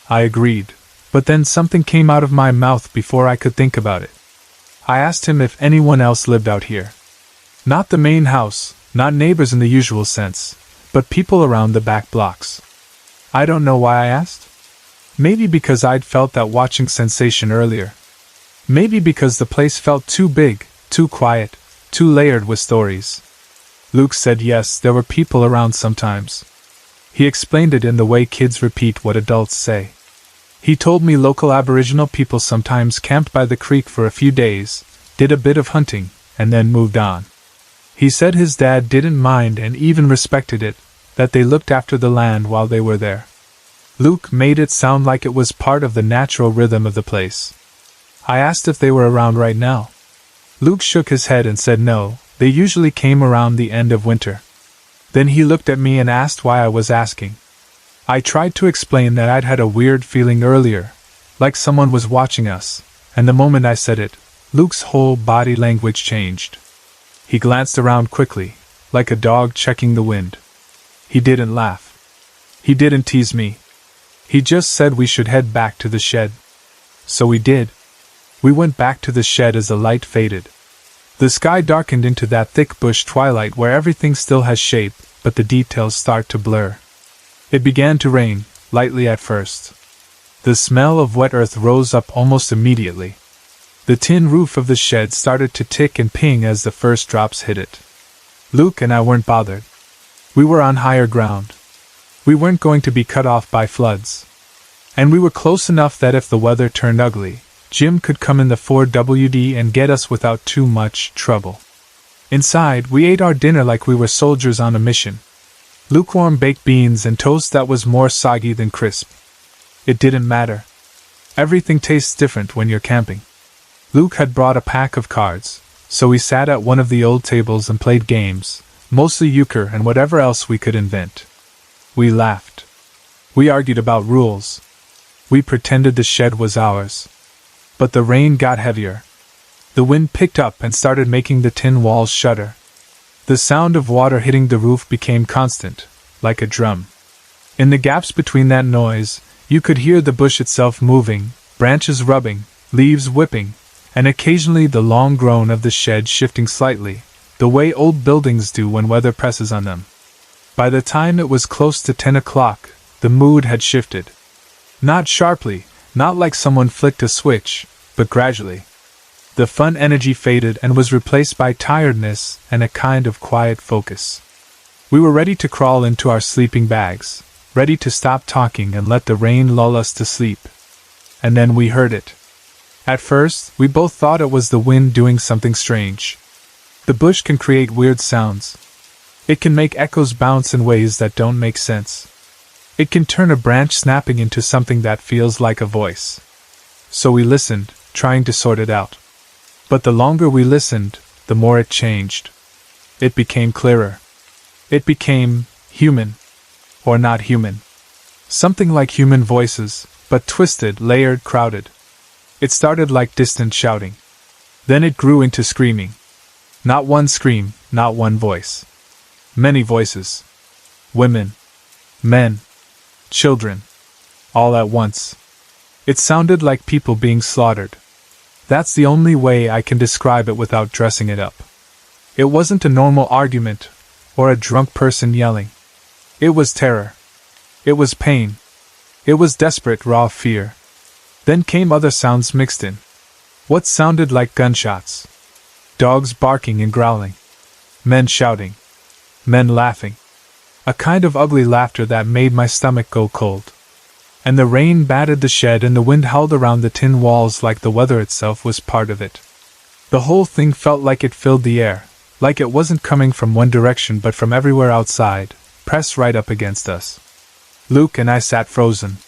I agreed, but then something came out of my mouth before I could think about it. I asked him if anyone else lived out here. Not the main house, not neighbors in the usual sense, but people around the back blocks. I don't know why I asked. Maybe because I'd felt that watching sensation earlier. Maybe because the place felt too big, too quiet, too layered with stories. Luke said yes, there were people around sometimes. He explained it in the way kids repeat what adults say. He told me local Aboriginal people sometimes camped by the creek for a few days, did a bit of hunting, and then moved on. He said his dad didn't mind and even respected it, that they looked after the land while they were there. Luke made it sound like it was part of the natural rhythm of the place. I asked if they were around right now. Luke shook his head and said no, they usually came around the end of winter. Then he looked at me and asked why I was asking. I tried to explain that I'd had a weird feeling earlier, like someone was watching us, and the moment I said it, Luke's whole body language changed. He glanced around quickly, like a dog checking the wind. He didn't laugh. He didn't tease me. He just said we should head back to the shed. So we did. We went back to the shed as the light faded. The sky darkened into that thick bush twilight where everything still has shape, but the details start to blur. It began to rain, lightly at first. The smell of wet earth rose up almost immediately. The tin roof of the shed started to tick and ping as the first drops hit it. Luke and I weren't bothered. We were on higher ground. We weren't going to be cut off by floods. And we were close enough that if the weather turned ugly, Jim could come in the 4WD and get us without too much trouble. Inside, we ate our dinner like we were soldiers on a mission. Lukewarm baked beans and toast that was more soggy than crisp. It didn't matter. Everything tastes different when you're camping. Luke had brought a pack of cards, so we sat at one of the old tables and played games, mostly euchre and whatever else we could invent. We laughed. We argued about rules. We pretended the shed was ours. But the rain got heavier. The wind picked up and started making the tin walls shudder. The sound of water hitting the roof became constant, like a drum. In the gaps between that noise, you could hear the bush itself moving, branches rubbing, leaves whipping, and occasionally the long groan of the shed shifting slightly, the way old buildings do when weather presses on them. By the time it was close to 10 o'clock, the mood had shifted. Not sharply, not like someone flicked a switch, but gradually. The fun energy faded and was replaced by tiredness and a kind of quiet focus. We were ready to crawl into our sleeping bags, ready to stop talking and let the rain lull us to sleep. And then we heard it. At first, we both thought it was the wind doing something strange. The bush can create weird sounds. It can make echoes bounce in ways that don't make sense. It can turn a branch snapping into something that feels like a voice. So we listened, trying to sort it out. But the longer we listened, the more it changed. It became clearer. It became human. Or not human. Something like human voices, but twisted, layered, crowded. It started like distant shouting. Then it grew into screaming. Not one scream, not one voice. Many voices. Women. Men. Children. All at once. It sounded like people being slaughtered. That's the only way I can describe it without dressing it up. It wasn't a normal argument, or a drunk person yelling. It was terror. It was pain. It was desperate, raw fear. Then came other sounds mixed in. What sounded like gunshots. Dogs barking and growling. Men shouting. Men laughing. A kind of ugly laughter that made my stomach go cold. And the rain battered the shed and the wind howled around the tin walls like the weather itself was part of it. The whole thing felt like it filled the air, like it wasn't coming from one direction but from everywhere outside, pressed right up against us. Luke and I sat frozen.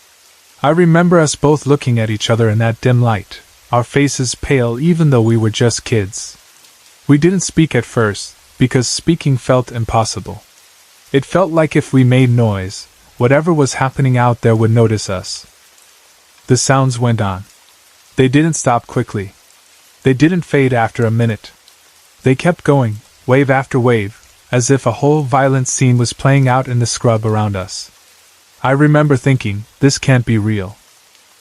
I remember us both looking at each other in that dim light, our faces pale even though we were just kids. We didn't speak at first, because speaking felt impossible. It felt like if we made noise, whatever was happening out there would notice us. The sounds went on. They didn't stop quickly. They didn't fade after a minute. They kept going, wave after wave, as if a whole violent scene was playing out in the scrub around us. I remember thinking, this can't be real.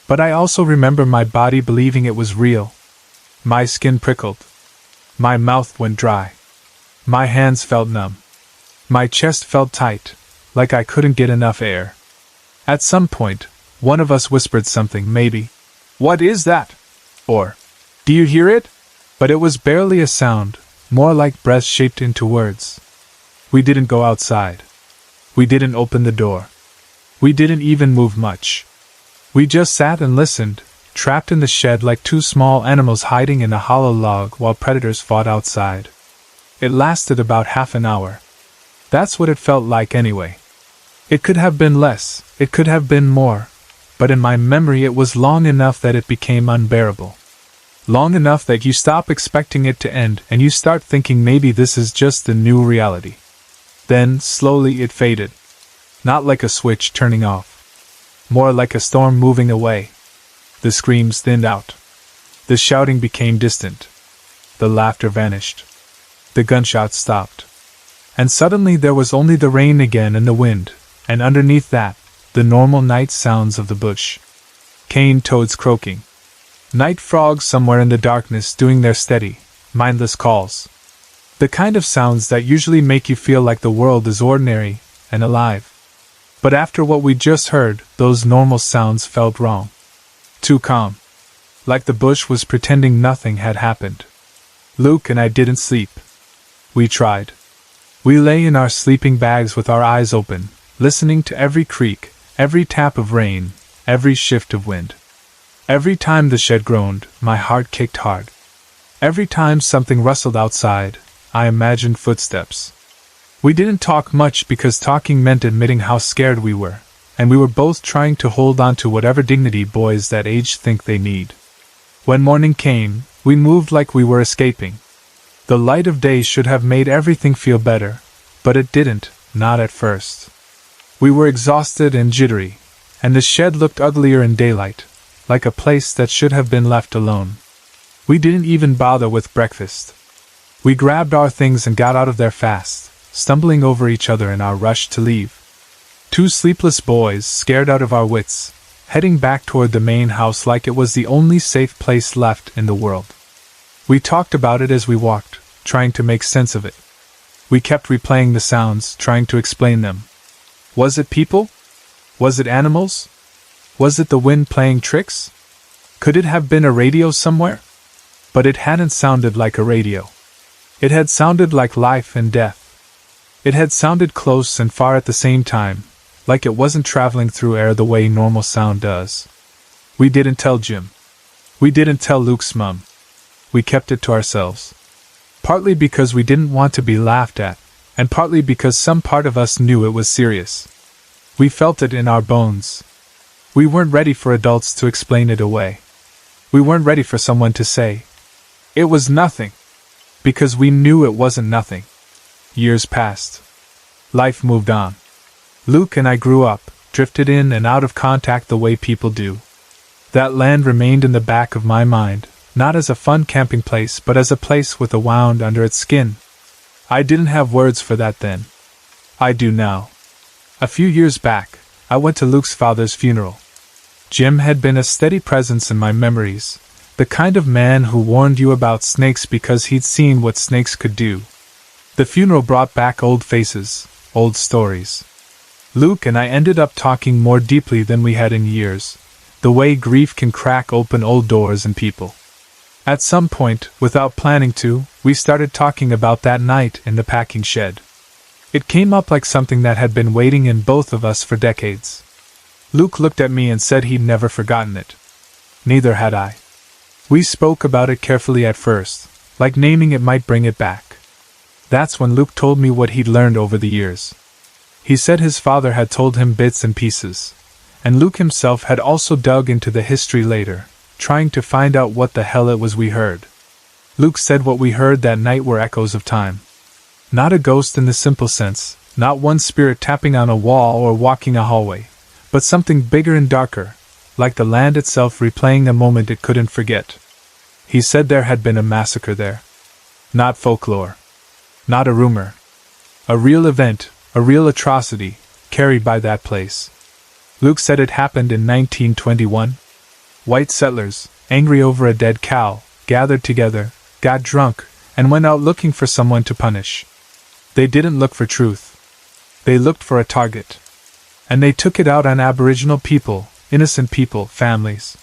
But I also remember my body believing it was real. My skin prickled. My mouth went dry. My hands felt numb. My chest felt tight, like I couldn't get enough air. At some point, one of us whispered something, maybe, "What is that?" Or, "Do you hear it?" But it was barely a sound, more like breath shaped into words. We didn't go outside. We didn't open the door. We didn't even move much. We just sat and listened, trapped in the shed like two small animals hiding in a hollow log while predators fought outside. It lasted about half an hour. That's what it felt like anyway. It could have been less, it could have been more, but in my memory it was long enough that it became unbearable. Long enough that you stop expecting it to end and you start thinking maybe this is just the new reality. Then, slowly it faded. Not like a switch turning off. More like a storm moving away. The screams thinned out. The shouting became distant. The laughter vanished. The gunshots stopped. And suddenly there was only the rain again and the wind, and underneath that, the normal night sounds of the bush. Cane toads croaking. Night frogs somewhere in the darkness doing their steady, mindless calls. The kind of sounds that usually make you feel like the world is ordinary and alive. But after what we just heard, those normal sounds felt wrong. Too calm. Like the bush was pretending nothing had happened. Luke and I didn't sleep. We tried. We lay in our sleeping bags with our eyes open, listening to every creak, every tap of rain, every shift of wind. Every time the shed groaned, my heart kicked hard. Every time something rustled outside, I imagined footsteps. We didn't talk much because talking meant admitting how scared we were, and we were both trying to hold on to whatever dignity boys that age think they need. When morning came, we moved like we were escaping. The light of day should have made everything feel better, but it didn't, not at first. We were exhausted and jittery, and the shed looked uglier in daylight, like a place that should have been left alone. We didn't even bother with breakfast. We grabbed our things and got out of there fast, stumbling over each other in our rush to leave. Two sleepless boys, scared out of our wits, heading back toward the main house like it was the only safe place left in the world. We talked about it as we walked, trying to make sense of it. We kept replaying the sounds, trying to explain them. Was it people? Was it animals? Was it the wind playing tricks? Could it have been a radio somewhere? But it hadn't sounded like a radio. It had sounded like life and death. It had sounded close and far at the same time, like it wasn't traveling through air the way normal sound does. We didn't tell Jim. We didn't tell Luke's mom. We kept it to ourselves. Partly because we didn't want to be laughed at, and partly because some part of us knew it was serious. We felt it in our bones. We weren't ready for adults to explain it away. We weren't ready for someone to say, "It was nothing," because we knew it wasn't nothing. Years passed. Life moved on. Luke and I grew up, drifted in and out of contact the way people do. That land remained in the back of my mind, not as a fun camping place but as a place with a wound under its skin. I didn't have words for that then. I do now. A few years back, I went to Luke's father's funeral. Jim had been a steady presence in my memories, the kind of man who warned you about snakes because he'd seen what snakes could do. The funeral brought back old faces, old stories. Luke and I ended up talking more deeply than we had in years, the way grief can crack open old doors in people. At some point, without planning to, we started talking about that night in the packing shed. It came up like something that had been waiting in both of us for decades. Luke looked at me and said he'd never forgotten it. Neither had I. We spoke about it carefully at first, like naming it might bring it back. That's when Luke told me what he'd learned over the years. He said his father had told him bits and pieces, and Luke himself had also dug into the history later, trying to find out what the hell it was we heard. Luke said what we heard that night were echoes of time. Not a ghost in the simple sense, not one spirit tapping on a wall or walking a hallway, but something bigger and darker, like the land itself replaying a moment it couldn't forget. He said there had been a massacre there. Not folklore. Not a rumor. A real event, a real atrocity, carried by that place. Luke said it happened in 1921. White settlers, angry over a dead cow, gathered together, got drunk, and went out looking for someone to punish. They didn't look for truth. They looked for a target. And they took it out on Aboriginal people, innocent people, families.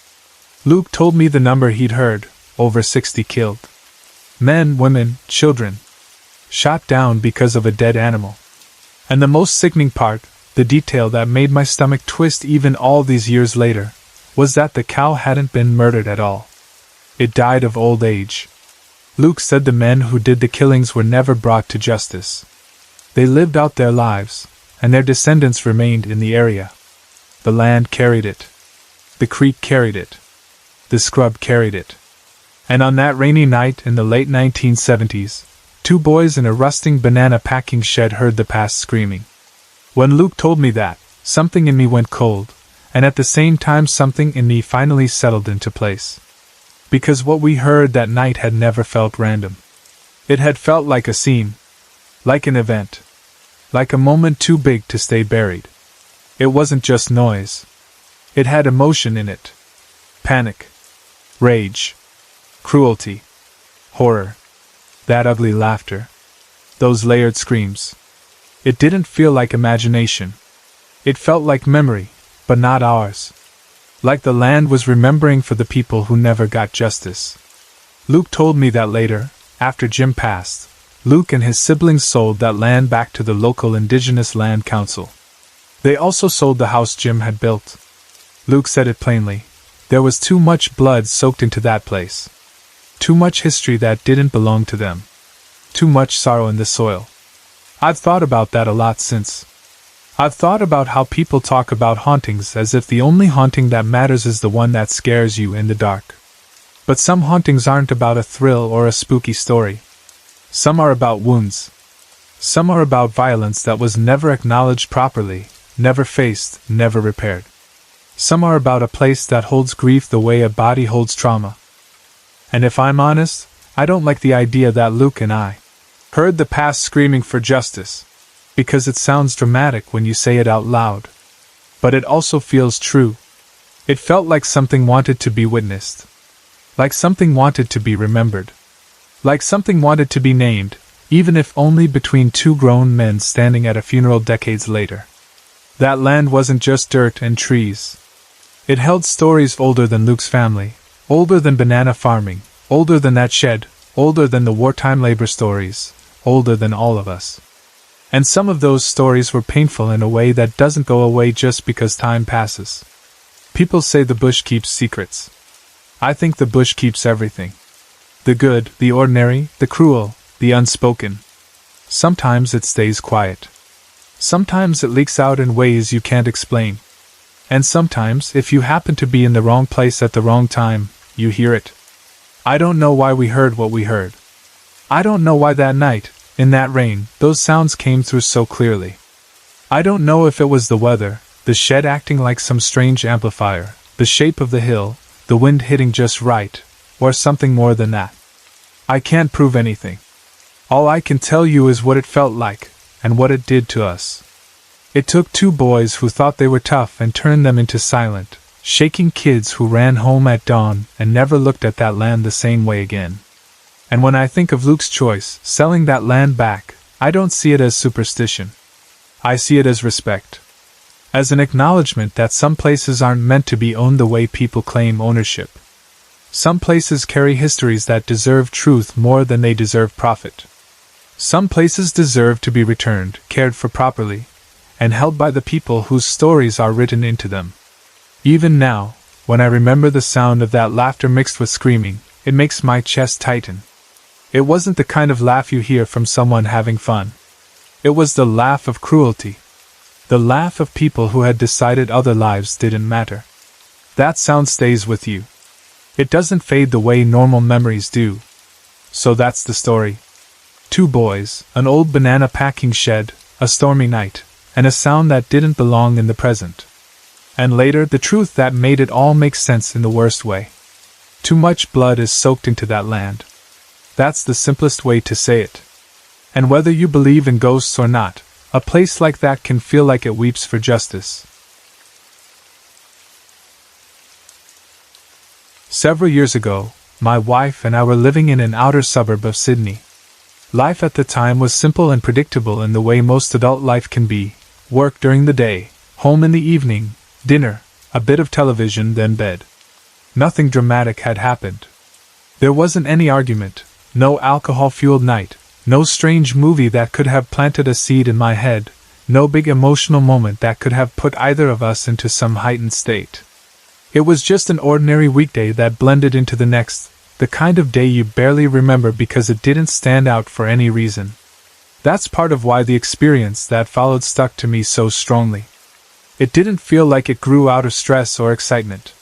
Luke told me the number he'd heard, over 60 killed. Men, women, children. Shot down because of a dead animal. And the most sickening part, the detail that made my stomach twist even all these years later, was that the cow hadn't been murdered at all. It died of old age. Luke said the men who did the killings were never brought to justice. They lived out their lives, and their descendants remained in the area. The land carried it. The creek carried it. The scrub carried it. And on that rainy night in the late 1970s, 2 boys in a rusting banana packing shed heard the past screaming. When Luke told me that, something in me went cold, and at the same time something in me finally settled into place. Because what we heard that night had never felt random. It had felt like a scene. Like an event. Like a moment too big to stay buried. It wasn't just noise. It had emotion in it. Panic. Rage. Cruelty. Horror. That ugly laughter. Those layered screams. It didn't feel like imagination. It felt like memory, but not ours. Like the land was remembering for the people who never got justice. Luke told me that later, after Jim passed, Luke and his siblings sold that land back to the local Indigenous Land Council. They also sold the house Jim had built. Luke said it plainly. There was too much blood soaked into that place. Too much history that didn't belong to them. Too much sorrow in the soil. I've thought about that a lot since. I've thought about how people talk about hauntings as if the only haunting that matters is the one that scares you in the dark. But some hauntings aren't about a thrill or a spooky story. Some are about wounds. Some are about violence that was never acknowledged properly, never faced, never repaired. Some are about a place that holds grief the way a body holds trauma. And if I'm honest, I don't like the idea that Luke and I heard the past screaming for justice. Because it sounds dramatic when you say it out loud. But it also feels true. It felt like something wanted to be witnessed. Like something wanted to be remembered. Like something wanted to be named, even if only between 2 grown men standing at a funeral decades later. That land wasn't just dirt and trees. It held stories older than Luke's family, older than banana farming, older than that shed, older than the wartime labor stories, older than all of us. And some of those stories were painful in a way that doesn't go away just because time passes. People say the bush keeps secrets. I think the bush keeps everything. The good, the ordinary, the cruel, the unspoken. Sometimes it stays quiet. Sometimes it leaks out in ways you can't explain. And sometimes, if you happen to be in the wrong place at the wrong time, you hear it. I don't know why we heard what we heard. I don't know why that night, in that rain, those sounds came through so clearly. I don't know if it was the weather, the shed acting like some strange amplifier, the shape of the hill, the wind hitting just right, or something more than that. I can't prove anything. All I can tell you is what it felt like, and what it did to us. It took 2 boys who thought they were tough and turned them into silent, shaking kids who ran home at dawn and never looked at that land the same way again. And when I think of Luke's choice, selling that land back, I don't see it as superstition. I see it as respect. As an acknowledgement that some places aren't meant to be owned the way people claim ownership. Some places carry histories that deserve truth more than they deserve profit. Some places deserve to be returned, cared for properly, and held by the people whose stories are written into them. Even now, when I remember the sound of that laughter mixed with screaming, it makes my chest tighten. It wasn't the kind of laugh you hear from someone having fun. It was the laugh of cruelty. The laugh of people who had decided other lives didn't matter. That sound stays with you. It doesn't fade the way normal memories do. So that's the story. 2 boys, an old banana packing shed, a stormy night, and a sound that didn't belong in the present. And later, the truth that made it all make sense in the worst way. Too much blood is soaked into that land. That's the simplest way to say it. And whether you believe in ghosts or not, a place like that can feel like it weeps for justice. Several years ago, my wife and I were living in an outer suburb of Sydney. Life at the time was simple and predictable in the way most adult life can be: work during the day, home in the evening, dinner, a bit of television, then bed. Nothing dramatic had happened. There wasn't any argument, no alcohol-fueled night, no strange movie that could have planted a seed in my head, no big emotional moment that could have put either of us into some heightened state. It was just an ordinary weekday that blended into the next, the kind of day you barely remember because it didn't stand out for any reason. That's part of why the experience that followed stuck to me so strongly. It didn't feel like it grew out of stress or excitement.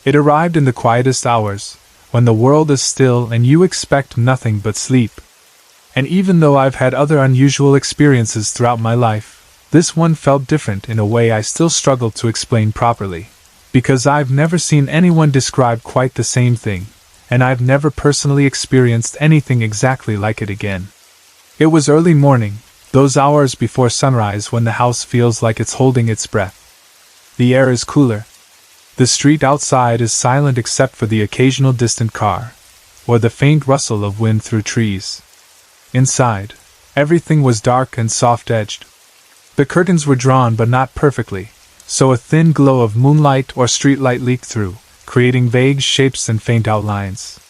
It arrived in the quietest hours, when the world is still and you expect nothing but sleep. And even though I've had other unusual experiences throughout my life, this one felt different in a way I still struggle to explain properly. Because I've never seen anyone describe quite the same thing, and I've never personally experienced anything exactly like it again. It was early morning, those hours before sunrise when the house feels like it's holding its breath. The air is cooler. The street outside is silent except for the occasional distant car, or the faint rustle of wind through trees. Inside, everything was dark and soft-edged. The curtains were drawn but not perfectly, so a thin glow of moonlight or streetlight leaked through, creating vague shapes and faint outlines.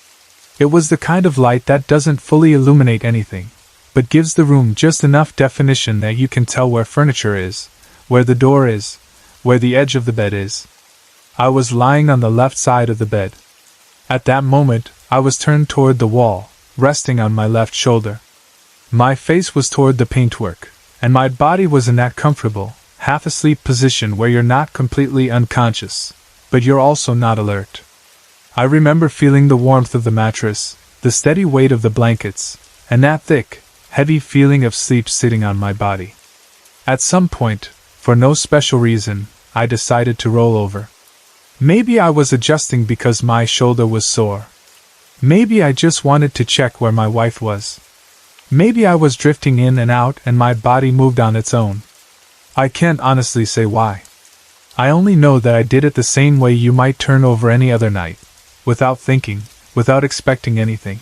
It was the kind of light that doesn't fully illuminate anything, but gives the room just enough definition that you can tell where furniture is, where the door is, where the edge of the bed is. I was lying on the left side of the bed. At that moment, I was turned toward the wall, resting on my left shoulder. My face was toward the paintwork, and my body was in that comfortable, half-asleep position where you're not completely unconscious, but you're also not alert. I remember feeling the warmth of the mattress, the steady weight of the blankets, and that thick, heavy feeling of sleep sitting on my body. At some point, for no special reason, I decided to roll over. Maybe I was adjusting because my shoulder was sore. Maybe I just wanted to check where my wife was. Maybe I was drifting in and out and my body moved on its own. I can't honestly say why. I only know that I did it the same way you might turn over any other night, without thinking, without expecting anything.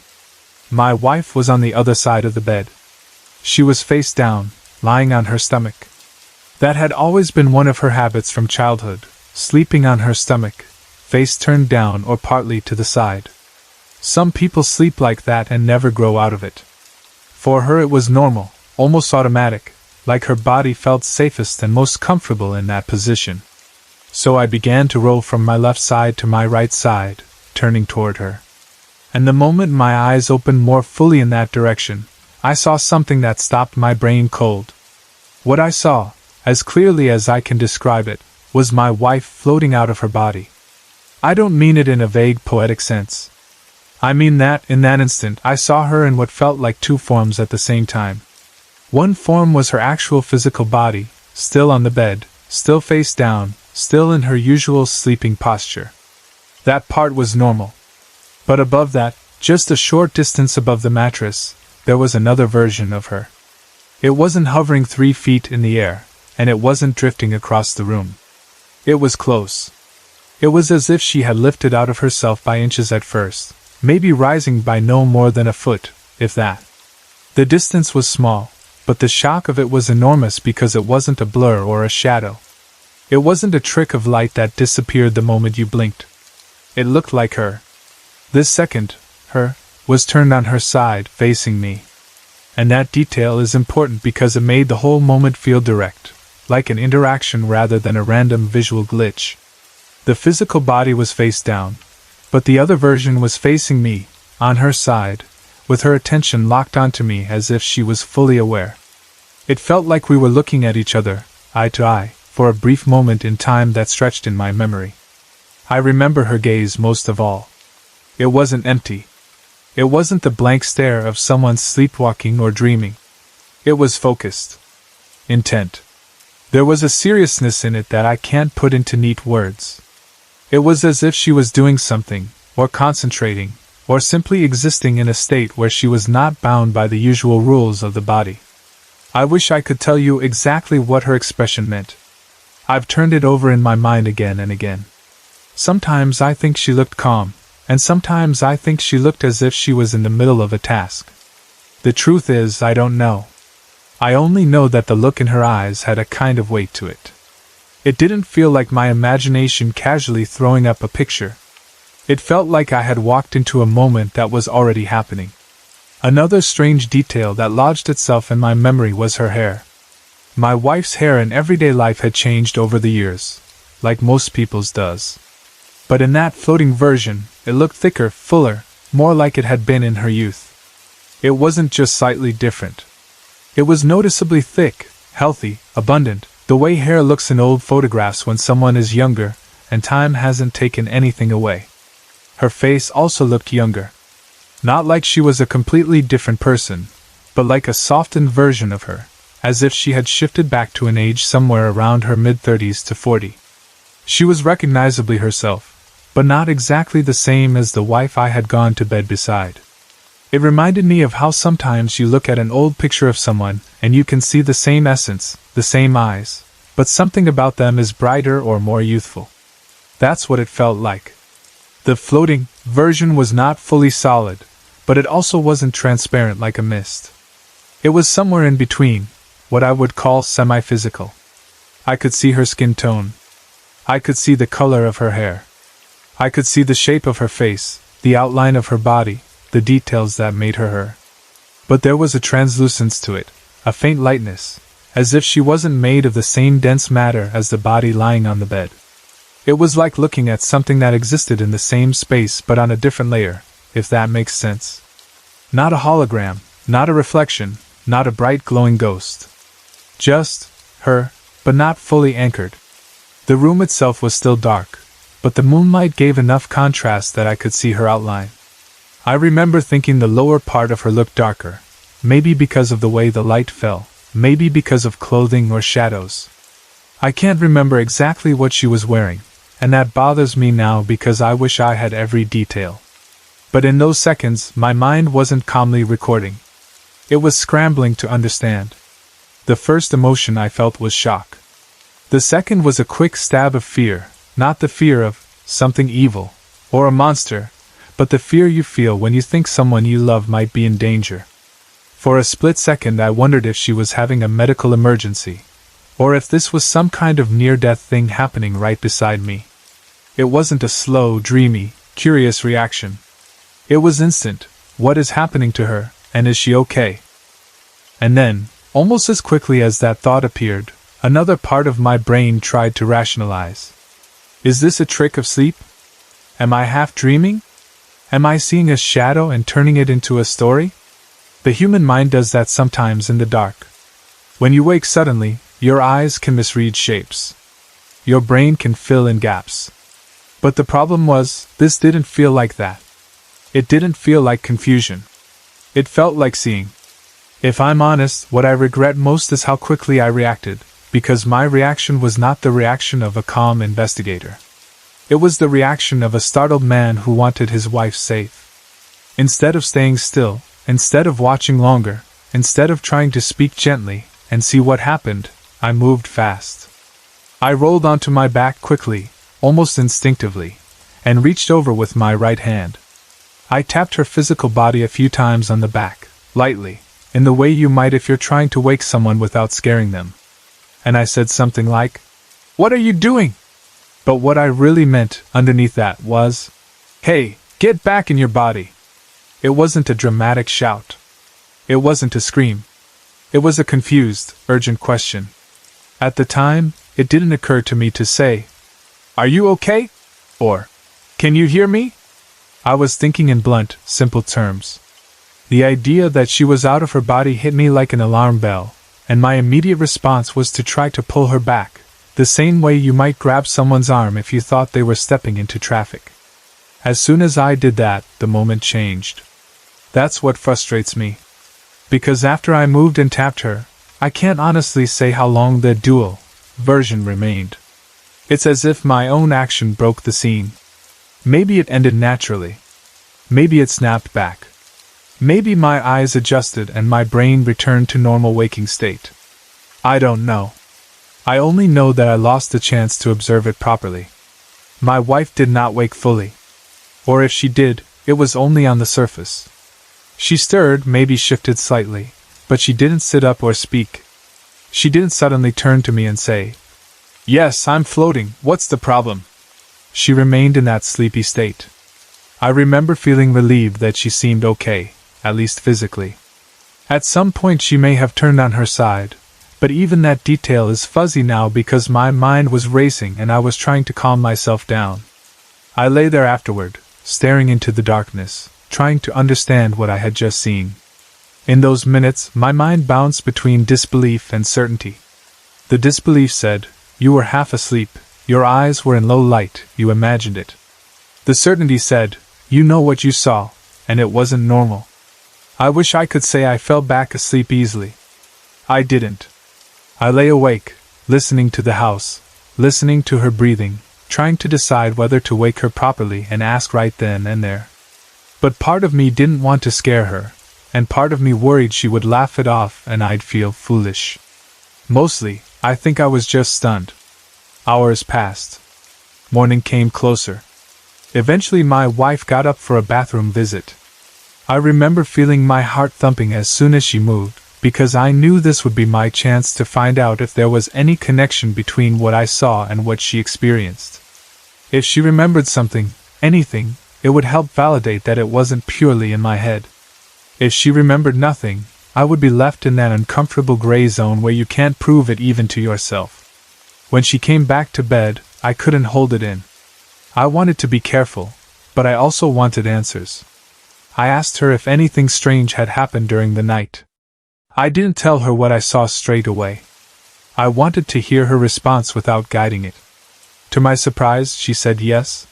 My wife was on the other side of the bed. She was face down, lying on her stomach. That had always been one of her habits from childhood, sleeping on her stomach, face turned down or partly to the side. Some people sleep like that and never grow out of it. For her it was normal, almost automatic, like her body felt safest and most comfortable in that position. So I began to roll from my left side to my right side, turning toward her. And the moment my eyes opened more fully in that direction, I saw something that stopped my brain cold. What I saw, as clearly as I can describe it, was my wife floating out of her body. I don't mean it in a vague poetic sense. I mean that, in that instant, I saw her in what felt like 2 forms at the same time. One form was her actual physical body, still on the bed, still face down, still in her usual sleeping posture. That part was normal. But above that, just a short distance above the mattress, there was another version of her. It wasn't hovering 3 feet in the air, and it wasn't drifting across the room. It was close. It was as if she had lifted out of herself by inches at first, maybe rising by no more than a foot, if that. The distance was small, but the shock of it was enormous because it wasn't a blur or a shadow. It wasn't a trick of light that disappeared the moment you blinked. It looked like her. This second, her, was turned on her side, facing me. And that detail is important because it made the whole moment feel direct, like an interaction rather than a random visual glitch. The physical body was face down, but the other version was facing me, on her side, with her attention locked onto me as if she was fully aware. It felt like we were looking at each other, eye to eye, for a brief moment in time that stretched in my memory. I remember her gaze most of all. It wasn't empty. It wasn't the blank stare of someone sleepwalking or dreaming. It was focused. Intent. There was a seriousness in it that I can't put into neat words. It was as if she was doing something, or concentrating, or simply existing in a state where she was not bound by the usual rules of the body. I wish I could tell you exactly what her expression meant. I've turned it over in my mind again and again. Sometimes I think she looked calm, and sometimes I think she looked as if she was in the middle of a task. The truth is, I don't know. I only know that the look in her eyes had a kind of weight to it. It didn't feel like my imagination casually throwing up a picture. It felt like I had walked into a moment that was already happening. Another strange detail that lodged itself in my memory was her hair. My wife's hair in everyday life had changed over the years, like most people's does. But in that floating version, it looked thicker, fuller, more like it had been in her youth. It wasn't just slightly different. It was noticeably thick, healthy, abundant, the way hair looks in old photographs when someone is younger, and time hasn't taken anything away. Her face also looked younger. Not like she was a completely different person, but like a softened version of her, as if she had shifted back to an age somewhere around her mid-30s to 40. She was recognizably herself, but not exactly the same as the wife I had gone to bed beside. It reminded me of how sometimes you look at an old picture of someone and you can see the same essence, the same eyes, but something about them is brighter or more youthful. That's what it felt like. The floating version was not fully solid, but it also wasn't transparent like a mist. It was somewhere in between, what I would call semi-physical. I could see her skin tone. I could see the color of her hair. I could see the shape of her face, the outline of her body, the details that made her her. But there was a translucence to it, a faint lightness, as if she wasn't made of the same dense matter as the body lying on the bed. It was like looking at something that existed in the same space but on a different layer, if that makes sense. Not a hologram, not a reflection, not a bright glowing ghost. Just her, but not fully anchored. The room itself was still dark, but the moonlight gave enough contrast that I could see her outline. I remember thinking the lower part of her looked darker, maybe because of the way the light fell, maybe because of clothing or shadows. I can't remember exactly what she was wearing, and that bothers me now because I wish I had every detail. But in those seconds, my mind wasn't calmly recording. It was scrambling to understand. The first emotion I felt was shock. The second was a quick stab of fear, not the fear of something evil, or a monster, but the fear you feel when you think someone you love might be in danger. For a split second I wondered if she was having a medical emergency, or if this was some kind of near-death thing happening right beside me. It wasn't a slow, dreamy, curious reaction. It was instant. What is happening to her, and is she okay? And then, almost as quickly as that thought appeared, another part of my brain tried to rationalize. Is this a trick of sleep? Am I half dreaming? Am I seeing a shadow and turning it into a story? The human mind does that sometimes in the dark. When you wake suddenly, your eyes can misread shapes. Your brain can fill in gaps. But the problem was, this didn't feel like that. It didn't feel like confusion. It felt like seeing. If I'm honest, what I regret most is how quickly I reacted, because my reaction was not the reaction of a calm investigator. It was the reaction of a startled man who wanted his wife safe. Instead of staying still, instead of watching longer, instead of trying to speak gently and see what happened, I moved fast. I rolled onto my back quickly, almost instinctively, and reached over with my right hand. I tapped her physical body a few times on the back, lightly, in the way you might if you're trying to wake someone without scaring them. And I said something like, "What are you doing?" But what I really meant underneath that was, "Hey, get back in your body." It wasn't a dramatic shout. It wasn't a scream. It was a confused, urgent question. At the time, it didn't occur to me to say, "Are you okay?" or, "Can you hear me?" I was thinking in blunt, simple terms. The idea that she was out of her body hit me like an alarm bell, and my immediate response was to try to pull her back, the same way you might grab someone's arm if you thought they were stepping into traffic. As soon as I did that, the moment changed. That's what frustrates me. Because after I moved and tapped her, I can't honestly say how long the dual version remained. It's as if my own action broke the scene. Maybe it ended naturally. Maybe it snapped back. Maybe my eyes adjusted and my brain returned to normal waking state. I don't know. I only know that I lost the chance to observe it properly. My wife did not wake fully. Or if she did, it was only on the surface. She stirred, maybe shifted slightly, but she didn't sit up or speak. She didn't suddenly turn to me and say, "Yes, I'm floating, what's the problem?" She remained in that sleepy state. I remember feeling relieved that she seemed okay, at least physically. At some point she may have turned on her side, but even that detail is fuzzy now because my mind was racing and I was trying to calm myself down. I lay there afterward, staring into the darkness, trying to understand what I had just seen. In those minutes, my mind bounced between disbelief and certainty. The disbelief said, "You were half asleep, your eyes were in low light, you imagined it." The certainty said, "You know what you saw, and it wasn't normal." I wish I could say I fell back asleep easily. I didn't. I lay awake, listening to the house, listening to her breathing, trying to decide whether to wake her properly and ask right then and there. But part of me didn't want to scare her, and part of me worried she would laugh it off and I'd feel foolish. Mostly, I think I was just stunned. Hours passed. Morning came closer. Eventually my wife got up for a bathroom visit. I remember feeling my heart thumping as soon as she moved, because I knew this would be my chance to find out if there was any connection between what I saw and what she experienced. If she remembered something, anything, it would help validate that it wasn't purely in my head. If she remembered nothing, I would be left in that uncomfortable gray zone where you can't prove it even to yourself. When she came back to bed, I couldn't hold it in. I wanted to be careful, but I also wanted answers. I asked her if anything strange had happened during the night. I didn't tell her what I saw straight away. I wanted to hear her response without guiding it. To my surprise, she said yes.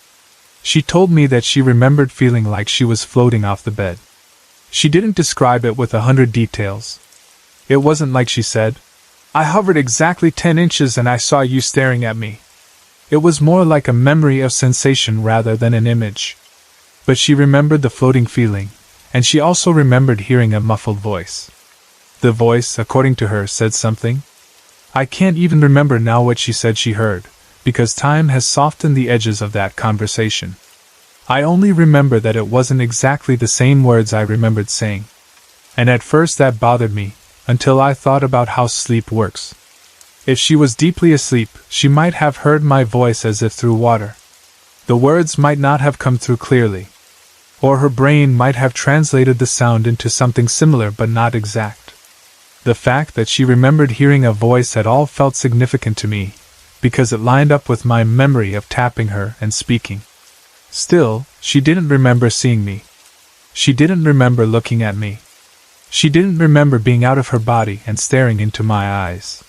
She told me that she remembered feeling like she was floating off the bed. She didn't describe it with 100 details. It wasn't like she said, "I hovered exactly 10 inches and I saw you staring at me." It was more like a memory of sensation rather than an image. But she remembered the floating feeling, and she also remembered hearing a muffled voice. The voice, according to her, said something. I can't even remember now what she said she heard, because time has softened the edges of that conversation. I only remember that it wasn't exactly the same words I remembered saying. And at first that bothered me, until I thought about how sleep works. If she was deeply asleep, she might have heard my voice as if through water. The words might not have come through clearly. Or her brain might have translated the sound into something similar but not exact. The fact that she remembered hearing a voice at all felt significant to me, because it lined up with my memory of tapping her and speaking. Still, she didn't remember seeing me. She didn't remember looking at me. She didn't remember being out of her body and staring into my eyes.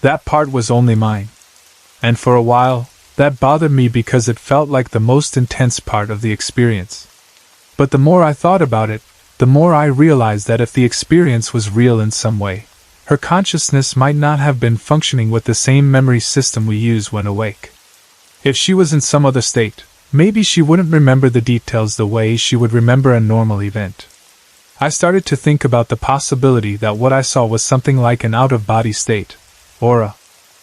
That part was only mine. And for a while, that bothered me because it felt like the most intense part of the experience. But the more I thought about it, the more I realized that if the experience was real in some way, her consciousness might not have been functioning with the same memory system we use when awake. If she was in some other state, maybe she wouldn't remember the details the way she would remember a normal event. I started to think about the possibility that what I saw was something like an out-of-body state, or a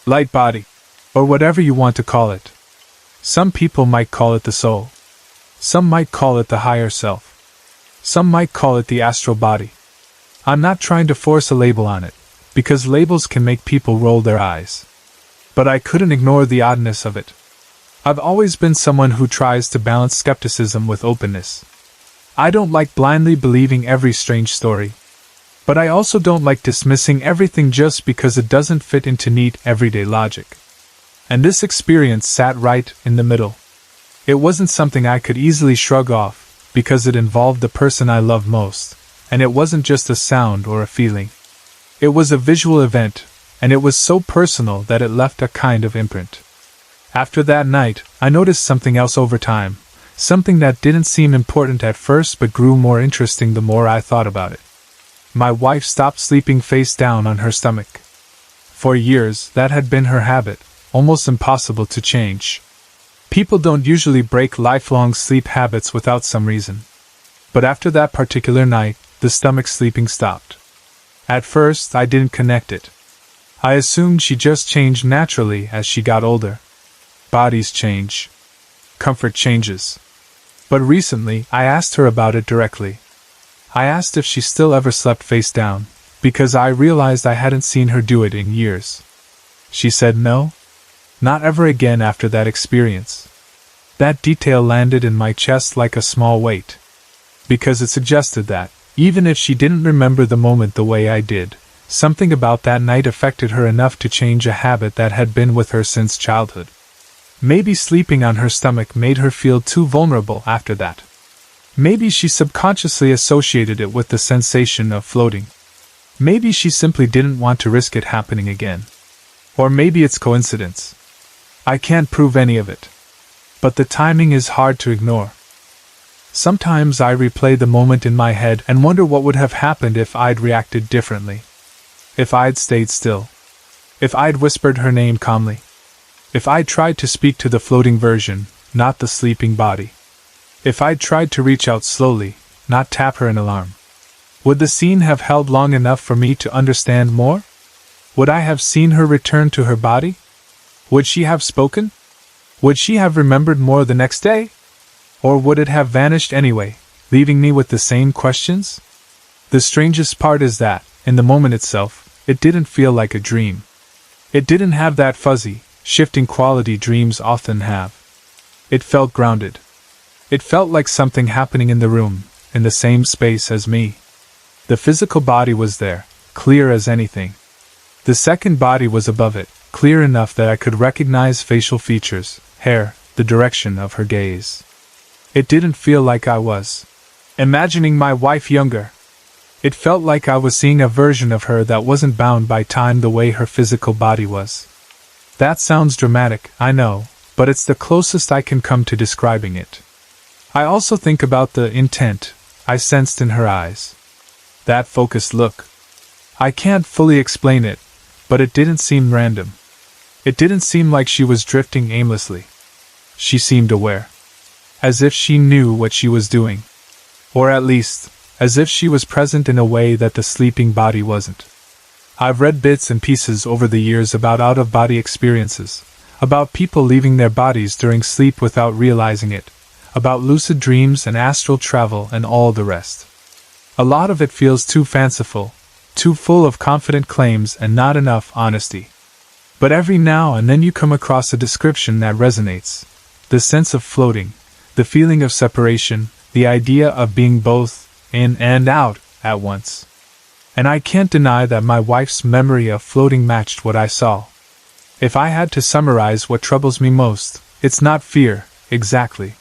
light body, or whatever you want to call it. Some people might call it the soul. Some might call it the higher self. Some might call it the astral body. I'm not trying to force a label on it, because labels can make people roll their eyes. But I couldn't ignore the oddness of it. I've always been someone who tries to balance skepticism with openness. I don't like blindly believing every strange story. But I also don't like dismissing everything just because it doesn't fit into neat everyday logic. And this experience sat right in the middle. It wasn't something I could easily shrug off, because it involved the person I love most, and it wasn't just a sound or a feeling. It was a visual event, and it was so personal that it left a kind of imprint. After that night, I noticed something else over time, something that didn't seem important at first but grew more interesting the more I thought about it. My wife stopped sleeping face down on her stomach. For years, that had been her habit, almost impossible to change. People don't usually break lifelong sleep habits without some reason. But after that particular night, the stomach sleeping stopped. At first, I didn't connect it. I assumed she just changed naturally as she got older. Bodies change. Comfort changes. But recently, I asked her about it directly. I asked if she still ever slept face down, because I realized I hadn't seen her do it in years. She said no. Not ever again after that experience. That detail landed in my chest like a small weight. Because it suggested that, even if she didn't remember the moment the way I did, something about that night affected her enough to change a habit that had been with her since childhood. Maybe sleeping on her stomach made her feel too vulnerable after that. Maybe she subconsciously associated it with the sensation of floating. Maybe she simply didn't want to risk it happening again. Or maybe it's coincidence. I can't prove any of it. But the timing is hard to ignore. Sometimes I replay the moment in my head and wonder what would have happened if I'd reacted differently. If I'd stayed still. If I'd whispered her name calmly. If I'd tried to speak to the floating version, not the sleeping body. If I'd tried to reach out slowly, not tap her in alarm. Would the scene have held long enough for me to understand more? Would I have seen her return to her body? Would she have spoken? Would she have remembered more the next day? Or would it have vanished anyway, leaving me with the same questions? The strangest part is that, in the moment itself, it didn't feel like a dream. It didn't have that fuzzy, shifting quality dreams often have. It felt grounded. It felt like something happening in the room, in the same space as me. The physical body was there, clear as anything. The second body was above it, clear enough that I could recognize facial features, hair, the direction of her gaze. It didn't feel like I was imagining my wife younger. It felt like I was seeing a version of her that wasn't bound by time the way her physical body was. That sounds dramatic, I know, but it's the closest I can come to describing it. I also think about the intent I sensed in her eyes. That focused look. I can't fully explain it, but it didn't seem random. It didn't seem like she was drifting aimlessly. She seemed aware. As if she knew what she was doing. Or at least, as if she was present in a way that the sleeping body wasn't. I've read bits and pieces over the years about out-of-body experiences, about people leaving their bodies during sleep without realizing it, about lucid dreams and astral travel and all the rest. A lot of it feels too fanciful, too full of confident claims and not enough honesty. But every now and then you come across a description that resonates. The sense of floating, the feeling of separation, the idea of being both in and out at once. And I can't deny that my wife's memory of floating matched what I saw. If I had to summarize what troubles me most, it's not fear, exactly.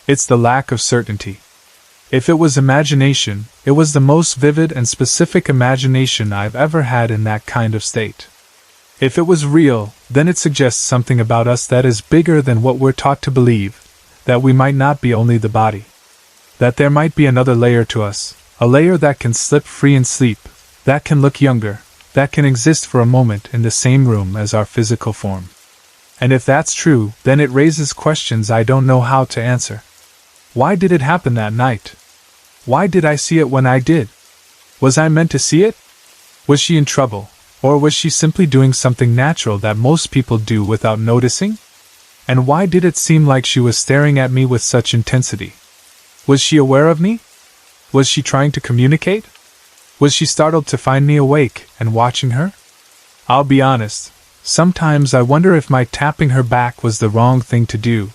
It's the lack of certainty. If it was imagination, it was the most vivid and specific imagination I've ever had in that kind of state. If it was real, then it suggests something about us that is bigger than what we're taught to believe, that we might not be only the body. That there might be another layer to us, a layer that can slip free in sleep, that can look younger, that can exist for a moment in the same room as our physical form. And if that's true, then it raises questions I don't know how to answer. Why did it happen that night? Why did I see it when I did? Was I meant to see it? Was she in trouble, or was she simply doing something natural that most people do without noticing? And why did it seem like she was staring at me with such intensity? Was she aware of me? Was she trying to communicate? Was she startled to find me awake and watching her? I'll be honest, sometimes I wonder if my tapping her back was the wrong thing to do.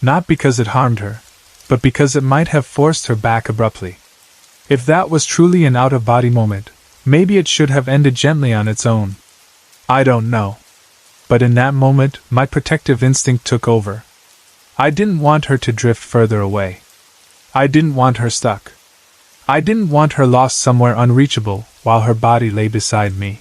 Not because it harmed her, but because it might have forced her back abruptly. If that was truly an out-of-body moment, maybe it should have ended gently on its own. I don't know. But in that moment, my protective instinct took over. I didn't want her to drift further away. I didn't want her stuck. I didn't want her lost somewhere unreachable while her body lay beside me.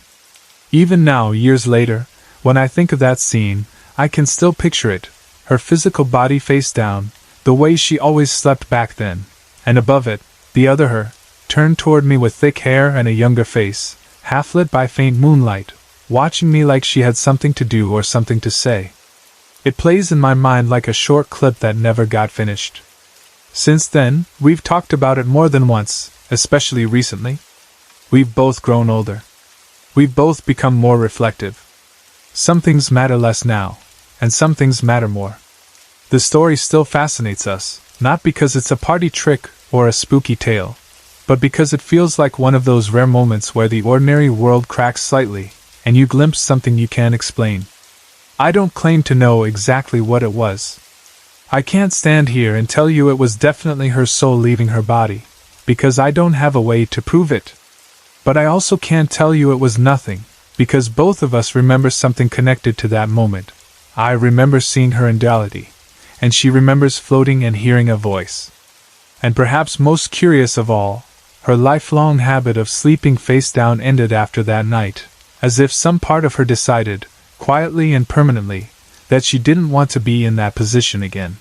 Even now, years later, when I think of that scene, I can still picture it, her physical body face down, The way she always slept back then, and above it, the other her, turned toward me with thick hair and a younger face, half lit by faint moonlight, watching me like she had something to do or something to say. It plays in my mind like a short clip that never got finished. Since then, we've talked about it more than once, especially recently. We've both grown older. We've both become more reflective. Some things matter less now, and some things matter more. The story still fascinates us, not because it's a party trick or a spooky tale, but because it feels like one of those rare moments where the ordinary world cracks slightly, and you glimpse something you can't explain. I don't claim to know exactly what it was. I can't stand here and tell you it was definitely her soul leaving her body, because I don't have a way to prove it. But I also can't tell you it was nothing, because both of us remember something connected to that moment. I remember seeing her in duality, and she remembers floating and hearing a voice. And perhaps most curious of all, her lifelong habit of sleeping face down ended after that night, as if some part of her decided, quietly and permanently, that she didn't want to be in that position again.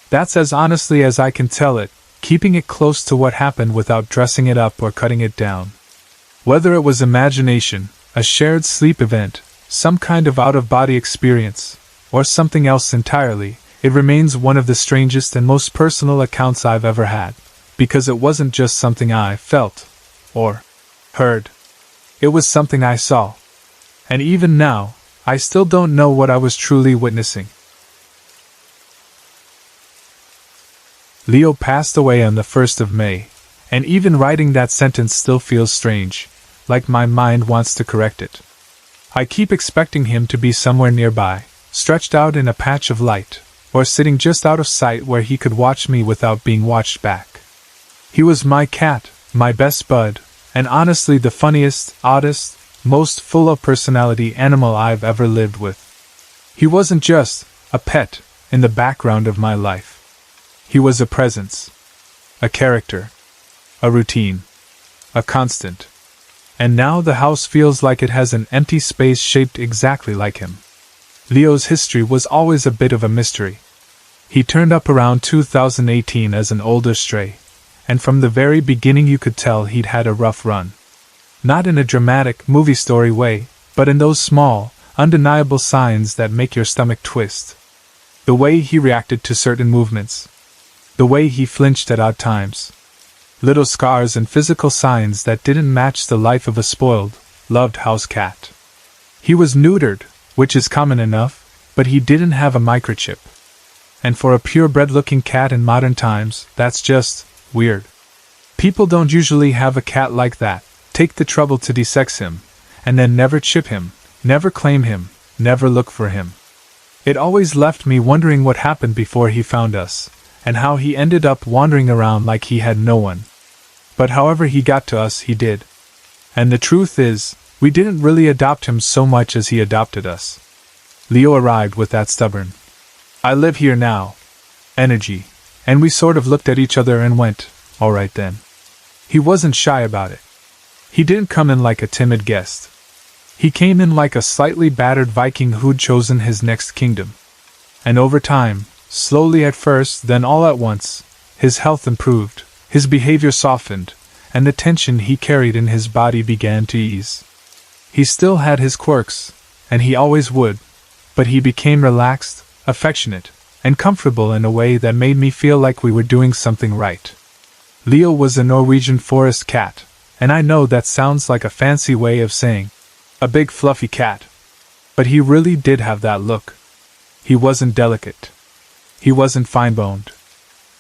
That's as honestly as I can tell it, keeping it close to what happened without dressing it up or cutting it down. Whether it was imagination, a shared sleep event, some kind of out-of-body experience, or something else entirely, it remains one of the strangest and most personal accounts I've ever had, because it wasn't just something I felt, or heard. It was something I saw. And even now, I still don't know what I was truly witnessing. Leo passed away on the 1st of May, and even writing that sentence still feels strange, like my mind wants to correct it. I keep expecting him to be somewhere nearby, stretched out in a patch of light, or sitting just out of sight where he could watch me without being watched back. He was my cat, my best bud, and honestly the funniest, oddest, most full of personality animal I've ever lived with. He wasn't just a pet in the background of my life. He was a presence, a character, a routine, a constant. And now the house feels like it has an empty space shaped exactly like him. Leo's history was always a bit of a mystery. He turned up around 2018 as an older stray, and from the very beginning you could tell he'd had a rough run. Not in a dramatic, movie story way, but in those small, undeniable signs that make your stomach twist. The way he reacted to certain movements. The way he flinched at odd times. Little scars and physical signs that didn't match the life of a spoiled, loved house cat. He was neutered, which is common enough, but he didn't have a microchip. And for a purebred-looking cat in modern times, that's just weird. People don't usually have a cat like that, take the trouble to desex him, and then never chip him, never claim him, never look for him. It always left me wondering what happened before he found us, and how he ended up wandering around like he had no one. But however he got to us, he did. And the truth is, we didn't really adopt him so much as he adopted us. Leo arrived with that stubborn, "I live here now" energy, and we sort of looked at each other and went, "All right then." He wasn't shy about it. He didn't come in like a timid guest. He came in like a slightly battered Viking who'd chosen his next kingdom. And over time, slowly at first, then all at once, his health improved, his behavior softened, and the tension he carried in his body began to ease. He still had his quirks, and he always would, but he became relaxed, affectionate, and comfortable in a way that made me feel like we were doing something right. Leo was a Norwegian forest cat, and I know that sounds like a fancy way of saying a big fluffy cat. But he really did have that look. He wasn't delicate. He wasn't fine-boned.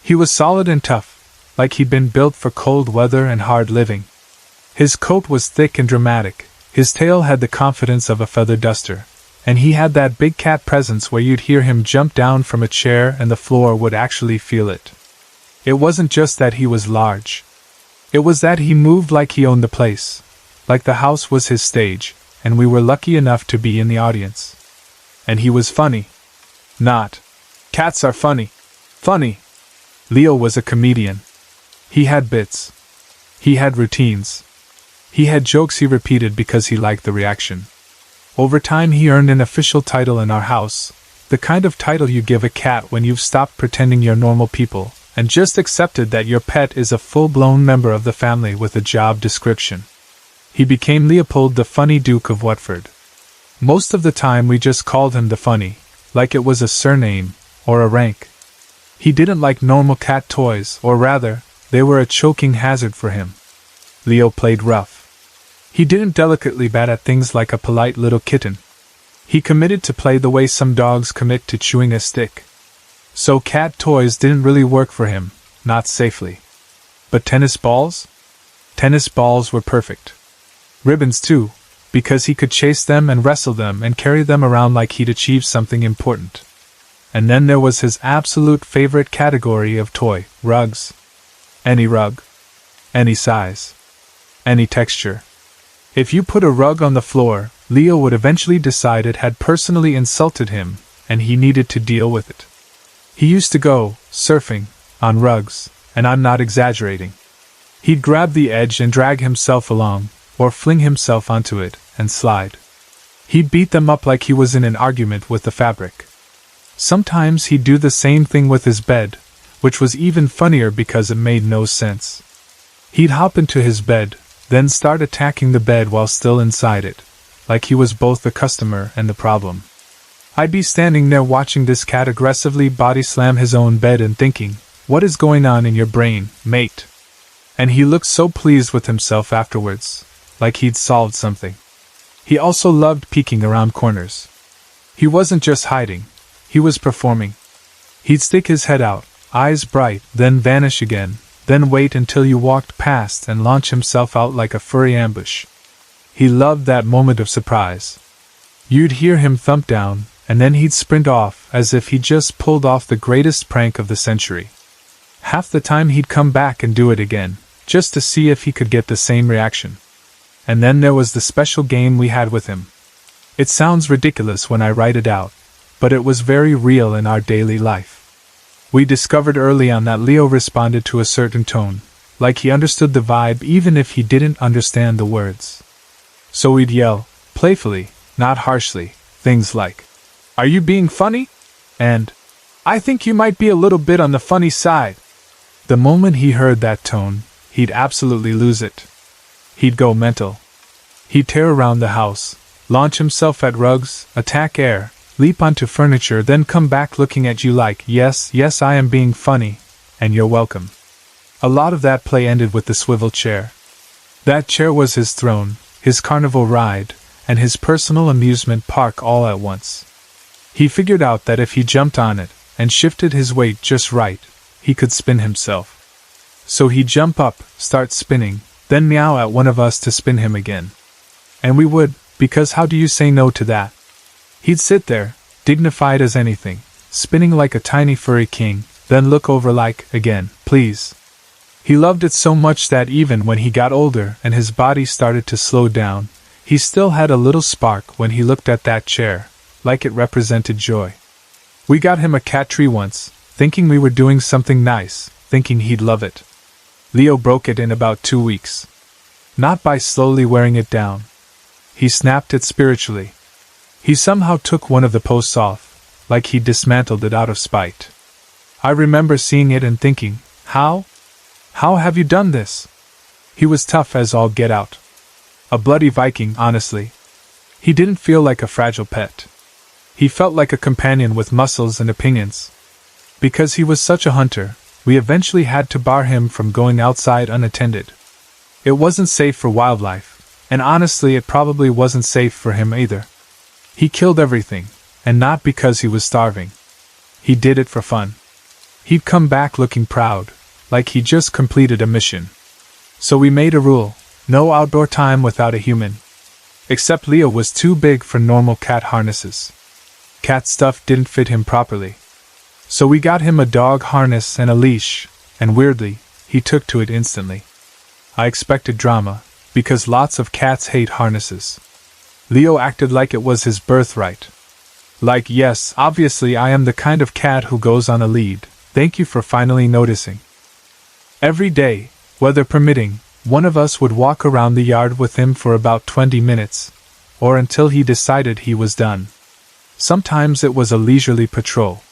He was solid and tough, like he'd been built for cold weather and hard living. His coat was thick and dramatic, his tail had the confidence of a feather duster, and he had that big cat presence where you'd hear him jump down from a chair and the floor would actually feel it. It wasn't just that he was large. It was that he moved like he owned the place, like the house was his stage, and we were lucky enough to be in the audience. And he was funny. Not. Cats are funny. Funny. Leo was a comedian. He had bits. He had routines. He had jokes he repeated because he liked the reaction. Over time he earned an official title in our house, The kind of title you give a cat when you've stopped pretending you're normal people, and just accepted that your pet is a full-blown member of the family with a job description. He became Leopold the Funny Duke of Watford. Most of the time we just called him the Funny, like it was a surname, or a rank. He didn't like normal cat toys, or rather, they were a choking hazard for him. Leo played rough. He didn't delicately bat at things like a polite little kitten. He committed to play the way some dogs commit to chewing a stick. So cat toys didn't really work for him, not safely. But tennis balls? Tennis balls were perfect. Ribbons too, because he could chase them and wrestle them and carry them around like he'd achieved something important. And then there was his absolute favorite category of toy, rugs. Any rug. Any size. Any texture. If you put a rug on the floor, Leo would eventually decide it had personally insulted him, and he needed to deal with it. He used to go surfing on rugs, and I'm not exaggerating. He'd grab the edge and drag himself along, or fling himself onto it and slide. He'd beat them up like he was in an argument with the fabric. Sometimes he'd do the same thing with his bed, which was even funnier because it made no sense. He'd hop into his bed, then start attacking the bed while still inside it, like he was both the customer and the problem. I'd be standing there watching this cat aggressively body slam his own bed and thinking, "What is going on in your brain, mate?" And he looked so pleased with himself afterwards, like he'd solved something. He also loved peeking around corners. He wasn't just hiding, he was performing. He'd stick his head out, eyes bright, then vanish again, then wait until you walked past and launch himself out like a furry ambush. He loved that moment of surprise. You'd hear him thump down, and then he'd sprint off as if he'd just pulled off the greatest prank of the century. Half the time he'd come back and do it again, just to see if he could get the same reaction. And then there was the special game we had with him. It sounds ridiculous when I write it out, but it was very real in our daily life. We discovered early on that Leo responded to a certain tone, like he understood the vibe even if he didn't understand the words. So we'd yell, playfully, not harshly, things like, "Are you being funny?" and, "I think you might be a little bit on the funny side." The moment he heard that tone, he'd absolutely lose it. He'd go mental. He'd tear around the house, launch himself at rugs, attack air, leap onto furniture, then come back looking at you like, yes, I am being funny, and you're welcome. A lot of that play ended with the swivel chair. That chair was his throne, his carnival ride, and his personal amusement park all at once. He figured out that if he jumped on it, and shifted his weight just right, he could spin himself. So he'd jump up, start spinning, then meow at one of us to spin him again. And we would, because how do you say no to that? He'd sit there, dignified as anything, spinning like a tiny furry king, then look over like, again, please. He loved it so much that even when he got older and his body started to slow down, he still had a little spark when he looked at that chair, like it represented joy. We got him a cat tree once, thinking we were doing something nice, thinking he'd love it. Leo broke it in about 2 weeks. Not by slowly wearing it down. He snapped it spiritually. He somehow took one of the posts off, like he'd dismantled it out of spite. I remember seeing it and thinking, how? How have you done this? He was tough as all get out. A bloody Viking, honestly. He didn't feel like a fragile pet. He felt like a companion with muscles and opinions. Because he was such a hunter, we eventually had to bar him from going outside unattended. It wasn't safe for wildlife, and honestly it probably wasn't safe for him either. He killed everything, and not because he was starving. He did it for fun. He'd come back looking proud, like he just completed a mission. So we made a rule, no outdoor time without a human. Except Leo was too big for normal cat harnesses. Cat stuff didn't fit him properly. So we got him a dog harness and a leash, and weirdly, he took to it instantly. I expected drama, because lots of cats hate harnesses. Leo acted like it was his birthright. Like, yes, obviously I am the kind of cat who goes on a lead, thank you for finally noticing. Every day, weather permitting, one of us would walk around the yard with him for about 20 minutes, or until he decided he was done. Sometimes it was a leisurely patrol.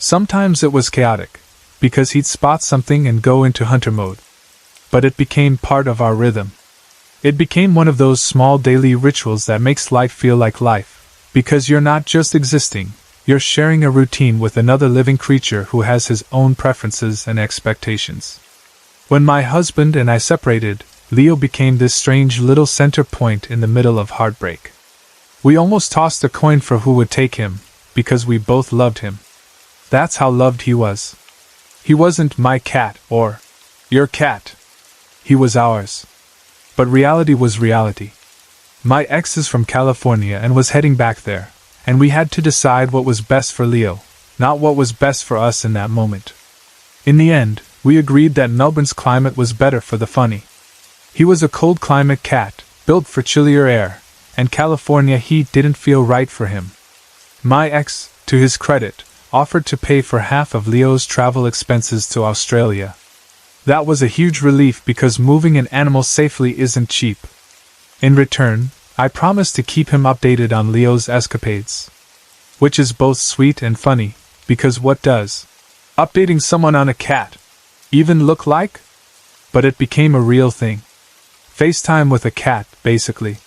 Sometimes it was chaotic, because he'd spot something and go into hunter mode. But it became part of our rhythm. It became one of those small daily rituals that makes life feel like life, because you're not just existing, you're sharing a routine with another living creature who has his own preferences and expectations. When my husband and I separated, Leo became this strange little center point in the middle of heartbreak. We almost tossed a coin for who would take him, because we both loved him. That's how loved he was. He wasn't my cat or your cat. He was ours. But reality was reality. My ex is from California and was heading back there, and we had to decide what was best for Leo, not what was best for us in that moment. In the end, we agreed that Melbourne's climate was better for the funny. He was a cold climate cat, built for chillier air, and California heat didn't feel right for him. My ex, to his credit, offered to pay for half of Leo's travel expenses to Australia. That was a huge relief because moving an animal safely isn't cheap. In return, I promised to keep him updated on Leo's escapades. Which is both sweet and funny, because what does updating someone on a cat even look like? But it became a real thing. FaceTime with a cat, basically.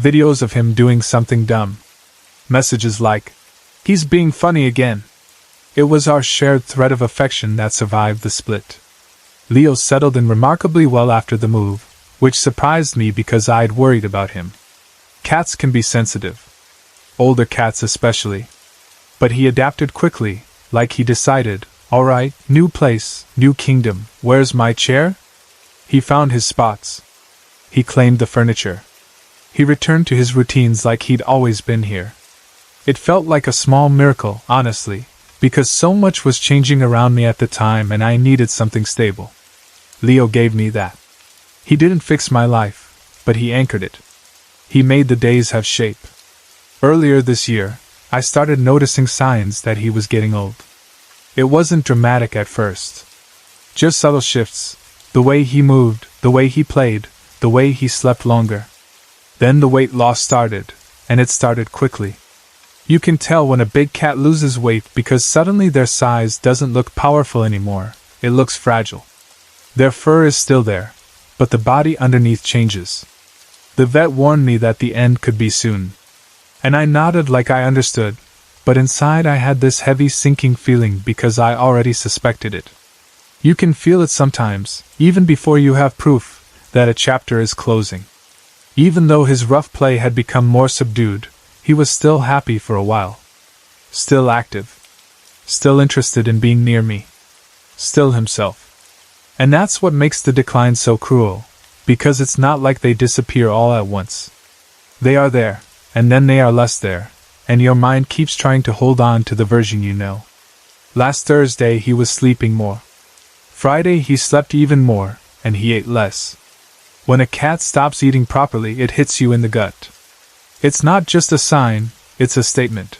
Videos of him doing something dumb. Messages like, "He's being funny again." It was our shared thread of affection that survived the split. Leo settled in remarkably well after the move, which surprised me because I'd worried about him. Cats can be sensitive. Older cats especially. But he adapted quickly, like he decided, "Alright, new place, new kingdom, where's my chair?" He found his spots. He claimed the furniture. He returned to his routines like he'd always been here. It felt like a small miracle, honestly, because so much was changing around me at the time and I needed something stable. Leo gave me that. He didn't fix my life, but he anchored it. He made the days have shape. Earlier this year, I started noticing signs that he was getting old. It wasn't dramatic at first. Just subtle shifts, the way he moved, the way he played, the way he slept longer. Then the weight loss started, and it started quickly. You can tell when a big cat loses weight because suddenly their size doesn't look powerful anymore, it looks fragile. Their fur is still there, but the body underneath changes. The vet warned me that the end could be soon. And I nodded like I understood, but inside I had this heavy sinking feeling because I already suspected it. You can feel it sometimes, even before you have proof, that a chapter is closing. Even though his rough play had become more subdued, he was still happy for a while. Still active. Still interested in being near me. Still himself. And that's what makes the decline so cruel, because it's not like they disappear all at once. They are there, and then they are less there, and your mind keeps trying to hold on to the version you know. Last Thursday he was sleeping more. Friday he slept even more, and he ate less. When a cat stops eating properly, it hits you in the gut. It's not just a sign, it's a statement.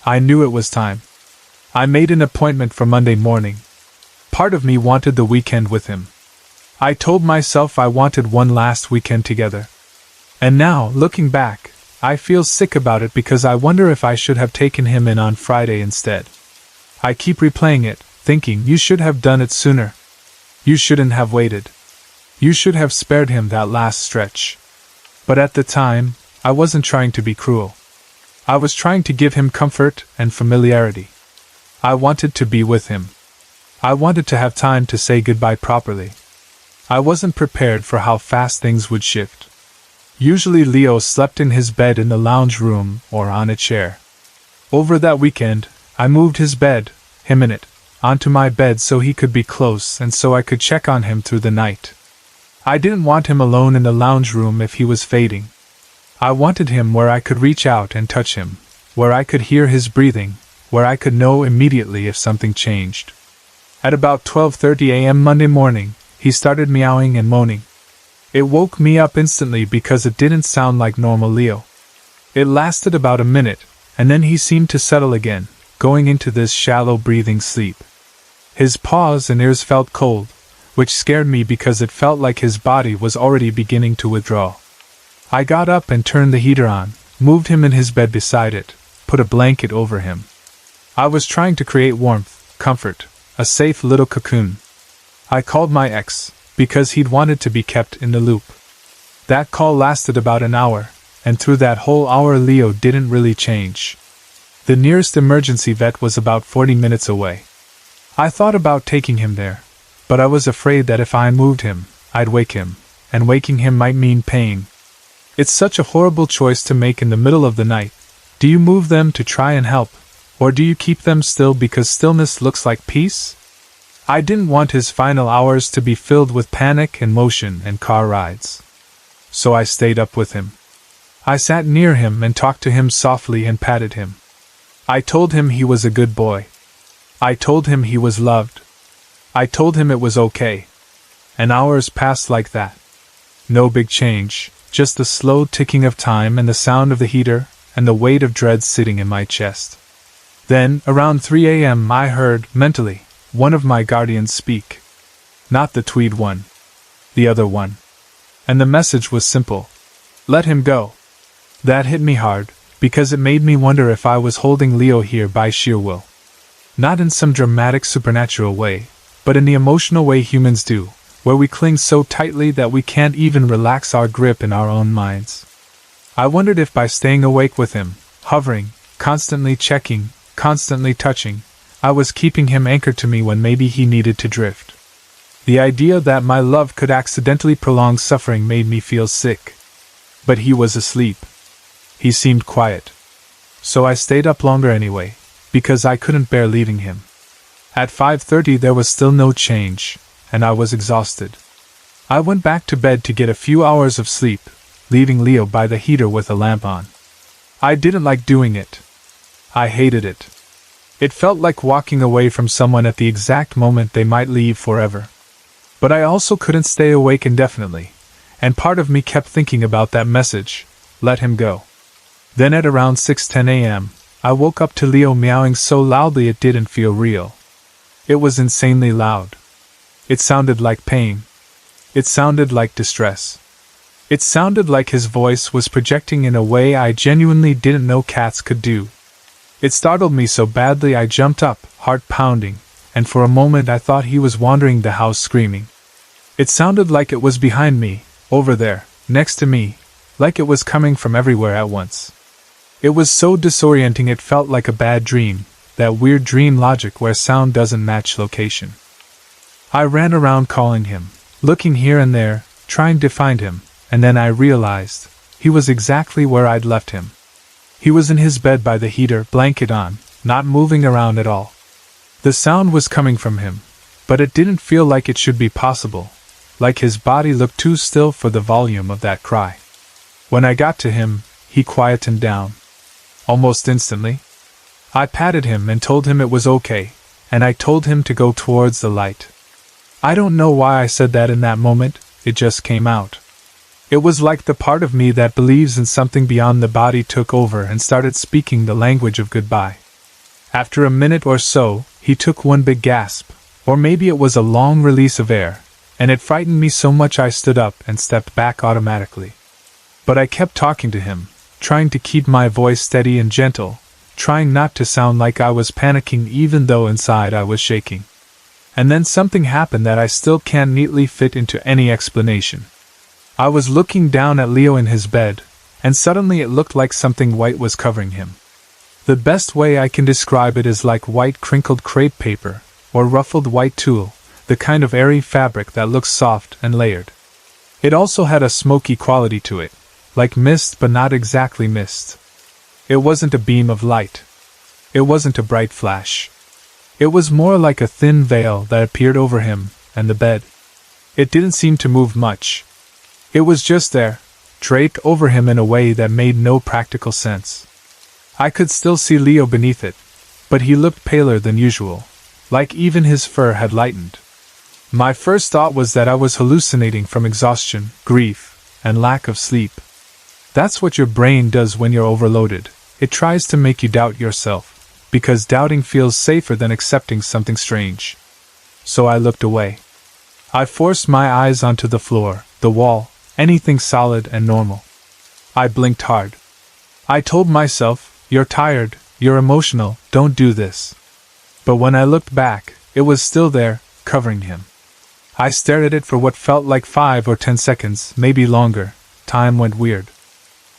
I knew it was time. I made an appointment for Monday morning. Part of me wanted the weekend with him. I told myself I wanted one last weekend together. And now, looking back, I feel sick about it because I wonder if I should have taken him in on Friday instead. I keep replaying it, thinking you should have done it sooner. You shouldn't have waited. You should have spared him that last stretch. But at the time, I wasn't trying to be cruel. I was trying to give him comfort and familiarity. I wanted to be with him. I wanted to have time to say goodbye properly. I wasn't prepared for how fast things would shift. Usually Leo slept in his bed in the lounge room or on a chair. Over that weekend, I moved his bed, him in it, onto my bed so he could be close and so I could check on him through the night. I didn't want him alone in the lounge room if he was fading. I wanted him where I could reach out and touch him, where I could hear his breathing, where I could know immediately if something changed. At about 12:30 a.m. Monday morning, he started meowing and moaning. It woke me up instantly because it didn't sound like normal Leo. It lasted about a minute, and then he seemed to settle again, going into this shallow breathing sleep. His paws and ears felt cold, which scared me because it felt like his body was already beginning to withdraw. I got up and turned the heater on, moved him in his bed beside it, put a blanket over him. I was trying to create warmth, comfort, a safe little cocoon. I called my ex, because he'd wanted to be kept in the loop. That call lasted about an hour, and through that whole hour Leo didn't really change. The nearest emergency vet was about 40 minutes away. I thought about taking him there, but I was afraid that if I moved him, I'd wake him, and waking him might mean pain. It's such a horrible choice to make in the middle of the night. Do you move them to try and help, or do you keep them still because stillness looks like peace? I didn't want his final hours to be filled with panic and motion and car rides. So I stayed up with him. I sat near him and talked to him softly and patted him. I told him he was a good boy. I told him he was loved. I told him it was okay. And hours passed like that. No big change, just the slow ticking of time and the sound of the heater and the weight of dread sitting in my chest. Then, around 3 a.m. I heard, mentally, one of my guardians speak. Not the tweed one. The other one. And the message was simple. Let him go. That hit me hard, because it made me wonder if I was holding Leo here by sheer will. Not in some dramatic supernatural way, but in the emotional way humans do, where we cling so tightly that we can't even relax our grip in our own minds. I wondered if by staying awake with him, hovering, constantly checking, constantly touching, I was keeping him anchored to me when maybe he needed to drift. The idea that my love could accidentally prolong suffering made me feel sick. But he was asleep. He seemed quiet. So I stayed up longer anyway, because I couldn't bear leaving him. At 5:30 there was still no change, and I was exhausted. I went back to bed to get a few hours of sleep, leaving Leo by the heater with a lamp on. I didn't like doing it. I hated it. It felt like walking away from someone at the exact moment they might leave forever. But I also couldn't stay awake indefinitely, and part of me kept thinking about that message, let him go. Then at around 6:10 a.m., I woke up to Leo meowing so loudly it didn't feel real. It was insanely loud. It sounded like pain. It sounded like distress. It sounded like his voice was projecting in a way I genuinely didn't know cats could do. It startled me so badly I jumped up, heart pounding, and for a moment I thought he was wandering the house screaming. It sounded like it was behind me, over there, next to me, like it was coming from everywhere at once. It was so disorienting it felt like a bad dream, that weird dream logic where sound doesn't match location. I ran around calling him, looking here and there, trying to find him, and then I realized, he was exactly where I'd left him. He was in his bed by the heater, blanket on, not moving around at all. The sound was coming from him, but it didn't feel like it should be possible, like his body looked too still for the volume of that cry. When I got to him, he quietened down. Almost instantly. I patted him and told him it was okay, and I told him to go towards the light. I don't know why I said that in that moment, it just came out. It was like the part of me that believes in something beyond the body took over and started speaking the language of goodbye. After a minute or so, he took one big gasp, or maybe it was a long release of air, and it frightened me so much I stood up and stepped back automatically. But I kept talking to him, trying to keep my voice steady and gentle, trying not to sound like I was panicking even though inside I was shaking. And then something happened that I still can't neatly fit into any explanation. I was looking down at Leo in his bed, and suddenly it looked like something white was covering him. The best way I can describe it is like white crinkled crepe paper, or ruffled white tulle, the kind of airy fabric that looks soft and layered. It also had a smoky quality to it, like mist but not exactly mist. It wasn't a beam of light. It wasn't a bright flash. It was more like a thin veil that appeared over him and the bed. It didn't seem to move much. It was just there, draped over him in a way that made no practical sense. I could still see Leo beneath it, but he looked paler than usual, like even his fur had lightened. My first thought was that I was hallucinating from exhaustion, grief, and lack of sleep. That's what your brain does when you're overloaded. It tries to make you doubt yourself, because doubting feels safer than accepting something strange. So I looked away. I forced my eyes onto the floor, the wall, anything solid and normal. I blinked hard. I told myself, you're tired, "You're emotional, don't do this." But when I looked back, it was still there, covering him. I stared at it for what felt like 5 or 10 seconds, maybe longer. Time went weird.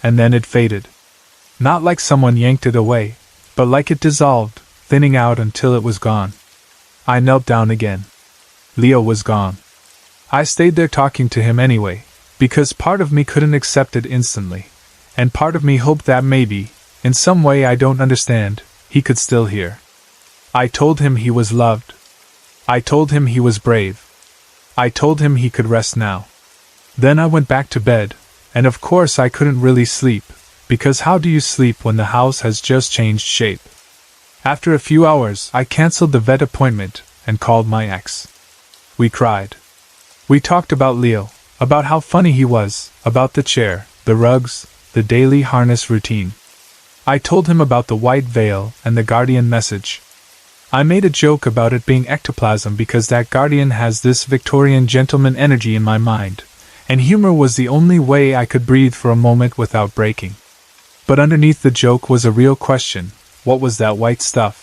And then it faded. Not like someone yanked it away, but like it dissolved, thinning out until it was gone. I knelt down again. Leo was gone. I stayed there talking to him anyway, because part of me couldn't accept it instantly, and part of me hoped that maybe, in some way I don't understand, he could still hear. I told him he was loved. I told him he was brave. I told him he could rest now. Then I went back to bed, and of course I couldn't really sleep, because how do you sleep when the house has just changed shape? After a few hours, I cancelled the vet appointment and called my ex. We cried. We talked about Leo, about how funny he was, about the chair, the rugs, the daily harness routine. I told him about the white veil and the guardian message. I made a joke about it being ectoplasm because that guardian has this Victorian gentleman energy in my mind, and humor was the only way I could breathe for a moment without breaking. But underneath the joke was a real question: what was that white stuff?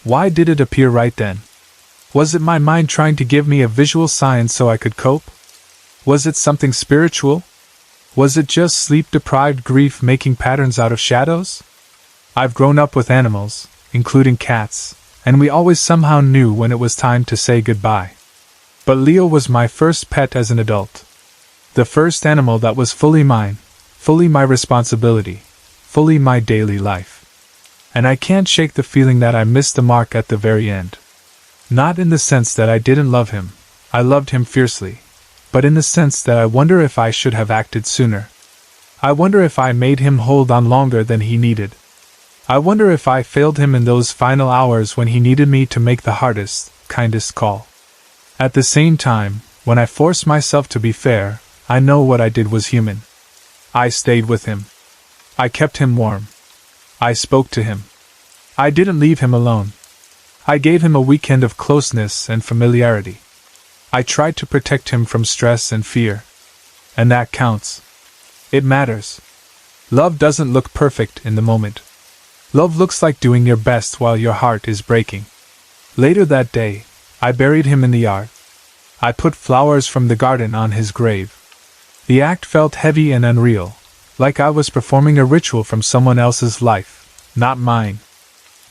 Why did it appear right then? Was it my mind trying to give me a visual sign so I could cope? Was it something spiritual? Was it just sleep-deprived grief making patterns out of shadows? I've grown up with animals, including cats, and we always somehow knew when it was time to say goodbye. But Leo was my first pet as an adult. The first animal that was fully mine, fully my responsibility, fully my daily life. And I can't shake the feeling that I missed the mark at the very end. Not in the sense that I didn't love him, I loved him fiercely, but in the sense that I wonder if I should have acted sooner. I wonder if I made him hold on longer than he needed. I wonder if I failed him in those final hours when he needed me to make the hardest, kindest call. At the same time, when I forced myself to be fair, I know what I did was human. I stayed with him. I kept him warm. I spoke to him. I didn't leave him alone. I gave him a weekend of closeness and familiarity. I tried to protect him from stress and fear. And that counts. It matters. Love doesn't look perfect in the moment. Love looks like doing your best while your heart is breaking. Later that day, I buried him in the yard. I put flowers from the garden on his grave. The act felt heavy and unreal, like I was performing a ritual from someone else's life, not mine.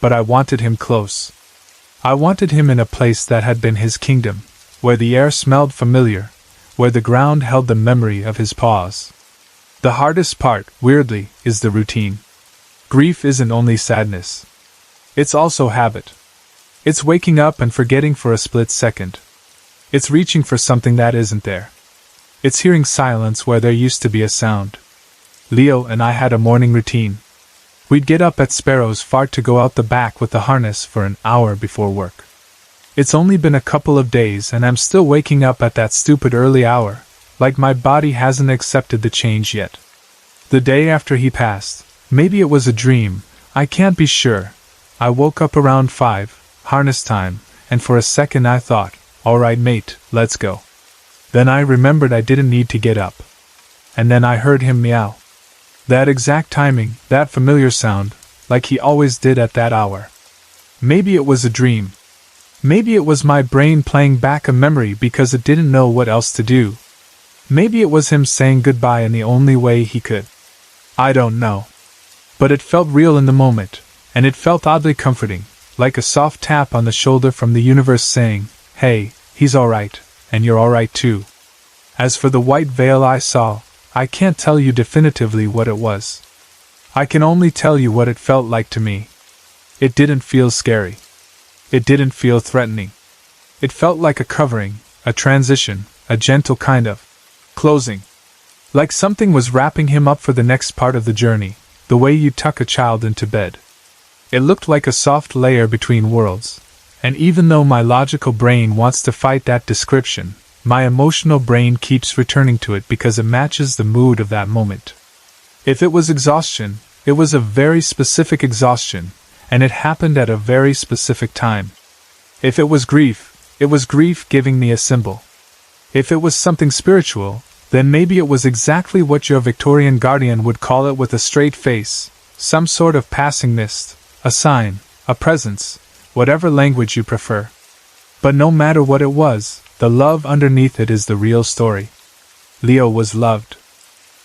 But I wanted him close. I wanted him in a place that had been his kingdom, where the air smelled familiar, where the ground held the memory of his paws. The hardest part, weirdly, is the routine. Grief isn't only sadness. It's also habit. It's waking up and forgetting for a split second. It's reaching for something that isn't there. It's hearing silence where there used to be a sound. Leo and I had a morning routine. We'd get up at Sparrow's Fart to go out the back with the harness for an hour before work. It's only been a couple of days and I'm still waking up at that stupid early hour, like my body hasn't accepted the change yet. The day after he passed, maybe it was a dream, I can't be sure, I woke up around 5, harness time, and for a second I thought, alright mate, let's go. Then I remembered I didn't need to get up. And then I heard him meow. That exact timing, that familiar sound, like he always did at that hour. Maybe it was a dream. Maybe it was my brain playing back a memory because it didn't know what else to do. Maybe it was him saying goodbye in the only way he could. I don't know. But it felt real in the moment, and it felt oddly comforting, like a soft tap on the shoulder from the universe saying, hey, he's alright, and you're alright too. As for the white veil I saw, I can't tell you definitively what it was. I can only tell you what it felt like to me. It didn't feel scary. It didn't feel threatening. It felt like a covering, a transition, a gentle kind of closing. Like something was wrapping him up for the next part of the journey, the way you tuck a child into bed. It looked like a soft layer between worlds, and even though my logical brain wants to fight that description, my emotional brain keeps returning to it because it matches the mood of that moment. If it was exhaustion, it was a very specific exhaustion, and it happened at a very specific time. If it was grief giving me a symbol. If it was something spiritual, then maybe it was exactly what your Victorian guardian would call it with a straight face, some sort of passing mist, a sign, a presence, whatever language you prefer. But no matter what it was, the love underneath it is the real story. Leo was loved.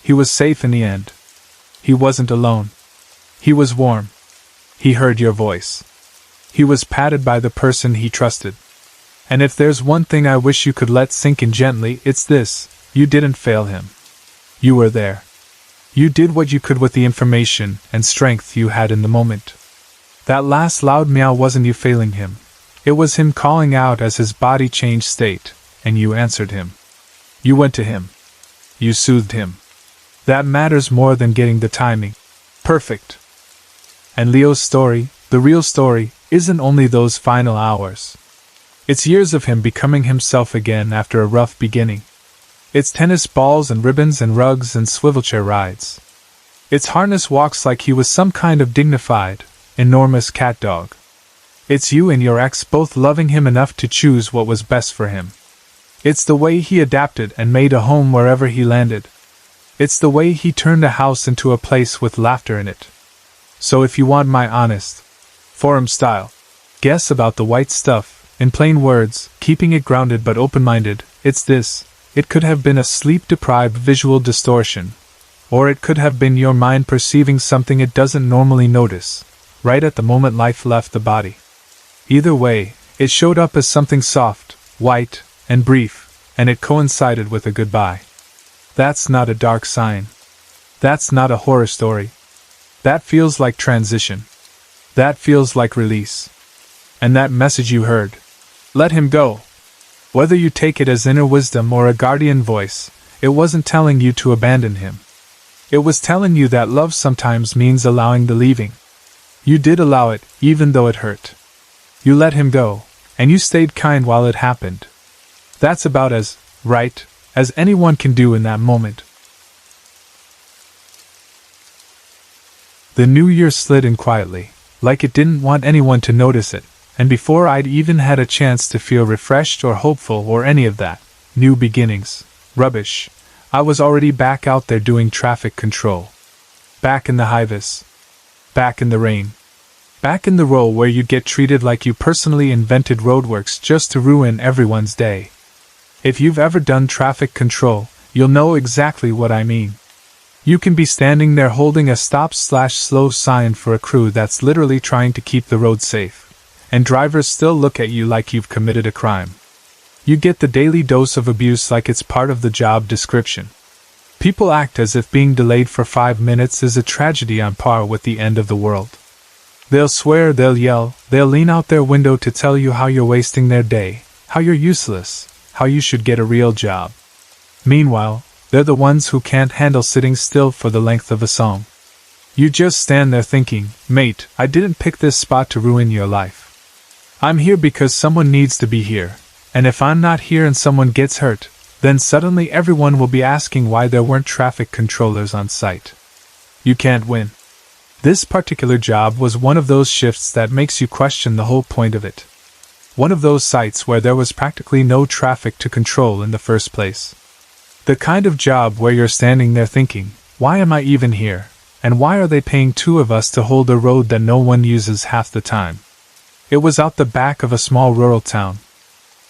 He was safe in the end. He wasn't alone. He was warm. He heard your voice. He was patted by the person he trusted. And if there's one thing I wish you could let sink in gently, it's this: you didn't fail him. You were there. You did what you could with the information and strength you had in the moment. That last loud meow wasn't you failing him. It was him calling out as his body changed state, and you answered him. You went to him. You soothed him. That matters more than getting the timing perfect. And Leo's story, the real story, isn't only those final hours. It's years of him becoming himself again after a rough beginning. It's tennis balls and ribbons and rugs and swivel chair rides. It's harness walks like he was some kind of dignified, enormous cat dog. It's you and your ex both loving him enough to choose what was best for him. It's the way he adapted and made a home wherever he landed. It's the way he turned a house into a place with laughter in it. So if you want my honest, forum-style guess about the white stuff, in plain words, keeping it grounded but open-minded, it's this: it could have been a sleep-deprived visual distortion, or it could have been your mind perceiving something it doesn't normally notice, right at the moment life left the body. Either way, it showed up as something soft, white, and brief, and it coincided with a goodbye. That's not a dark sign. That's not a horror story. That feels like transition. That feels like release. And that message you heard, let him go. Whether you take it as inner wisdom or a guardian voice, it wasn't telling you to abandon him. It was telling you that love sometimes means allowing the leaving. You did allow it, even though it hurt. You let him go, and you stayed kind while it happened. That's about as right as anyone can do in that moment. The new year slid in quietly, like it didn't want anyone to notice it, and before I'd even had a chance to feel refreshed or hopeful or any of that new beginnings rubbish, I was already back out there doing traffic control. Back in the high-vis. Back in the rain. Back in the role where you get treated like you personally invented roadworks just to ruin everyone's day. If you've ever done traffic control, you'll know exactly what I mean. You can be standing there holding a stop/slow sign for a crew that's literally trying to keep the road safe, and drivers still look at you like you've committed a crime. You get the daily dose of abuse like it's part of the job description. People act as if being delayed for 5 minutes is a tragedy on par with the end of the world. They'll swear, they'll yell, they'll lean out their window to tell you how you're wasting their day, how you're useless, how you should get a real job. Meanwhile, they're the ones who can't handle sitting still for the length of a song. You just stand there thinking, mate, I didn't pick this spot to ruin your life. I'm here because someone needs to be here, and if I'm not here and someone gets hurt, then suddenly everyone will be asking why there weren't traffic controllers on site. You can't win. This particular job was one of those shifts that makes you question the whole point of it. One of those sites where there was practically no traffic to control in the first place. The kind of job where you're standing there thinking, why am I even here, and why are they paying two of us to hold a road that no one uses half the time? It was out the back of a small rural town.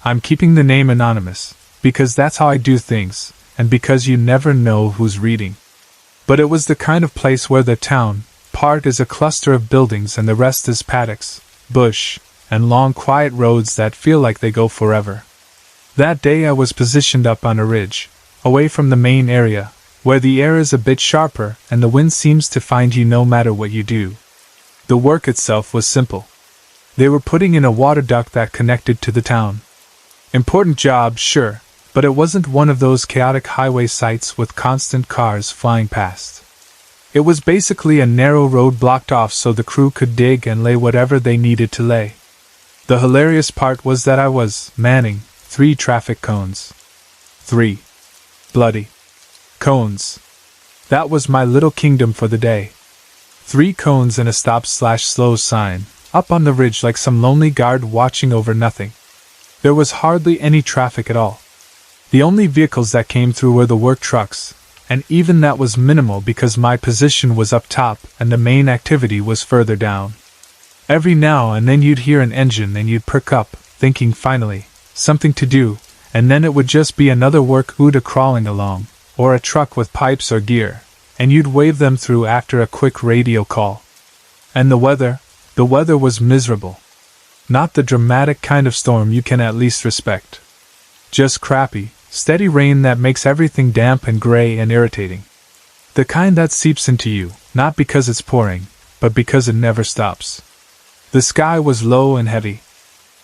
I'm keeping the name anonymous, because that's how I do things, and because you never know who's reading. But it was the kind of place where the town part is a cluster of buildings and the rest is paddocks, bush, and long quiet roads that feel like they go forever. That day I was positioned up on a ridge, away from the main area, where the air is a bit sharper and the wind seems to find you no matter what you do. The work itself was simple. They were putting in a water duct that connected to the town. Important job, sure, but it wasn't one of those chaotic highway sites with constant cars flying past. It was basically a narrow road blocked off so the crew could dig and lay whatever they needed to lay. The hilarious part was that I was manning 3 traffic cones. 3 bloody cones. That was my little kingdom for the day. 3 cones and a stop/slow sign, up on the ridge like some lonely guard watching over nothing. There was hardly any traffic at all. The only vehicles that came through were the work trucks, and even that was minimal because my position was up top and the main activity was further down. Every now and then you'd hear an engine and you'd perk up, thinking finally, something to do, and then it would just be another work OODA crawling along, or a truck with pipes or gear, and you'd wave them through after a quick radio call. And the weather was miserable. Not the dramatic kind of storm you can at least respect. Just crappy, steady rain that makes everything damp and gray and irritating. The kind that seeps into you, not because it's pouring, but because it never stops. The sky was low and heavy.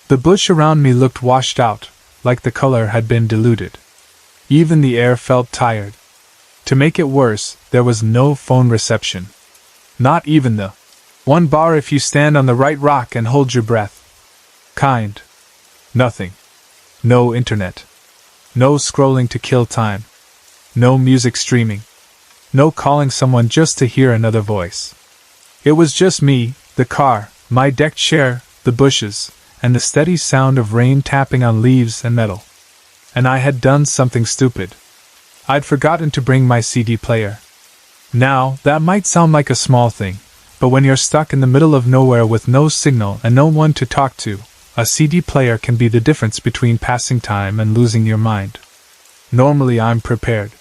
The bush around me looked washed out, like the color had been diluted. Even the air felt tired. To make it worse, there was no phone reception. Not even the 1 bar if you stand on the right rock and hold your breath. Kind. Nothing. No internet. No scrolling to kill time. No music streaming. No calling someone just to hear another voice. It was just me, the car, my deck chair, the bushes, and the steady sound of rain tapping on leaves and metal. And I had done something stupid. I'd forgotten to bring my CD player. Now, that might sound like a small thing, but when you're stuck in the middle of nowhere with no signal and no one to talk to, a CD player can be the difference between passing time and losing your mind. Normally I'm prepared.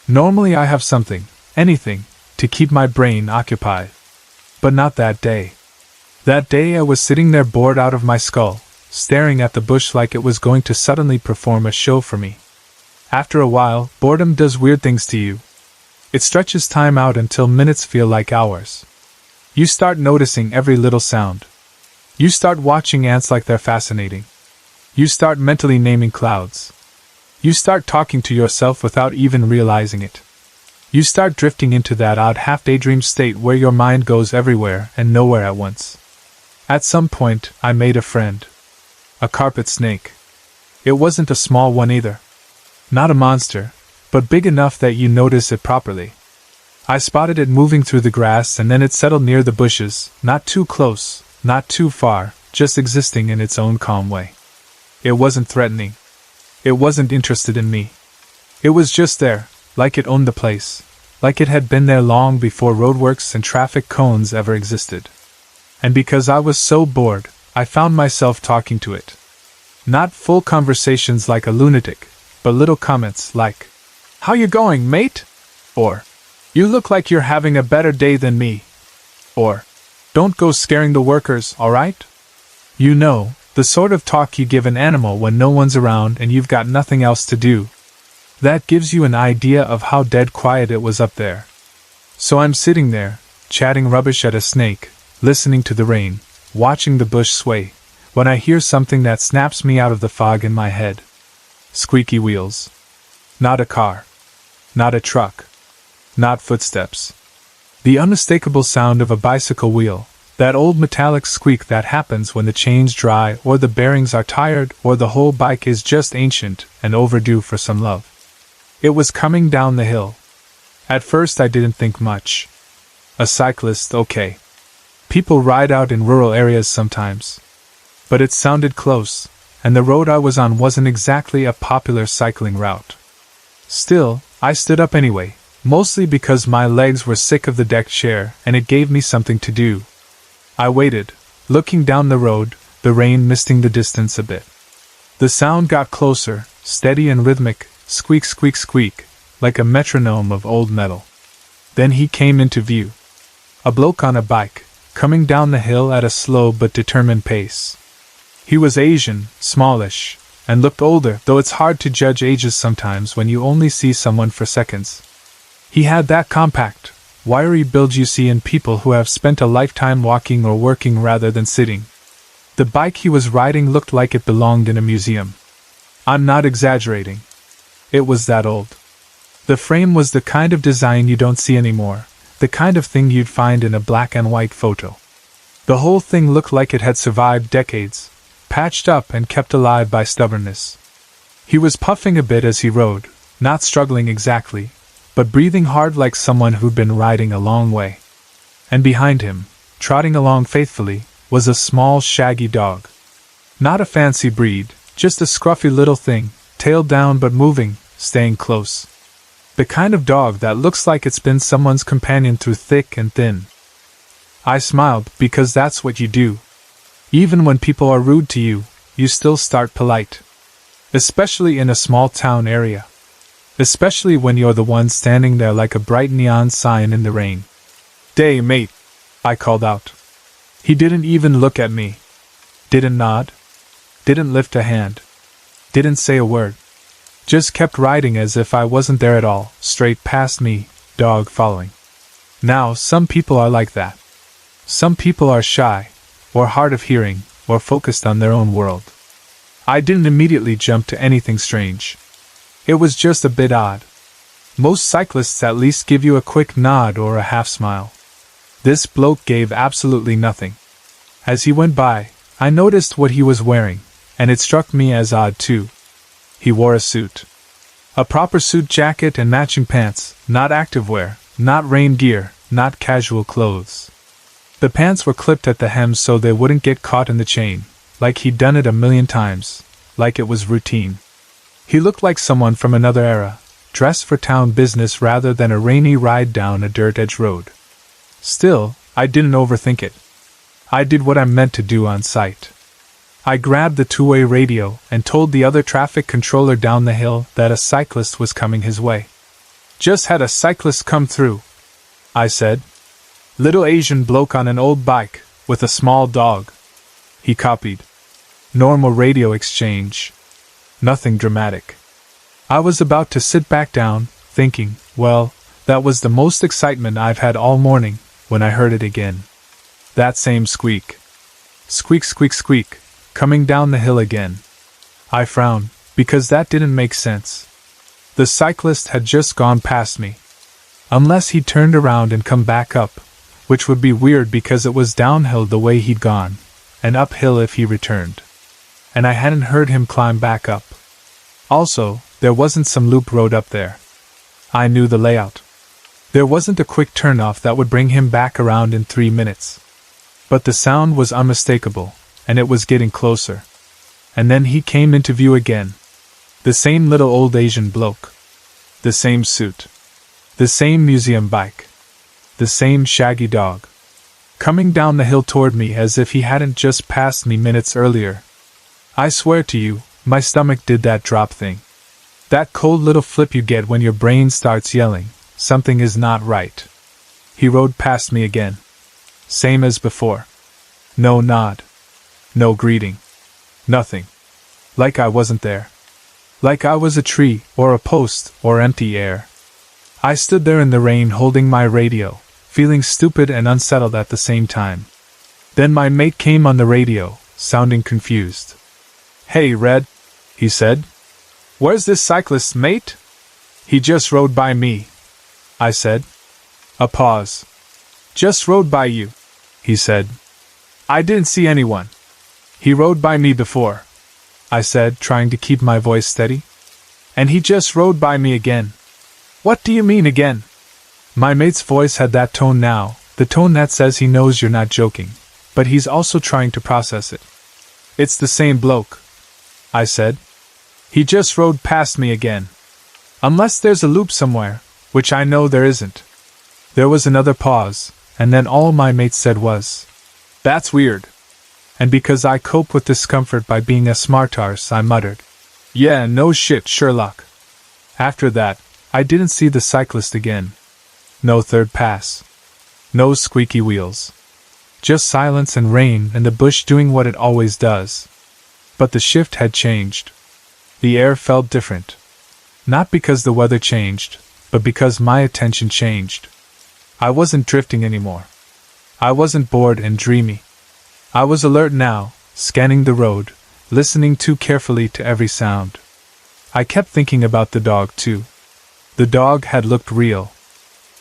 Normally I have something, anything, to keep my brain occupied. But not that day. That day I was sitting there bored out of my skull, staring at the bush like it was going to suddenly perform a show for me. After a while, boredom does weird things to you. It stretches time out until minutes feel like hours. You start noticing every little sound. You start watching ants like they're fascinating. You start mentally naming clouds. You start talking to yourself without even realizing it. You start drifting into that odd half-daydream state where your mind goes everywhere and nowhere at once. At some point, I made a friend. A carpet snake. It wasn't a small one either. Not a monster, but big enough that you notice it properly. I spotted it moving through the grass and then it settled near the bushes, not too close, not too far, just existing in its own calm way. It wasn't threatening. It wasn't interested in me. It was just there, like it owned the place, like it had been there long before roadworks and traffic cones ever existed. And because I was so bored, I found myself talking to it. Not full conversations like a lunatic, but little comments like, "How you going, mate?" Or, "You look like you're having a better day than me." Or, "Don't go scaring the workers, alright?" You know, the sort of talk you give an animal when no one's around and you've got nothing else to do. That gives you an idea of how dead quiet it was up there. So I'm sitting there, chatting rubbish at a snake, listening to the rain, watching the bush sway, when I hear something that snaps me out of the fog in my head. Squeaky wheels. Not a car. Not a truck. Not footsteps. The unmistakable sound of a bicycle wheel, that old metallic squeak that happens when the chains dry or the bearings are tired or the whole bike is just ancient and overdue for some love. It was coming down the hill. At first I didn't think much. A cyclist, okay. People ride out in rural areas sometimes. But it sounded close, and the road I was on wasn't exactly a popular cycling route. Still, I stood up anyway, mostly because my legs were sick of the deck chair and it gave me something to do. I waited, looking down the road, the rain misting the distance a bit. The sound got closer, steady and rhythmic, squeak squeak squeak, like a metronome of old metal. Then he came into view. A bloke on a bike, coming down the hill at a slow but determined pace. He was Asian, smallish, and looked older, though it's hard to judge ages sometimes when you only see someone for seconds. He had that compact, wiry build you see in people who have spent a lifetime walking or working rather than sitting. The bike he was riding looked like it belonged in a museum. I'm not exaggerating. It was that old. The frame was the kind of design you don't see anymore, the kind of thing you'd find in a black and white photo. The whole thing looked like it had survived decades, patched up and kept alive by stubbornness. He was puffing a bit as he rode, not struggling exactly, but breathing hard like someone who'd been riding a long way. And behind him, trotting along faithfully, was a small shaggy dog. Not a fancy breed, just a scruffy little thing, tail down but moving, staying close. The kind of dog that looks like it's been someone's companion through thick and thin. I smiled, because that's what you do. Even when people are rude to you, you still start polite. Especially in a small town area. Especially when you're the one standing there like a bright neon sign in the rain. "Day, mate," I called out. He didn't even look at me. Didn't nod. Didn't lift a hand. Didn't say a word. Just kept riding as if I wasn't there at all, straight past me, dog following. Now, some people are like that. Some people are shy, or hard of hearing, or focused on their own world. I didn't immediately jump to anything strange. It was just a bit odd. Most cyclists at least give you a quick nod or a half smile. This bloke gave absolutely nothing. As he went by, I noticed what he was wearing, and it struck me as odd too. He wore a suit. A proper suit jacket and matching pants, not activewear, not rain gear, not casual clothes. The pants were clipped at the hem so they wouldn't get caught in the chain, like he'd done it a million times, like it was routine. He looked like someone from another era, dressed for town business rather than a rainy ride down a dirt-edge road. Still, I didn't overthink it. I did what I meant to do on sight. I grabbed the two-way radio and told the other traffic controller down the hill that a cyclist was coming his way. "Just had a cyclist come through," I said. "Little Asian bloke on an old bike, with a small dog." He copied. Normal radio exchange. Nothing dramatic. I was about to sit back down, thinking, well, that was the most excitement I've had all morning, when I heard it again. That same squeak. Squeak, squeak, squeak, coming down the hill again. I frowned, because that didn't make sense. The cyclist had just gone past me. Unless he'd turned around and come back up, which would be weird because it was downhill the way he'd gone, and uphill if he returned. And I hadn't heard him climb back up. Also, there wasn't some loop road up there. I knew the layout. There wasn't a quick turnoff that would bring him back around in 3 minutes. But the sound was unmistakable, and it was getting closer. And then he came into view again. The same little old Asian bloke. The same suit. The same museum bike. The same shaggy dog. Coming down the hill toward me as if he hadn't just passed me minutes earlier. I swear to you, my stomach did that drop thing. That cold little flip you get when your brain starts yelling, something is not right. He rode past me again. Same as before. No nod. No greeting. Nothing. Like I wasn't there. Like I was a tree, or a post, or empty air. I stood there in the rain holding my radio, feeling stupid and unsettled at the same time. Then my mate came on the radio, sounding confused. "Hey, Red," he said. "Where's this cyclist, mate?" "He just rode by me," I said. A pause. "Just rode by you," he said. "I didn't see anyone." "He rode by me before," I said, trying to keep my voice steady. "And he just rode by me again." "What do you mean again?" My mate's voice had that tone now, the tone that says he knows you're not joking, but he's also trying to process it. "It's the same bloke," I said. "He just rode past me again. Unless there's a loop somewhere, which I know there isn't." There was another pause, and then all my mate said was, "That's weird." And because I cope with discomfort by being a smartarse, I muttered, "Yeah, no shit, Sherlock." After that, I didn't see the cyclist again. No third pass. No squeaky wheels. Just silence and rain and the bush doing what it always does. But the shift had changed. The air felt different. Not because the weather changed, but because my attention changed. I wasn't drifting anymore. I wasn't bored and dreamy. I was alert now, scanning the road, listening too carefully to every sound. I kept thinking about the dog too. The dog had looked real.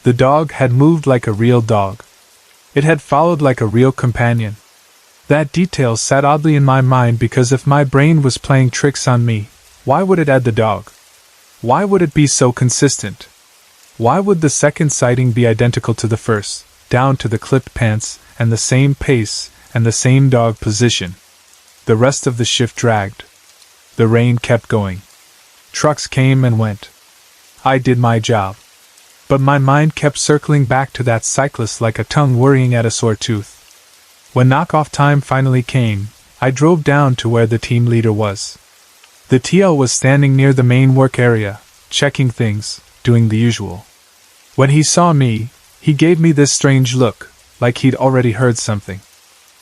The dog had moved like a real dog. It had followed like a real companion. That detail sat oddly in my mind because if my brain was playing tricks on me, why would it add the dog? Why would it be so consistent? Why would the second sighting be identical to the first, down to the clipped pants, and the same pace, and the same dog position? The rest of the shift dragged. The rain kept going. Trucks came and went. I did my job. But my mind kept circling back to that cyclist like a tongue worrying at a sore tooth. When knock-off time finally came, I drove down to where the team leader was. The TL was standing near the main work area, checking things, doing the usual. When he saw me, he gave me this strange look, like he'd already heard something.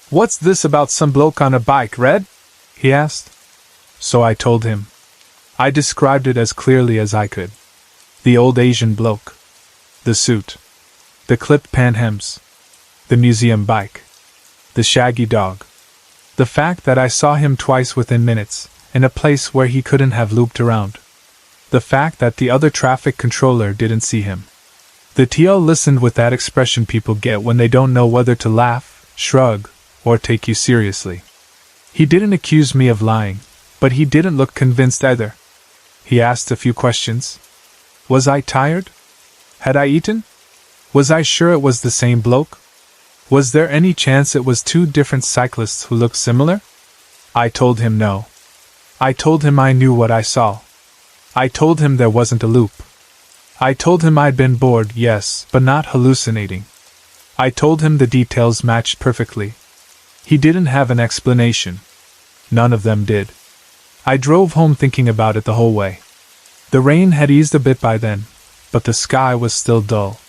"What's this about some bloke on a bike, Red?" he asked. So I told him. I described it as clearly as I could. The old Asian bloke. The suit. The clipped panhems. The museum bike. The shaggy dog. The fact that I saw him twice within minutes, in a place where he couldn't have looped around. The fact that the other traffic controller didn't see him. The TL listened with that expression people get when they don't know whether to laugh, shrug, or take you seriously. He didn't accuse me of lying, but he didn't look convinced either. He asked a few questions. Was I tired? Had I eaten? Was I sure it was the same bloke? Was there any chance it was two different cyclists who looked similar? I told him no. I told him I knew what I saw. I told him there wasn't a loop. I told him I'd been bored, yes, but not hallucinating. I told him the details matched perfectly. He didn't have an explanation. None of them did. I drove home thinking about it the whole way. The rain had eased a bit by then, but the sky was still dull.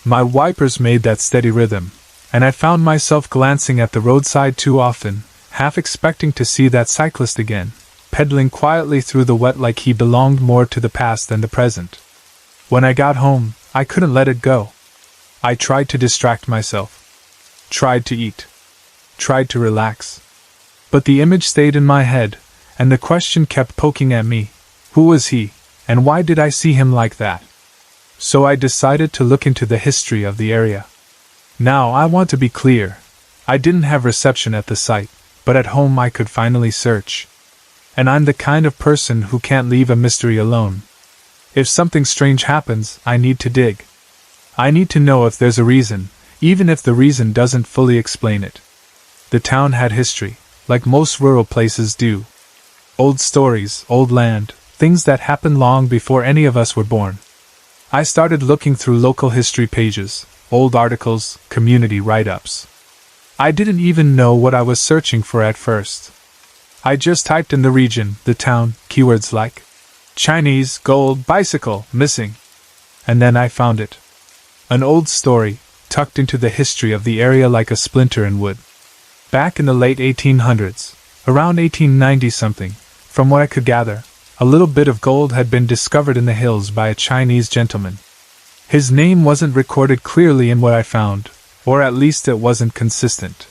My wipers made that steady rhythm, and I found myself glancing at the roadside too often, half expecting to see that cyclist again, pedaling quietly through the wet like he belonged more to the past than the present. When I got home, I couldn't let it go. I tried to distract myself. Tried to eat. Tried to relax. But the image stayed in my head, and the question kept poking at me. Who was he, and why did I see him like that? So I decided to look into the history of the area. Now I want to be clear. I didn't have reception at the site, but at home I could finally search. And I'm the kind of person who can't leave a mystery alone. If something strange happens, I need to dig. I need to know if there's a reason, even if the reason doesn't fully explain it. The town had history, like most rural places do. Old stories, old land, things that happened long before any of us were born. I started looking through local history pages, old articles, community write-ups. I didn't even know what I was searching for at first. I just typed in the region, the town, keywords like Chinese, gold, bicycle, missing. And then I found it. An old story, tucked into the history of the area like a splinter in wood. Back in the late 1800s, around 1890-something, from what I could gather, a little bit of gold had been discovered in the hills by a Chinese gentleman. His name wasn't recorded clearly in what I found, or at least it wasn't consistent.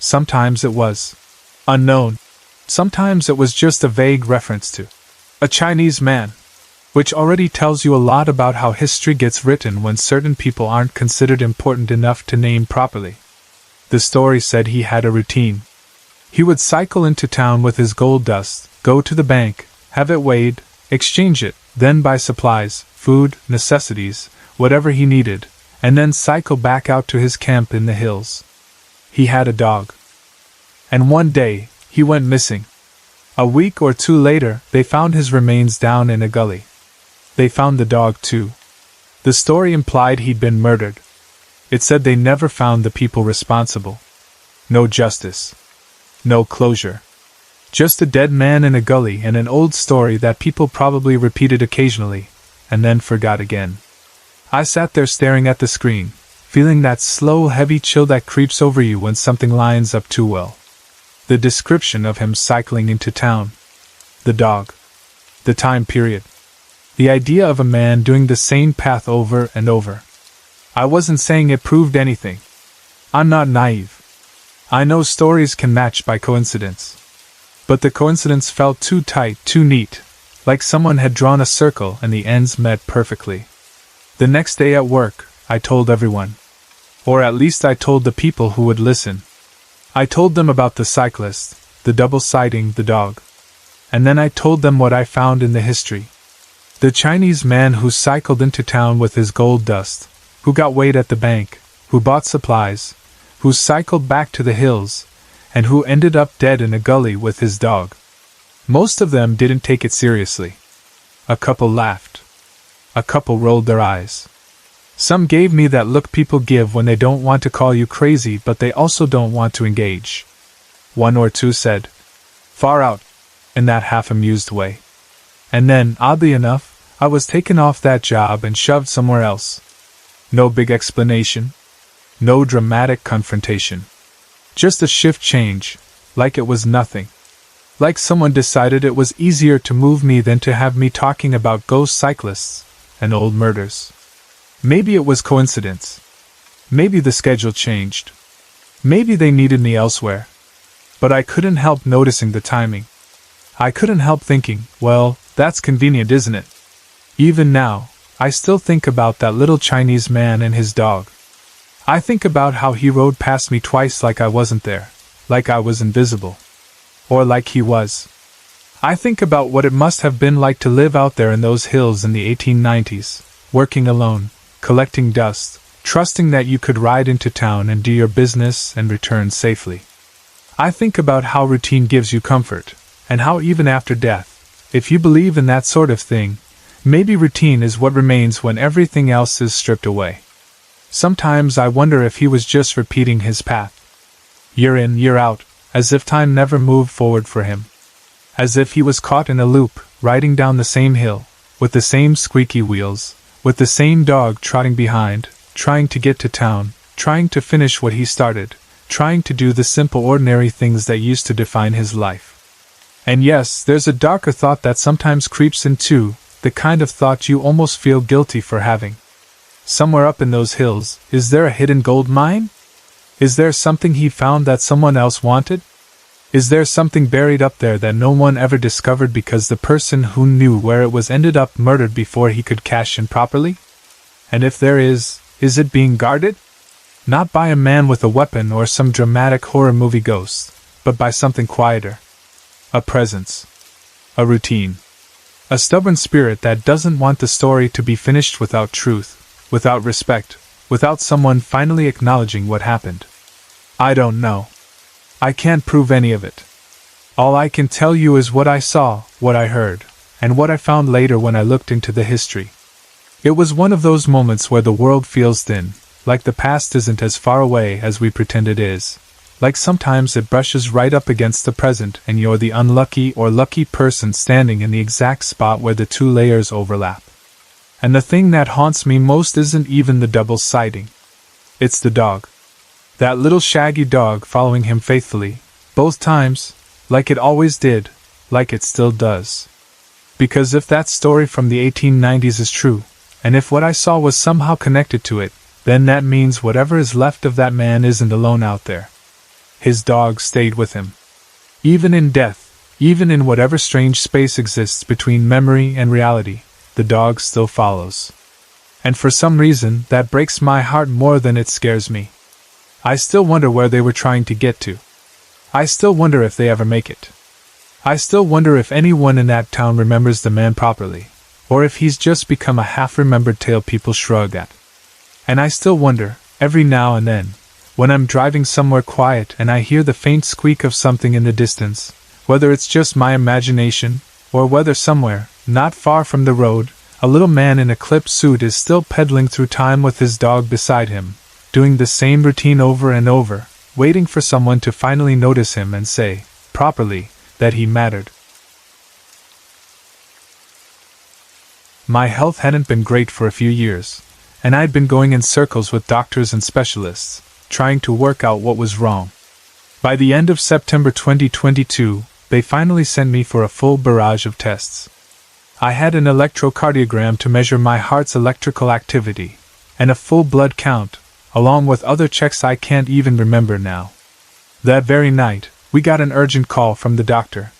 Sometimes it was unknown. Sometimes it was just a vague reference to a Chinese man, which already tells you a lot about how history gets written when certain people aren't considered important enough to name properly. The story said he had a routine. He would cycle into town with his gold dust, go to the bank, have it weighed, exchange it, then buy supplies, food, necessities, whatever he needed, and then cycle back out to his camp in the hills. He had a dog. And one day, he went missing. A week or two later, they found his remains down in a gully. They found the dog too. The story implied he'd been murdered. It said they never found the people responsible. No justice. No closure. Just a dead man in a gully and an old story that people probably repeated occasionally, and then forgot again. I sat there staring at the screen, feeling that slow, heavy chill that creeps over you when something lines up too well. The description of him cycling into town. The dog. The time period. The idea of a man doing the same path over and over. I wasn't saying it proved anything. I'm not naive. I know stories can match by coincidence. But the coincidence felt too tight, too neat, like someone had drawn a circle and the ends met perfectly. The next day at work, I told everyone. Or at least I told the people who would listen. I told them about the cyclist, the double sighting, the dog. And then I told them what I found in the history. The Chinese man who cycled into town with his gold dust, who got weighed at the bank, who bought supplies, who cycled back to the hills, and who ended up dead in a gully with his dog. Most of them didn't take it seriously. A couple laughed. A couple rolled their eyes. Some gave me that look people give when they don't want to call you crazy but they also don't want to engage. One or two said, "Far out," in that half-amused way. And then, oddly enough, I was taken off that job and shoved somewhere else. No big explanation. No dramatic confrontation. Just a shift change, like it was nothing. Like someone decided it was easier to move me than to have me talking about ghost cyclists and old murders. Maybe it was coincidence. Maybe the schedule changed. Maybe they needed me elsewhere. But I couldn't help noticing the timing. I couldn't help thinking, well, that's convenient, isn't it? Even now, I still think about that little Chinese man and his dog. I think about how he rode past me twice like I wasn't there, like I was invisible. Or like he was. I think about what it must have been like to live out there in those hills in the 1890s, working alone, collecting dust, trusting that you could ride into town and do your business and return safely. I think about how routine gives you comfort, and how even after death, if you believe in that sort of thing, maybe routine is what remains when everything else is stripped away. Sometimes I wonder if he was just repeating his path. Year in, year out, as if time never moved forward for him. As if he was caught in a loop, riding down the same hill, with the same squeaky wheels, with the same dog trotting behind, trying to get to town, trying to finish what he started, trying to do the simple ordinary things that used to define his life. And yes, there's a darker thought that sometimes creeps in too, the kind of thought you almost feel guilty for having. Somewhere up in those hills, is there a hidden gold mine? Is there something he found that someone else wanted? Is there something buried up there that no one ever discovered because the person who knew where it was ended up murdered before he could cash in properly? And if there is it being guarded? Not by a man with a weapon or some dramatic horror movie ghost, but by something quieter. A presence. A routine. A stubborn spirit that doesn't want the story to be finished without truth, without respect, without someone finally acknowledging what happened. I don't know. I can't prove any of it. All I can tell you is what I saw, what I heard, and what I found later when I looked into the history. It was one of those moments where the world feels thin, like the past isn't as far away as we pretend it is, like sometimes it brushes right up against the present and you're the unlucky or lucky person standing in the exact spot where the two layers overlap. And the thing that haunts me most isn't even the double sighting. It's the dog. That little shaggy dog following him faithfully, both times, like it always did, like it still does. Because if that story from the 1890s is true, and if what I saw was somehow connected to it, then that means whatever is left of that man isn't alone out there. His dog stayed with him. Even in death, even in whatever strange space exists between memory and reality, the dog still follows. And for some reason, that breaks my heart more than it scares me. I still wonder where they were trying to get to. I still wonder if they ever make it. I still wonder if anyone in that town remembers the man properly, or if he's just become a half-remembered tale people shrug at. And I still wonder, every now and then, when I'm driving somewhere quiet and I hear the faint squeak of something in the distance, whether it's just my imagination, or whether somewhere, not far from the road, a little man in a clipped suit is still pedaling through time with his dog beside him, doing the same routine over and over, waiting for someone to finally notice him and say, properly, that he mattered. My health hadn't been great for a few years, and I'd been going in circles with doctors and specialists, trying to work out what was wrong. By the end of September 2022, they finally sent me for a full barrage of tests. I had an electrocardiogram to measure my heart's electrical activity, and a full blood count, along with other checks I can't even remember now. That very night, we got an urgent call from the doctor.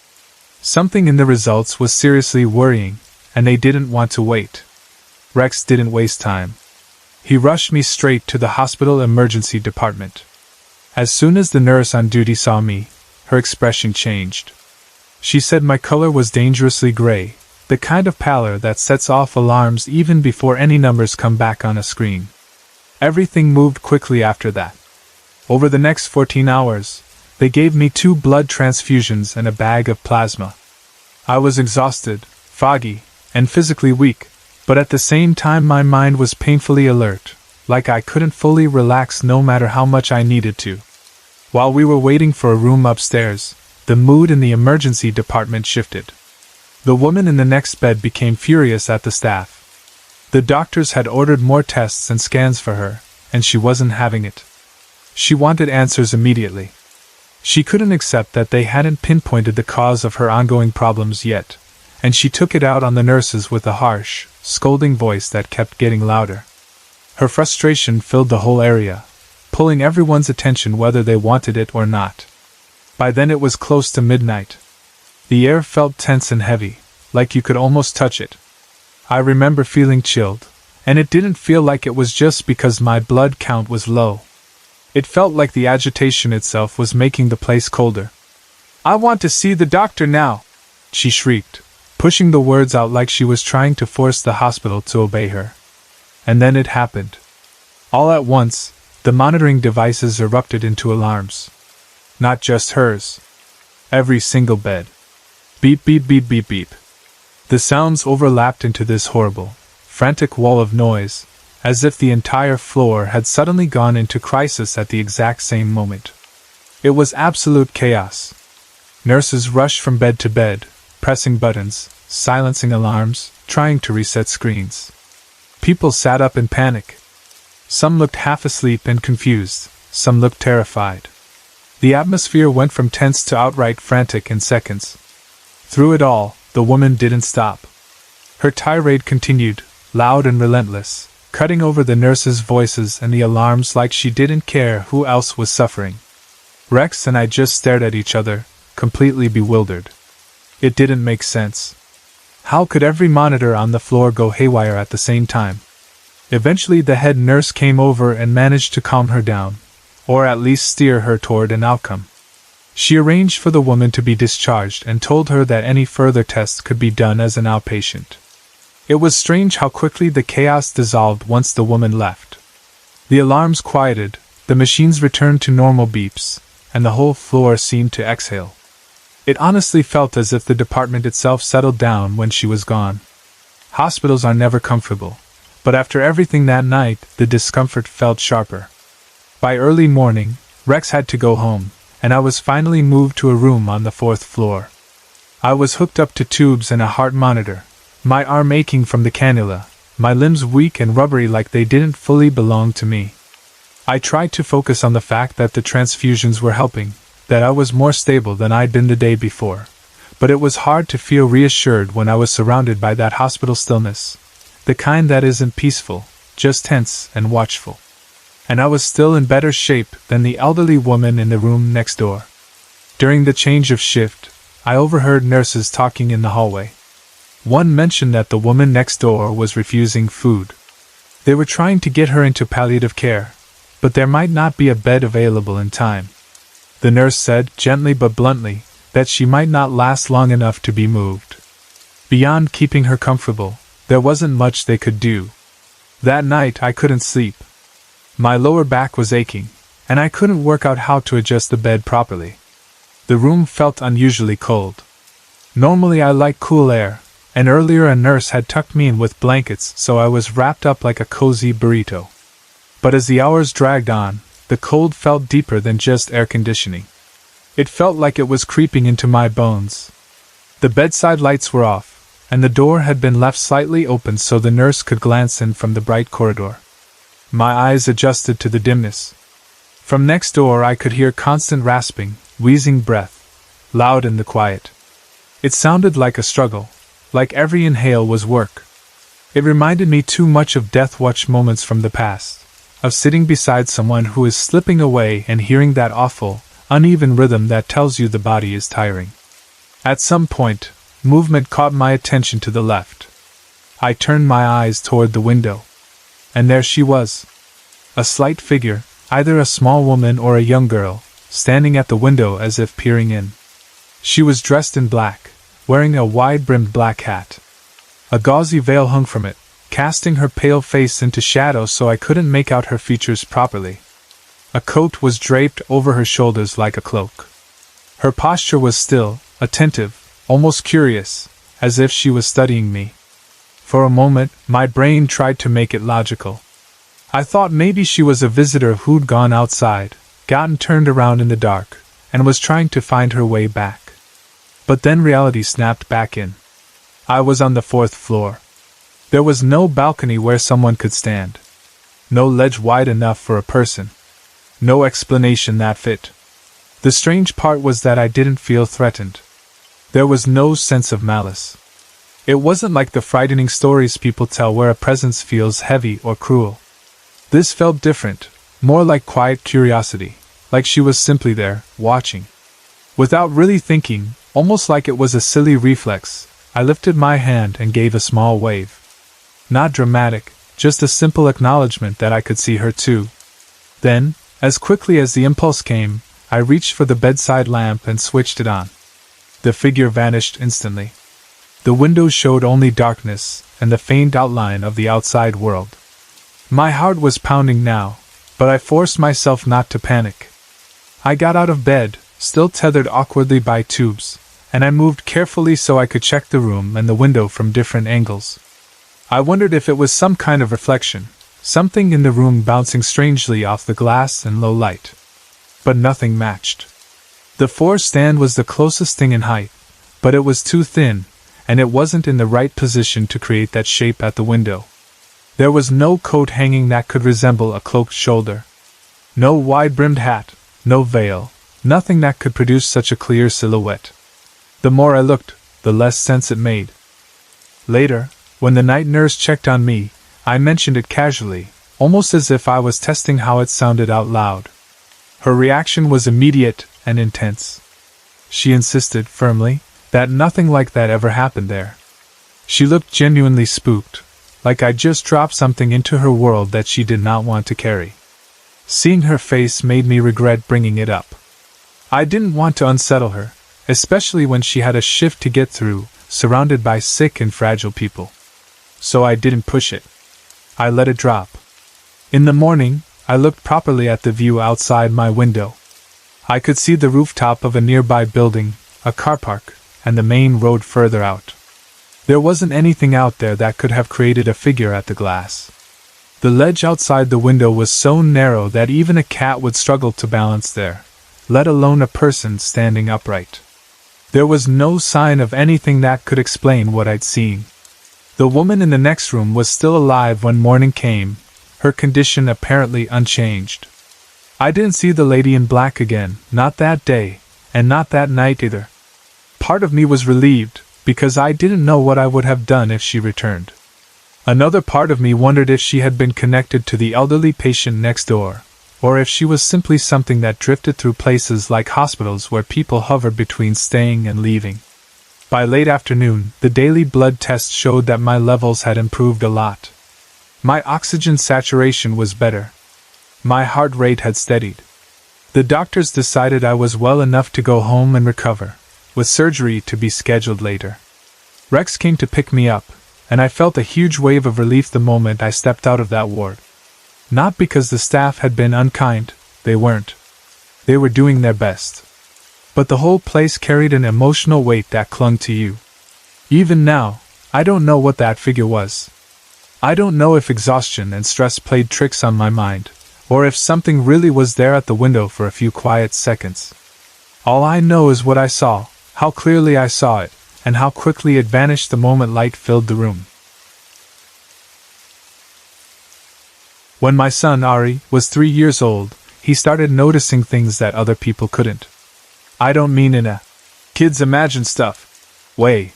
Something in the results was seriously worrying, and they didn't want to wait. Rex didn't waste time. He rushed me straight to the hospital emergency department. As soon as the nurse on duty saw me, her expression changed. She said my color was dangerously gray, the kind of pallor that sets off alarms even before any numbers come back on a screen. Everything moved quickly after that. Over the next 14 hours, they gave me 2 blood transfusions and a bag of plasma. I was exhausted, foggy, and physically weak, But at the same time my mind was painfully alert, like I couldn't fully relax no matter how much I needed to. While we were waiting for a room upstairs, the mood in the emergency department shifted. The woman in the next bed became furious at the staff. The doctors had ordered more tests and scans for her, and she wasn't having it. She wanted answers immediately. She couldn't accept that they hadn't pinpointed the cause of her ongoing problems yet, and she took it out on the nurses with a harsh, scolding voice that kept getting louder. Her frustration filled the whole area, pulling everyone's attention whether they wanted it or not. By then it was close to midnight. The air felt tense and heavy, like you could almost touch it. I remember feeling chilled, and it didn't feel like it was just because my blood count was low. It felt like the agitation itself was making the place colder. "I want to see the doctor now!" she shrieked, pushing the words out like she was trying to force the hospital to obey her. And then it happened. All at once, the monitoring devices erupted into alarms. Not just hers. Every single bed. Beep beep beep beep beep. The sounds overlapped into this horrible, frantic wall of noise, as if the entire floor had suddenly gone into crisis at the exact same moment. It was absolute chaos. Nurses rushed from bed to bed, pressing buttons, silencing alarms, trying to reset screens. People sat up in panic. Some looked half asleep and confused, some looked terrified. The atmosphere went from tense to outright frantic in seconds. Through it all, the woman didn't stop. Her tirade continued, loud and relentless, cutting over the nurses' voices and the alarms like she didn't care who else was suffering. Rex and I just stared at each other, completely bewildered. It didn't make sense. How could every monitor on the floor go haywire at the same time? Eventually the head nurse came over and managed to calm her down, or at least steer her toward an outcome. She arranged for the woman to be discharged and told her that any further tests could be done as an outpatient. It was strange how quickly the chaos dissolved once the woman left. The alarms quieted, the machines returned to normal beeps, and the whole floor seemed to exhale. It honestly felt as if the department itself settled down when she was gone. Hospitals are never comfortable, but after everything that night, the discomfort felt sharper. By early morning, Rex had to go home, and I was finally moved to a room on the 4th floor. I was hooked up to tubes and a heart monitor, my arm aching from the cannula, my limbs weak and rubbery like they didn't fully belong to me. I tried to focus on the fact that the transfusions were helping, that I was more stable than I'd been the day before, but it was hard to feel reassured when I was surrounded by that hospital stillness, the kind that isn't peaceful, just tense and watchful. And I was still in better shape than the elderly woman in the room next door. During the change of shift, I overheard nurses talking in the hallway. One mentioned that the woman next door was refusing food. They were trying to get her into palliative care, but there might not be a bed available in time. The nurse said, gently but bluntly, that she might not last long enough to be moved. Beyond keeping her comfortable, there wasn't much they could do. That night I couldn't sleep. My lower back was aching, and I couldn't work out how to adjust the bed properly. The room felt unusually cold. Normally I like cool air, and earlier a nurse had tucked me in with blankets so I was wrapped up like a cozy burrito. But as the hours dragged on, the cold felt deeper than just air conditioning. It felt like it was creeping into my bones. The bedside lights were off, and the door had been left slightly open so the nurse could glance in from the bright corridor. My eyes adjusted to the dimness. From next door I could hear constant rasping, wheezing breath, loud in the quiet. It sounded like a struggle, like every inhale was work. It reminded me too much of death watch moments from the past, of sitting beside someone who is slipping away and hearing that awful, uneven rhythm that tells you the body is tiring. At some point, movement caught my attention to the left. I turned my eyes toward the window. And there she was. A slight figure, either a small woman or a young girl, standing at the window as if peering in. She was dressed in black, wearing a wide-brimmed black hat. A gauzy veil hung from it, casting her pale face into shadow so I couldn't make out her features properly. A coat was draped over her shoulders like a cloak. Her posture was still, attentive, almost curious, as if she was studying me. For a moment, my brain tried to make it logical. I thought maybe she was a visitor who'd gone outside, gotten turned around in the dark, and was trying to find her way back. But then reality snapped back in. I was on the 4th floor. There was no balcony where someone could stand. No ledge wide enough for a person. No explanation that fit. The strange part was that I didn't feel threatened. There was no sense of malice. It wasn't like the frightening stories people tell where a presence feels heavy or cruel. This felt different, more like quiet curiosity, like she was simply there, watching. Without really thinking, almost like it was a silly reflex, I lifted my hand and gave a small wave. Not dramatic, just a simple acknowledgement that I could see her too. Then, as quickly as the impulse came, I reached for the bedside lamp and switched it on. The figure vanished instantly. The windows showed only darkness and the faint outline of the outside world. My heart was pounding now, but I forced myself not to panic. I got out of bed, still tethered awkwardly by tubes, and I moved carefully so I could check the room and the window from different angles. I wondered if it was some kind of reflection, something in the room bouncing strangely off the glass in low light. But nothing matched. The 4 stand was the closest thing in height, but it was too thin, and it wasn't in the right position to create that shape at the window. There was no coat hanging that could resemble a cloaked shoulder. No wide-brimmed hat, no veil, nothing that could produce such a clear silhouette. The more I looked, the less sense it made. Later, when the night nurse checked on me, I mentioned it casually, almost as if I was testing how it sounded out loud. Her reaction was immediate and intense. She insisted, firmly, that nothing like that ever happened there. She looked genuinely spooked, like I'd just dropped something into her world that she did not want to carry. Seeing her face made me regret bringing it up. I didn't want to unsettle her, especially when she had a shift to get through, surrounded by sick and fragile people. So I didn't push it. I let it drop. In the morning, I looked properly at the view outside my window. I could see the rooftop of a nearby building, a car park, and the main road further out. There wasn't anything out there that could have created a figure at the glass. The ledge outside the window was so narrow that even a cat would struggle to balance there, let alone a person standing upright. There was no sign of anything that could explain what I'd seen. The woman in the next room was still alive when morning came, her condition apparently unchanged. I didn't see the lady in black again, not that day, and not that night either. Part of me was relieved, because I didn't know what I would have done if she returned. Another part of me wondered if she had been connected to the elderly patient next door, or if she was simply something that drifted through places like hospitals where people hover between staying and leaving. By late afternoon, the daily blood tests showed that my levels had improved a lot. My oxygen saturation was better. My heart rate had steadied. The doctors decided I was well enough to go home and recover, with surgery to be scheduled later. Rex came to pick me up, and I felt a huge wave of relief the moment I stepped out of that ward. Not because the staff had been unkind, they weren't. They were doing their best. But the whole place carried an emotional weight that clung to you. Even now, I don't know what that figure was. I don't know if exhaustion and stress played tricks on my mind, or if something really was there at the window for a few quiet seconds. All I know is what I saw, how clearly I saw it, and how quickly it vanished the moment light filled the room. When my son Ari was 3 years old, he started noticing things that other people couldn't. I don't mean in a kids imagine stuff way.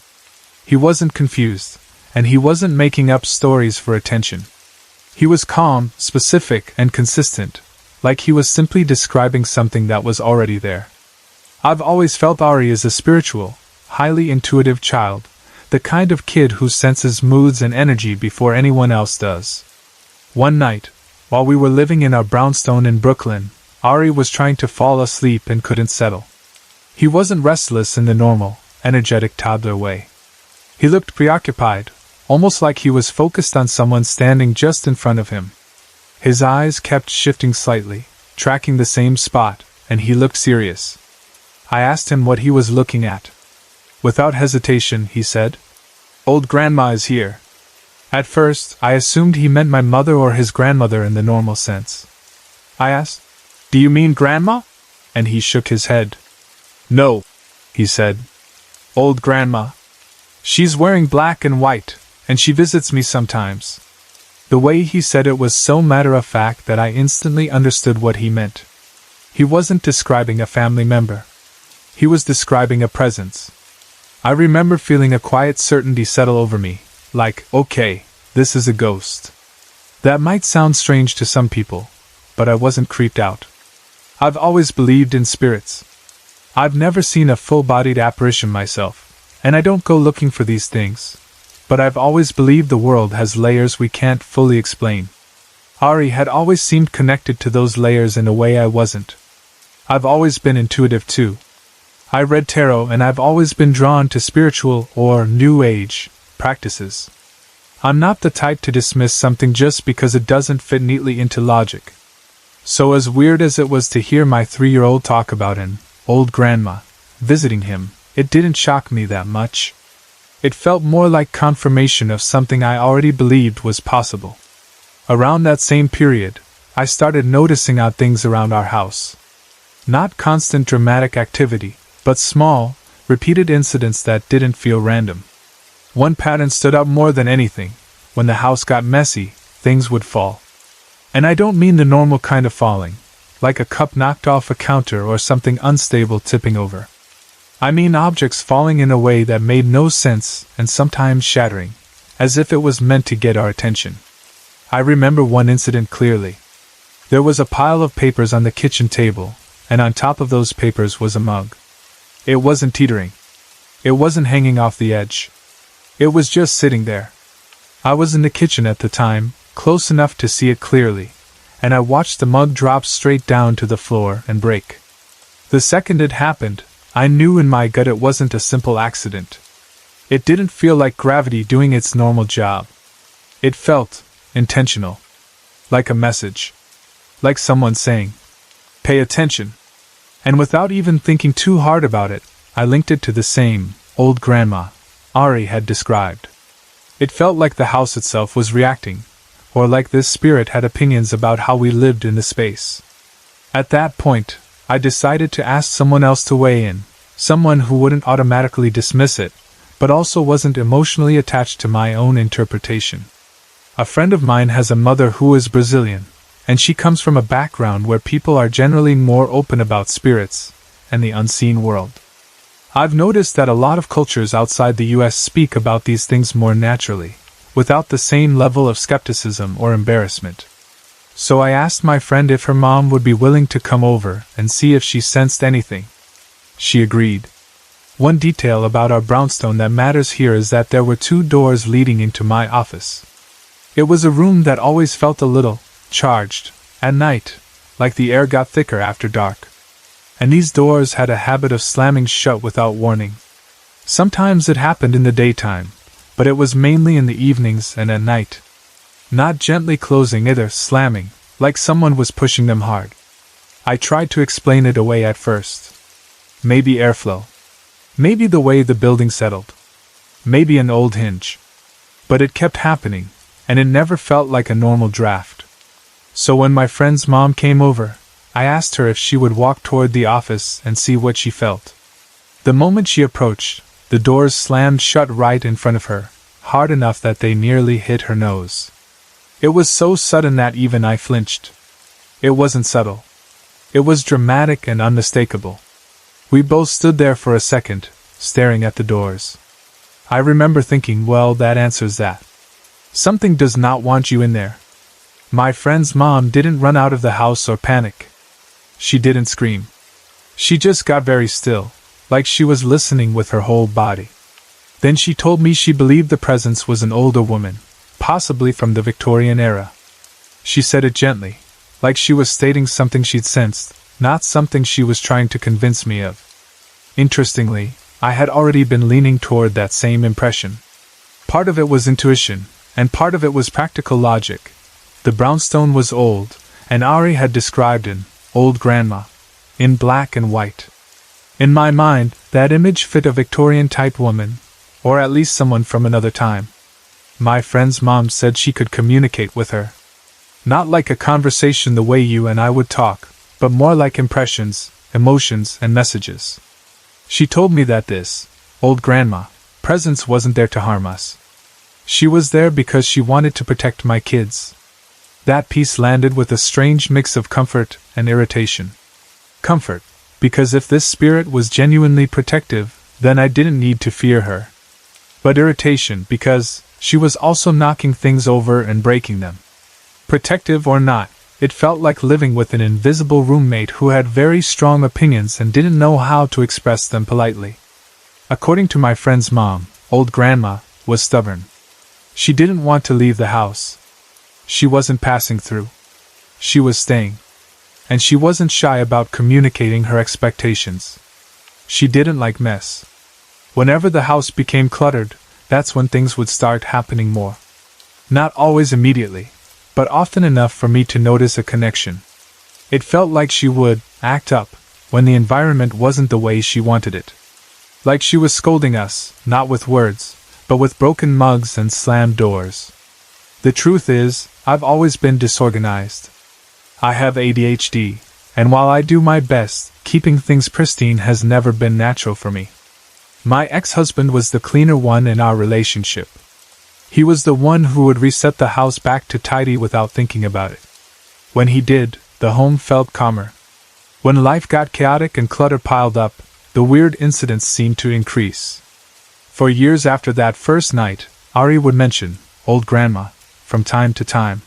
He wasn't confused, and he wasn't making up stories for attention. He was calm, specific, and consistent, like he was simply describing something that was already there. I've always felt Ari is a spiritual, highly intuitive child, the kind of kid who senses moods and energy before anyone else does. One night, while we were living in our brownstone in Brooklyn, Ari was trying to fall asleep and couldn't settle. He wasn't restless in the normal, energetic toddler way. He looked preoccupied, almost like he was focused on someone standing just in front of him. His eyes kept shifting slightly, tracking the same spot, and he looked serious. I asked him what he was looking at. Without hesitation, he said, "Old Grandma is here." At first, I assumed he meant my mother or his grandmother in the normal sense. I asked, "Do you mean Grandma?" And he shook his head. "No," he said. "Old Grandma. She's wearing black and white, and she visits me sometimes." The way he said it was so matter-of-fact that I instantly understood what he meant. He wasn't describing a family member. He was describing a presence. I remember feeling a quiet certainty settle over me, like, okay, this is a ghost. That might sound strange to some people, but I wasn't creeped out. I've always believed in spirits. I've never seen a full-bodied apparition myself, and I don't go looking for these things. But I've always believed the world has layers we can't fully explain. Ari had always seemed connected to those layers in a way I wasn't. I've always been intuitive too. I read tarot and I've always been drawn to spiritual or New Age practices. I'm not the type to dismiss something just because it doesn't fit neatly into logic. So as weird as it was to hear my 3-year-old talk about an old grandma visiting him, it didn't shock me that much. It felt more like confirmation of something I already believed was possible. Around that same period, I started noticing odd things around our house. Not constant dramatic activity, but small, repeated incidents that didn't feel random. One pattern stood out more than anything. When the house got messy, things would fall. And I don't mean the normal kind of falling, like a cup knocked off a counter or something unstable tipping over. I mean objects falling in a way that made no sense and sometimes shattering, as if it was meant to get our attention. I remember one incident clearly. There was a pile of papers on the kitchen table, and on top of those papers was a mug. It wasn't teetering. It wasn't hanging off the edge. It was just sitting there. I was in the kitchen at the time, close enough to see it clearly, and I watched the mug drop straight down to the floor and break. The second it happened, I knew in my gut it wasn't a simple accident. It didn't feel like gravity doing its normal job. It felt intentional. Like a message. Like someone saying, "Pay attention." And without even thinking too hard about it, I linked it to the same old grandma Ari had described. It felt like the house itself was reacting, or like this spirit had opinions about how we lived in the space. At that point, I decided to ask someone else to weigh in, someone who wouldn't automatically dismiss it, but also wasn't emotionally attached to my own interpretation. A friend of mine has a mother who is Brazilian, and she comes from a background where people are generally more open about spirits and the unseen world. I've noticed that a lot of cultures outside the US speak about these things more naturally, without the same level of skepticism or embarrassment. So I asked my friend if her mom would be willing to come over and see if she sensed anything. She agreed. One detail about our brownstone that matters here is that there were 2 doors leading into my office. It was a room that always felt a little charged at night, like the air got thicker after dark. And these doors had a habit of slamming shut without warning. Sometimes it happened in the daytime, but it was mainly in the evenings and at night. Not gently closing either, slamming, like someone was pushing them hard. I tried to explain it away at first. Maybe airflow. Maybe the way the building settled. Maybe an old hinge. But it kept happening, and it never felt like a normal draft. So when my friend's mom came over, I asked her if she would walk toward the office and see what she felt. The moment she approached, the doors slammed shut right in front of her, hard enough that they nearly hit her nose. It was so sudden that even I flinched. It wasn't subtle. It was dramatic and unmistakable. We both stood there for a second, staring at the doors. I remember thinking, well, that answers that. Something does not want you in there. My friend's mom didn't run out of the house or panic. She didn't scream. She just got very still, like she was listening with her whole body. Then she told me she believed the presence was an older woman, possibly from the Victorian era. She said it gently, like she was stating something she'd sensed, not something she was trying to convince me of. Interestingly, I had already been leaning toward that same impression. Part of it was intuition, and part of it was practical logic. The brownstone was old, and Ari had described an old grandma, in black and white. In my mind, that image fit a Victorian-type woman, or at least someone from another time. My friend's mom said she could communicate with her. Not like a conversation the way you and I would talk, but more like impressions, emotions, and messages. She told me that this old grandma presence wasn't there to harm us. She was there because she wanted to protect my kids. That piece landed with a strange mix of comfort and irritation. Comfort, because if this spirit was genuinely protective, then I didn't need to fear her. But irritation because she was also knocking things over and breaking them. Protective or not, it felt like living with an invisible roommate who had very strong opinions and didn't know how to express them politely. According to my friend's mom, old grandma was stubborn. She didn't want to leave the house. She wasn't passing through. She was staying. And she wasn't shy about communicating her expectations. She didn't like mess. Whenever the house became cluttered, that's when things would start happening more. Not always immediately, but often enough for me to notice a connection. It felt like she would act up when the environment wasn't the way she wanted it. Like she was scolding us, not with words, but with broken mugs and slammed doors. The truth is, I've always been disorganized. I have ADHD, and while I do my best, keeping things pristine has never been natural for me. My ex-husband was the cleaner one in our relationship. He was the one who would reset the house back to tidy without thinking about it. When he did, the home felt calmer. When life got chaotic and clutter piled up, the weird incidents seemed to increase. For years after that first night, Ari would mention old grandma from time to time.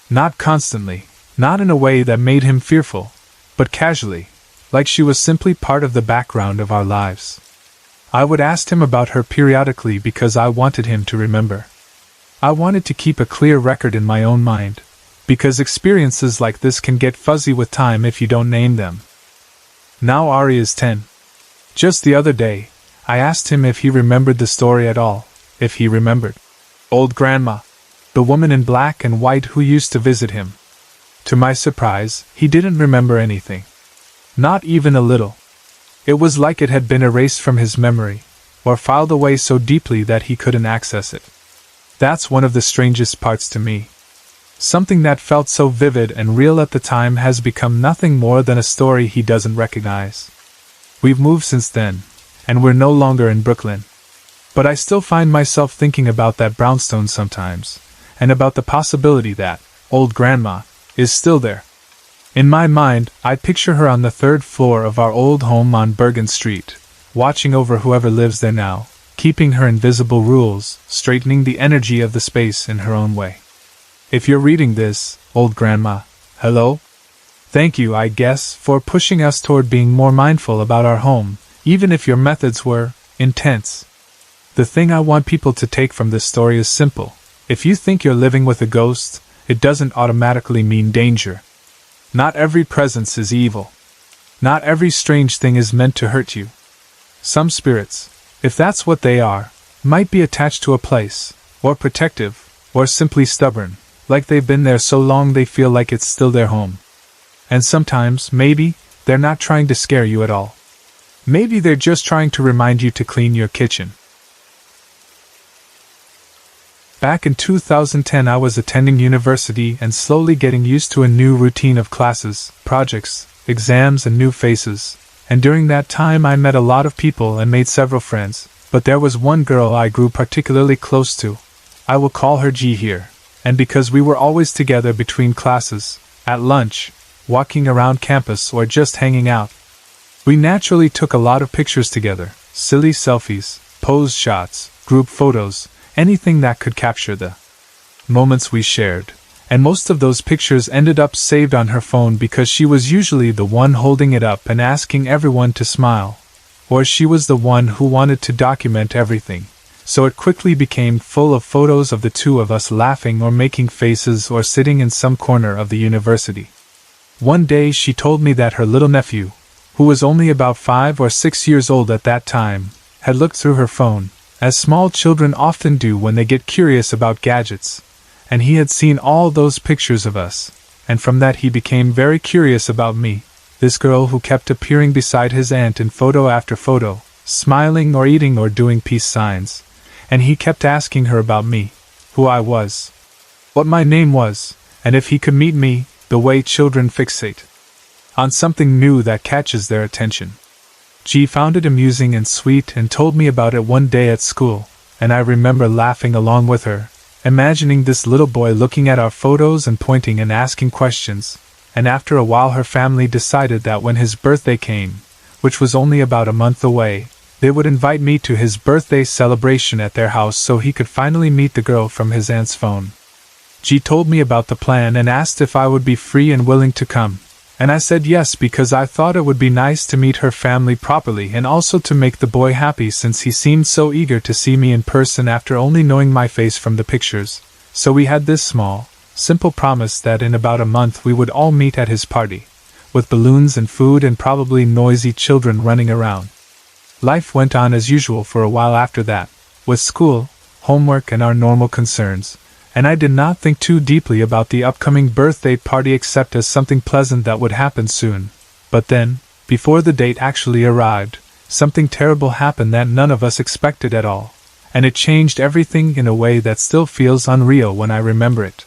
Not constantly, not in a way that made him fearful, but casually, like she was simply part of the background of our lives. I would ask him about her periodically because I wanted him to remember. I wanted to keep a clear record in my own mind, because experiences like this can get fuzzy with time if you don't name them. Now Ari is 10. Just the other day, I asked him if he remembered the story at all, if he remembered. Old grandma, the woman in black and white who used to visit him. To my surprise, he didn't remember anything. Not even a little. It was like it had been erased from his memory, or filed away so deeply that he couldn't access it. That's one of the strangest parts to me. Something that felt so vivid and real at the time has become nothing more than a story he doesn't recognize. We've moved since then, and we're no longer in Brooklyn. But I still find myself thinking about that brownstone sometimes, and about the possibility that old grandma is still there. In my mind, I picture her on the third floor of our old home on Bergen Street, watching over whoever lives there now, keeping her invisible rules, straightening the energy of the space in her own way. If you're reading this, old grandma, hello? Thank you, I guess, for pushing us toward being more mindful about our home, even if your methods were intense. The thing I want people to take from this story is simple. If you think you're living with a ghost, it doesn't automatically mean danger. Not every presence is evil. Not every strange thing is meant to hurt you. Some spirits, if that's what they are, might be attached to a place, or protective, or simply stubborn, like they've been there so long they feel like it's still their home. And sometimes, maybe, they're not trying to scare you at all. Maybe they're just trying to remind you to clean your kitchen. Back in 2010 I was attending university and slowly getting used to a new routine of classes, projects, exams and new faces, and during that time I met a lot of people and made several friends, but there was one girl I grew particularly close to. I will call her G here, and because we were always together between classes, at lunch, walking around campus or just hanging out, we naturally took a lot of pictures together, silly selfies, pose shots, group photos, anything that could capture the moments we shared, and most of those pictures ended up saved on her phone because she was usually the one holding it up and asking everyone to smile, or she was the one who wanted to document everything, so it quickly became full of photos of the two of us laughing or making faces or sitting in some corner of the university. One day she told me that her little nephew, who was only about 5 or 6 years old at that time, had looked through her phone, as small children often do when they get curious about gadgets, and he had seen all those pictures of us, and from that he became very curious about me, this girl who kept appearing beside his aunt in photo after photo, smiling or eating or doing peace signs, and he kept asking her about me, who I was, what my name was, and if he could meet me, the way children fixate on something new that catches their attention. G found it amusing and sweet and told me about it one day at school, and I remember laughing along with her, imagining this little boy looking at our photos and pointing and asking questions, and after a while her family decided that when his birthday came, which was only about a month away, they would invite me to his birthday celebration at their house so he could finally meet the girl from his aunt's phone. G told me about the plan and asked if I would be free and willing to come, and I said yes because I thought it would be nice to meet her family properly and also to make the boy happy since he seemed so eager to see me in person after only knowing my face from the pictures. So we had this small, simple promise that in about a month we would all meet at his party, with balloons and food and probably noisy children running around. Life went on as usual for a while after that, with school, homework and our normal concerns, and I did not think too deeply about the upcoming birthday party except as something pleasant that would happen soon. But then, before the date actually arrived, something terrible happened that none of us expected at all, and it changed everything in a way that still feels unreal when I remember it.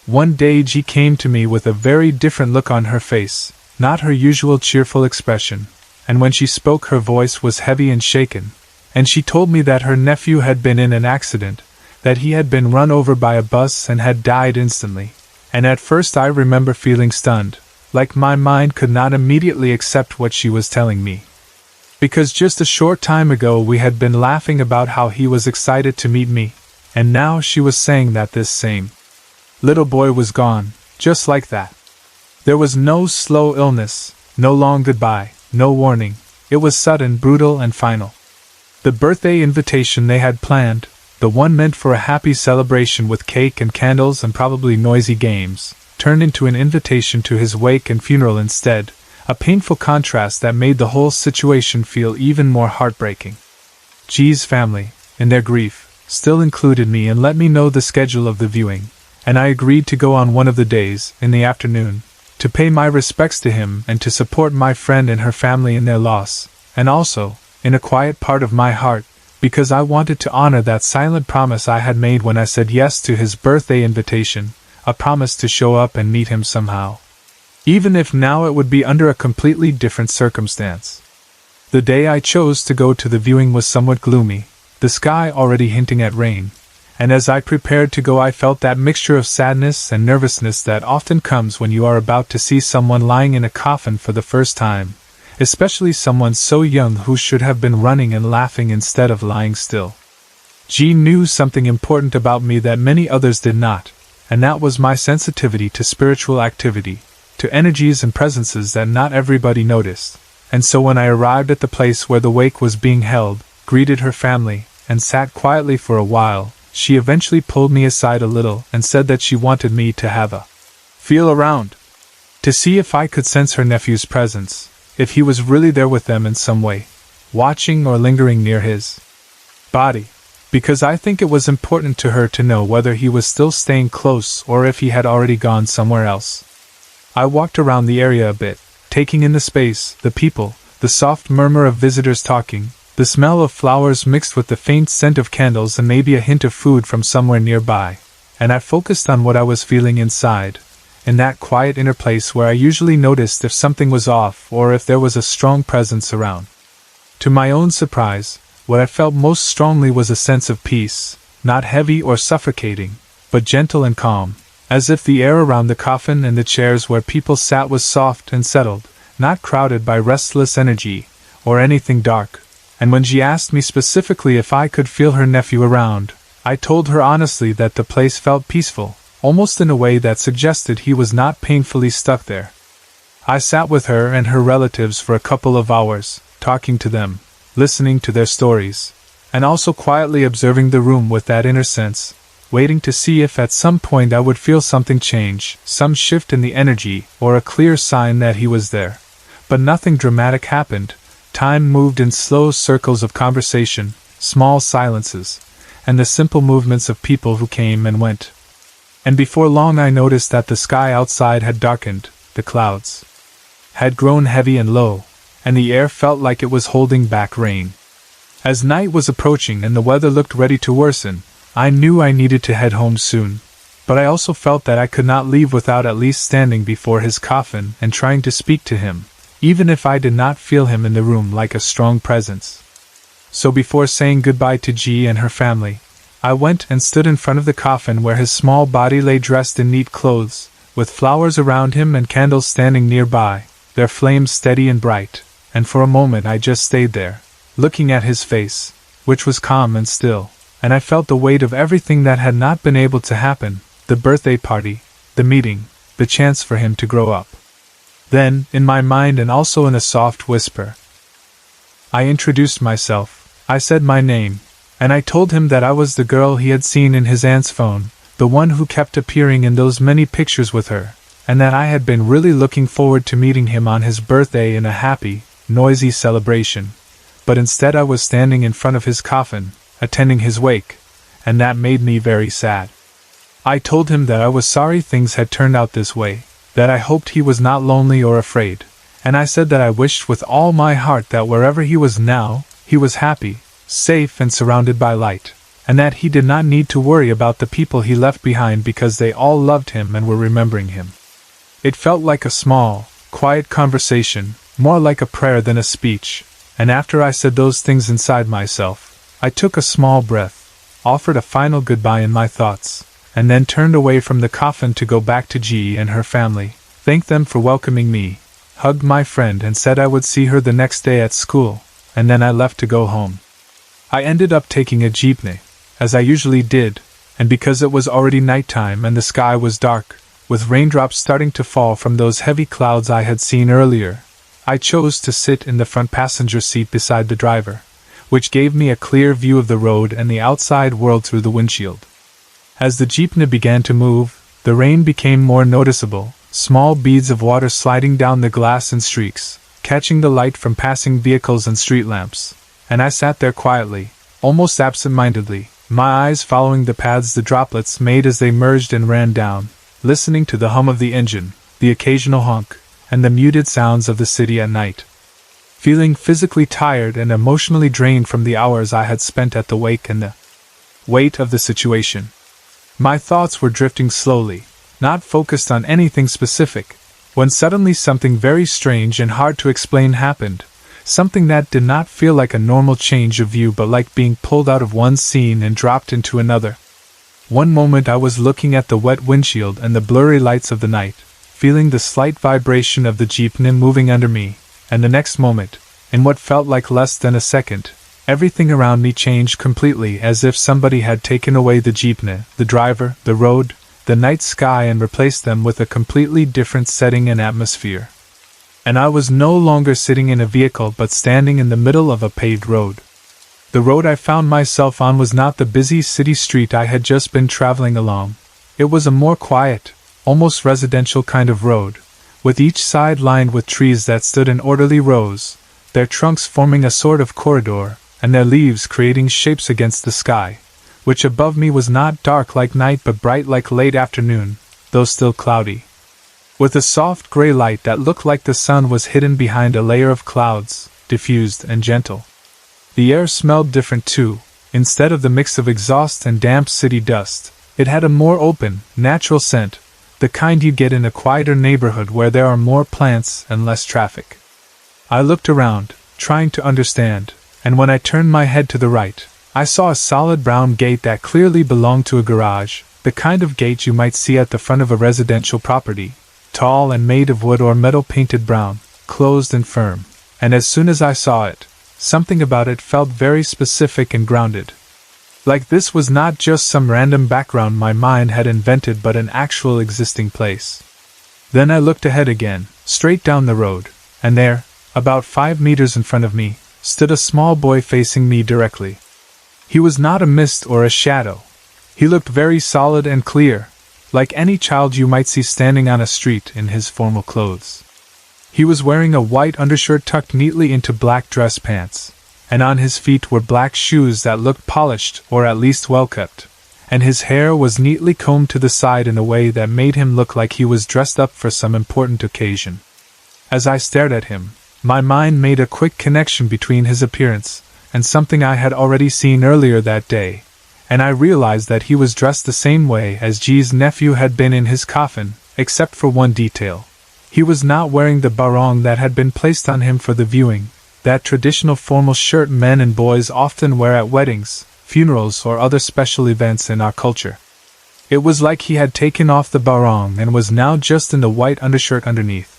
One day G came to me with a very different look on her face, not her usual cheerful expression, and when she spoke her voice was heavy and shaken, and she told me that her nephew had been in an accident, that he had been run over by a bus and had died instantly, and at first I remember feeling stunned, like my mind could not immediately accept what she was telling me. Because just a short time ago we had been laughing about how he was excited to meet me, and now she was saying that this same little boy was gone, just like that. There was no slow illness, no long goodbye, no warning. It was sudden, brutal, and final. The birthday invitation they had planned, the one meant for a happy celebration with cake and candles and probably noisy games, turned into an invitation to his wake and funeral instead, a painful contrast that made the whole situation feel even more heartbreaking. G's family, in their grief, still included me and let me know the schedule of the viewing, and I agreed to go on one of the days, in the afternoon, to pay my respects to him and to support my friend and her family in their loss, and also, in a quiet part of my heart, because I wanted to honor that silent promise I had made when I said yes to his birthday invitation, a promise to show up and meet him somehow. Even if now it would be under a completely different circumstance. The day I chose to go to the viewing was somewhat gloomy, the sky already hinting at rain, and as I prepared to go I felt that mixture of sadness and nervousness that often comes when you are about to see someone lying in a coffin for the first time, especially someone so young who should have been running and laughing instead of lying still. G knew something important about me that many others did not, and that was my sensitivity to spiritual activity, to energies and presences that not everybody noticed, and so when I arrived at the place where the wake was being held, greeted her family, and sat quietly for a while, she eventually pulled me aside a little and said that she wanted me to have a feel around, to see if I could sense her nephew's presence, if he was really there with them in some way, watching or lingering near his body, because I think it was important to her to know whether he was still staying close or if he had already gone somewhere else. I walked around the area a bit, taking in the space, the people, the soft murmur of visitors talking, the smell of flowers mixed with the faint scent of candles and maybe a hint of food from somewhere nearby, and I focused on what I was feeling inside, in that quiet inner place where I usually noticed if something was off or if there was a strong presence around. To my own surprise, what I felt most strongly was a sense of peace, not heavy or suffocating, but gentle and calm, as if the air around the coffin and the chairs where people sat was soft and settled, not crowded by restless energy or anything dark. And when she asked me specifically if I could feel her nephew around, I told her honestly that the place felt peaceful, almost in a way that suggested he was not painfully stuck there. I sat with her and her relatives for a couple of hours, talking to them, listening to their stories, and also quietly observing the room with that inner sense, waiting to see if at some point I would feel something change, some shift in the energy, or a clear sign that he was there. But nothing dramatic happened. Time moved in slow circles of conversation, small silences, and the simple movements of people who came and went. And before long I noticed that the sky outside had darkened, the clouds had grown heavy and low, and the air felt like it was holding back rain. As night was approaching and the weather looked ready to worsen, I knew I needed to head home soon, but I also felt that I could not leave without at least standing before his coffin and trying to speak to him, even if I did not feel him in the room like a strong presence. So before saying goodbye to G and her family, I went and stood in front of the coffin where his small body lay dressed in neat clothes, with flowers around him and candles standing nearby, their flames steady and bright, and for a moment I just stayed there, looking at his face, which was calm and still, and I felt the weight of everything that had not been able to happen, the birthday party, the meeting, the chance for him to grow up. Then, in my mind and also in a soft whisper, I introduced myself. I said my name, and I told him that I was the girl he had seen in his aunt's phone, the one who kept appearing in those many pictures with her, and that I had been really looking forward to meeting him on his birthday in a happy, noisy celebration. But instead I was standing in front of his coffin, attending his wake, and that made me very sad. I told him that I was sorry things had turned out this way, that I hoped he was not lonely or afraid, and I said that I wished with all my heart that wherever he was now, he was happy, safe and surrounded by light, and that he did not need to worry about the people he left behind because they all loved him and were remembering him. It felt like a small, quiet conversation, more like a prayer than a speech, and after I said those things inside myself, I took a small breath, offered a final goodbye in my thoughts, and then turned away from the coffin to go back to G and her family, thanked them for welcoming me, hugged my friend and said I would see her the next day at school, and then I left to go home. I ended up taking a jeepney, as I usually did, and because it was already nighttime and the sky was dark, with raindrops starting to fall from those heavy clouds I had seen earlier, I chose to sit in the front passenger seat beside the driver, which gave me a clear view of the road and the outside world through the windshield. As the jeepney began to move, the rain became more noticeable, small beads of water sliding down the glass in streaks, catching the light from passing vehicles and street lamps, and I sat there quietly, almost absent-mindedly, my eyes following the paths the droplets made as they merged and ran down, listening to the hum of the engine, the occasional honk, and the muted sounds of the city at night. Feeling physically tired and emotionally drained from the hours I had spent at the wake and the weight of the situation, my thoughts were drifting slowly, not focused on anything specific, when suddenly something very strange and hard to explain happened, something that did not feel like a normal change of view but like being pulled out of one scene and dropped into another. One moment I was looking at the wet windshield and the blurry lights of the night, feeling the slight vibration of the jeepney moving under me, and the next moment, in what felt like less than a second, everything around me changed completely as if somebody had taken away the jeepney, the driver, the road, the night sky and replaced them with a completely different setting and atmosphere. And I was no longer sitting in a vehicle but standing in the middle of a paved road. The road I found myself on was not the busy city street I had just been traveling along. It was a more quiet, almost residential kind of road, with each side lined with trees that stood in orderly rows, their trunks forming a sort of corridor, and their leaves creating shapes against the sky, which above me was not dark like night but bright like late afternoon, though still cloudy, with a soft gray light that looked like the sun was hidden behind a layer of clouds, diffused and gentle. The air smelled different too. Instead of the mix of exhaust and damp city dust, it had a more open, natural scent, the kind you'd get in a quieter neighborhood where there are more plants and less traffic. I looked around, trying to understand, and when I turned my head to the right, I saw a solid brown gate that clearly belonged to a garage, the kind of gate you might see at the front of a residential property, tall and made of wood or metal painted brown, closed and firm, and as soon as I saw it, something about it felt very specific and grounded. Like this was not just some random background my mind had invented but an actual existing place. Then I looked ahead again, straight down the road, and there, about 5 meters in front of me, stood a small boy facing me directly. He was not a mist or a shadow. He looked very solid and clear, like any child you might see standing on a street in his formal clothes. He was wearing a white undershirt tucked neatly into black dress pants, and on his feet were black shoes that looked polished or at least well kept, and his hair was neatly combed to the side in a way that made him look like he was dressed up for some important occasion. As I stared at him, my mind made a quick connection between his appearance and something I had already seen earlier that day, and I realized that he was dressed the same way as G's nephew had been in his coffin, except for one detail. He was not wearing the barong that had been placed on him for the viewing, that traditional formal shirt men and boys often wear at weddings, funerals, or other special events in our culture. It was like he had taken off the barong and was now just in the white undershirt underneath.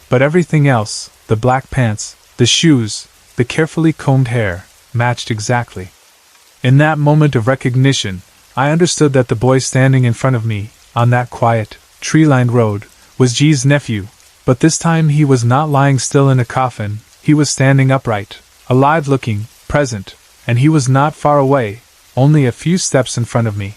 But everything else, the black pants, the shoes, the carefully combed hair, matched exactly. In that moment of recognition, I understood that the boy standing in front of me, on that quiet, tree-lined road, was G's nephew, but this time he was not lying still in a coffin. He was standing upright, alive-looking, present, and he was not far away, only a few steps in front of me.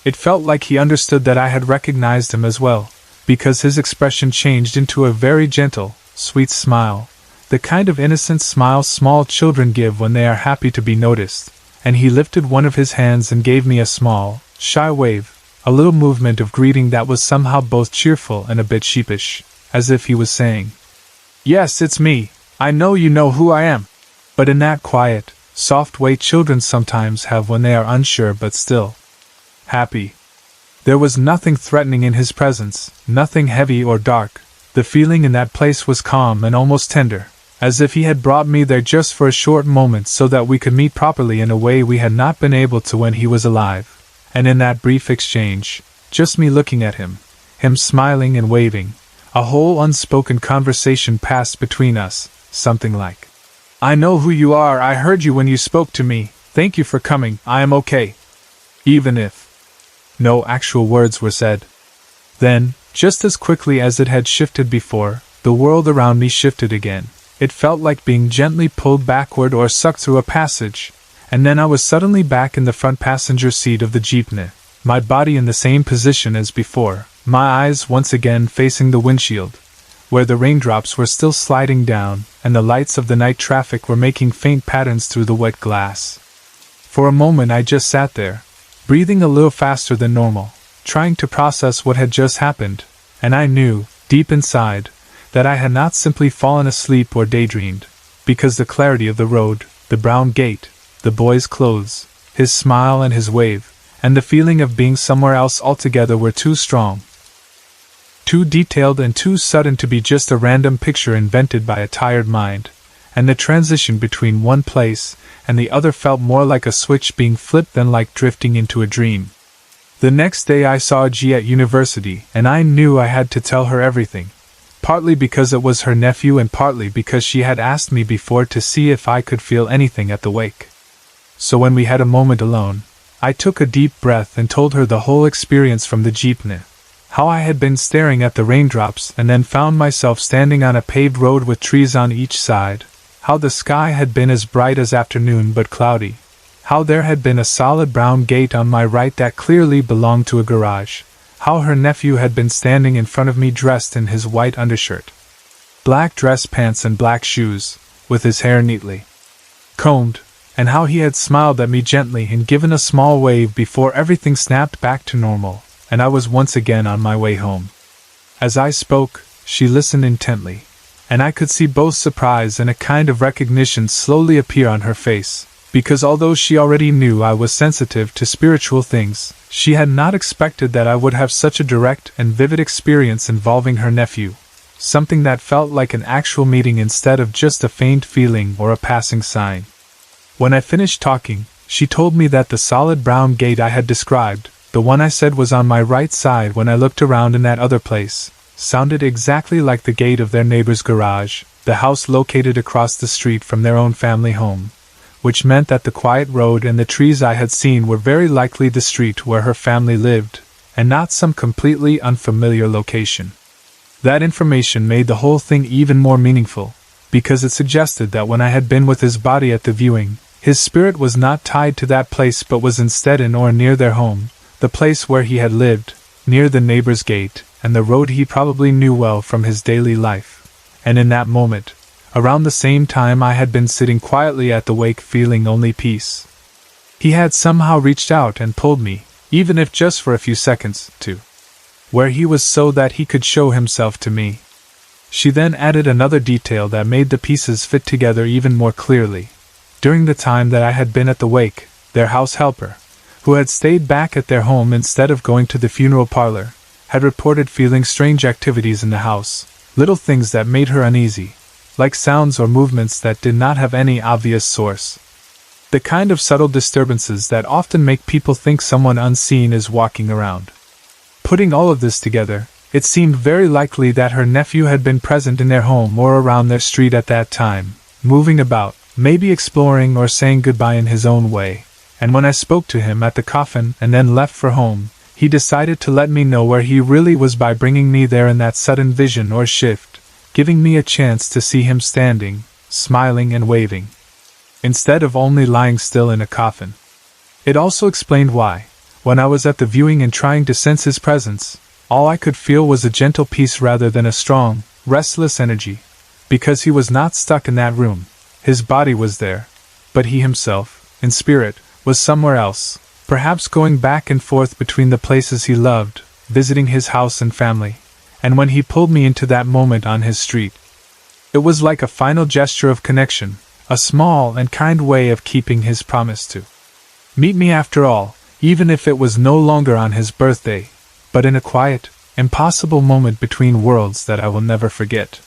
It felt like he understood that I had recognized him as well, because his expression changed into a very gentle, sweet smile, the kind of innocent smile small children give when they are happy to be noticed, and he lifted one of his hands and gave me a small, shy wave, a little movement of greeting that was somehow both cheerful and a bit sheepish, as if he was saying, "Yes, it's me. I know you know who I am." But in that quiet, soft way children sometimes have when they are unsure but still happy. There was nothing threatening in his presence, nothing heavy or dark. The feeling in that place was calm and almost tender, as if he had brought me there just for a short moment so that we could meet properly in a way we had not been able to when he was alive. And in that brief exchange, just me looking at him smiling and waving, a whole unspoken conversation passed between us, something like, "I know who you are, I heard you when you spoke to me, thank you for coming, I am okay." Even if no actual words were said. Then, just as quickly as it had shifted before, the world around me shifted again. It felt like being gently pulled backward or sucked through a passage, and then I was suddenly back in the front passenger seat of the jeepney, my body in the same position as before, my eyes once again facing the windshield, where the raindrops were still sliding down and the lights of the night traffic were making faint patterns through the wet glass. For a moment I just sat there, breathing a little faster than normal, trying to process what had just happened, and I knew, deep inside, that I had not simply fallen asleep or daydreamed, because the clarity of the road, the brown gate, the boy's clothes, his smile and his wave, and the feeling of being somewhere else altogether were too strong, too detailed and too sudden to be just a random picture invented by a tired mind, and the transition between one place and the other felt more like a switch being flipped than like drifting into a dream. The next day I saw G at university, and I knew I had to tell her everything, partly because it was her nephew and partly because she had asked me before to see if I could feel anything at the wake. So when we had a moment alone, I took a deep breath and told her the whole experience from the jeepney, how I had been staring at the raindrops and then found myself standing on a paved road with trees on each side, how the sky had been as bright as afternoon but cloudy, how there had been a solid brown gate on my right that clearly belonged to a garage, how her nephew had been standing in front of me dressed in his white undershirt, black dress pants and black shoes, with his hair neatly combed, and how he had smiled at me gently and given a small wave before everything snapped back to normal, and I was once again on my way home. As I spoke, she listened intently, and I could see both surprise and a kind of recognition slowly appear on her face, because although she already knew I was sensitive to spiritual things, she had not expected that I would have such a direct and vivid experience involving her nephew, something that felt like an actual meeting instead of just a faint feeling or a passing sign. When I finished talking, she told me that the solid brown gate I had described, the one I said was on my right side when I looked around in that other place, sounded exactly like the gate of their neighbor's garage, the house located across the street from their own family home, which meant that the quiet road and the trees I had seen were very likely the street where her family lived, and not some completely unfamiliar location. That information made the whole thing even more meaningful, because it suggested that when I had been with his body at the viewing, his spirit was not tied to that place but was instead in or near their home, the place where he had lived, near the neighbor's gate, and the road he probably knew well from his daily life. And in that moment, around the same time I had been sitting quietly at the wake feeling only peace. He had somehow reached out and pulled me, even if just for a few seconds, to where he was so that he could show himself to me. She then added another detail that made the pieces fit together even more clearly. During the time that I had been at the wake, their house helper, who had stayed back at their home instead of going to the funeral parlor, had reported feeling strange activities in the house, little things that made her uneasy, like sounds or movements that did not have any obvious source. The kind of subtle disturbances that often make people think someone unseen is walking around. Putting all of this together, it seemed very likely that her nephew had been present in their home or around their street at that time, moving about, maybe exploring or saying goodbye in his own way. And when I spoke to him at the coffin and then left for home, he decided to let me know where he really was by bringing me there in that sudden vision or shift, giving me a chance to see him standing, smiling and waving, instead of only lying still in a coffin. It also explained why, when I was at the viewing and trying to sense his presence, all I could feel was a gentle peace rather than a strong, restless energy, because he was not stuck in that room. His body was there, but he himself, in spirit, was somewhere else, perhaps going back and forth between the places he loved, visiting his house and family. And when he pulled me into that moment on his street, it was like a final gesture of connection, a small and kind way of keeping his promise to meet me after all, even if it was no longer on his birthday, but in a quiet, impossible moment between worlds that I will never forget.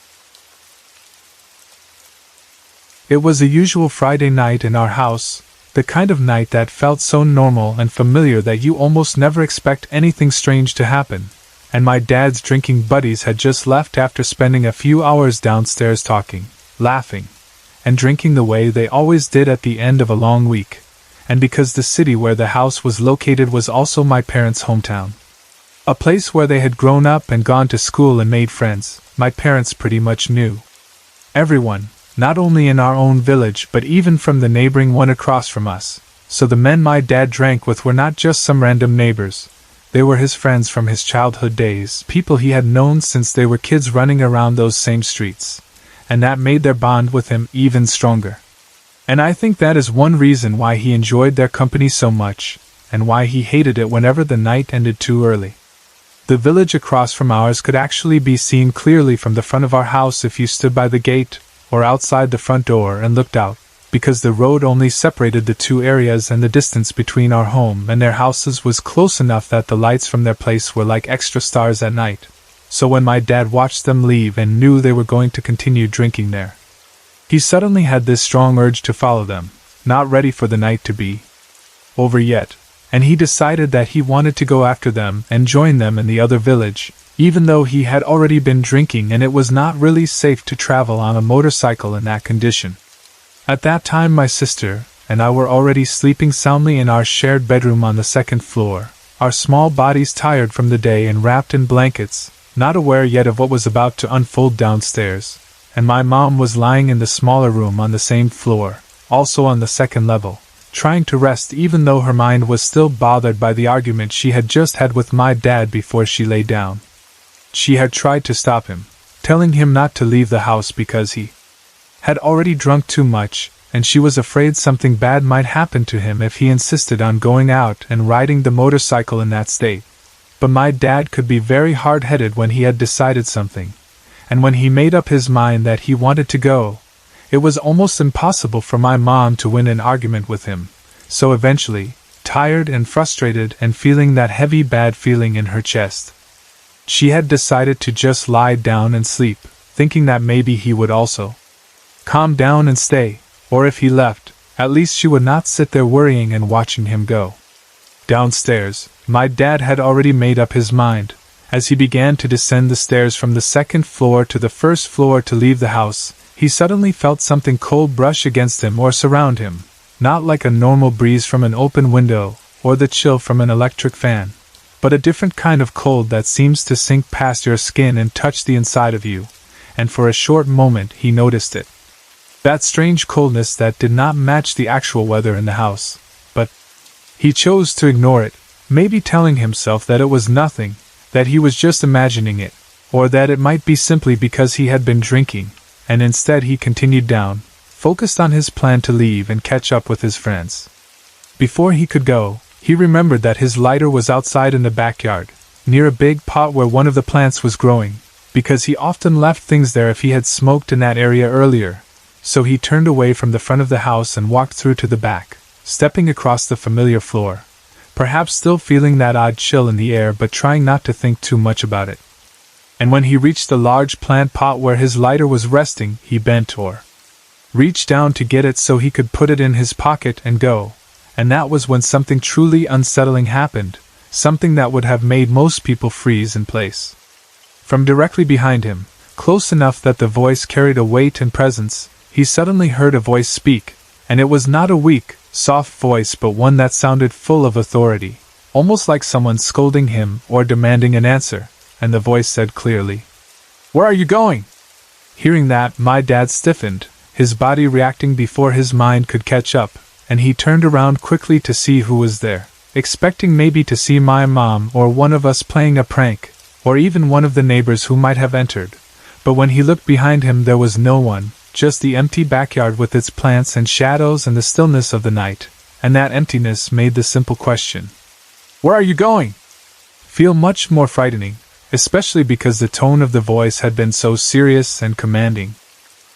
It was a usual Friday night in our house, the kind of night that felt so normal and familiar that you almost never expect anything strange to happen, and my dad's drinking buddies had just left after spending a few hours downstairs talking, laughing, and drinking the way they always did at the end of a long week, and because the city where the house was located was also my parents' hometown. A place where they had grown up and gone to school and made friends, my parents pretty much knew everyone, not only in our own village but even from the neighboring one across from us, so the men my dad drank with were not just some random neighbors, they were his friends from his childhood days, people he had known since they were kids running around those same streets, and that made their bond with him even stronger. And I think that is one reason why he enjoyed their company so much, and why he hated it whenever the night ended too early. The village across from ours could actually be seen clearly from the front of our house if you stood by the gate, or outside the front door and looked out, because the road only separated the two areas and the distance between our home and their houses was close enough that the lights from their place were like extra stars at night. So when my dad watched them leave and knew they were going to continue drinking there, he suddenly had this strong urge to follow them, not ready for the night to be over yet, and he decided that he wanted to go after them and join them in the other village, even though he had already been drinking and it was not really safe to travel on a motorcycle in that condition. At that time my sister and I were already sleeping soundly in our shared bedroom on the second floor, our small bodies tired from the day and wrapped in blankets, not aware yet of what was about to unfold downstairs, and my mom was lying in the smaller room on the same floor, also on the second level, trying to rest even though her mind was still bothered by the argument she had just had with my dad before she lay down. She had tried to stop him, telling him not to leave the house because he had already drunk too much, and she was afraid something bad might happen to him if he insisted on going out and riding the motorcycle in that state. But my dad could be very hard-headed when he had decided something, and when he made up his mind that he wanted to go, it was almost impossible for my mom to win an argument with him. So eventually, tired and frustrated and feeling that heavy bad feeling in her chest, she had decided to just lie down and sleep, thinking that maybe he would also calm down and stay, or if he left, at least she would not sit there worrying and watching him go. Downstairs, my dad had already made up his mind. As he began to descend the stairs from the second floor to the first floor to leave the house, he suddenly felt something cold brush against him or surround him, not like a normal breeze from an open window, or the chill from an electric fan, but a different kind of cold that seems to sink past your skin and touch the inside of you, and for a short moment he noticed it. That strange coldness that did not match the actual weather in the house, but he chose to ignore it, maybe telling himself that it was nothing, that he was just imagining it, or that it might be simply because he had been drinking, and instead he continued down, focused on his plan to leave and catch up with his friends. Before he could go, he remembered that his lighter was outside in the backyard, near a big pot where one of the plants was growing, because he often left things there if he had smoked in that area earlier. So he turned away from the front of the house and walked through to the back, stepping across the familiar floor, perhaps still feeling that odd chill in the air but trying not to think too much about it. And when he reached the large plant pot where his lighter was resting, he bent or reached down to get it so he could put it in his pocket and go. And that was when something truly unsettling happened, something that would have made most people freeze in place. From directly behind him, close enough that the voice carried a weight and presence, he suddenly heard a voice speak, and it was not a weak, soft voice but one that sounded full of authority, almost like someone scolding him or demanding an answer, and the voice said clearly, "Where are you going?" Hearing that, my dad stiffened, his body reacting before his mind could catch up, and he turned around quickly to see who was there, expecting maybe to see my mom or one of us playing a prank, or even one of the neighbors who might have entered. But when he looked behind him there was no one, just the empty backyard with its plants and shadows and the stillness of the night, and that emptiness made the simple question, "Where are you going?" feel much more frightening, especially because the tone of the voice had been so serious and commanding.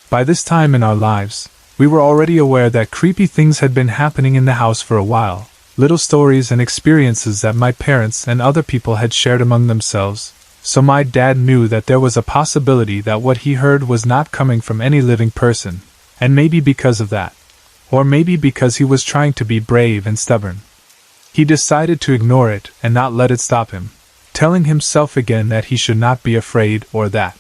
By this time in our lives, we were already aware that creepy things had been happening in the house for a while, little stories and experiences that my parents and other people had shared among themselves, so my dad knew that there was a possibility that what he heard was not coming from any living person, and maybe because of that, or maybe because he was trying to be brave and stubborn, he decided to ignore it and not let it stop him, telling himself again that he should not be afraid or that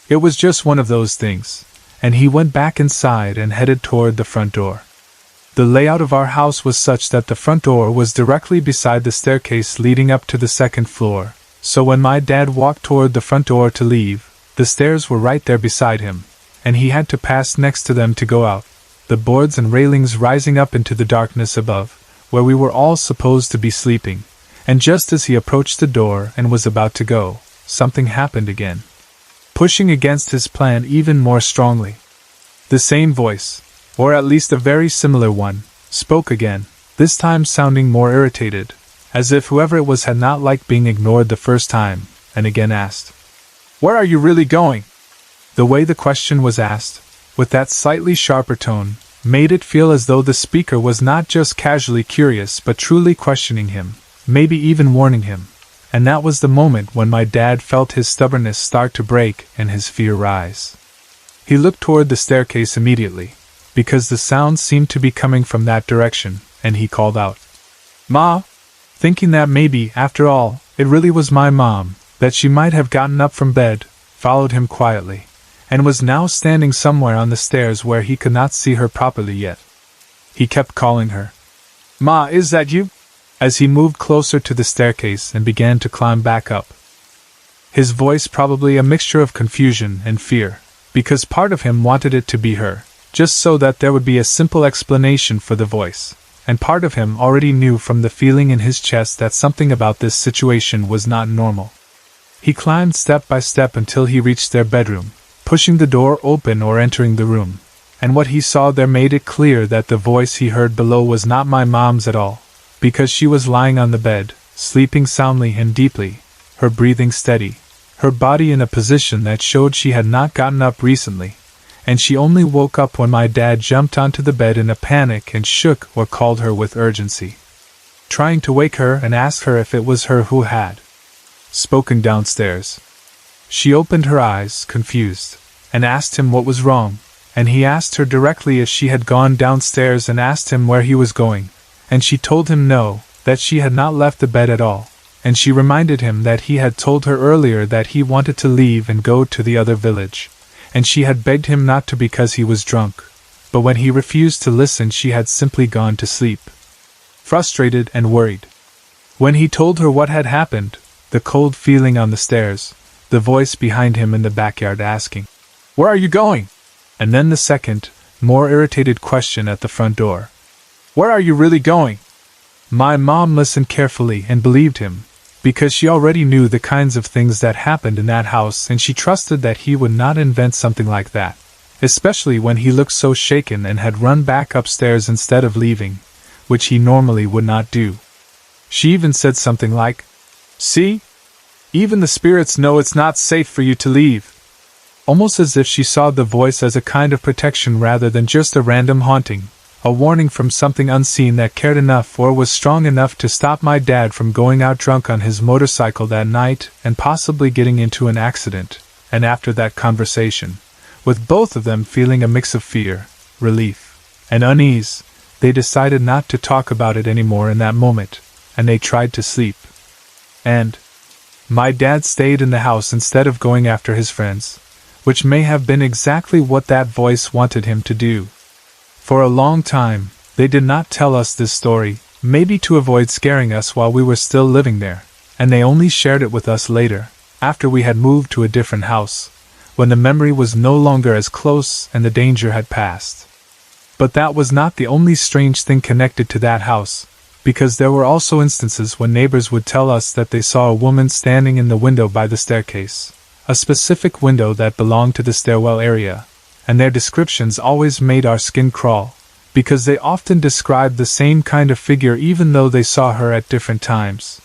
it was just one of those things, and he went back inside and headed toward the front door. The layout of our house was such that the front door was directly beside the staircase leading up to the second floor, so when my dad walked toward the front door to leave, the stairs were right there beside him, and he had to pass next to them to go out, the boards and railings rising up into the darkness above, where we were all supposed to be sleeping, and just as he approached the door and was about to go, something happened again, pushing against his plan even more strongly. The same voice, or at least a very similar one, spoke again, this time sounding more irritated, as if whoever it was had not liked being ignored the first time, and again asked, "Where are you really going?" The way the question was asked, with that slightly sharper tone, made it feel as though the speaker was not just casually curious but truly questioning him, maybe even warning him, and that was the moment when my dad felt his stubbornness start to break and his fear rise. He looked toward the staircase immediately, because the sound seemed to be coming from that direction, and he called out, "Ma!" thinking that maybe, after all, it really was my mom, that she might have gotten up from bed, followed him quietly, and was now standing somewhere on the stairs where he could not see her properly yet. He kept calling her, "Ma, is that you?" as he moved closer to the staircase and began to climb back up. His voice probably a mixture of confusion and fear, because part of him wanted it to be her, just so that there would be a simple explanation for the voice, and part of him already knew from the feeling in his chest that something about this situation was not normal. He climbed step by step until he reached their bedroom, pushing the door open or entering the room, and what he saw there made it clear that the voice he heard below was not my mom's at all, because she was lying on the bed, sleeping soundly and deeply, her breathing steady, her body in a position that showed she had not gotten up recently, and she only woke up when my dad jumped onto the bed in a panic and shook or called her with urgency, trying to wake her and ask her if it was her who had spoken downstairs. She opened her eyes, confused, and asked him what was wrong, and he asked her directly if she had gone downstairs and asked him where he was going, and she told him no, that she had not left the bed at all, and she reminded him that he had told her earlier that he wanted to leave and go to the other village, and she had begged him not to because he was drunk, but when he refused to listen she had simply gone to sleep, frustrated and worried. When he told her what had happened, the cold feeling on the stairs, the voice behind him in the backyard asking, "Where are you going?" and then the second, more irritated question at the front door, "Where are you really going?" My mom listened carefully and believed him, because she already knew the kinds of things that happened in that house and she trusted that he would not invent something like that, especially when he looked so shaken and had run back upstairs instead of leaving, which he normally would not do. She even said something like, "See? Even the spirits know it's not safe for you to leave." Almost as if she saw the voice as a kind of protection rather than just a random haunting, A warning from something unseen that cared enough or was strong enough to stop my dad from going out drunk on his motorcycle that night and possibly getting into an accident. And after that conversation, with both of them feeling a mix of fear, relief, and unease, they decided not to talk about it anymore in that moment, and they tried to sleep. And my dad stayed in the house instead of going after his friends, which may have been exactly what that voice wanted him to do. For a long time, they did not tell us this story, maybe to avoid scaring us while we were still living there, and they only shared it with us later, after we had moved to a different house, when the memory was no longer as close and the danger had passed. But that was not the only strange thing connected to that house, because there were also instances when neighbors would tell us that they saw a woman standing in the window by the staircase, a specific window that belonged to the stairwell area, and their descriptions always made our skin crawl, because they often described the same kind of figure even though they saw her at different times.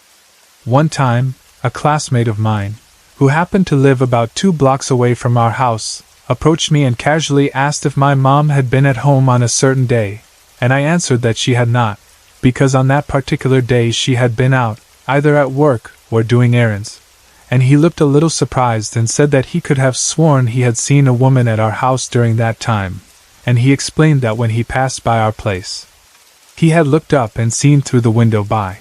One time, a classmate of mine, who happened to live about 2 blocks away from our house, approached me and casually asked if my mom had been at home on a certain day, and I answered that she had not, because on that particular day she had been out, either at work or doing errands. And he looked a little surprised and said that he could have sworn he had seen a woman at our house during that time, and he explained that when he passed by our place, he had looked up and seen through the window by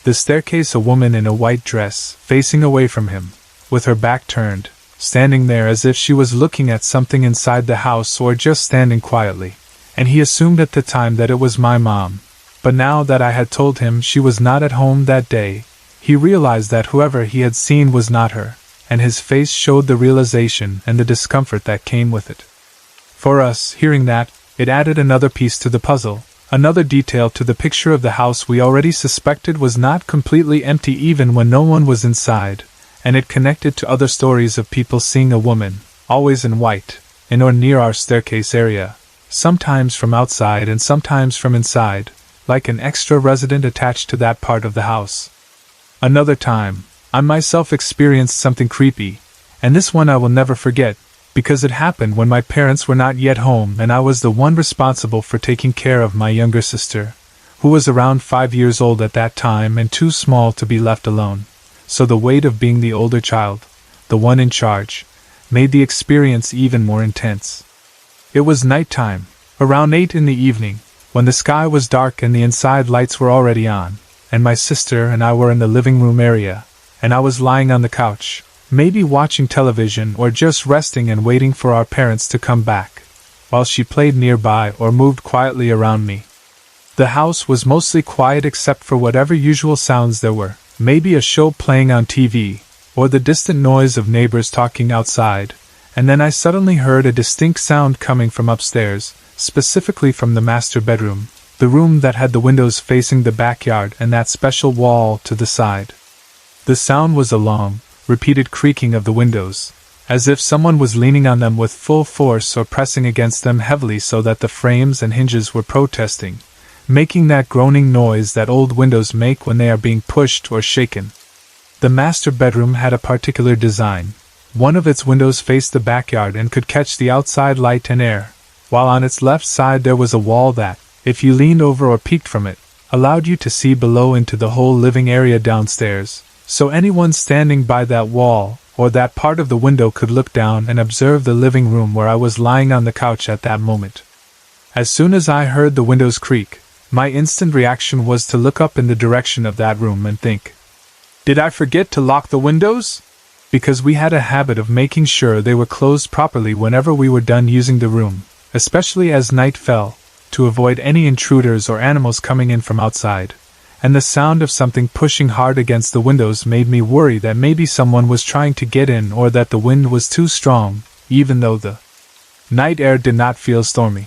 the staircase a woman in a white dress, facing away from him, with her back turned, standing there as if she was looking at something inside the house or just standing quietly, and he assumed at the time that it was my mom. But now that I had told him she was not at home that day, he realized that whoever he had seen was not her, and his face showed the realization and the discomfort that came with it. For us, hearing that, it added another piece to the puzzle, another detail to the picture of the house we already suspected was not completely empty even when no one was inside, and it connected to other stories of people seeing a woman, always in white, in or near our staircase area, sometimes from outside and sometimes from inside, like an extra resident attached to that part of the house. Another time, I myself experienced something creepy, and this one I will never forget, because it happened when my parents were not yet home and I was the one responsible for taking care of my younger sister, who was around 5 years old at that time and too small to be left alone, so the weight of being the older child, the one in charge, made the experience even more intense. It was nighttime, around 8 in the evening, when the sky was dark and the inside lights were already on, and my sister and I were in the living room area, and I was lying on the couch, maybe watching television or just resting and waiting for our parents to come back, while she played nearby or moved quietly around me. The house was mostly quiet except for whatever usual sounds there were, maybe a show playing on TV, or the distant noise of neighbors talking outside, and then I suddenly heard a distinct sound coming from upstairs, specifically from the master bedroom, the room that had the windows facing the backyard and that special wall to the side. The sound was a long, repeated creaking of the windows, as if someone was leaning on them with full force or pressing against them heavily so that the frames and hinges were protesting, making that groaning noise that old windows make when they are being pushed or shaken. The master bedroom had a particular design. One of its windows faced the backyard and could catch the outside light and air, while on its left side there was a wall that, if you leaned over or peeked from it, allowed you to see below into the whole living area downstairs, so anyone standing by that wall or that part of the window could look down and observe the living room where I was lying on the couch at that moment. As soon as I heard the windows creak, my instant reaction was to look up in the direction of that room and think, "Did I forget to lock the windows?" Because we had a habit of making sure they were closed properly whenever we were done using the room, especially as night fell, to avoid any intruders or animals coming in from outside, and the sound of something pushing hard against the windows made me worry that maybe someone was trying to get in or that the wind was too strong, even though the night air did not feel stormy.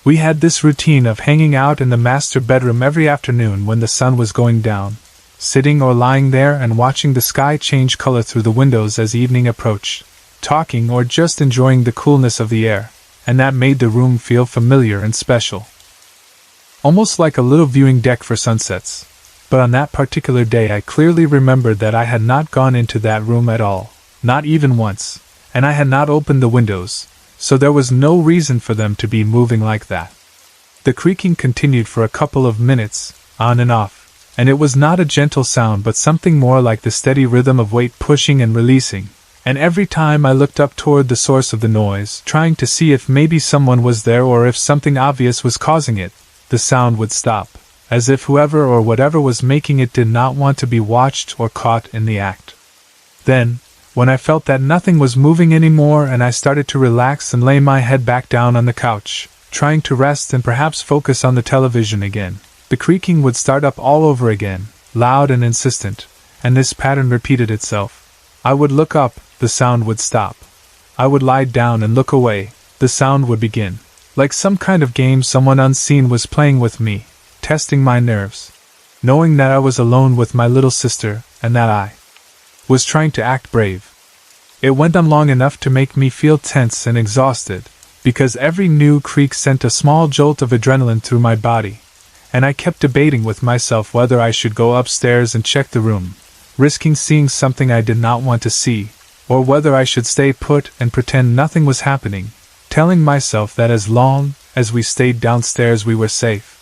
We had this routine of hanging out in the master bedroom every afternoon when the sun was going down, sitting or lying there and watching the sky change color through the windows as evening approached, talking or just enjoying the coolness of the air, and that made the room feel familiar and special. Almost like a little viewing deck for sunsets. But on that particular day I clearly remembered that I had not gone into that room at all, not even once, and I had not opened the windows, so there was no reason for them to be moving like that. The creaking continued for a couple of minutes, on and off, and it was not a gentle sound but something more like the steady rhythm of weight pushing and releasing, and every time I looked up toward the source of the noise, trying to see if maybe someone was there or if something obvious was causing it, the sound would stop, as if whoever or whatever was making it did not want to be watched or caught in the act. Then, when I felt that nothing was moving anymore and I started to relax and lay my head back down on the couch, trying to rest and perhaps focus on the television again, the creaking would start up all over again, loud and insistent, and this pattern repeated itself. I would look up, the sound would stop. I would lie down and look away, the sound would begin. Like some kind of game someone unseen was playing with me, testing my nerves. Knowing that I was alone with my little sister, and that I was trying to act brave. It went on long enough to make me feel tense and exhausted, because every new creak sent a small jolt of adrenaline through my body, and I kept debating with myself whether I should go upstairs and check the room, risking seeing something I did not want to see, or whether I should stay put and pretend nothing was happening, telling myself that as long as we stayed downstairs we were safe.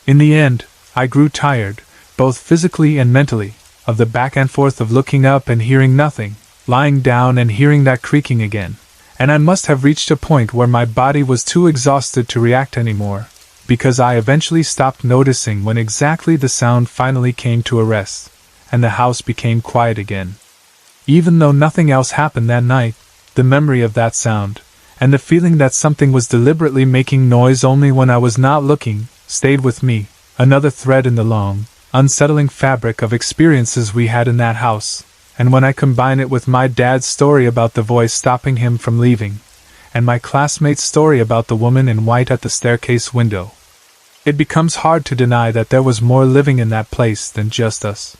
In the end, I grew tired, both physically and mentally, of the back and forth of looking up and hearing nothing, lying down and hearing that creaking again, and I must have reached a point where my body was too exhausted to react anymore, because I eventually stopped noticing when exactly the sound finally came to a rest, and the house became quiet again. Even though nothing else happened that night, the memory of that sound, and the feeling that something was deliberately making noise only when I was not looking, stayed with me, another thread in the long, unsettling fabric of experiences we had in that house. And when I combine it with my dad's story about the voice stopping him from leaving, and my classmate's story about the woman in white at the staircase window, it becomes hard to deny that there was more living in that place than just us.